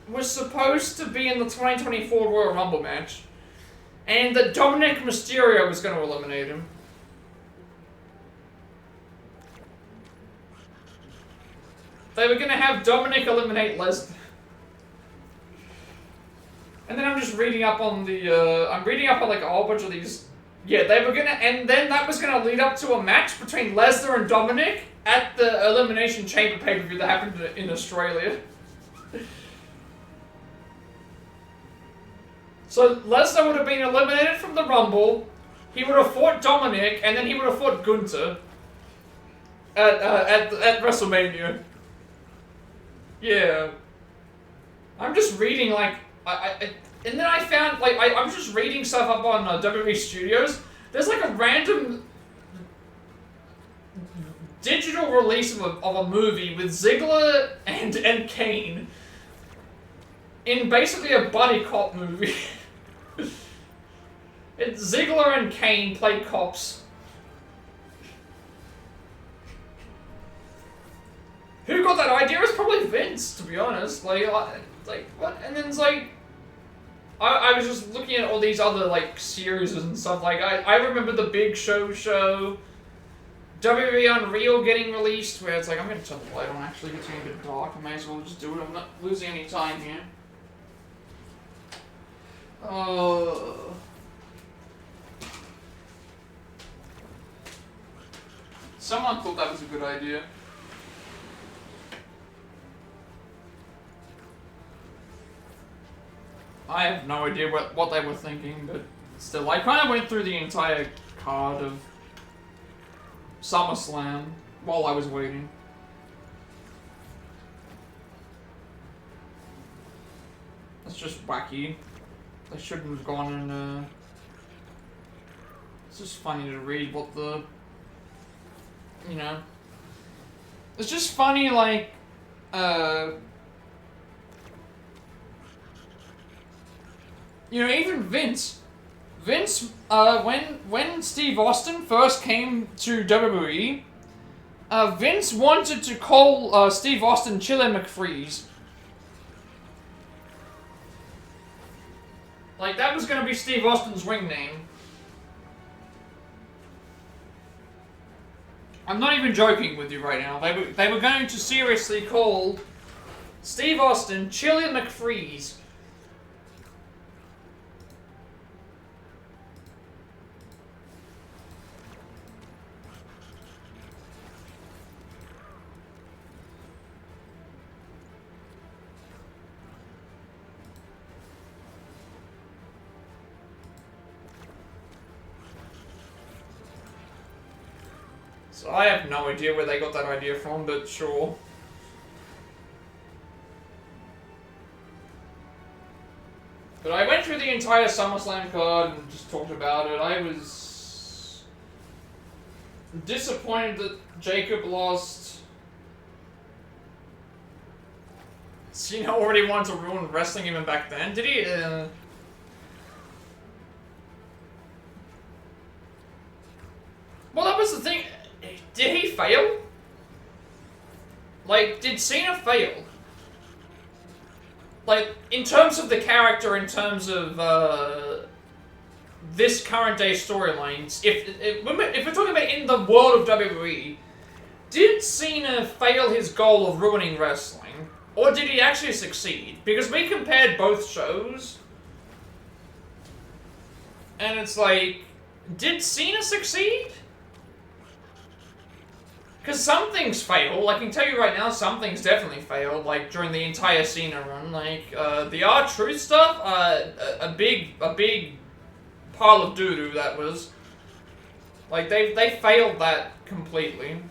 was supposed to be in the 2024 Royal Rumble match, and that Dominic Mysterio was going to eliminate him. They were gonna have Dominic eliminate Lesnar. And then I'm just reading up on the, I'm reading up on like a whole bunch of these. Yeah, they were gonna, and then that was gonna lead up to a match between Lesnar and Dominic at the Elimination Chamber pay-per-view that happened in Australia. So Lesnar would have been eliminated from the Rumble, he would have fought Dominic, and then he would have fought Gunther at WrestleMania. Yeah. I'm just reading, like, and then I found, like, I was just reading stuff up on WWE Studios. There's, like, a random digital release of a movie with Ziggler and Kane in basically a buddy cop movie. It's Ziggler and Kane play cops. Who got that idea? It's probably Vince, to be honest. Like what? And then it's like, I was just looking at all these other like series and stuff. Like I remember the Big Show show, WWE Unreal getting released, where it's like, I'm gonna turn the light on. Actually, it's getting a bit dark. I may as well just do it. I'm not losing any time here. Someone thought that was a good idea. I have no idea what they were thinking, but still, I kind of went through the entire card of SummerSlam while I was waiting. That's just wacky. They shouldn't have gone and, it's just funny to read what the, you know. It's just funny, like, you know, even Vince, when Steve Austin first came to WWE, Vince wanted to call Steve Austin Chili McFreeze. Like, that was gonna be Steve Austin's ring name. I'm not even joking with you right now. They were going to seriously call Steve Austin Chili McFreeze. So I have no idea where they got that idea from, but sure. But I went through the entire SummerSlam card and just talked about it. I was disappointed that Jacob lost. Cena already wanted to ruin wrestling even back then. Did he? Well, that was the thing. Did he fail? Like, did Cena fail? Like, in terms of the character, in terms of this current day storylines, if we're talking about in the world of WWE, did Cena fail his goal of ruining wrestling, or did he actually succeed? Because we compared both shows, and it's like, did Cena succeed? Because some things fail. I can tell you right now, some things definitely failed. Like during the entire Cena run, like the R-Truth stuff, a big pile of doo-doo that was. Like they failed that completely.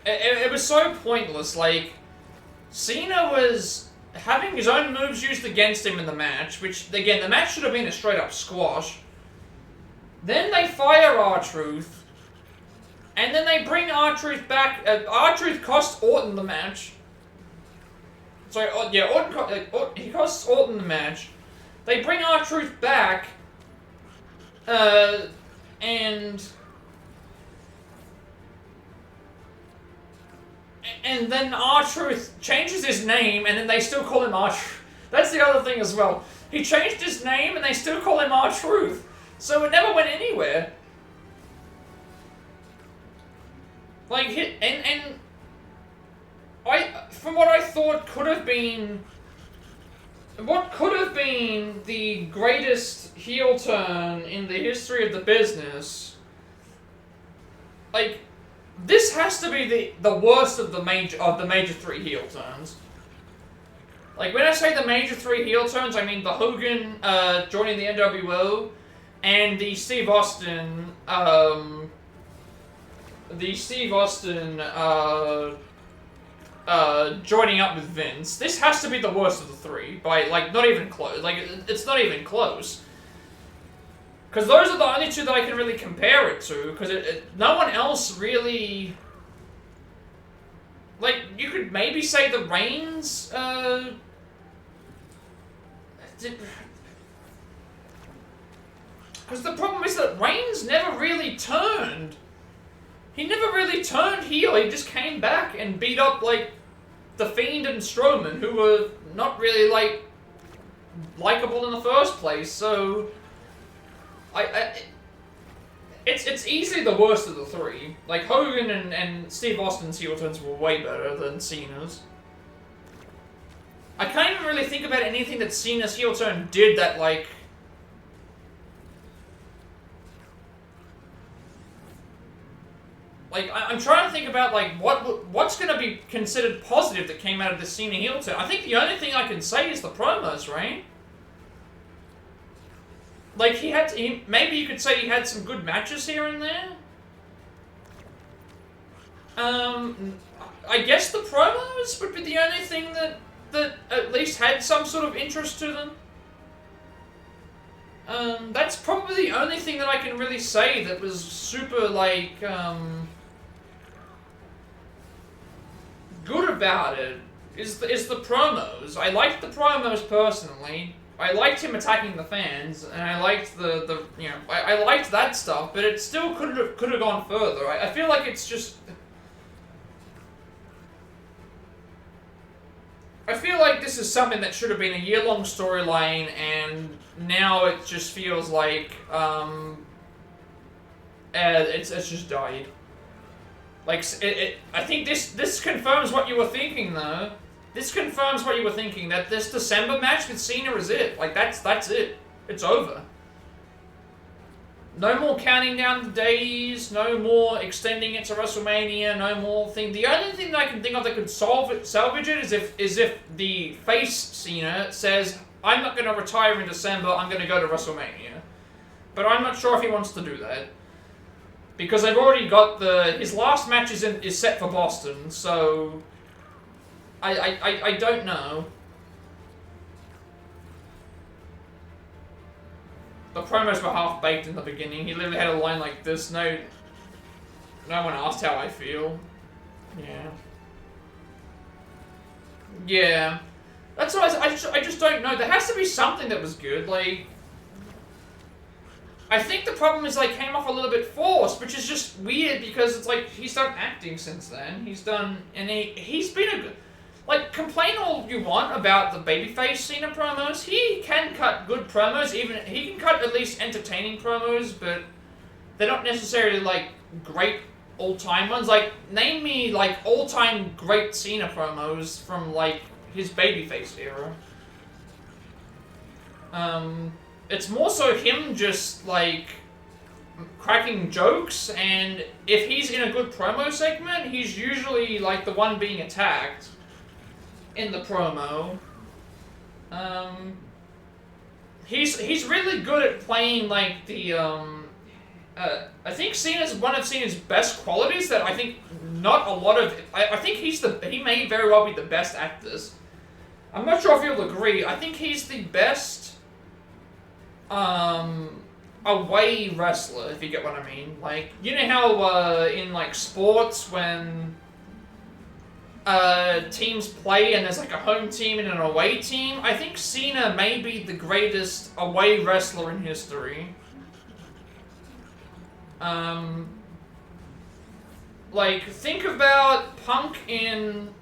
It was so pointless. Like Cena was having his own moves used against him in the match, which, again, the match should have been a straight-up squash. Then they fire R-Truth, and then they bring R-Truth back. R-Truth cost Orton the match. Sorry, yeah, he costs Orton the match. They bring R-Truth back, and then R-Truth changes his name, and then they still call him R-Truth. That's the other thing as well. He changed his name, and they still call him R-Truth. So it never went anywhere. Like, from what I thought could have been... What could have been the greatest heel turn in the history of the business... Like... This has to be the worst of the major three heel turns. Like, when I say the major three heel turns, I mean the Hogan joining the NWO and the Steve Austin joining up with Vince, this has to be the worst of the three. By, like, not even close. Like, it's not even close. Because those are the only two that I can really compare it to. Because no one else really... Like, you could maybe say the Reigns, because the problem is that Reigns never really turned. He never really turned heel. He just came back and beat up, like, The Fiend and Strowman, who were not really, like, likable in the first place. So, it's easily the worst of the three. Like, Hogan and Steve Austin's heel turns were way better than Cena's. I can't even really think about anything that Cena's heel turn did that, like... Like, I'm trying to think about, like, what's going to be considered positive that came out of the Cena heel turn. I think the only thing I can say is the promos, right? Like, maybe you could say he had some good matches here and there. I guess the promos would be the only thing that at least had some sort of interest to them. That's probably the only thing that I can really say that was super, like, good about it, is the promos. I liked the promos personally. I liked him attacking the fans, and I liked the you know, I liked that stuff, but it still could have gone further. I feel like it's just... I feel like this is something that should have been a year-long storyline, and now it just feels like, it's just died. Like, I think this confirms what you were thinking, though. This confirms what you were thinking, that this December match with Cena is it. Like, that's it. It's over. No more counting down the days, no more extending it to WrestleMania, no more thing. The only thing that I can think of that could salvage it is if the face Cena says, I'm not going to retire in December, I'm going to go to WrestleMania. But I'm not sure if he wants to do that. Because they've already got his last match is set for Boston, so... I don't know. The promos were half-baked in the beginning. He literally had a line like this. No one asked how I feel. Yeah. Yeah. That's why I just don't know. There has to be something that was good. Like, I think the problem is they came off a little bit forced, which is just weird because it's like he's done acting since then. He's done, and he's been a good... Like, complain all you want about the babyface Cena promos. He can cut good promos, he can cut at least entertaining promos, but they're not necessarily, like, great all-time ones. Like, name me, like, all-time great Cena promos from, like, his babyface era. It's more so him just, like, cracking jokes, and if he's in a good promo segment, he's usually, like, the one being attacked in the promo. He's really good at playing, like, the, I think one of Cena's best qualities that I think not a lot of... I think he may very well be the best at this. I'm not sure if you'll agree. I think he's the best, away wrestler, if you get what I mean. Like, you know how, in, like, sports, when teams play and there's like a home team and an away team, I think Cena may be the greatest away wrestler in history. Like, think about Punk in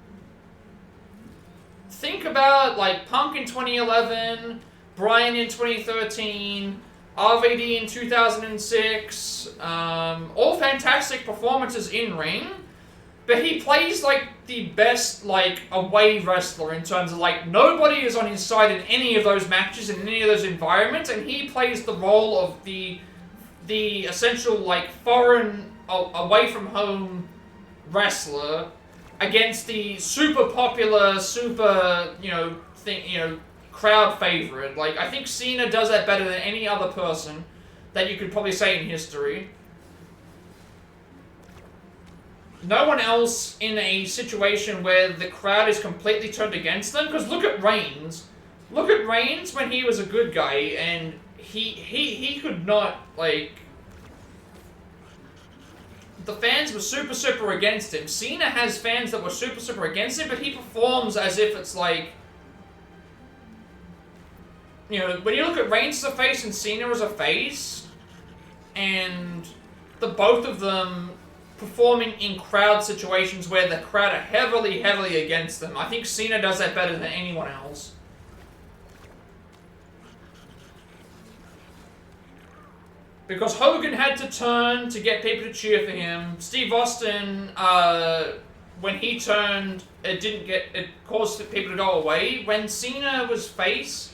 2011, Bryan in 2013, RVD in 2006, all fantastic performances in ring. But he plays, like, the best, like, away wrestler in terms of, like, nobody is on his side in any of those matches, in any of those environments, and he plays the role of the essential, like, foreign, away-from-home wrestler against the super popular, super, crowd favorite. Like, I think Cena does that better than any other person that you could probably say in history. no one else in a situation where the crowd is completely turned against them. Because look at Reigns. Look at Reigns when he was a good guy, and he could not, like... The fans were super against him. Cena has fans that were super against him, but he performs as if it's like... You know, when you look at Reigns as a face and Cena as a face, and the both of them performing in crowd situations where the crowd are heavily against them, I think Cena does that better than anyone else. Because Hogan had to turn to get people to cheer for him. Steve Austin, when he turned, it caused people to go away. When Cena was face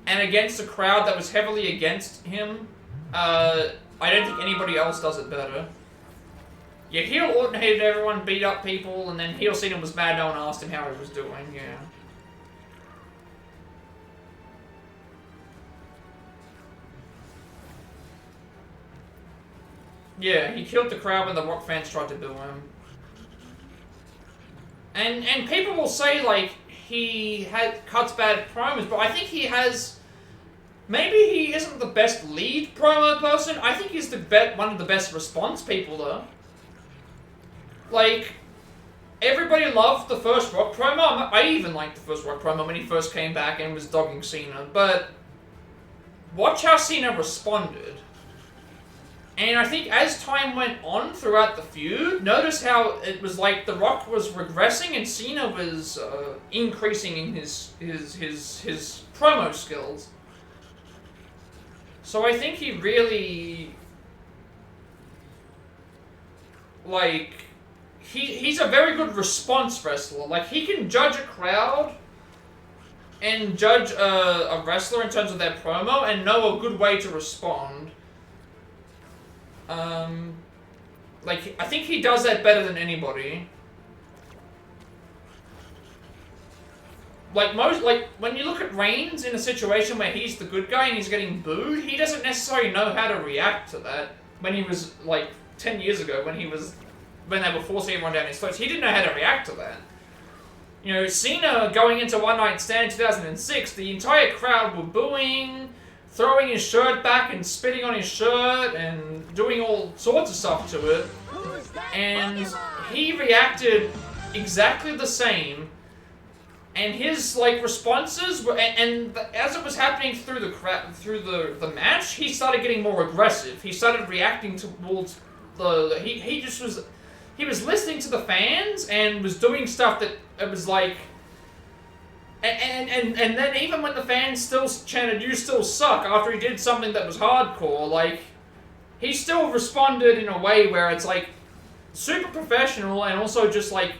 and against a crowd that was heavily against him, I don't think anybody else does it better. Yeah, heel Orton hated everyone, beat up people, and then heel Cena was mad no one asked him how he was doing, yeah. Yeah, he killed the crowd when the Rock fans tried to boo him. And people will say, like, he cuts bad promos, but I think he has... Maybe he isn't the best lead promo person. I think he's one of the best response people, though. Like, everybody loved the first Rock promo. I even liked the first Rock promo when he first came back and was dogging Cena, but... Watch how Cena responded. And I think as time went on throughout the feud, notice how it was like The Rock was regressing and Cena was increasing in his promo skills. So I think he really, like, he's a very good response wrestler. Like, he can judge a crowd and judge a wrestler in terms of their promo and know a good way to respond. Like, I think he does that better than anybody. Like, when you look at Reigns in a situation where he's the good guy and he's getting booed, he doesn't necessarily know how to react to that. When he was, like, 10 years ago, when they were forcing everyone down his throats, he didn't know how to react to that. You know, Cena going into One Night Stand in 2006, the entire crowd were booing, throwing his shirt back and spitting on his shirt and doing all sorts of stuff to it. And he reacted exactly the same. And his, like, responses were, and as it was happening through the match, he started getting more aggressive. He started reacting towards he was listening to the fans and was doing stuff that it was like. And then even when the fans still chanted, "You still suck," after he did something that was hardcore, like, he still responded in a way where it's, like, super professional and also just, like,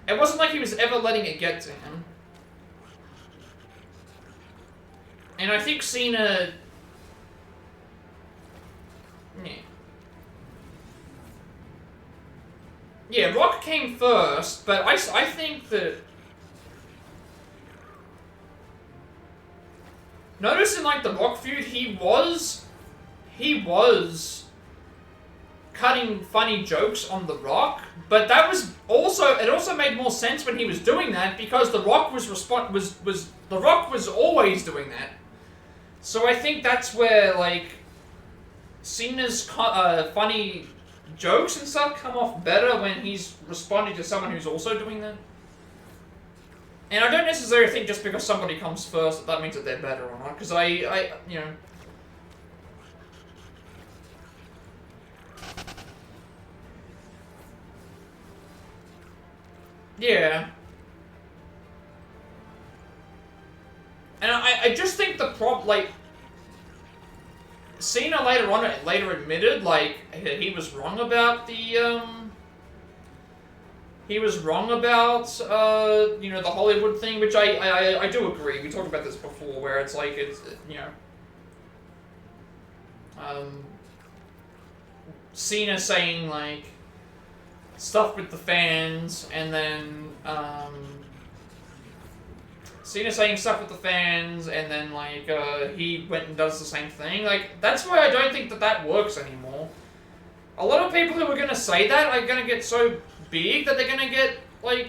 it wasn't like he was ever letting it get to him. And I think Cena... Yeah, Rock came first, but I think that... Notice in, like, the Rock feud, he was cutting funny jokes on The Rock, but that was also, it also made more sense when he was doing that, because The Rock The Rock was always doing that. So I think that's where, like, Cena's funny jokes and stuff come off better when he's responding to someone who's also doing that. And I don't necessarily think just because somebody comes first that means that they're better or not, because I you know... Yeah. And I just think the like... Cena later admitted, like, he was wrong about the, he was wrong about, you know, the Hollywood thing, which I do agree. We talked about this before, where it's like, it's, you know... Cena saying, like, stuff with the fans, and then, Cena saying stuff with the fans, and then, like, he went and does the same thing. Like, that's why I don't think that works anymore. a lot of people who are gonna say that are gonna get so big that they're gonna get, like,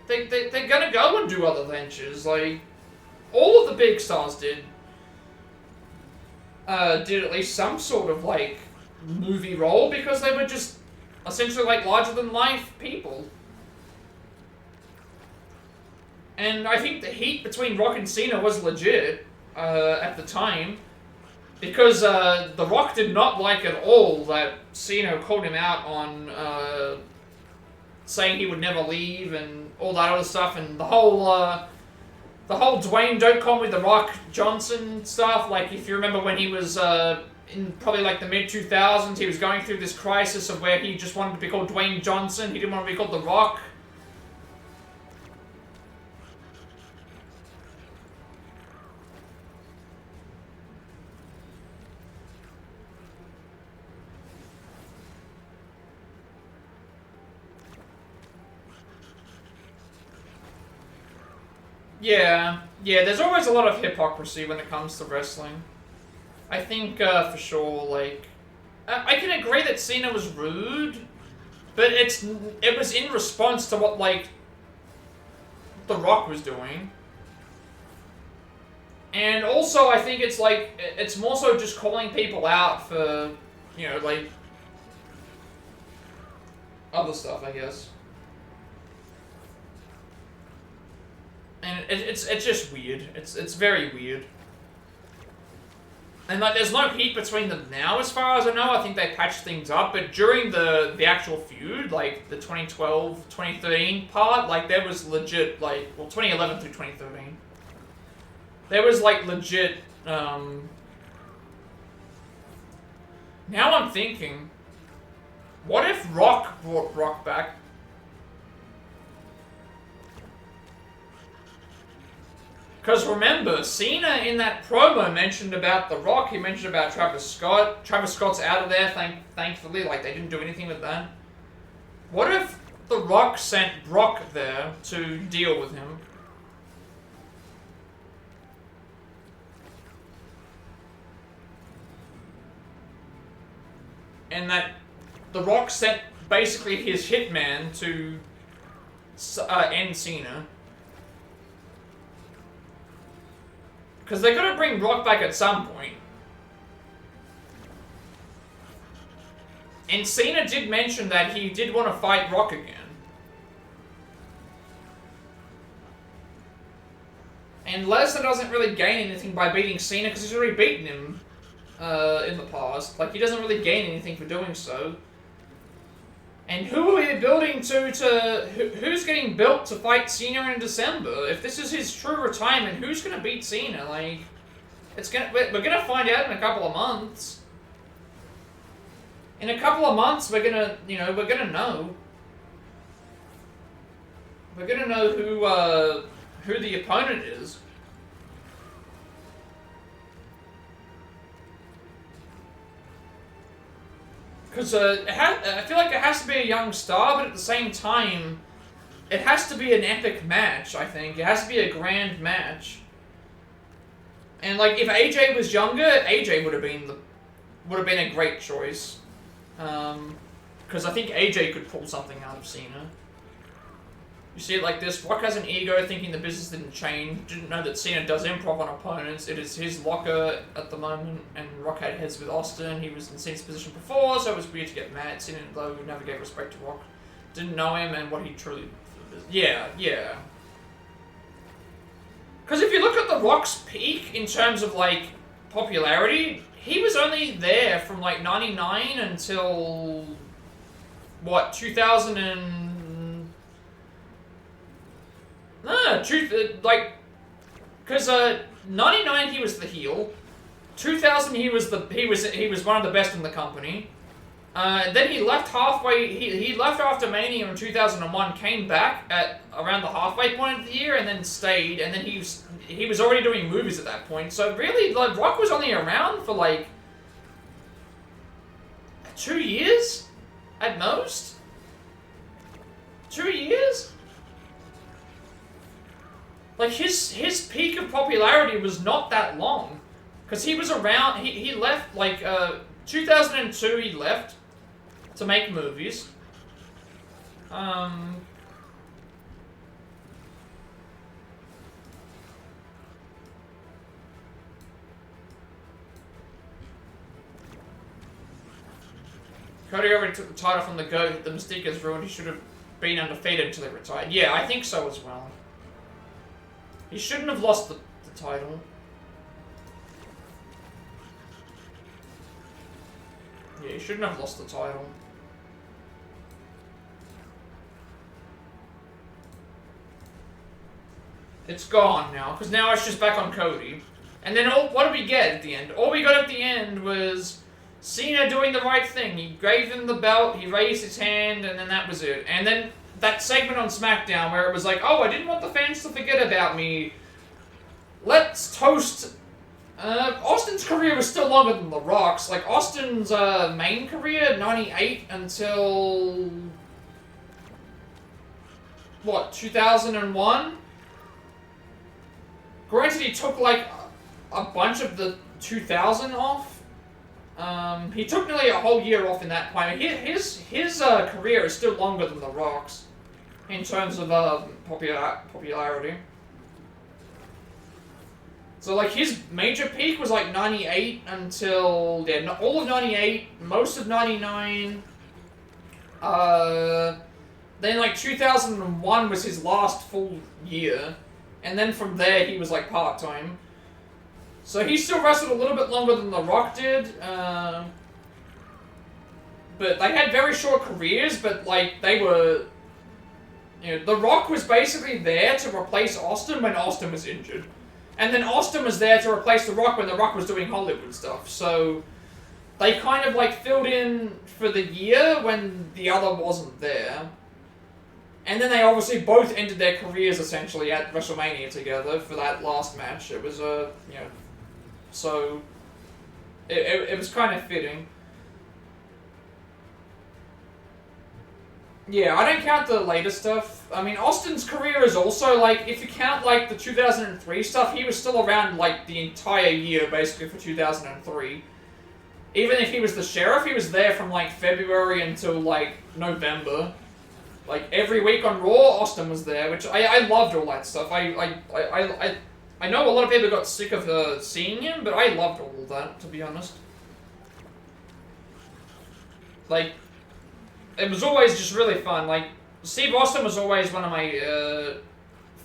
they're gonna go and do other ventures. Like, all of the big stars did at least some sort of, like, movie role because they were just essentially, like, larger-than-life people. And I think the heat between Rock and Cena was legit at the time. Because The Rock did not like at all that Cena called him out on saying he would never leave and all that other stuff, and the whole Dwayne "Don't Call Me The Rock" Johnson stuff. Like, if you remember when he was in probably like the mid-2000s, he was going through this crisis of where he just wanted to be called Dwayne Johnson. He didn't want to be called The Rock. Yeah, there's always a lot of hypocrisy when it comes to wrestling. I think, for sure, like, I can agree that Cena was rude, but it was in response to what, like, The Rock was doing. And also, I think it's, like, it's more so just calling people out for, you know, like, other stuff, I guess. And it's just weird. It's very weird. And like, there's no heat between them now, as far as I know. I think they patched things up, but during the actual feud, like the 2012, 2013 part, like there was legit, like, well, 2011 through 2013, there was like legit. Now I'm thinking, what if Rock brought Rock back? Because remember, Cena in that promo mentioned about The Rock, he mentioned about Travis Scott. Travis Scott's out of there, thankfully, like they didn't do anything with that. What if The Rock sent Brock there to deal with him? And that The Rock sent basically his hitman to end Cena. Because they're gonna bring Brock back at some point. And Cena did mention that he did want to fight Rock again. And Lesnar doesn't really gain anything by beating Cena because he's already beaten him in the past. Like, he doesn't really gain anything for doing so. And who are we building who's getting built to fight Cena in December? If this is his true retirement, who's gonna beat Cena? Like, we're gonna find out in a couple of months. In a couple of months, we're gonna know. We're gonna know who the opponent is. Because I feel like it has to be a young star, but at the same time, it has to be an epic match, I think. It has to be a grand match. And like, if AJ was younger, AJ would have been a great choice. Because I think AJ could pull something out of Cena. You see it like this: Rock has an ego, thinking the business didn't change, didn't know that Cena does improv on opponents. It is his locker at the moment, and Rock had heads with Austin. He was in Cena's position before, so it was weird to get mad. Cena, though, never gave respect to Rock. Didn't know him and what he truly... Yeah. Because if you look at The Rock's peak in terms of, like, popularity, he was only there from, like, 99 until... what, 2000 and... like, because 99 he was the heel, 2000 he was one of the best in the company. Then he left halfway. He left after Mania in 2001, came back at around the halfway point of the year, and then stayed. And then he was already doing movies at that point. So really, like, Rock was only around for like 2 years, at most. 2 years. Like, his peak of popularity was not that long. Because he was around, he left, like, 2002 he left to make movies. Cody already took the title from the GOAT. The Mystique is ruined. He should have been undefeated until he retired. Yeah, I think so as well. He shouldn't have lost the title. Yeah, he shouldn't have lost the title. It's gone now, because now it's just back on Cody. And then what did we get at the end? All we got at the end was Cena doing the right thing. He gave him the belt, he raised his hand, and then that was it. And then that segment on SmackDown where it was like, oh, I didn't want the fans to forget about me. Let's toast... Austin's career was still longer than The Rock's. Like, Austin's main career, 98 until... what, 2001? Granted, he took, like, a bunch of the 2000 off. He took nearly a whole year off in that point. His career is still longer than The Rock's in terms of popularity. So, like, his major peak was, like, 98 until, yeah, all of 98, most of 99. Then, like, 2001 was his last full year. And then from there, he was, like, part-time. So he still wrestled a little bit longer than The Rock did. But they had very short careers, but, like, they were... You know, The Rock was basically there to replace Austin when Austin was injured. And then Austin was there to replace The Rock when The Rock was doing Hollywood stuff. So they kind of, like, filled in for the year when the other wasn't there. And then they obviously both ended their careers, essentially, at WrestleMania together for that last match. It was, you know... So... It was kind of fitting. Yeah, I don't count the later stuff. I mean, Austin's career is also, like, if you count, like, the 2003 stuff, he was still around, like, the entire year, basically, for 2003. Even if he was the sheriff, he was there from, like, February until, like, November. Like, every week on Raw, Austin was there, which I loved all that stuff. I know a lot of people got sick of seeing him, but I loved all that, to be honest. Like... It was always just really fun. Like, Steve Austin was always one of my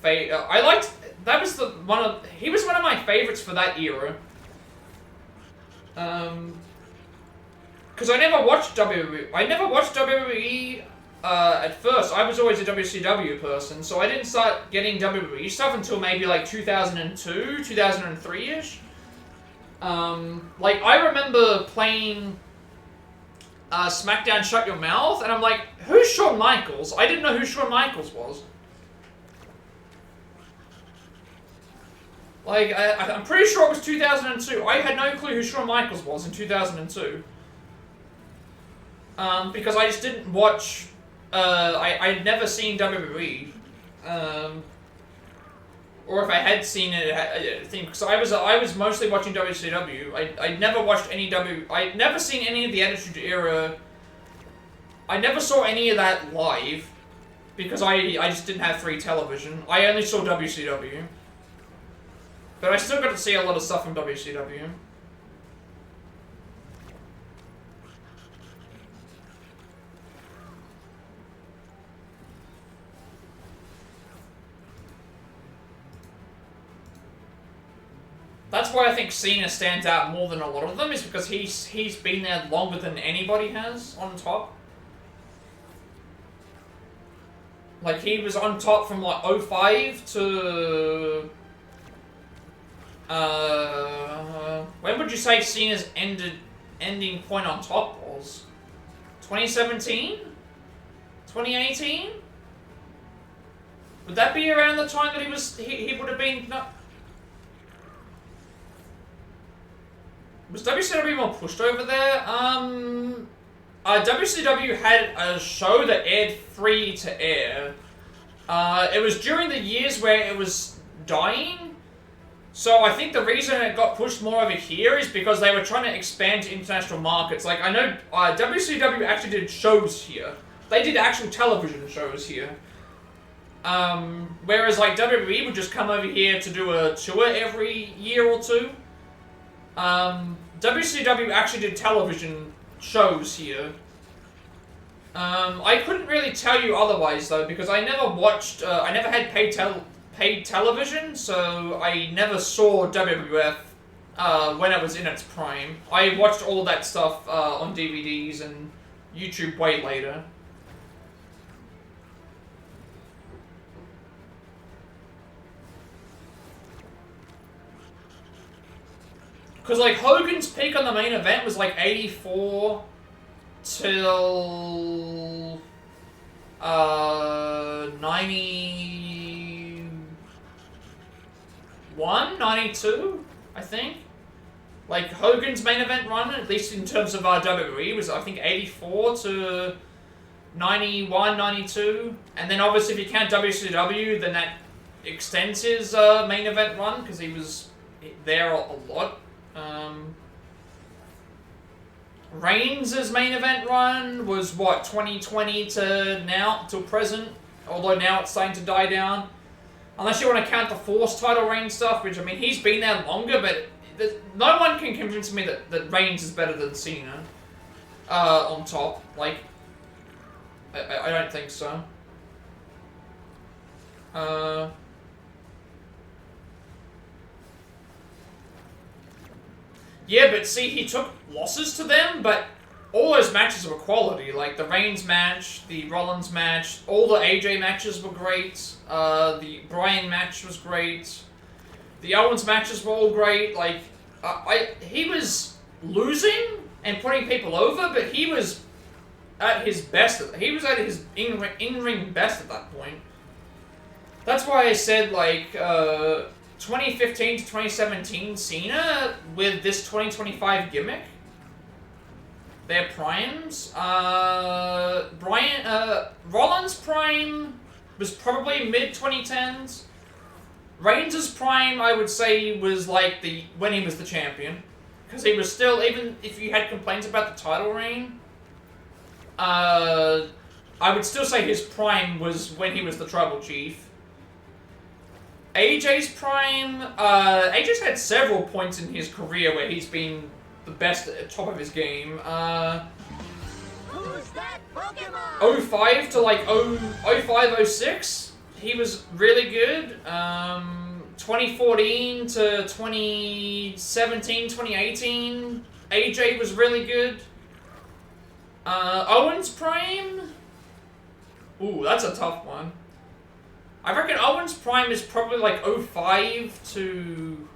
I liked. That was he was one of my favorites for that era. Because I never watched WWE. I never watched WWE at first. I was always a WCW person, so I didn't start getting WWE stuff until maybe like 2002, 2003-ish. Like, I remember playing SmackDown Shut Your Mouth, and I'm like, who's Shawn Michaels? I didn't know who Shawn Michaels was. Like, I'm pretty sure it was 2002. I had no clue who Shawn Michaels was in 2002. Because I just didn't watch, I'd never seen WWE. Or if I had seen it, I think, because I was mostly watching WCW. I'd never watched any I'd never seen any of the Attitude Era. I never saw any of that live, because I just didn't have free television. I only saw WCW. But I still got to see a lot of stuff from WCW. That's why I think Cena stands out more than a lot of them, is because he's been there longer than anybody has on top. Like, he was on top from, like, 05 to... when would you say Cena's ending point on top was? 2017? 2018? Would that be around the time that he would have been... No, was WCW more pushed over there? WCW had a show that aired free to air. It was during the years where it was dying. So I think the reason it got pushed more over here is because they were trying to expand to international markets. Like, I know WCW actually did shows here. They did actual television shows here. Whereas, like, WWE would just come over here to do a tour every year or two. WCW actually did television shows here. I couldn't really tell you otherwise, though, because I never watched, I never had paid television, so I never saw WWF when it was in its prime. I watched all that stuff on DVDs and YouTube way later. Because, like, Hogan's peak on the main event was, like, 84 till 91, 92, I think. Like, Hogan's main event run, at least in terms of WWE, was, I think, 84 to 91, 92. And then, obviously, if you count WCW, then that extends his main event run, because he was there a lot. Reigns' main event run was, what, 2020 to now, till present? Although now it's starting to die down. Unless you want to count the Force title reign stuff, which, I mean, he's been there longer, but no one can convince me that Reigns is better than Cena. On top. Like, I don't think so. Yeah, but see, he took losses to them, but all those matches were quality. Like, the Reigns match, the Rollins match, all the AJ matches were great. The Bryan match was great. The Owens matches were all great. Like, he was losing and putting people over, but he was at his best. He was at his in-ring best at that point. That's why I said, like, 2015 to 2017 Cena with this 2025 gimmick. Their primes. Rollins' prime was probably mid-2010s. Reigns' prime, I would say, was like when he was the champion. Because he was still, even if you had complaints about the title reign, I would still say his prime was when he was the tribal chief. AJ's prime, AJ's had several points in his career where he's been the best at the top of his game. Who's that Pokemon? 05 to like 05, 06, he was really good. 2014 to 2017, 2018, AJ was really good. Owens prime? Ooh, that's a tough one. I reckon Owens' prime is probably like 05 to...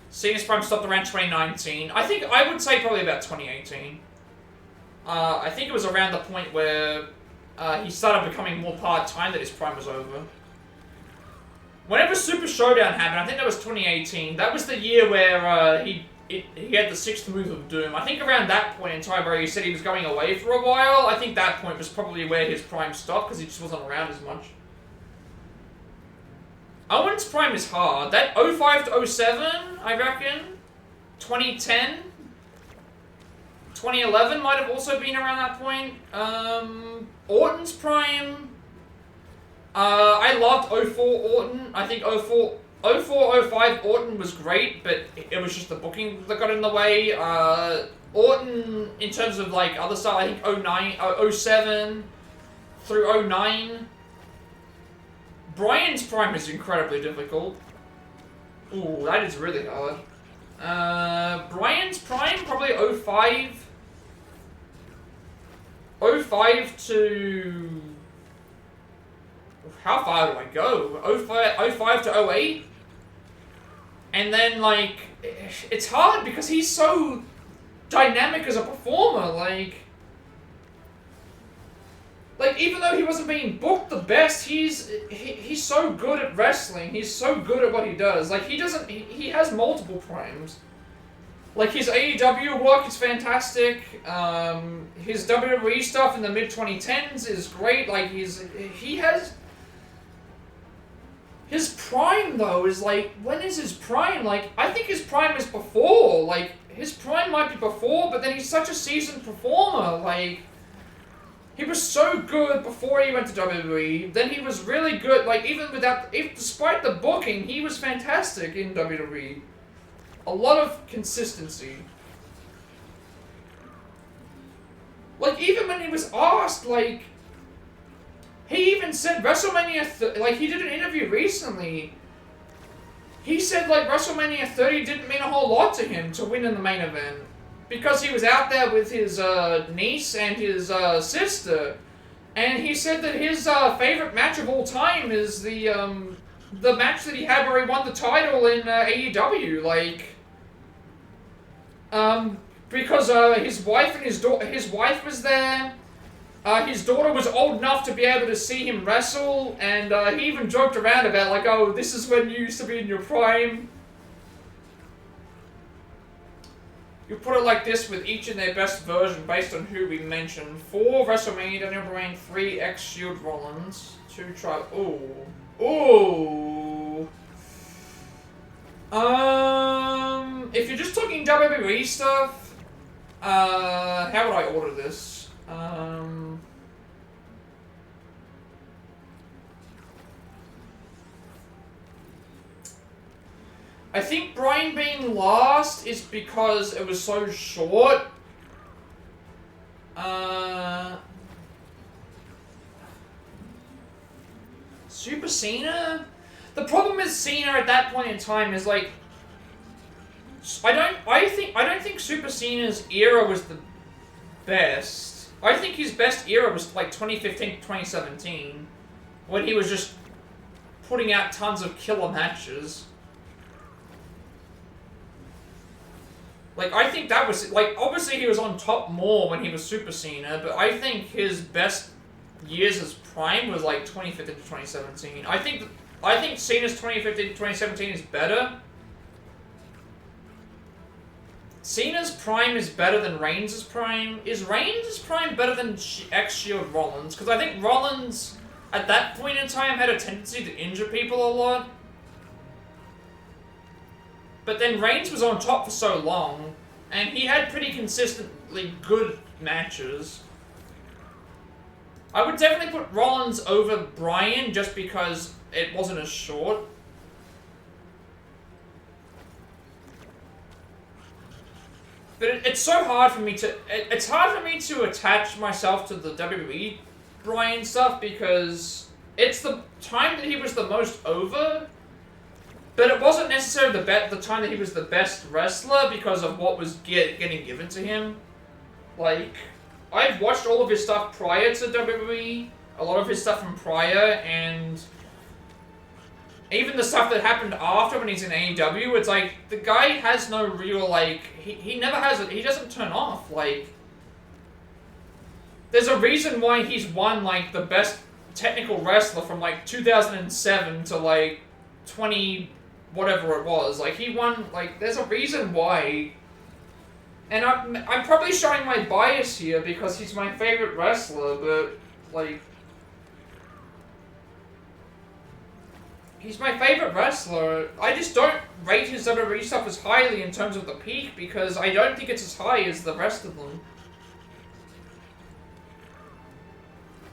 Cena's prime stopped around 2019. I would say probably about 2018. I think it was around the point where he started becoming more part-time that his prime was over. Whenever Super Showdown happened, I think that was 2018. That was the year where he had the 6th move of Doom. I think around that point in time where he said he was going away for a while, I think that point was probably where his prime stopped, because he just wasn't around as much. Owens' prime is hard. That 05 to 07, I reckon. 2010. 2011 might have also been around that point. Orton's prime. I loved 04 Orton. I think 04, 05 Orton was great, but it was just the booking that got in the way. Orton, in terms of like other stuff, I think 07 through 09. Bryan's prime is incredibly difficult. Ooh, that is really hard. Bryan's prime, probably 05. 05 to... How far do I go? 05 to 08? And then, like, it's hard because he's so dynamic as a performer, like, even though he wasn't being booked the best, he's so good at wrestling. He's so good at what he does. Like, he has multiple primes. Like, his AEW work is fantastic. His WWE stuff in the mid-2010s is great. Like, he has... His prime, though, is like, when is his prime? Like, I think his prime is before. Like, his prime might be before, but then he's such a seasoned performer. Like, he was so good before he went to WWE. Then he was really good. Like, even despite the booking, he was fantastic in WWE. A lot of consistency. Like, even when he was asked, like, he even said WrestleMania, like, he did an interview recently. He said, like, WrestleMania 30 didn't mean a whole lot to him to win in the main event. Because he was out there with his niece and his sister. And he said that his favorite match of all time is the match that he had where he won the title in AEW. Like, because his wife and his wife was there. His daughter was old enough to be able to see him wrestle, and he even joked around about, like, oh, this is when you used to be in your prime. You put it like this with each in their best version based on who we mentioned. 4 WrestleMania, Daniel Bryan, 3 X-Shield Rollins, 2 Tribe. Ooh. If you're just talking WWE stuff, how would I order this? I think Bryan being last is because it was so short. Super Cena? The problem with Cena at that point in time is, like, I don't think Super Cena's era was the best. I think his best era was like 2015 to 2017, when he was just putting out tons of killer matches. Like, I think that was, like, obviously he was on top more when he was Super Cena, but I think his best years as prime was like 2015 to 2017. I think Cena's 2015 to 2017 is better. Cena's prime is better than Reigns' prime. Is Reigns' prime better than X-Shield Rollins? Because I think Rollins, at that point in time, had a tendency to injure people a lot. But then Reigns was on top for so long, and he had pretty consistently good matches. I would definitely put Rollins over Bryan just because it wasn't as short. But it's so hard for me to... It's hard for me to attach myself to the WWE Bryan stuff because it's the time that he was the most over, but it wasn't necessarily the time that he was the best wrestler because of what was getting given to him. Like, I've watched all of his stuff prior to WWE, a lot of his stuff from prior, and even the stuff that happened after when he's in AEW, it's like, the guy has no real, like, he never has it, he doesn't turn off, like, there's a reason why he's won, like, the best technical wrestler from, like, 2007 to, like, 20, whatever it was, like, he won, like, there's a reason why, and I'm probably showing my bias here because he's my favorite wrestler, but, like, he's my favorite wrestler. I just don't rate his WWE stuff as highly in terms of the peak because I don't think it's as high as the rest of them.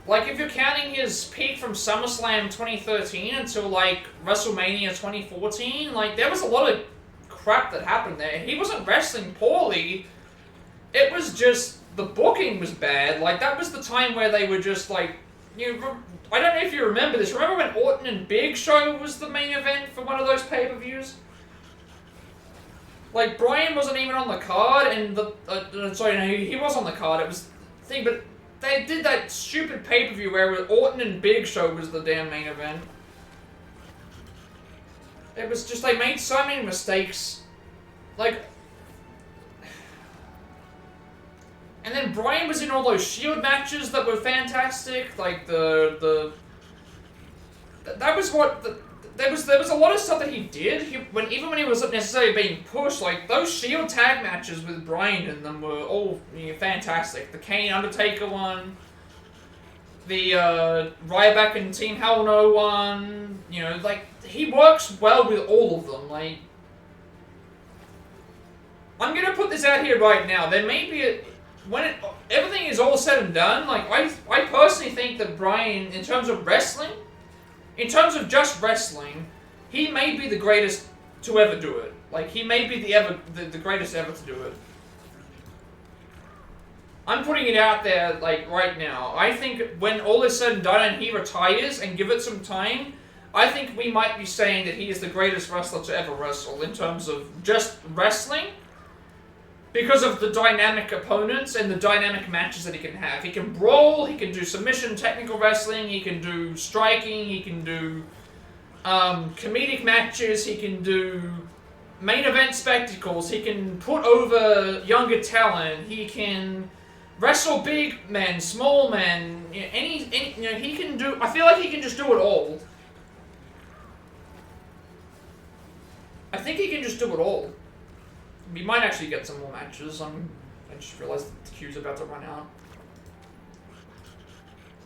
Like, if you're counting his peak from SummerSlam 2013 until, like, WrestleMania 2014, like, there was a lot of crap that happened there. He wasn't wrestling poorly. It was just, the booking was bad. Like, that was the time where they were just, like, I don't know if you remember this. Remember when Orton and Big Show was the main event for one of those pay-per-views? Like, Bryan wasn't even on the card, and sorry, no, he was on the card. It was the thing, but they did that stupid pay-per-view where Orton and Big Show was the damn main event. It was just, they made so many mistakes. Like, and then Bryan was in all those Shield matches that were fantastic. Like there was a lot of stuff that he did. Even when he wasn't necessarily being pushed, like those Shield tag matches with Bryan in them were all fantastic. The Kane Undertaker one, the Ryback and Team Hell No One, you know, like, he works well with all of them, like... I'm gonna put this out here right now, there may be when everything is all said and done, like, I personally think that Brian, in terms of wrestling, in terms of just wrestling, he may be the greatest to ever do it. Like, he may be the greatest ever to do it. I'm putting it out there, like, right now. I think when all is said and done and he retires and give it some time, I think we might be saying that he is the greatest wrestler to ever wrestle in terms of just wrestling. Because of the dynamic opponents and the dynamic matches that he can have. He can brawl, he can do submission, technical wrestling, he can do striking, he can do comedic matches, he can do main event spectacles, he can put over younger talent, he can wrestle big men, small men, you know, any you know, he can do, I feel like he can just do it all. I think he can just do it all. We might actually get some more matches. I just realized the queue's about to run out.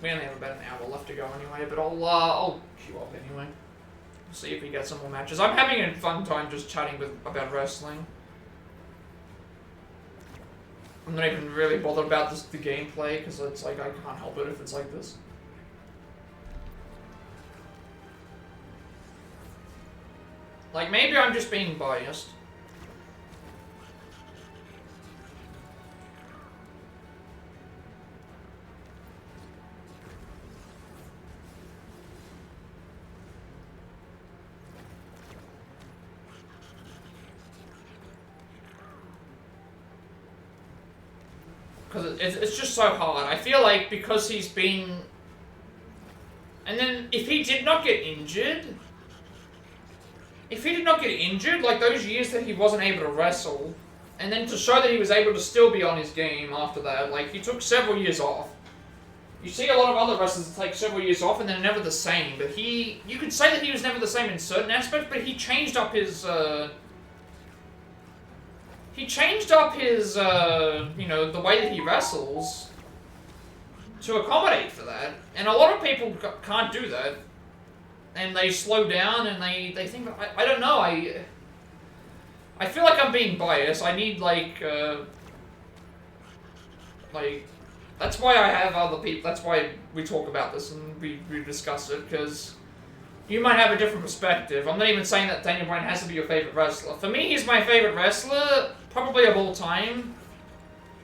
We only have about an hour left to go anyway, but I'll queue up anyway. See if we get some more matches. I'm having a fun time just chatting about wrestling. I'm not even really bothered about the gameplay, because it's like, I can't help it if it's like this. Like, maybe I'm just being biased. Because it's just so hard. I feel like because he's been... And then if he did not get injured... If he did not get injured, like those years that he wasn't able to wrestle, and then to show that he was able to still be on his game after that, like he took several years off. You see a lot of other wrestlers that take several years off and they're never the same, but you could say that he was never the same in certain aspects, but he changed up his, you know, the way that he wrestles to accommodate for that. And a lot of people can't do that. And they slow down and they think, I don't know, I feel like I'm being biased. I need, like, that's why I have other people, that's why we talk about this and we discuss it, because you might have a different perspective. I'm not even saying that Daniel Bryan has to be your favorite wrestler. For me, he's my favorite wrestler, probably of all time.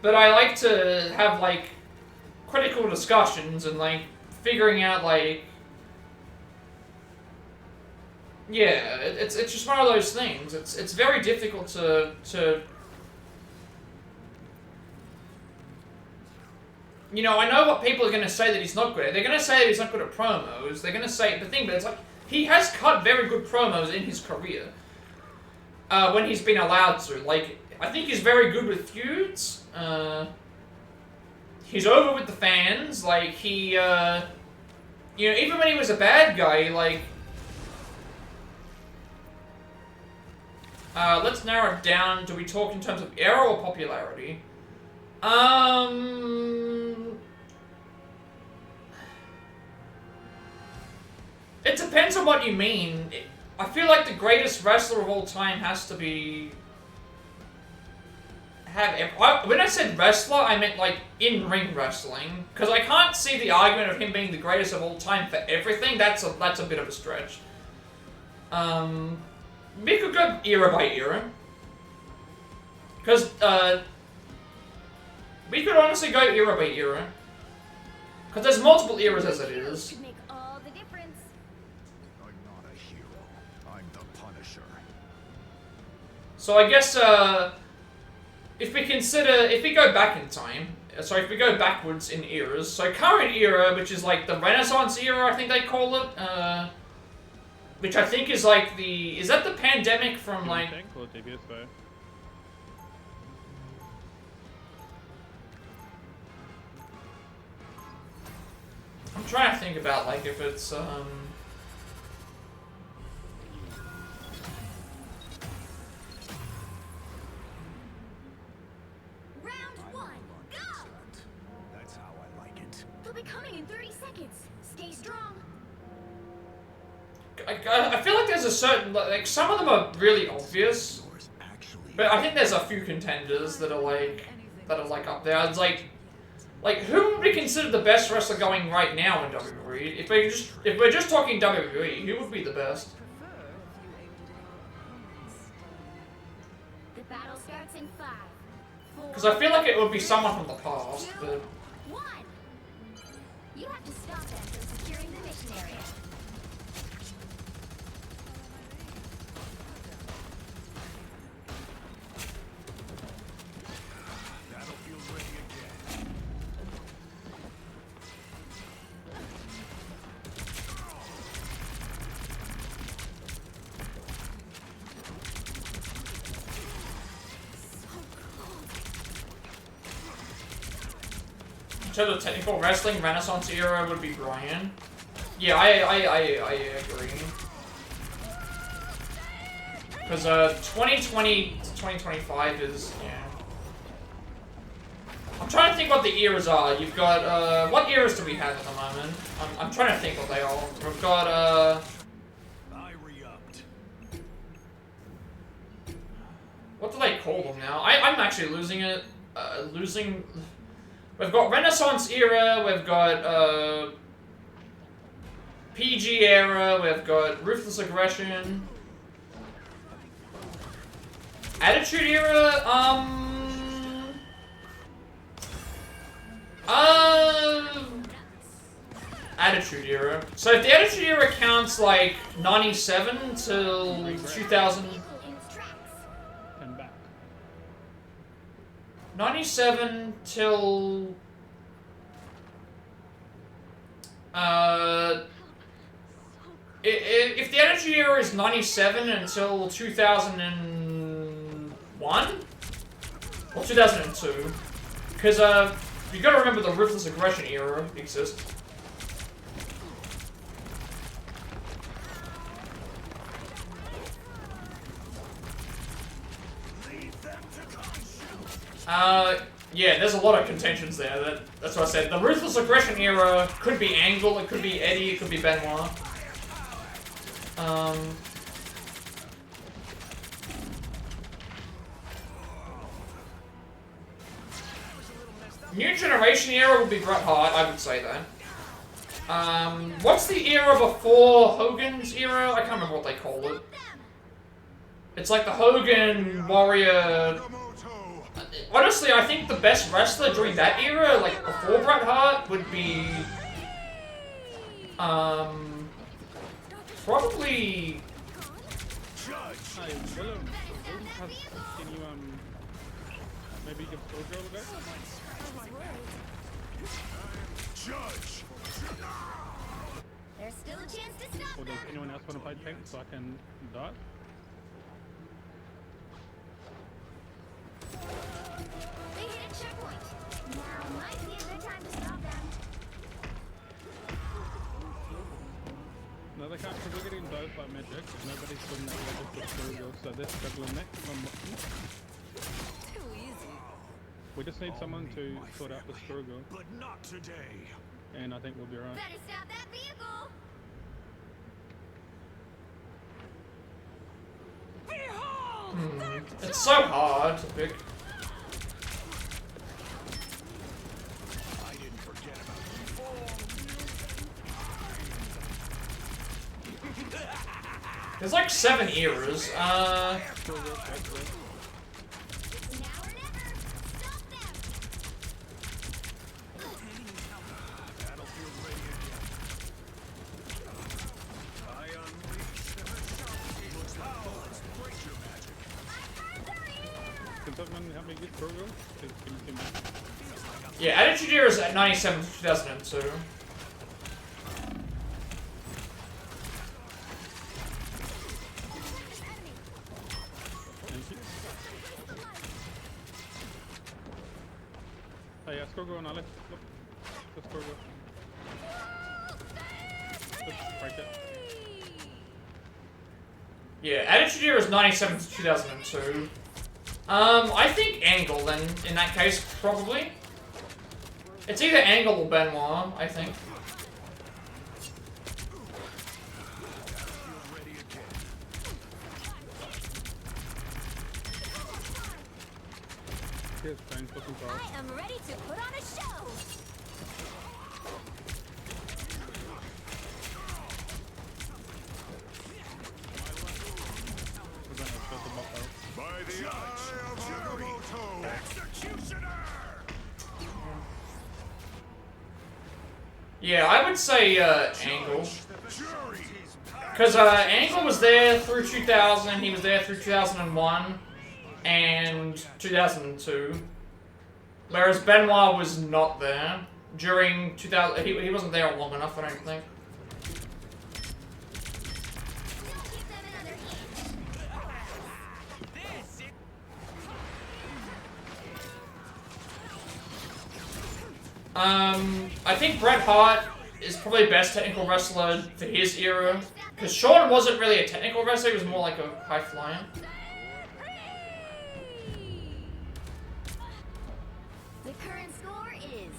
But I like to have, like, critical discussions and, like, figuring out, like... Yeah, it's just one of those things. It's very difficult to... You know, I know what people are going to say that he's not good at. They're going to say that he's not good at promos. They're going to say the thing, but it's like... He has cut very good promos in his career. When he's been allowed to. Like, I think he's very good with feuds. He's over with the fans. Like, he, you know, even when he was a bad guy, like... let's narrow it down. Do we talk in terms of era or popularity? It depends on what you mean. I feel like the greatest wrestler of all time has to be... When I said wrestler, I meant like in-ring wrestling. Because I can't see the argument of him being the greatest of all time for everything. That's a bit of a stretch. We could go era by era. Because, we could honestly go era by era. Because there's multiple eras as it is. Could make all the difference. I'm not a hero. I'm the Punisher. So I guess, if we go back in time, if we go backwards in eras, so current era, which is like the Renaissance era, I think they call it, which I think is like is that the pandemic from like... I'm trying to think about like if it's, Round one, go! That's how I like it. They'll be coming in 30 seconds. I feel like there's a certain, like, some of them are really obvious, but I think there's a few contenders that are like up there. It's like who would be considered the best wrestler going right now in WWE? If we're just talking WWE, who would be the best? The battle starts in 5, 4. Because I feel like it would be someone from the past, but 1. You have to stop them from securing the mission area. Battlefield's ready again. in terms of technical wrestling, Renaissance era would be Brian. Yeah, I agree. Because 2020 to 2025 is, yeah. I'm trying to think what the eras are. You've got, what eras do we have at the moment? I'm trying to think what they are. We've got, I re-upped. what do they call them now? I'm actually losing it. We've got Renaissance era, we've got, PG era, we've got Ruthless Aggression. Attitude era, Attitude era. So if the Attitude era counts like 97 till 2000. And back. 97 till if the Attitude era is 97 until 2001 or 2002, because you gotta remember the Ruthless Aggression era exists. Yeah, there's a lot of contentions there. That's what I said. The Ruthless Aggression era could be Angle, it could be Eddie, it could be Benoit. New Generation era would be Bret Hart, I would say that. What's the era before Hogan's era? I can't remember what they call it. It's like the Hogan, Warrior... Honestly, I think the best wrestler during that era, like before Bret Hart, would be... probably... Hi, Willem. Can you, maybe give Scorpio a go? Judge! There's still a chance to stop Or them. does anyone else want to fight Tank so I can dodge? They hit a checkpoint. Now might be a good time to stop them. No, they can't, because we're getting dosed by magic. Nobody's been able to put Scorpio, so they're struggling maximum. Too easy. We just need someone to sort out the Scorpio, But not today. and I think we'll be right. Better stop that vehicle. It's so hard to pick. I didn't forget about you. There's like 7 eras. Now or never. Stop them. Battlefield ready again. I unleash the Machete. Looks like bullets break your magic. Can someone help me get Scorpio? Can Yeah, Attitude Era is at 97 to 2002. Thank you. Hey, Scorpio on our left. Look. That's Scorpio. Just right there. Yeah, Attitude Era is 97 to 2002. I think Angle then, in that case, probably. It's either Angle or Benoit, I think. Here's Frank looking for us. I am ready to put on a show. We're gonna shut them up though. By the eye of Agamotto! Executioner! Yeah, I would say Angle. Because Angle was there through 2000, he was there through 2001 and 2002. Whereas Benoit was not there during 2000. He wasn't there long enough, I don't think. I think Bret Hart is probably best technical wrestler for his era. Because Shawn wasn't really a technical wrestler, he was more like a high flyer. The current score is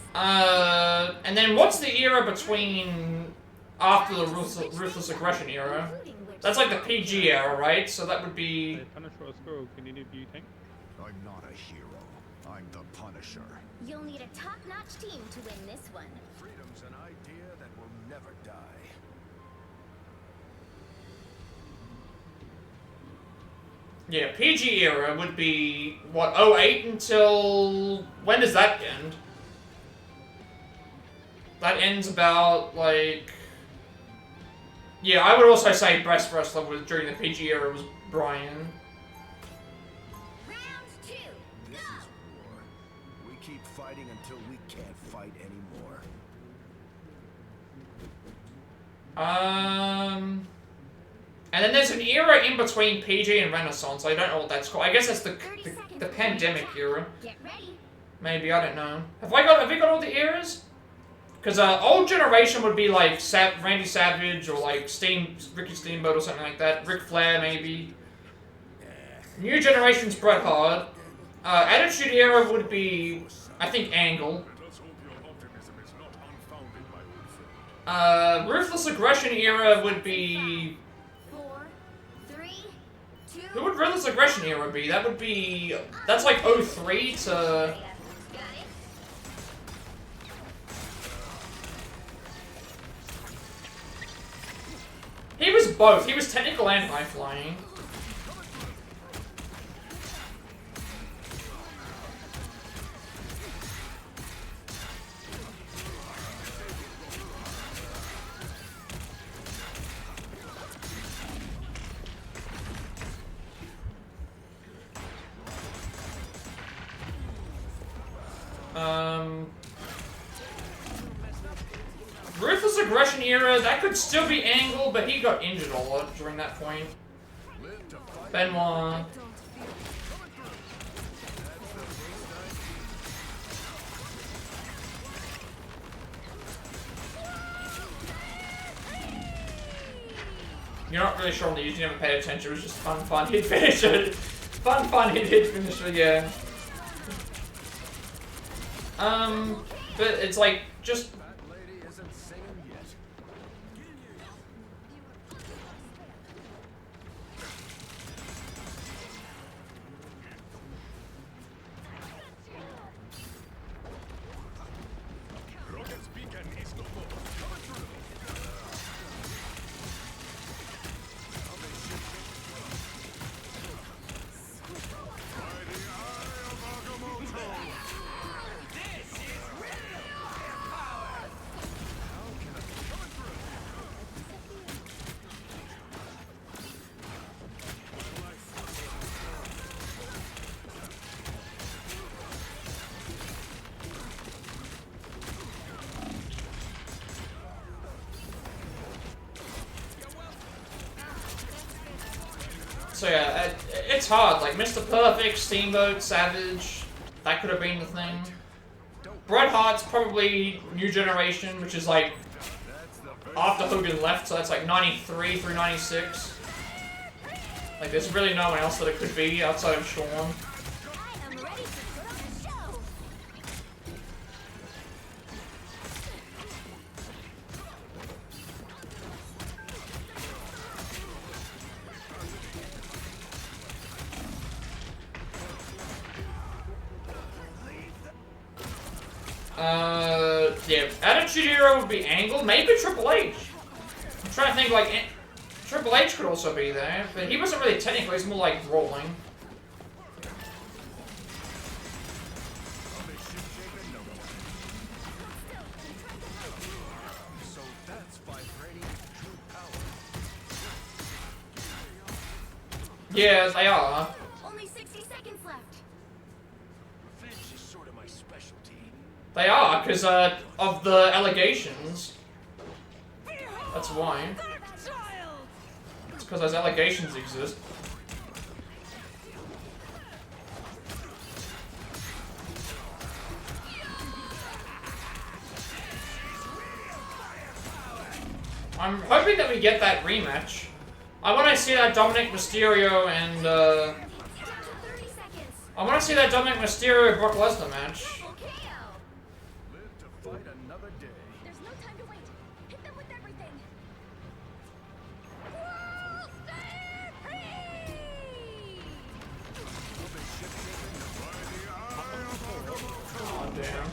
And then what's the era between after the Ruthless Aggression era? That's like the PG era, right? So that would be... Hey, Punisher or Screw, can you do beauty? I'm not a hero. I'm the Punisher. You'll need a top-notch team to win this one. Freedom's an idea that will never die. Yeah, PG era would be, what, 08 until... When does that end? That ends about, like... Yeah, I would also say best wrestler was, during the PG era was Bryan. Round 2, This is war. We keep fighting until we can't fight anymore. And then there's an era in between PG and Renaissance. I don't know what that's called. I guess that's the pandemic era. get ready. Maybe, I don't know. Have we got all the eras? Because old generation would be like Randy Savage or like Ricky Steamboat or something like that. Ric Flair maybe. New generation's Bret Hart. Attitude era would be, I think, Angle. Let's hope your optimism is not unfounded, my old friend. Ruthless Aggression era would be... 4, 3, 2. Who would Ruthless Aggression era be? That would be... That's like 03 to... Got it? He was both. He was technical and high flying. Ruthless Aggression era, that could still be Angle, but he got injured a lot during that point. Benoit. You're not really sure on the use, you never paid attention, it was just fun, he'd finish it. Fun, he'd finish it, yeah. But it's like, just... That lady isn't singing yet. Rocket's beacon is no more. Coming through. By the eye of Agamotto! So yeah, it's hard. Like Mr. Perfect, Steamboat, Savage, that could have been the thing. Bret Hart's probably New Generation, which is like after Hogan left, so that's like 93 through 96. Like there's really no one else that it could be outside of Shawn. I am ready to put on a show. Yeah, Attitude Hero would be Angle, maybe Triple H. I'm trying to think, like, Triple H could also be there, but he wasn't really technical, he's more like rolling. Yeah, they are. Only 60 seconds left. Revenge is sort of my specialty. They are, because of the allegations. That's why. It's because those allegations exist. I'm hoping that we get that rematch. I want to see that Dominic Mysterio and, I want to see that Dominic Mysterio Brock Lesnar match. Live to fight another day. There's no time to wait. Hit them with everything. Oh, damn.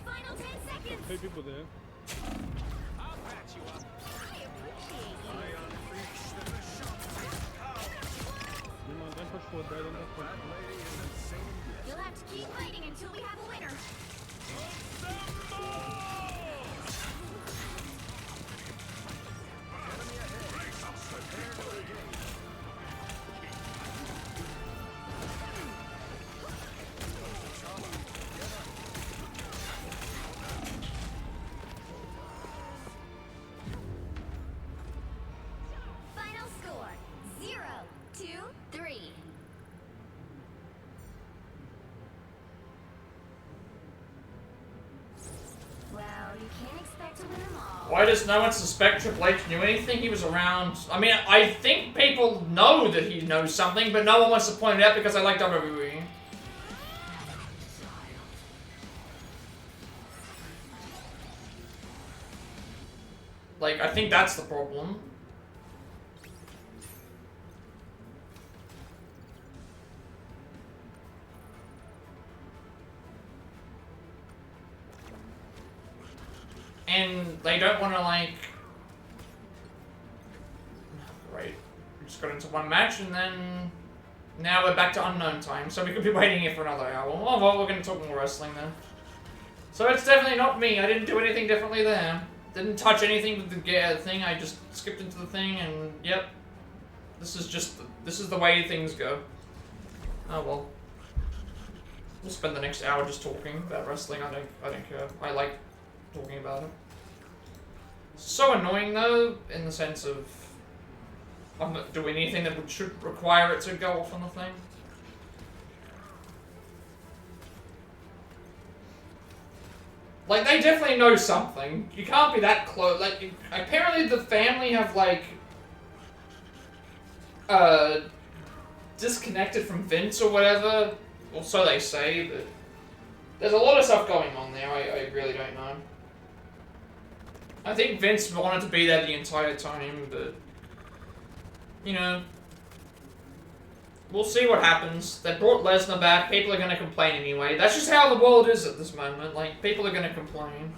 Final 10 seconds. 2 people there. I'll patch you up. Don't push forward, bro. Don't push forward. You'll have to keep fighting until we have a winner. Final score 0-3. Well, you can't expect to win them all. Why does no one suspect Triple H knew anything? He was around. I mean, I think people know that he knows something, but no one wants to point it out because I like WWE. Like, I think that's the problem. And they don't want to, like... Right. We just got into one match, and then... Now we're back to unknown time, so we could be waiting here for another hour. Oh, well, we're going to talk more wrestling then. So it's definitely not me. I didn't do anything differently there. Didn't touch anything with the thing. I just skipped into the thing, and yep. This is the way things go. Oh, well. We'll spend the next hour just talking about wrestling. I don't care. I like talking about it. So annoying though, in the sense of I'm not doing anything that should require it to go off on the thing. Like, they definitely know something. You can't be that close. Like, apparently the family have, like, disconnected from Vince or whatever. Or so they say, but there's a lot of stuff going on there. I really don't know. I think Vince wanted to be there the entire time, but, you know, we'll see what happens. They brought Lesnar back. People are going to complain anyway. That's just how the world is at this moment. Like, people are going to complain.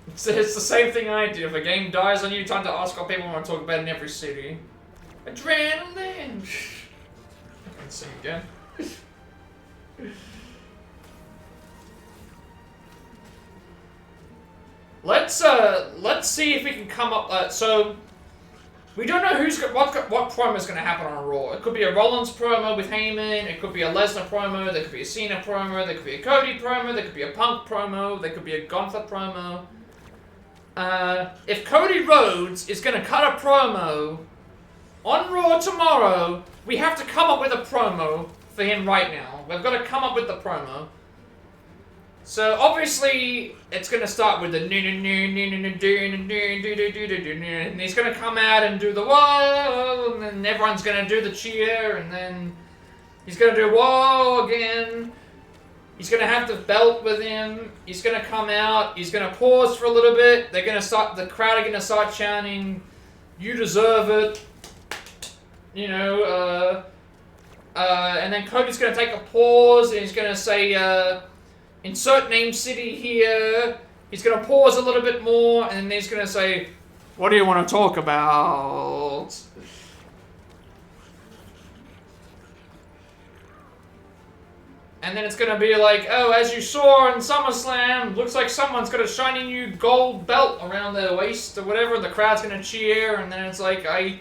It's the same thing I do. If a game dies on you, time to ask what people want to talk about in every city. Adrenaline! I can sing again. Let's see if we can come up. So we don't know what promo is going to happen on Raw. It could be a Rollins promo with Heyman. It could be a Lesnar promo. There could be a Cena promo. There could be a Cody promo. There could be a Punk promo. There could be a Gunther promo. If Cody Rhodes is going to cut a promo on Raw tomorrow, we have to come up with a promo for him right now. We've got to come up with the promo. So obviously it's gonna start with the and he's gonna come out and do the whoa, and then everyone's gonna do the cheer, and then he's gonna do whoa again. He's gonna have the belt with him. He's gonna come out. He's gonna pause for a little bit. They're gonna start. The crowd are gonna start chanting, "You deserve it." You know. And then Cody's gonna take a pause and he's gonna say, insert name city here. He's gonna pause a little bit more and then he's gonna say, what do you want to talk about? And then it's gonna be like, oh, as you saw in SummerSlam, looks like someone's got a shiny new gold belt around their waist or whatever, and the crowd's gonna cheer, and then it's like, I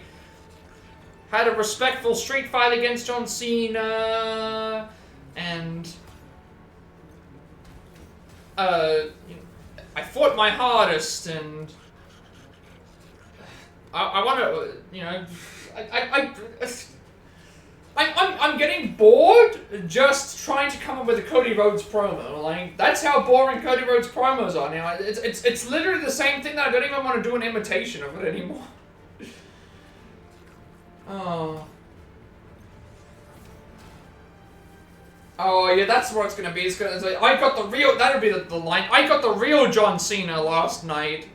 had a respectful street fight against John Cena, and I fought my hardest, and I want to, you know, I'm getting bored just trying to come up with a Cody Rhodes promo. Like, that's how boring Cody Rhodes promos are now. It's literally the same thing that I don't even want to do an imitation of it anymore. Oh. Oh, yeah, that's what it's gonna be. It's gonna say, I got the real, that'll be the line. I got the real John Cena last night.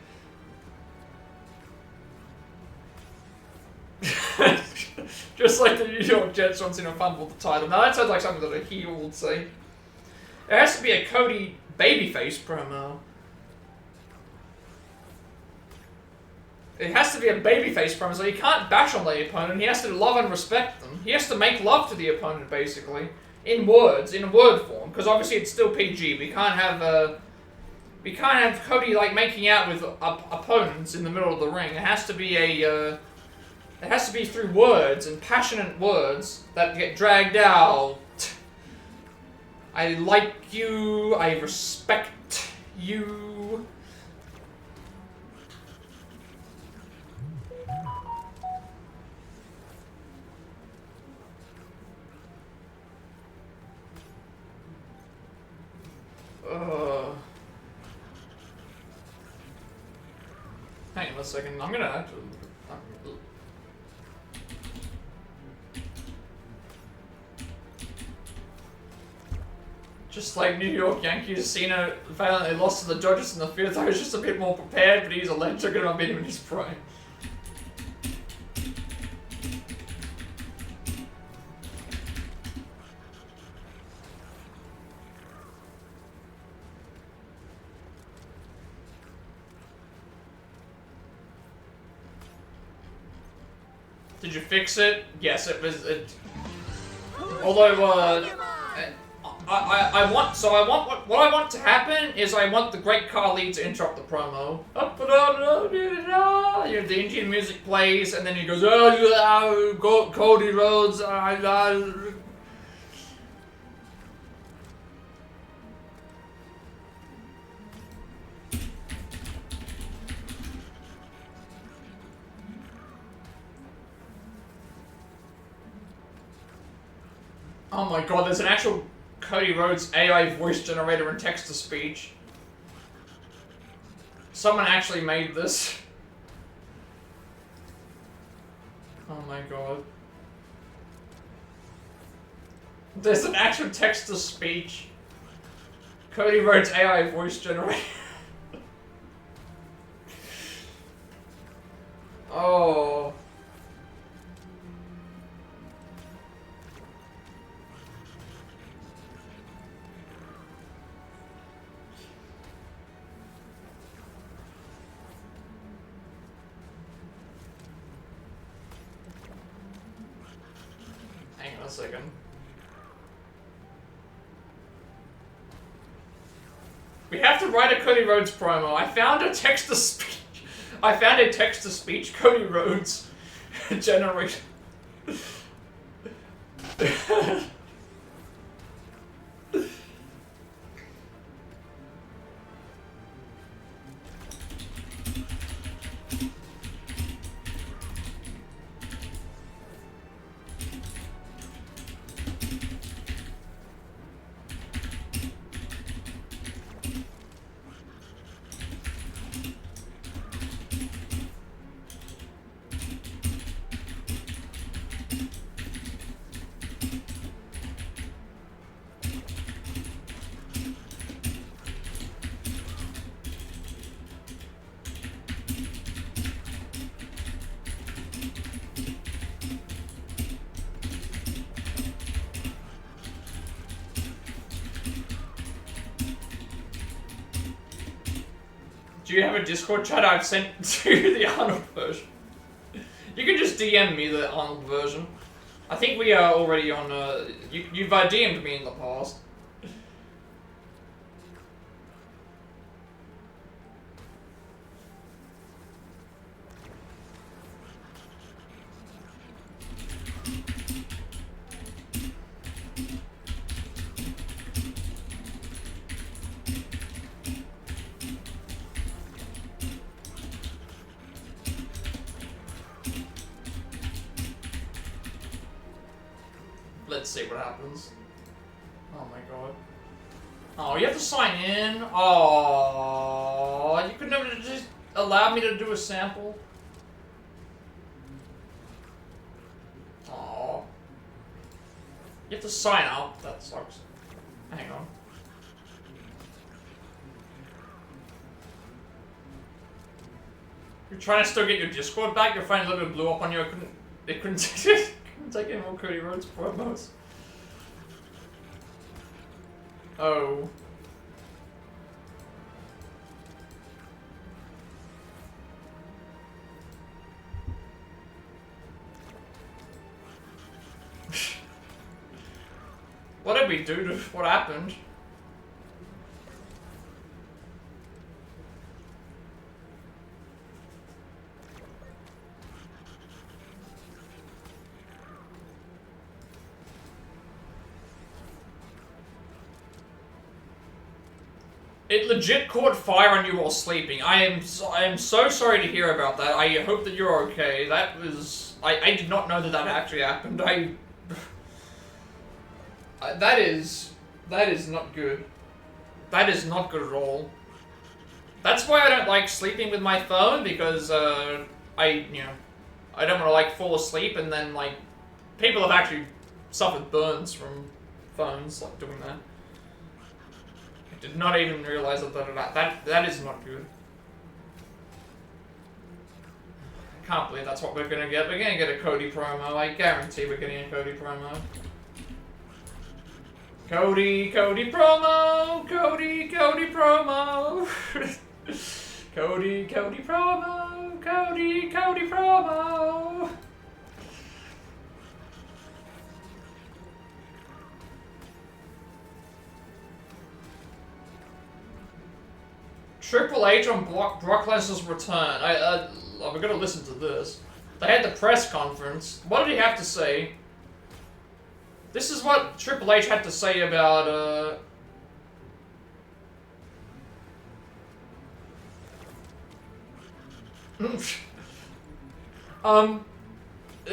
Just like the New York Jets, John Cena fumbled the title. Now that sounds like something that a heel would say. It has to be a Cody babyface promo. It has to be a babyface promo, so he can't bash on the opponent. He has to love and respect them. He has to make love to the opponent, basically, in words, in word form. Because obviously it's still PG. We can't have Cody like making out with opponents in the middle of the ring. It has to be a. It has to be through words and passionate words that get dragged out. I like you. I respect you. Hang on a second. I'm gonna actually. Just like New York Yankees, Cena violently lost to the Dodgers in the field. I was just a bit more prepared, but he's electric and I beat him in his prime. Did you fix it? Yes, it was. Although, I want what I want to happen is I want the Great Khali to interrupt the promo. You know, the Indian music plays and then he goes, Cody Rhodes. Oh my god, there's an actual Cody Rhodes AI voice generator and text-to-speech. Someone actually made this. Oh my god. There's an actual text-to-speech Cody Rhodes AI voice generator. Oh. Hang on a second. We have to write a Cody Rhodes promo. I found a text-to-speech. I found a text-to-speech Cody Rhodes generator. Do you have a Discord chat I've sent to the Arnold version? You can just DM me the Arnold version. I think we are already on, you've DM'd me in the past. Let's see what happens. Oh my god. Oh, you have to sign in? Oh, you couldn't have just allowed me to do a sample? Oh. You have to sign up? That sucks. Hang on. You're trying to still get your Discord back? Your phone literally blew up on you. It couldn't take any more Cody Rhodes promos. Oh. What did we do? What happened? It legit caught fire on you while sleeping. I am so sorry to hear about that. I hope that you're okay. That was... I did not know that that actually happened. That is not good. That is not good at all. That's why I don't like sleeping with my phone, because I don't want to like fall asleep and then like people have actually suffered burns from phones like doing that. I did not even realize that is not good. I can't believe that's what we're gonna get. We're gonna get a Cody promo. I guarantee we're getting a Cody promo. Cody promo! Cody promo! Cody promo! Cody promo! Triple H on Brock Lesnar's return. We're gonna listen to this. They had the press conference. What did he have to say? This is what Triple H had to say about,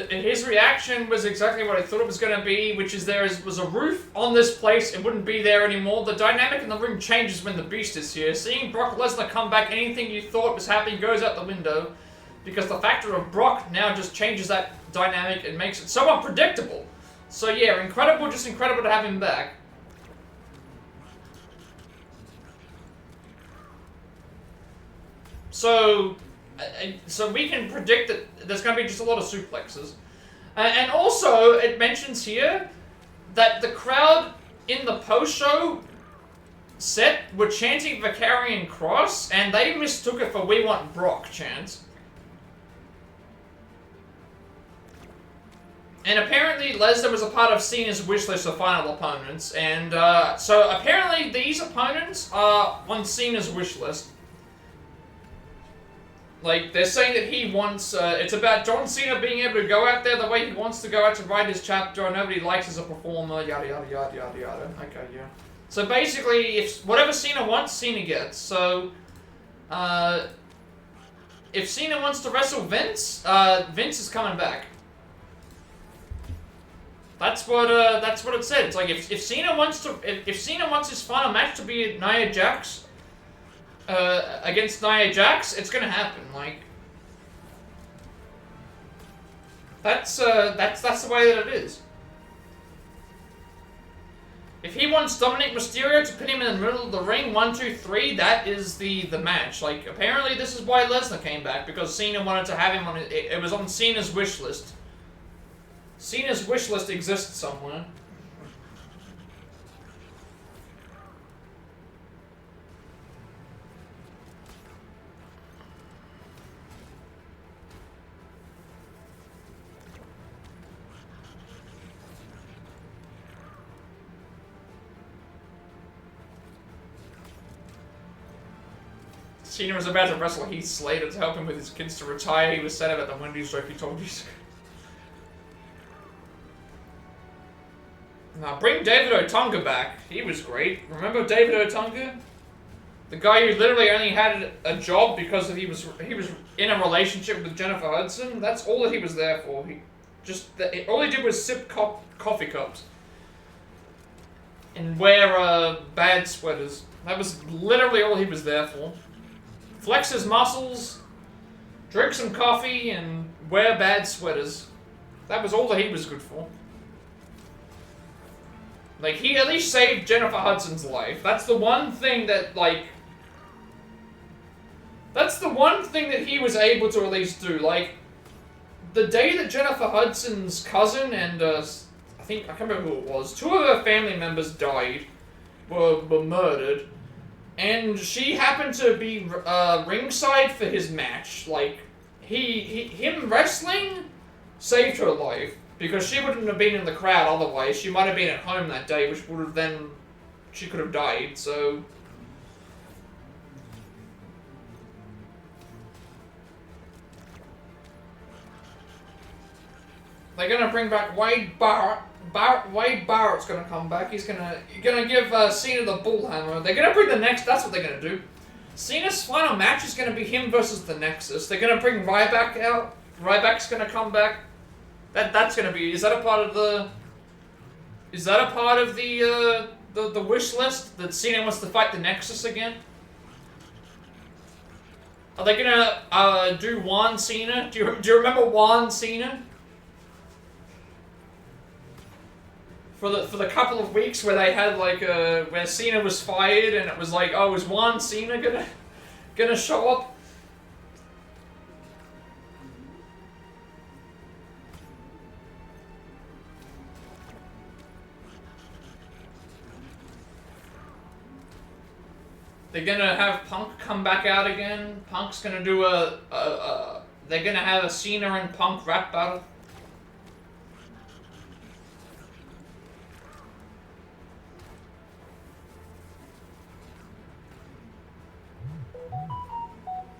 his reaction was exactly what I thought it was going to be, which is there was a roof on this place, it wouldn't be there anymore. The dynamic in the ring changes when the Beast is here. Seeing Brock Lesnar come back, anything you thought was happening goes out the window, because the factor of Brock now just changes that dynamic and makes it so unpredictable. So yeah, incredible, just incredible to have him back. So we can predict that there's going to be just a lot of suplexes. And also, it mentions here that the crowd in the post-show set were chanting Vicarian Cross, and they mistook it for "We Want Brock" chants. And apparently Lesnar was a part of Cena's wish list of final opponents, and so apparently these opponents are on Cena's wish list. Like, they're saying that he wants, it's about John Cena being able to go out there the way he wants to go out to write his chapter, and nobody likes as a performer, yada yada yada yada yada. Okay, yeah. So basically, if whatever Cena wants, Cena gets. So, if Cena wants to wrestle Vince, Vince is coming back. That's what it said. It's like if Cena wants his final match to be Nia Jax against Nia Jax, it's gonna happen. Like that's the way that it is. If he wants Dominic Mysterio to pin him in the middle of the ring, 1, 2, 3, that is the match. Like apparently this is why Lesnar came back, because Cena wanted to have him on it was on Cena's wish list. Cena's wish list exists somewhere. Cena was about to wrestle Heath Slater to help him with his kids to retire. He was sad about the Wendy's joke he told you. Now, bring David Otunga back. He was great. Remember David Otunga? The guy who literally only had a job because he was in a relationship with Jennifer Hudson. That's all that he was there for. All he did was sip coffee cups and wear bad sweaters. That was literally all he was there for. Flex his muscles, drink some coffee, and wear bad sweaters. That was all that he was good for. Like, he at least saved Jennifer Hudson's life. That's the one thing that, like... That's the one thing that he was able to at least do. Like, the day that Jennifer Hudson's cousin and, I can't remember who it was, 2 of her family members died, were murdered, and she happened to be ringside for his match. Like, him wrestling saved her life, because she wouldn't have been in the crowd otherwise. She might have been at home that day, which would have then, she could have died, so... They're gonna bring back Wade Barrett. Wade Barrett's gonna come back. He's gonna give Cena the bullhammer. They're gonna bring the next. That's what they're gonna do. Cena's final match is gonna be him versus the Nexus. They're gonna bring Ryback out. Ryback's gonna come back. That's gonna be. Is that a part of the? Is that a part of the wish list that Cena wants to fight the Nexus again? Are they gonna do Juan Cena? Do you remember Juan Cena? For the couple of weeks where they had like where Cena was fired and it was like, oh, is Juan Cena gonna show up? They're gonna have Punk come back out again. Punk's gonna do they're gonna have a Cena and Punk rap battle.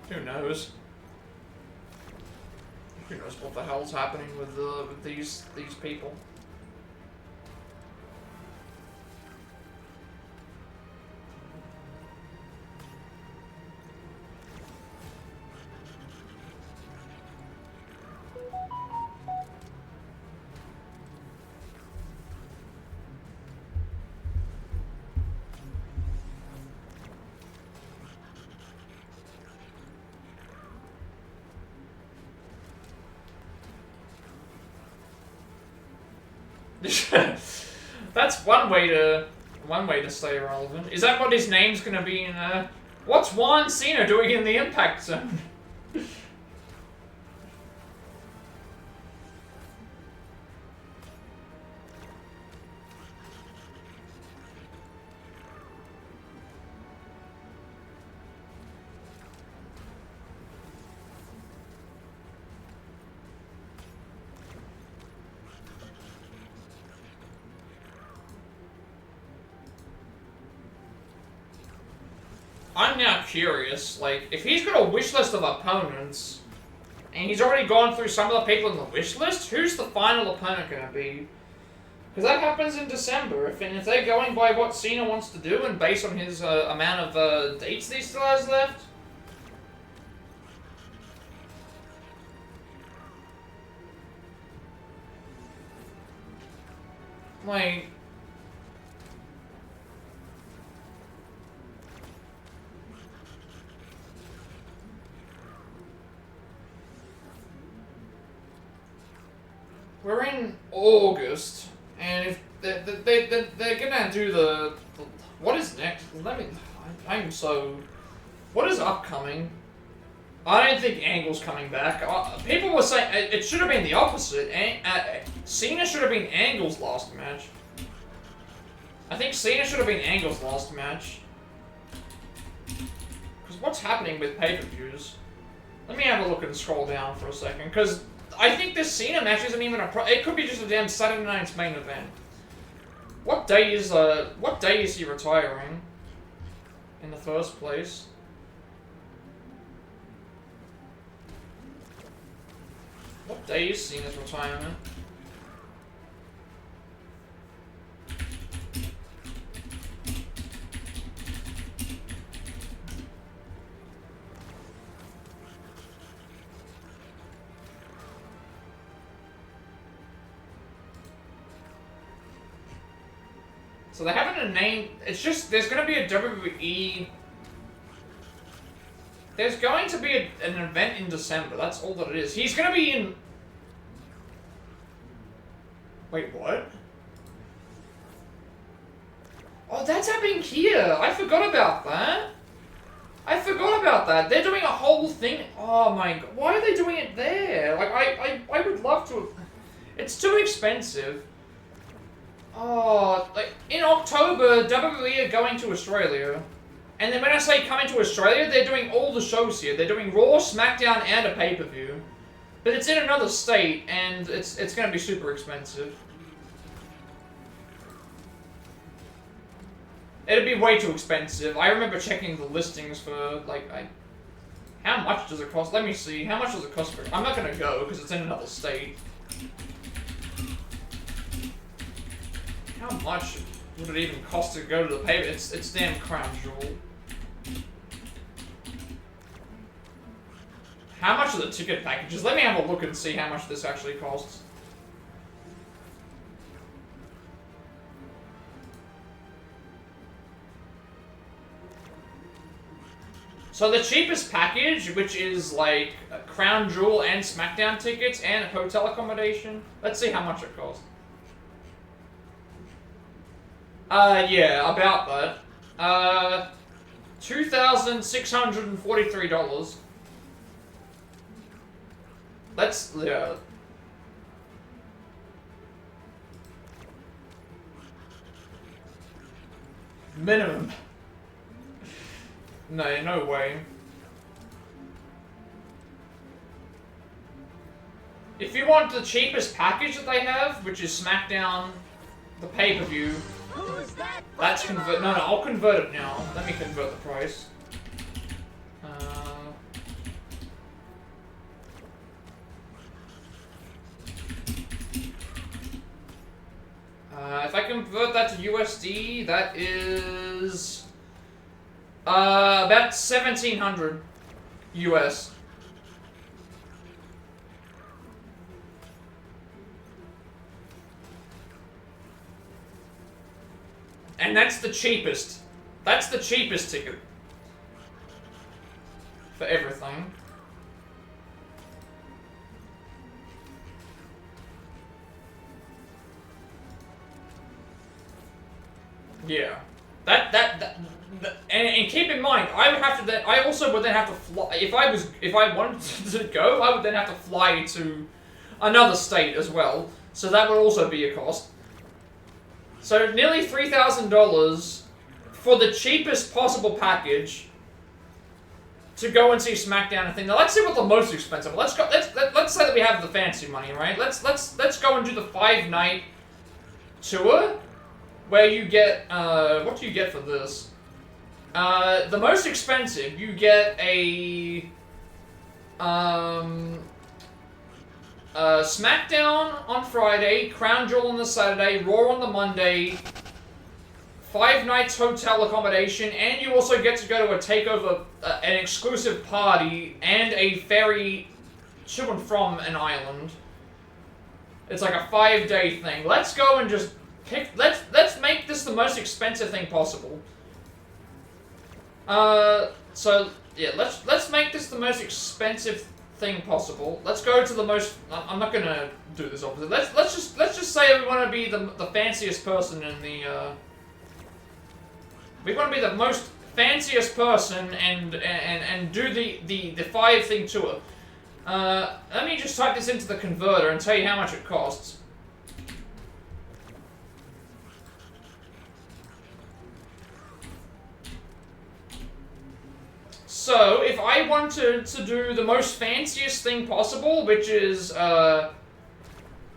Who knows? Who knows what the hell's happening with these people? That's one way to stay relevant. Is that what his name's gonna be in what's Juan Cena doing in the Impact Zone? I'm now curious, like, if he's got a wish list of opponents, and he's already gone through some of the people in the wish list, who's the final opponent gonna be? Because that happens in December, if they're going by what Cena wants to do, and based on his amount of dates that he still has left. Like... We're in August, and if they're gonna do the what is next? What is upcoming? I don't think Angle's coming back. People were saying it should have been the opposite. Cena should have been Angle's last match. I think Cena should have been Angle's last match. Because what's happening with pay-per-views? Let me have a look and scroll down for a second, because I think this Cena match isn't even it could be just a damn Saturday night's main event. What day is he retiring? In the first place? What day is Cena's retirement? So they haven't a name. It's just there's going to be a WWE. There's going to be an event in December. That's all that it is. He's going to be in. Wait, what? Oh, that's happening here. I forgot about that. I forgot about that. They're doing a whole thing. Oh my god. Why are they doing it there? Like, I would love to. It's too expensive. Oh, like, in October, WWE are going to Australia. And then when I say coming to Australia, they're doing all the shows here. They're doing Raw, SmackDown, and a pay-per-view. But it's in another state, and it's going to be super expensive. It'd be way too expensive. I remember checking the listings for, like, how much does it cost? Let me see. How much does it cost for... I'm not going to go, because it's in another state. How much would it even cost to go to the pay? It's damn Crown Jewel. How much are the ticket packages? Let me have a look and see how much this actually costs. So the cheapest package, which is like Crown Jewel and SmackDown tickets and hotel accommodation. Let's see how much it costs. Yeah, about that. $2,643. Let's, yeah. Minimum. No, no way. If you want the cheapest package that they have, which is SmackDown, the pay-per-view, that's convert. No, I'll convert it now. Let me convert the price. If I convert that to USD, that is about 1,700 US. And that's the cheapest. That's the cheapest ticket. For everything. Yeah. And keep in mind, I would have to then, I also would then have to fly, if I wanted to go, I would then have to fly to another state as well. So that would also be a cost. So nearly $3,000 for the cheapest possible package to go and see SmackDown and thing. Now let's see what the most expensive. Let's go. Let's say that we have the fancy money, right? Let's go and do the 5-night tour, where you get what do you get for this? The most expensive, you get a SmackDown on Friday, Crown Jewel on the Saturday, Raw on the Monday, 5 nights hotel accommodation, and you also get to go to a takeover, an exclusive party, and a ferry to and from an island. It's like a 5-day thing. Let's go and just pick. Let's make this the most expensive thing possible. So yeah, let's make this the most expensive thing possible. Let's go to the most. I'm not gonna do this opposite. Let's just say we want to be the fanciest person in the. We want to be the most fanciest person and do the 5-thing tour. Let me just type this into the converter and tell you how much it costs. So, if I wanted to do the most fanciest thing possible, which is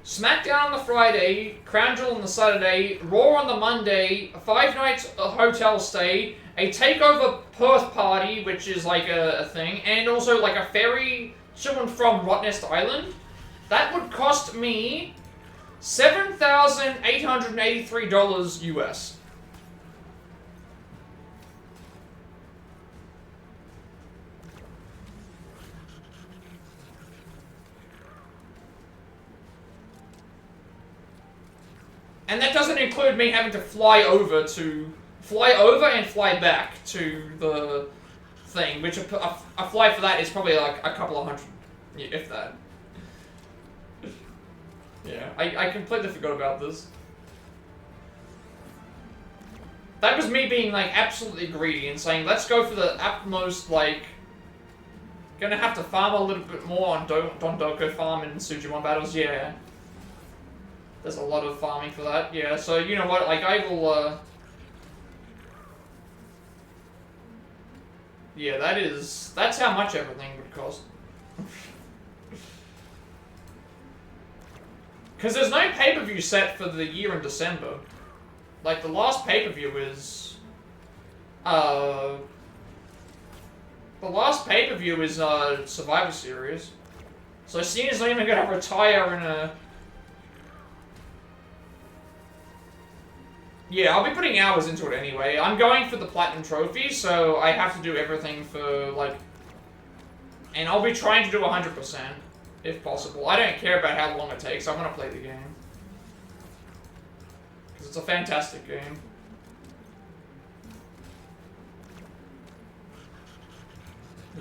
SmackDown on the Friday, Crown Jewel on the Saturday, Raw on the Monday, a 5 nights hotel stay, a takeover Perth party, which is like a thing, and also like a ferry to and from Rottnest Island, That would cost me $7,883 US. And that doesn't include me having to fly over and fly back to the thing, which a flight for that is probably like a couple of hundred, if that. Yeah, I completely forgot about this. That was me being like absolutely greedy and saying, let's go for the utmost, like, gonna have to farm a little bit more on Dondoko Farm and Sujimon battles, yeah. There's a lot of farming for that, yeah, so you know what, like I will, yeah, that's how much everything would cost. Because there's no pay-per-view set for the year in December. Like, the last pay-per-view is... the last pay-per-view is, Survivor Series. So Cena's not even gonna retire in a... Yeah, I'll be putting hours into it anyway. I'm going for the Platinum Trophy, so I have to do everything for, like... And I'll be trying to do 100%. If possible. I don't care about how long it takes. I want to play the game. Because it's a fantastic game.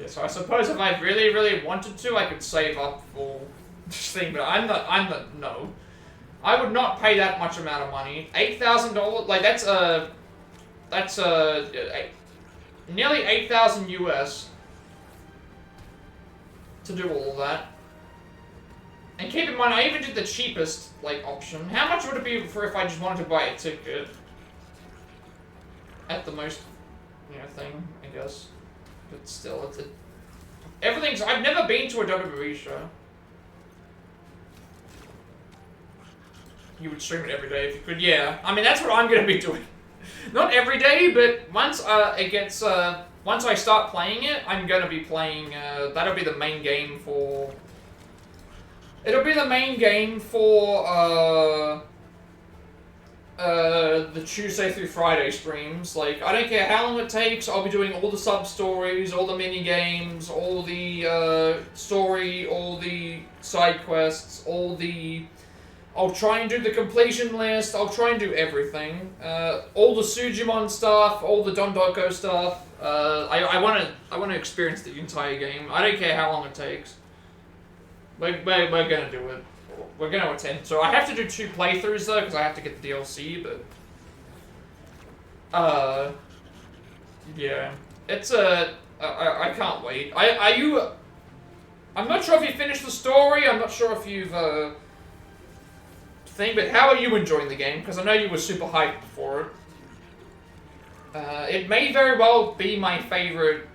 Yeah, so I suppose if I really, really wanted to, I could save up for this thing, but no. I would not pay that much amount of money. $8,000, like that's nearly 8,000 US to do all of that. And keep in mind, I even did the cheapest, like, option. How much would it be for if I just wanted to buy a ticket? At the most, you know, thing, I guess. But still, everything's... I've never been to a WWE show. You would stream it every day if you could, yeah. I mean, that's what I'm gonna be doing. Not every day, but once it gets, once I start playing it, I'm gonna be playing, that'll be the main game for... It'll be the main game for, the Tuesday through Friday streams. Like, I don't care how long it takes, I'll be doing all the sub-stories, all the mini-games, all the, story, all the side quests, all the... I'll try and do the completion list, I'll try and do everything. All the Sujimon stuff, all the Dondoko stuff. I wanna experience the entire game. I don't care how long it takes. We're gonna do it. We're gonna attend. So I have to do 2 playthroughs though, because I have to get the DLC, but... yeah. It's I can't wait. I'm not sure if you finished the story, I'm not sure if you've, but how are you enjoying the game? Because I know you were super hyped for it. It may very well be my favorite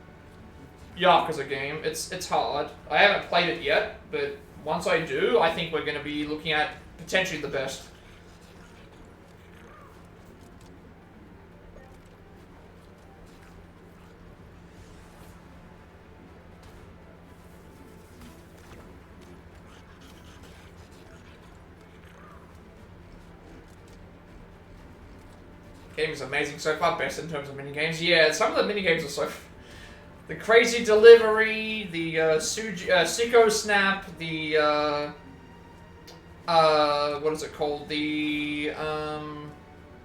Yakuza game. It's hard. I haven't played it yet, but once I do, I think we're going to be looking at potentially the best. Game is amazing so far, best in terms of minigames. Yeah, some of the minigames are so... The Crazy Delivery, the Sicko Snap, the... what is it called? The...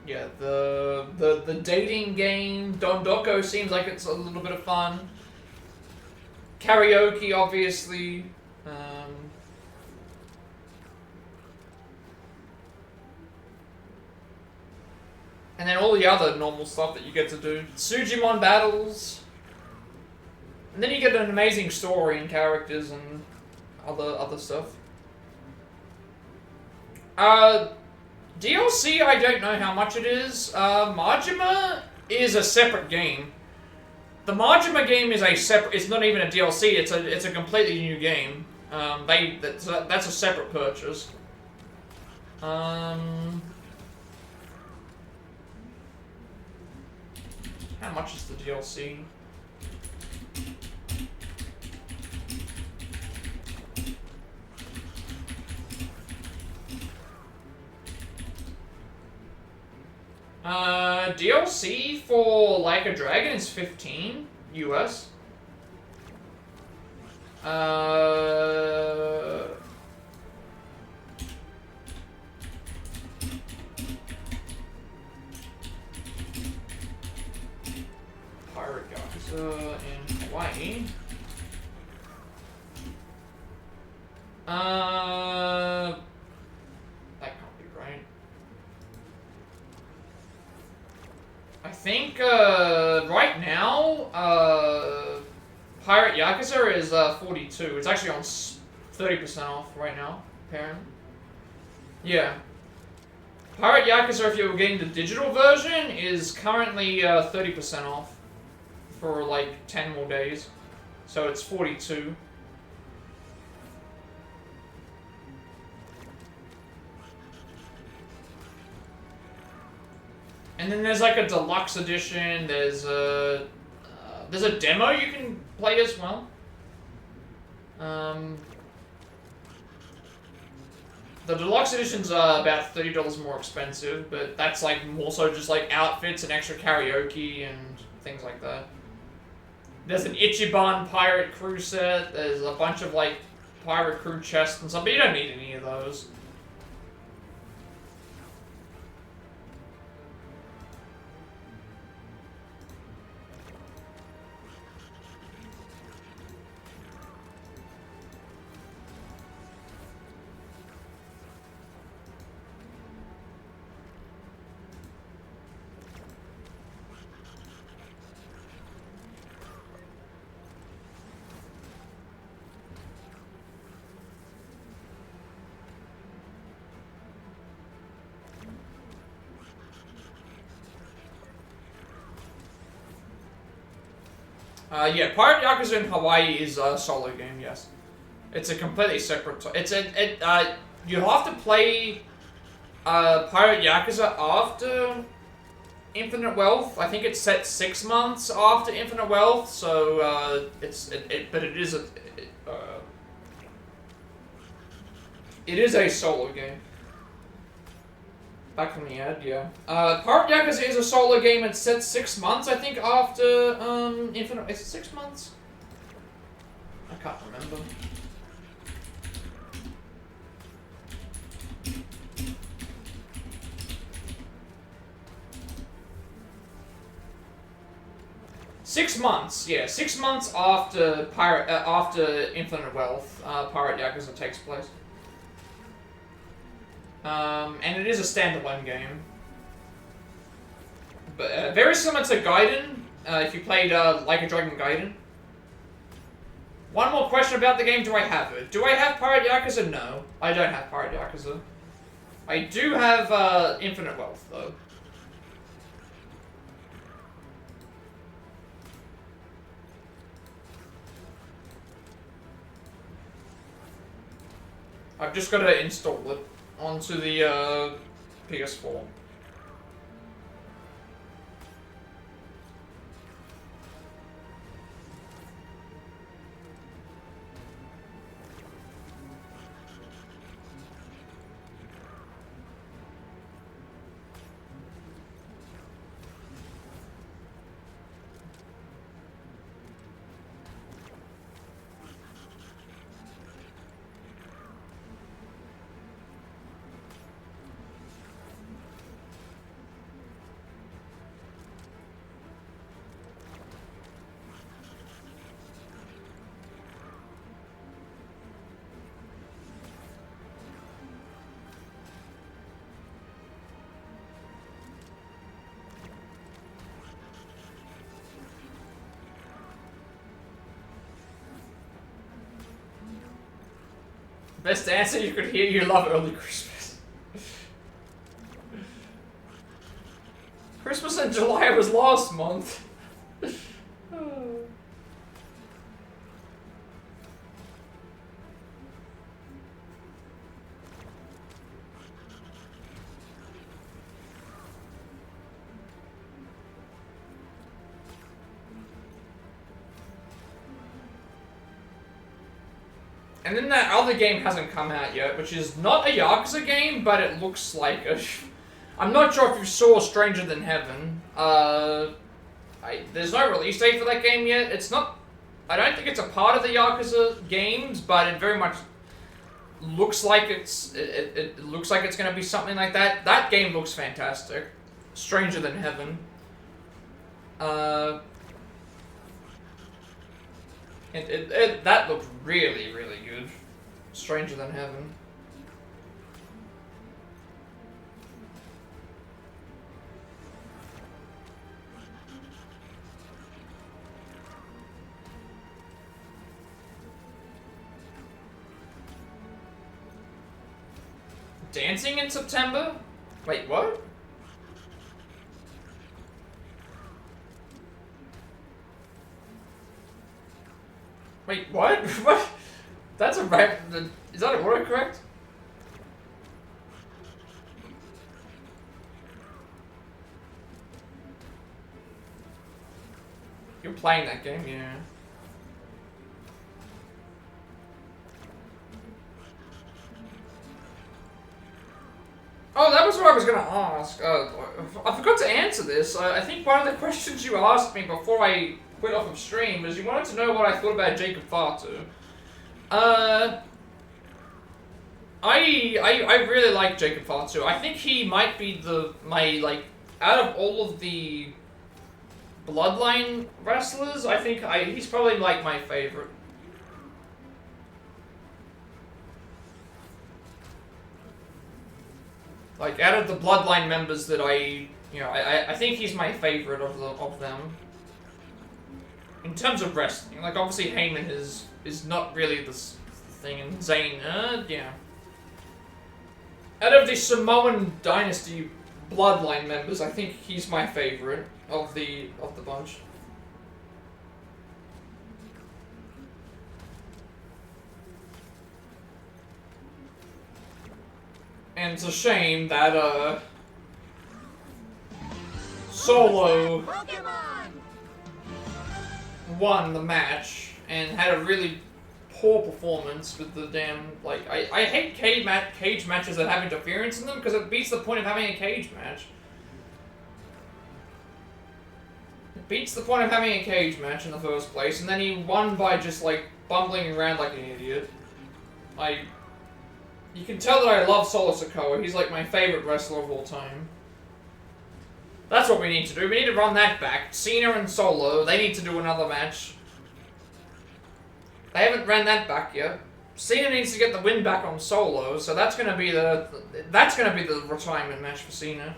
yeah, the dating game. Dondoko seems like it's a little bit of fun. Karaoke, obviously. And then all the other normal stuff that you get to do. Sujimon battles. And then you get an amazing story and characters and other stuff. DLC, I don't know how much it is. Majima is a separate game. The Majima game is a separate... It's not even a DLC, it's a completely new game. That's a separate purchase. How much is the DLC? DLC for Like a Dragon is 15 US. Pirate Yakuza in Hawaii. That can't be right. I think, right now, Pirate Yakuza is, 42. It's actually on 30% off right now, apparently. Yeah. Pirate Yakuza, if you were getting the digital version, is currently, 30% off for, like, 10 more days. So it's 42. And then there's like a deluxe edition. There's a demo you can play as well. The deluxe edition's about $30 more expensive, but that's like more so just like outfits and extra karaoke and things like that. There's an Ichiban pirate crew set. There's a bunch of like pirate crew chests and stuff, but you don't need any of those. Yeah, Pirate Yakuza in Hawaii is a solo game, yes. It's a completely separate... you have to play Pirate Yakuza after Infinite Wealth. I think it's set 6 months after Infinite Wealth, so it is a solo game. Back from the ad, yeah. Pirate Yakuza is a solo game. It's set 6 months, I think, after Infinite. Is it 6 months? I can't remember. Six months, yeah. 6 months after after Infinite Wealth, Pirate Yakuza takes place. And it is a standalone game. But very similar to Gaiden, if you played Like a Dragon Gaiden. One more question about the game, do I have it? Do I have Pirate Yakuza? No, I don't have Pirate Yakuza. I do have Infinite Wealth, though. I've just got to install it onto the PS4. Best answer you could hear, you love early Christmas. Christmas in July was last month. And then that other game hasn't come out yet, which is not a Yakuza game, but it looks like a I'm not sure if you saw Stranger Than Heaven. There's no release date for that game yet. It's not. I don't think it's a part of the Yakuza games, but it very much looks like it looks like it's going to be something like that. That game looks fantastic. Stranger Than Heaven. That looked really, really good. Stranger Than Heaven. Dancing in September? Wait, what? Wait, what? What? That's a right. Is that a word correct? You're playing that game, yeah. Oh, that was what I was gonna ask. I forgot to answer this. I think one of the questions you asked me before I quit off of stream was you wanted to know what I thought about Jacob Fatu. I really like Jacob Fatu. I think he might be out of all of the Bloodline wrestlers, I think he's probably like my favorite. Like out of the Bloodline members that I think he's my favorite of them. In terms of wrestling, like obviously Heyman is not really this thing, and Zayn, yeah. Out of the Samoan Dynasty Bloodline members, I think he's my favorite of the bunch. And it's a shame that Solo won the match and had a really poor performance with the damn, like, I hate cage matches that have interference in them because it beats the point of having a cage match. It beats the point of having a cage match in the first place, and then he won by just, like, bumbling around like an idiot. You can tell that I love Solo Sikoa. He's like my favorite wrestler of all time. That's what we need to do. We need to run that back. Cena and Solo, they need to do another match. They haven't ran that back yet. Cena needs to get the win back on Solo, so that's gonna be the retirement match for Cena.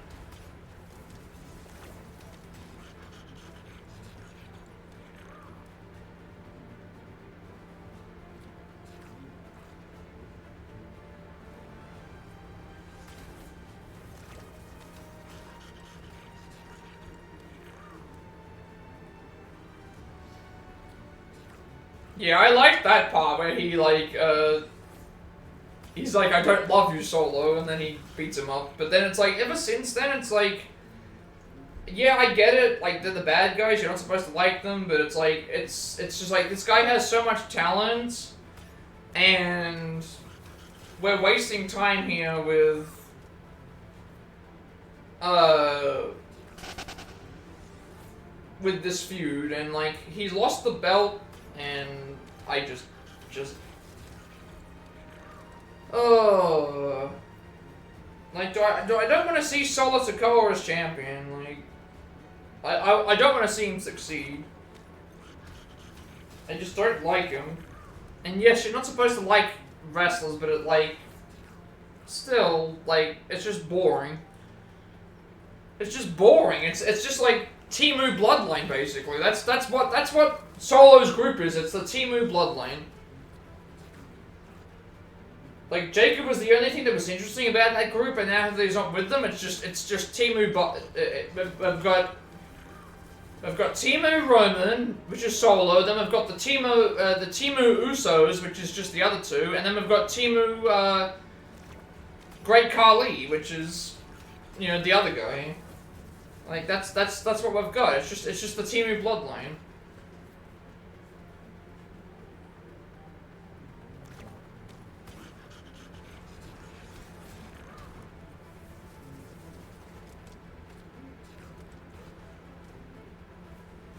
Yeah, I like that part where he, like, he's like, I don't love you, Solo, and then he beats him up. But then it's like, ever since then, it's like, yeah, I get it, like, they're the bad guys, you're not supposed to like them, but it's like, it's just like, this guy has so much talent, and we're wasting time here with, this feud, and, like, he's lost the belt, and I just, like, I don't want to see Solo Sikoa as champion, like, I don't want to see him succeed. I just don't like him. And yes, you're not supposed to like wrestlers, but it, like, still, like, it's just boring. It's just boring. It's just like Temu Bloodline, basically. That's what Solo's group is. It's the Temu Bloodline. Like, Jacob was the only thing that was interesting about that group, and now that he's not with them, it's just Temu. We've got Temu Roman, which is Solo. Then we've got the Temu Usos, which is just the other two, and then we've got Temu Great Khali, which is, you know, the other guy. Like, that's what we've got. It's just the Temu Bloodline.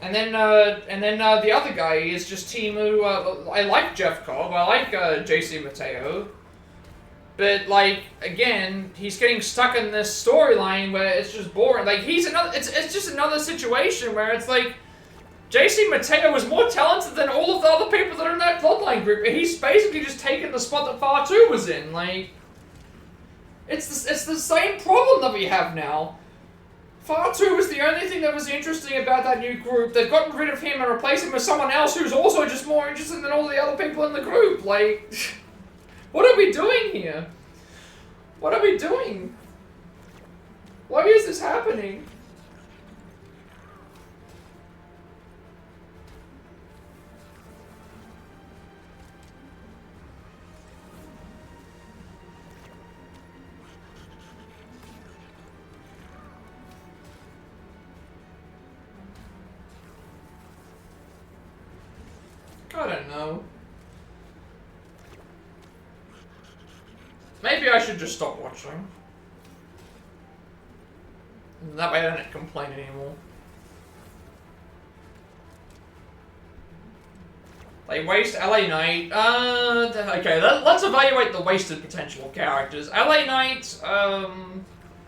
And then the other guy is just Timu. I like Jeff Cobb. I like JC Mateo. But like again, he's getting stuck in this storyline where it's just boring. Like he's another. It's just another situation where it's like JC Mateo is more talented than all of the other people that are in that Bloodline group. And he's basically just taken the spot that Far2 was in. Like it's the same problem that we have now. Far2 was the only thing that was interesting about that new group. They've gotten rid of him and replaced him with someone else who's also just more interesting than all the other people in the group. Like, what are we doing here? What are we doing? Why is this happening? I don't know. Maybe I should just stop watching. That way I don't complain anymore. They waste LA Knight. Okay, let's evaluate the wasted potential of characters. LA Knight,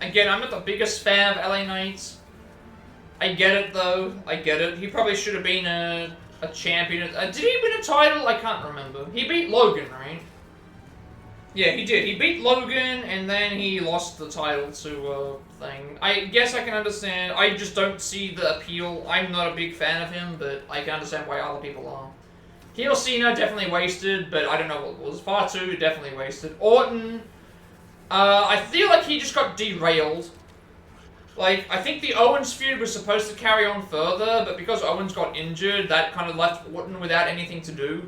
again, I'm not the biggest fan of LA Knight. I get it though, I get it. He probably should have been a champion. Did he win a title? I can't remember. He beat Logan, right? Yeah, he did. He beat Logan, and then he lost the title to thing. I guess I can understand. I just don't see the appeal. I'm not a big fan of him, but I can understand why other people are. Heel Cena, definitely wasted, but I don't know what it was. Far2, definitely wasted. Orton, I feel like he just got derailed. Like, I think the Owens feud was supposed to carry on further, but because Owens got injured, that kind of left Orton without anything to do.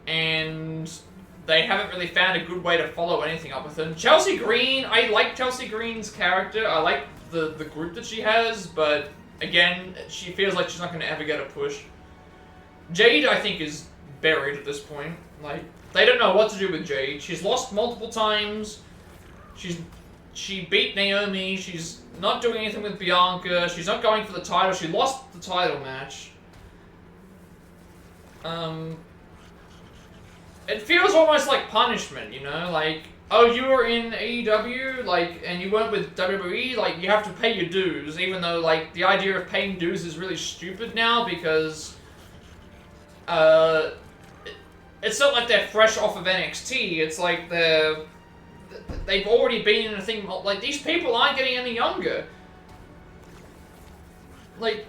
And they haven't really found a good way to follow anything up with him. Chelsea Green, I like Chelsea Green's character. I like the group that she has, but again, she feels like she's not going to ever get a push. Jade, I think, is buried at this point. Like, they don't know what to do with Jade. She's lost multiple times. She beat Naomi. She's not doing anything with Bianca. She's not going for the title. She lost the title match. It feels almost like punishment, you know? Like, oh, you were in AEW, like, and you weren't with WWE, like, you have to pay your dues, even though, like, the idea of paying dues is really stupid now, because, it's not like they're fresh off of NXT, it's like they've already been in a thing, like, these people aren't getting any younger. Like,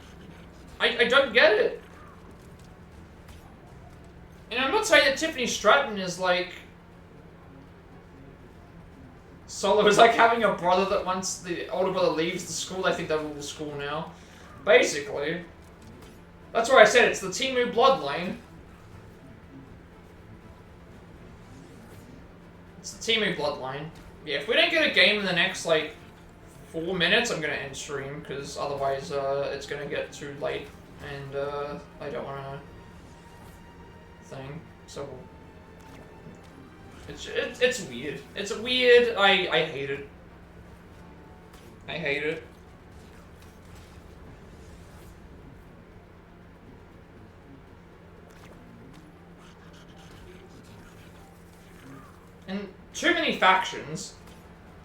I don't get it. And I'm not saying that Tiffany Stratton is like... Solo is like having a brother that once the older brother leaves the school, they think they're all the school now. Basically. That's why I said it's the Timu bloodline. It's the Timu bloodline. Yeah, if we don't get a game in the next, like, 4 minutes, I'm gonna end stream, because otherwise, it's gonna get too late, and, I don't wanna... thing, so... It's weird. It's weird, I hate it. I hate it. And too many factions.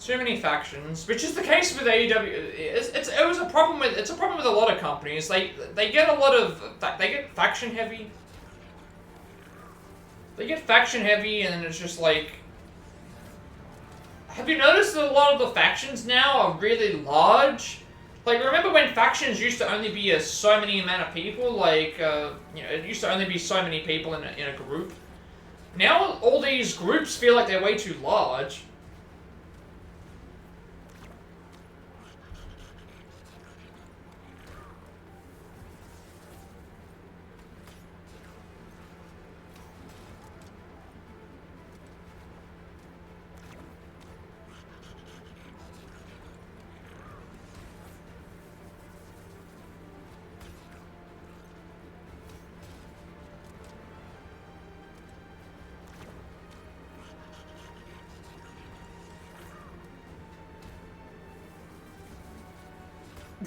Too many factions, which is the case with AEW. It's a problem with a lot of companies. They get a lot of they get faction heavy. They get faction heavy, and then it's just like. Have you noticed that a lot of the factions now are really large? Like, remember when factions used to only be so many amount of people? Like, you know, it used to only be so many people in a group. Now all these groups feel like they're way too large.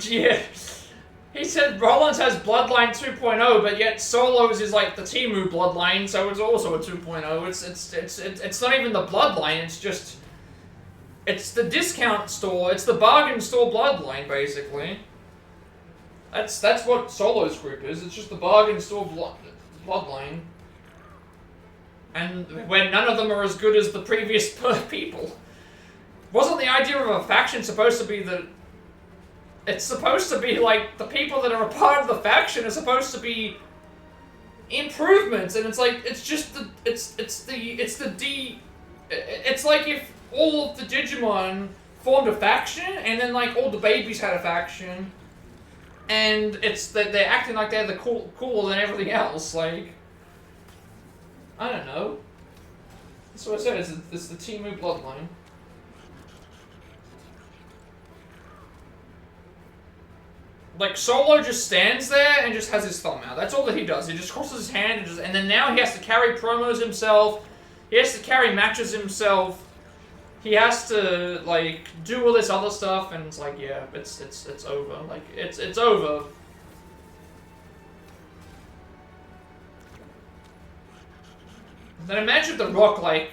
Yeah. He said Rollins has Bloodline 2.0, but yet Solo's is like the Temu Bloodline, so it's also a 2.0. It's not even the Bloodline. It's just it's the discount store. It's the bargain store Bloodline, basically. That's what Solo's group is. It's just the bargain store Bloodline, and where none of them are as good as the previous people. Wasn't the idea of a faction supposed to be that? It's supposed to be like the people that are a part of the faction are supposed to be improvements, and it's like it's just the it's like if all of the Digimon formed a faction, and then like all the babies had a faction, and it's that they're acting like they're the cooler than everything else. Like I don't know. That's what I said. It's the Temu Bloodline. Like, Solo just stands there and just has his thumb out. That's all that he does. He just crosses his hand and then now he has to carry promos himself. He has to carry matches himself. He has to, like, do all this other stuff, and it's like, yeah, it's over. Like, it's over. Then imagine if The Rock, like,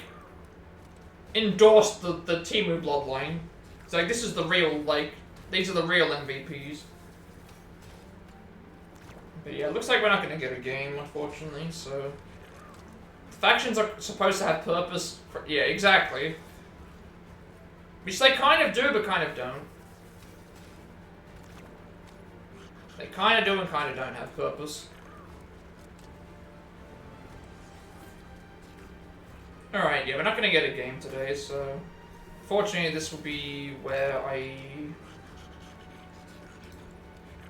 endorsed the Temu Bloodline. It's like, this is the real, like, these are the real MVPs. But yeah, it looks like we're not going to get a game, unfortunately, so... Factions are supposed to have purpose. Yeah, exactly. Which they kind of do, but kind of don't. They kind of do and kind of don't have purpose. Alright, yeah, we're not going to get a game today, so... Fortunately, this will be where I...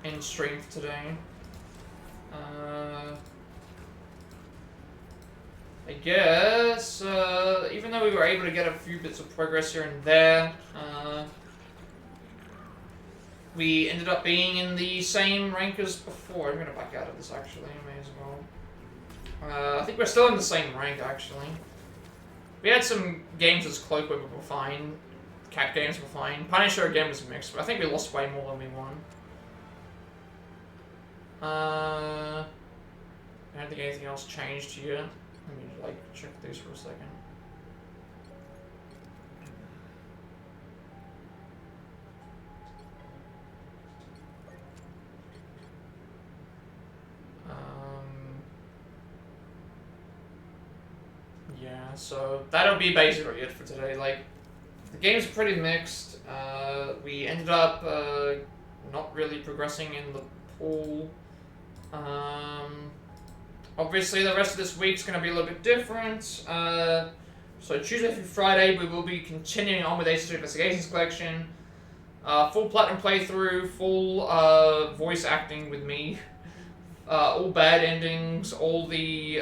end stream for today. I guess, even though we were able to get a few bits of progress here and there, we ended up being in the same rank as before. I'm gonna back out of this, actually, I may as well. I think we're still in the same rank, actually. We had some games as Cloakwork were fine, Cat games were fine, Punisher again was mixed, but I think we lost way more than we won. I don't think anything else changed here. Let me, like, check these for a second. Yeah, so that'll be basically it for today. Like, the game's pretty mixed. We ended up not really progressing in the pool. Obviously, the rest of this week's going to be a little bit different. So Tuesday through Friday, we will be continuing on with Ace Investigations Collection. Full Platinum playthrough, full voice acting with me. All bad endings, all the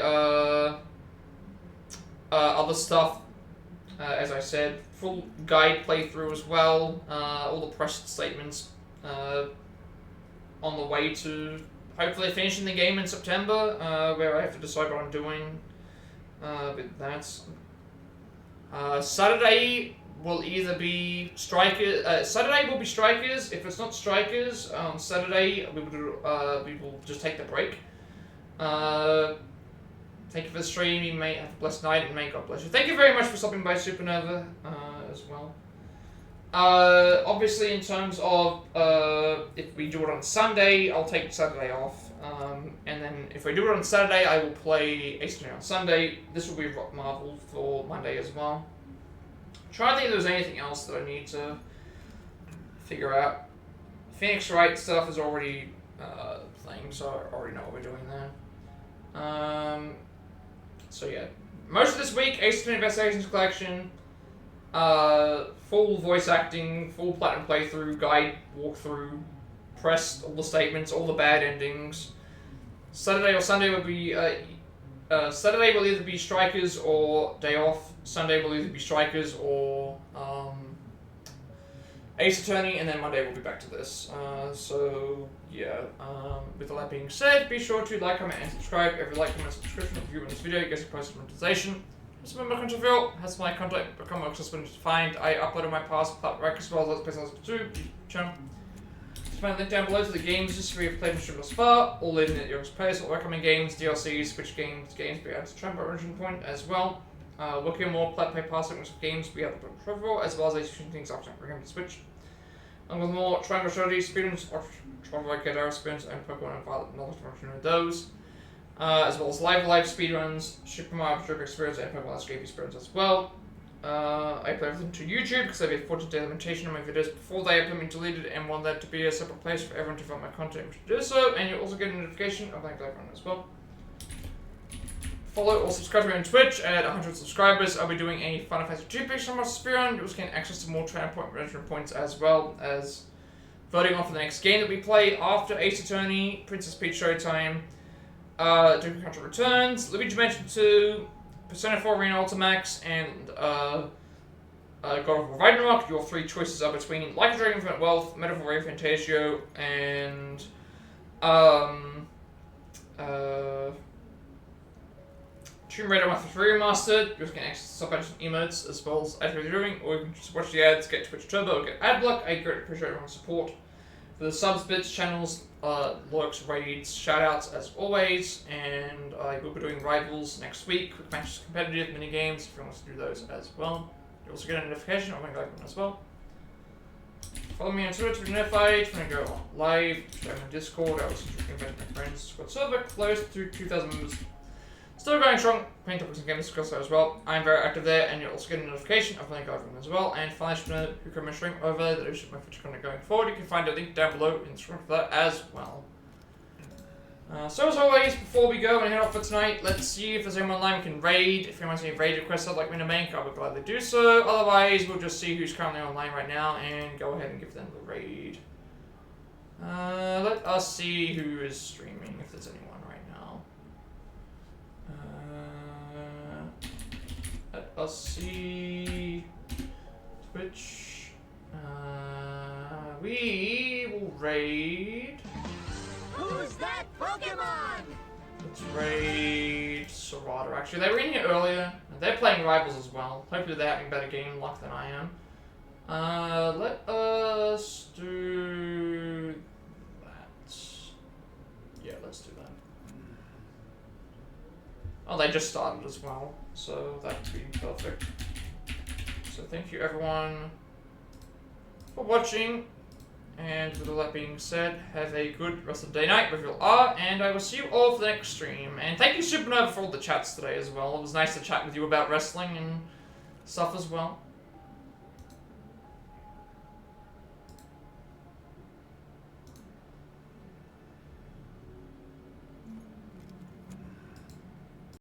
other stuff, as I said. Full guide playthrough as well. All the press statements on the way to hopefully finishing the game in September, where I have to decide what I'm doing with that. Saturday will either be Strikers. Saturday will be Strikers. If it's not Strikers, on Saturday we will just take the break. Thank you for the stream. You may have a blessed night, and may God bless you. Thank you very much for stopping by, Supernova, as well. Obviously, in terms of if we do it on Sunday, I'll take Saturday off. And then if we do it on Saturday, I will play Ace Attorney on Sunday. This will be Rock Marvel for Monday as well. Try to think if there's anything else that I need to figure out. Phoenix Wright stuff is already playing, so I already know what we're doing there. So yeah, most of this week, Ace Attorney Investigations Collection. Full voice acting, full Platinum playthrough, guide walkthrough, press all the statements, all the bad endings. Saturday or Sunday will be Saturday will either be Strikers or Day Off. Sunday will either be Strikers or Ace Attorney, and then Monday we'll be back to this. So yeah. With all that being said, be sure to like, comment, and subscribe. Every like, comment, subscription, review on this video gets a post monetization. Remember my content has my contact become more accessible to find. I uploaded my past Plat as well as other places too. Channel. can find a link down below to the games history of played and streamed thus far, all leading at your players, all upcoming games, DLCs, Switch games beyond the Trump origin point as well. Looking more Plat Play passing of games we have the travel, as well as executing things after bringing them to Switch. And with more triangle strategy, speedruns, or travel like Gadara spins, and Pokemon and Violet knowledge function with those. As well as live speedruns, Super Mario Trip Experience, and Pokemon Escape Experience as well. I play everything to YouTube because I have a 14-day limitation on my videos before they are permanently deleted and want that to be a separate place for everyone to find my content to do so, and you'll also get a notification of my everyone as well. Follow or subscribe to me on Twitch at 100 subscribers. I'll be doing a Final Fantasy 2 picture on my speedrun. You'll also get access to more training point management points as well as voting on for the next game that we play after Ace Attorney, Princess Peach Showtime, Donkey Country Returns, Luigi Mansion 2, Persona 4 Arena Ultimax, and God of War Ragnarok. Your 3 choices are between Like a Dragon Infinite Wealth, Medieval Ray Fantasio, and Tomb Raider 1 for 3 Remastered. You're getting access to sub-badges and emotes as well as what you're doing, or you can just watch the ads, get Twitch Turbo, or get ad block. I greatly appreciate everyone's support for the subs, bits, channels, lurks, raids, shoutouts as always, and I will be doing rivals next week, quick matches, competitive mini games if you want to do those as well. You also get a notification of my live one as well. Follow me on Twitter to be notified when I go live. I'm on Discord. I also invite my friends. Discord server close to 2,000 members. Still going strong. Playing topics and games discussed there as well. I'm very active there, and you'll also get a notification of when I go over them as well. And finally, should know who can my stream over there. That is my Twitch content going forward. You can find a link down below in the description for that as well. So as always, before we go and head off for tonight, let's see if there's anyone online we can raid. If anyone has any raid requests I'd like me to make, I would gladly do so. Otherwise, we'll just see who's currently online right now and go ahead and give them the raid. Let us see who is streaming, if there's anyone right now. Let us see. Twitch. We will raid. Who's that Pokemon? Let's raid Serrata. Actually, they were in here earlier. They're playing Rivals as well. Hopefully they're having better game luck than I am. Let us do that. Yeah, let's do that. Oh, they just started as well, so that would be perfect. So thank you everyone for watching. And with all that being said, have a good rest of the day, night, wherever you are, and I will see you all for the next stream. And thank you, Supernova, for all the chats today as well. It was nice to chat with you about wrestling and stuff as well.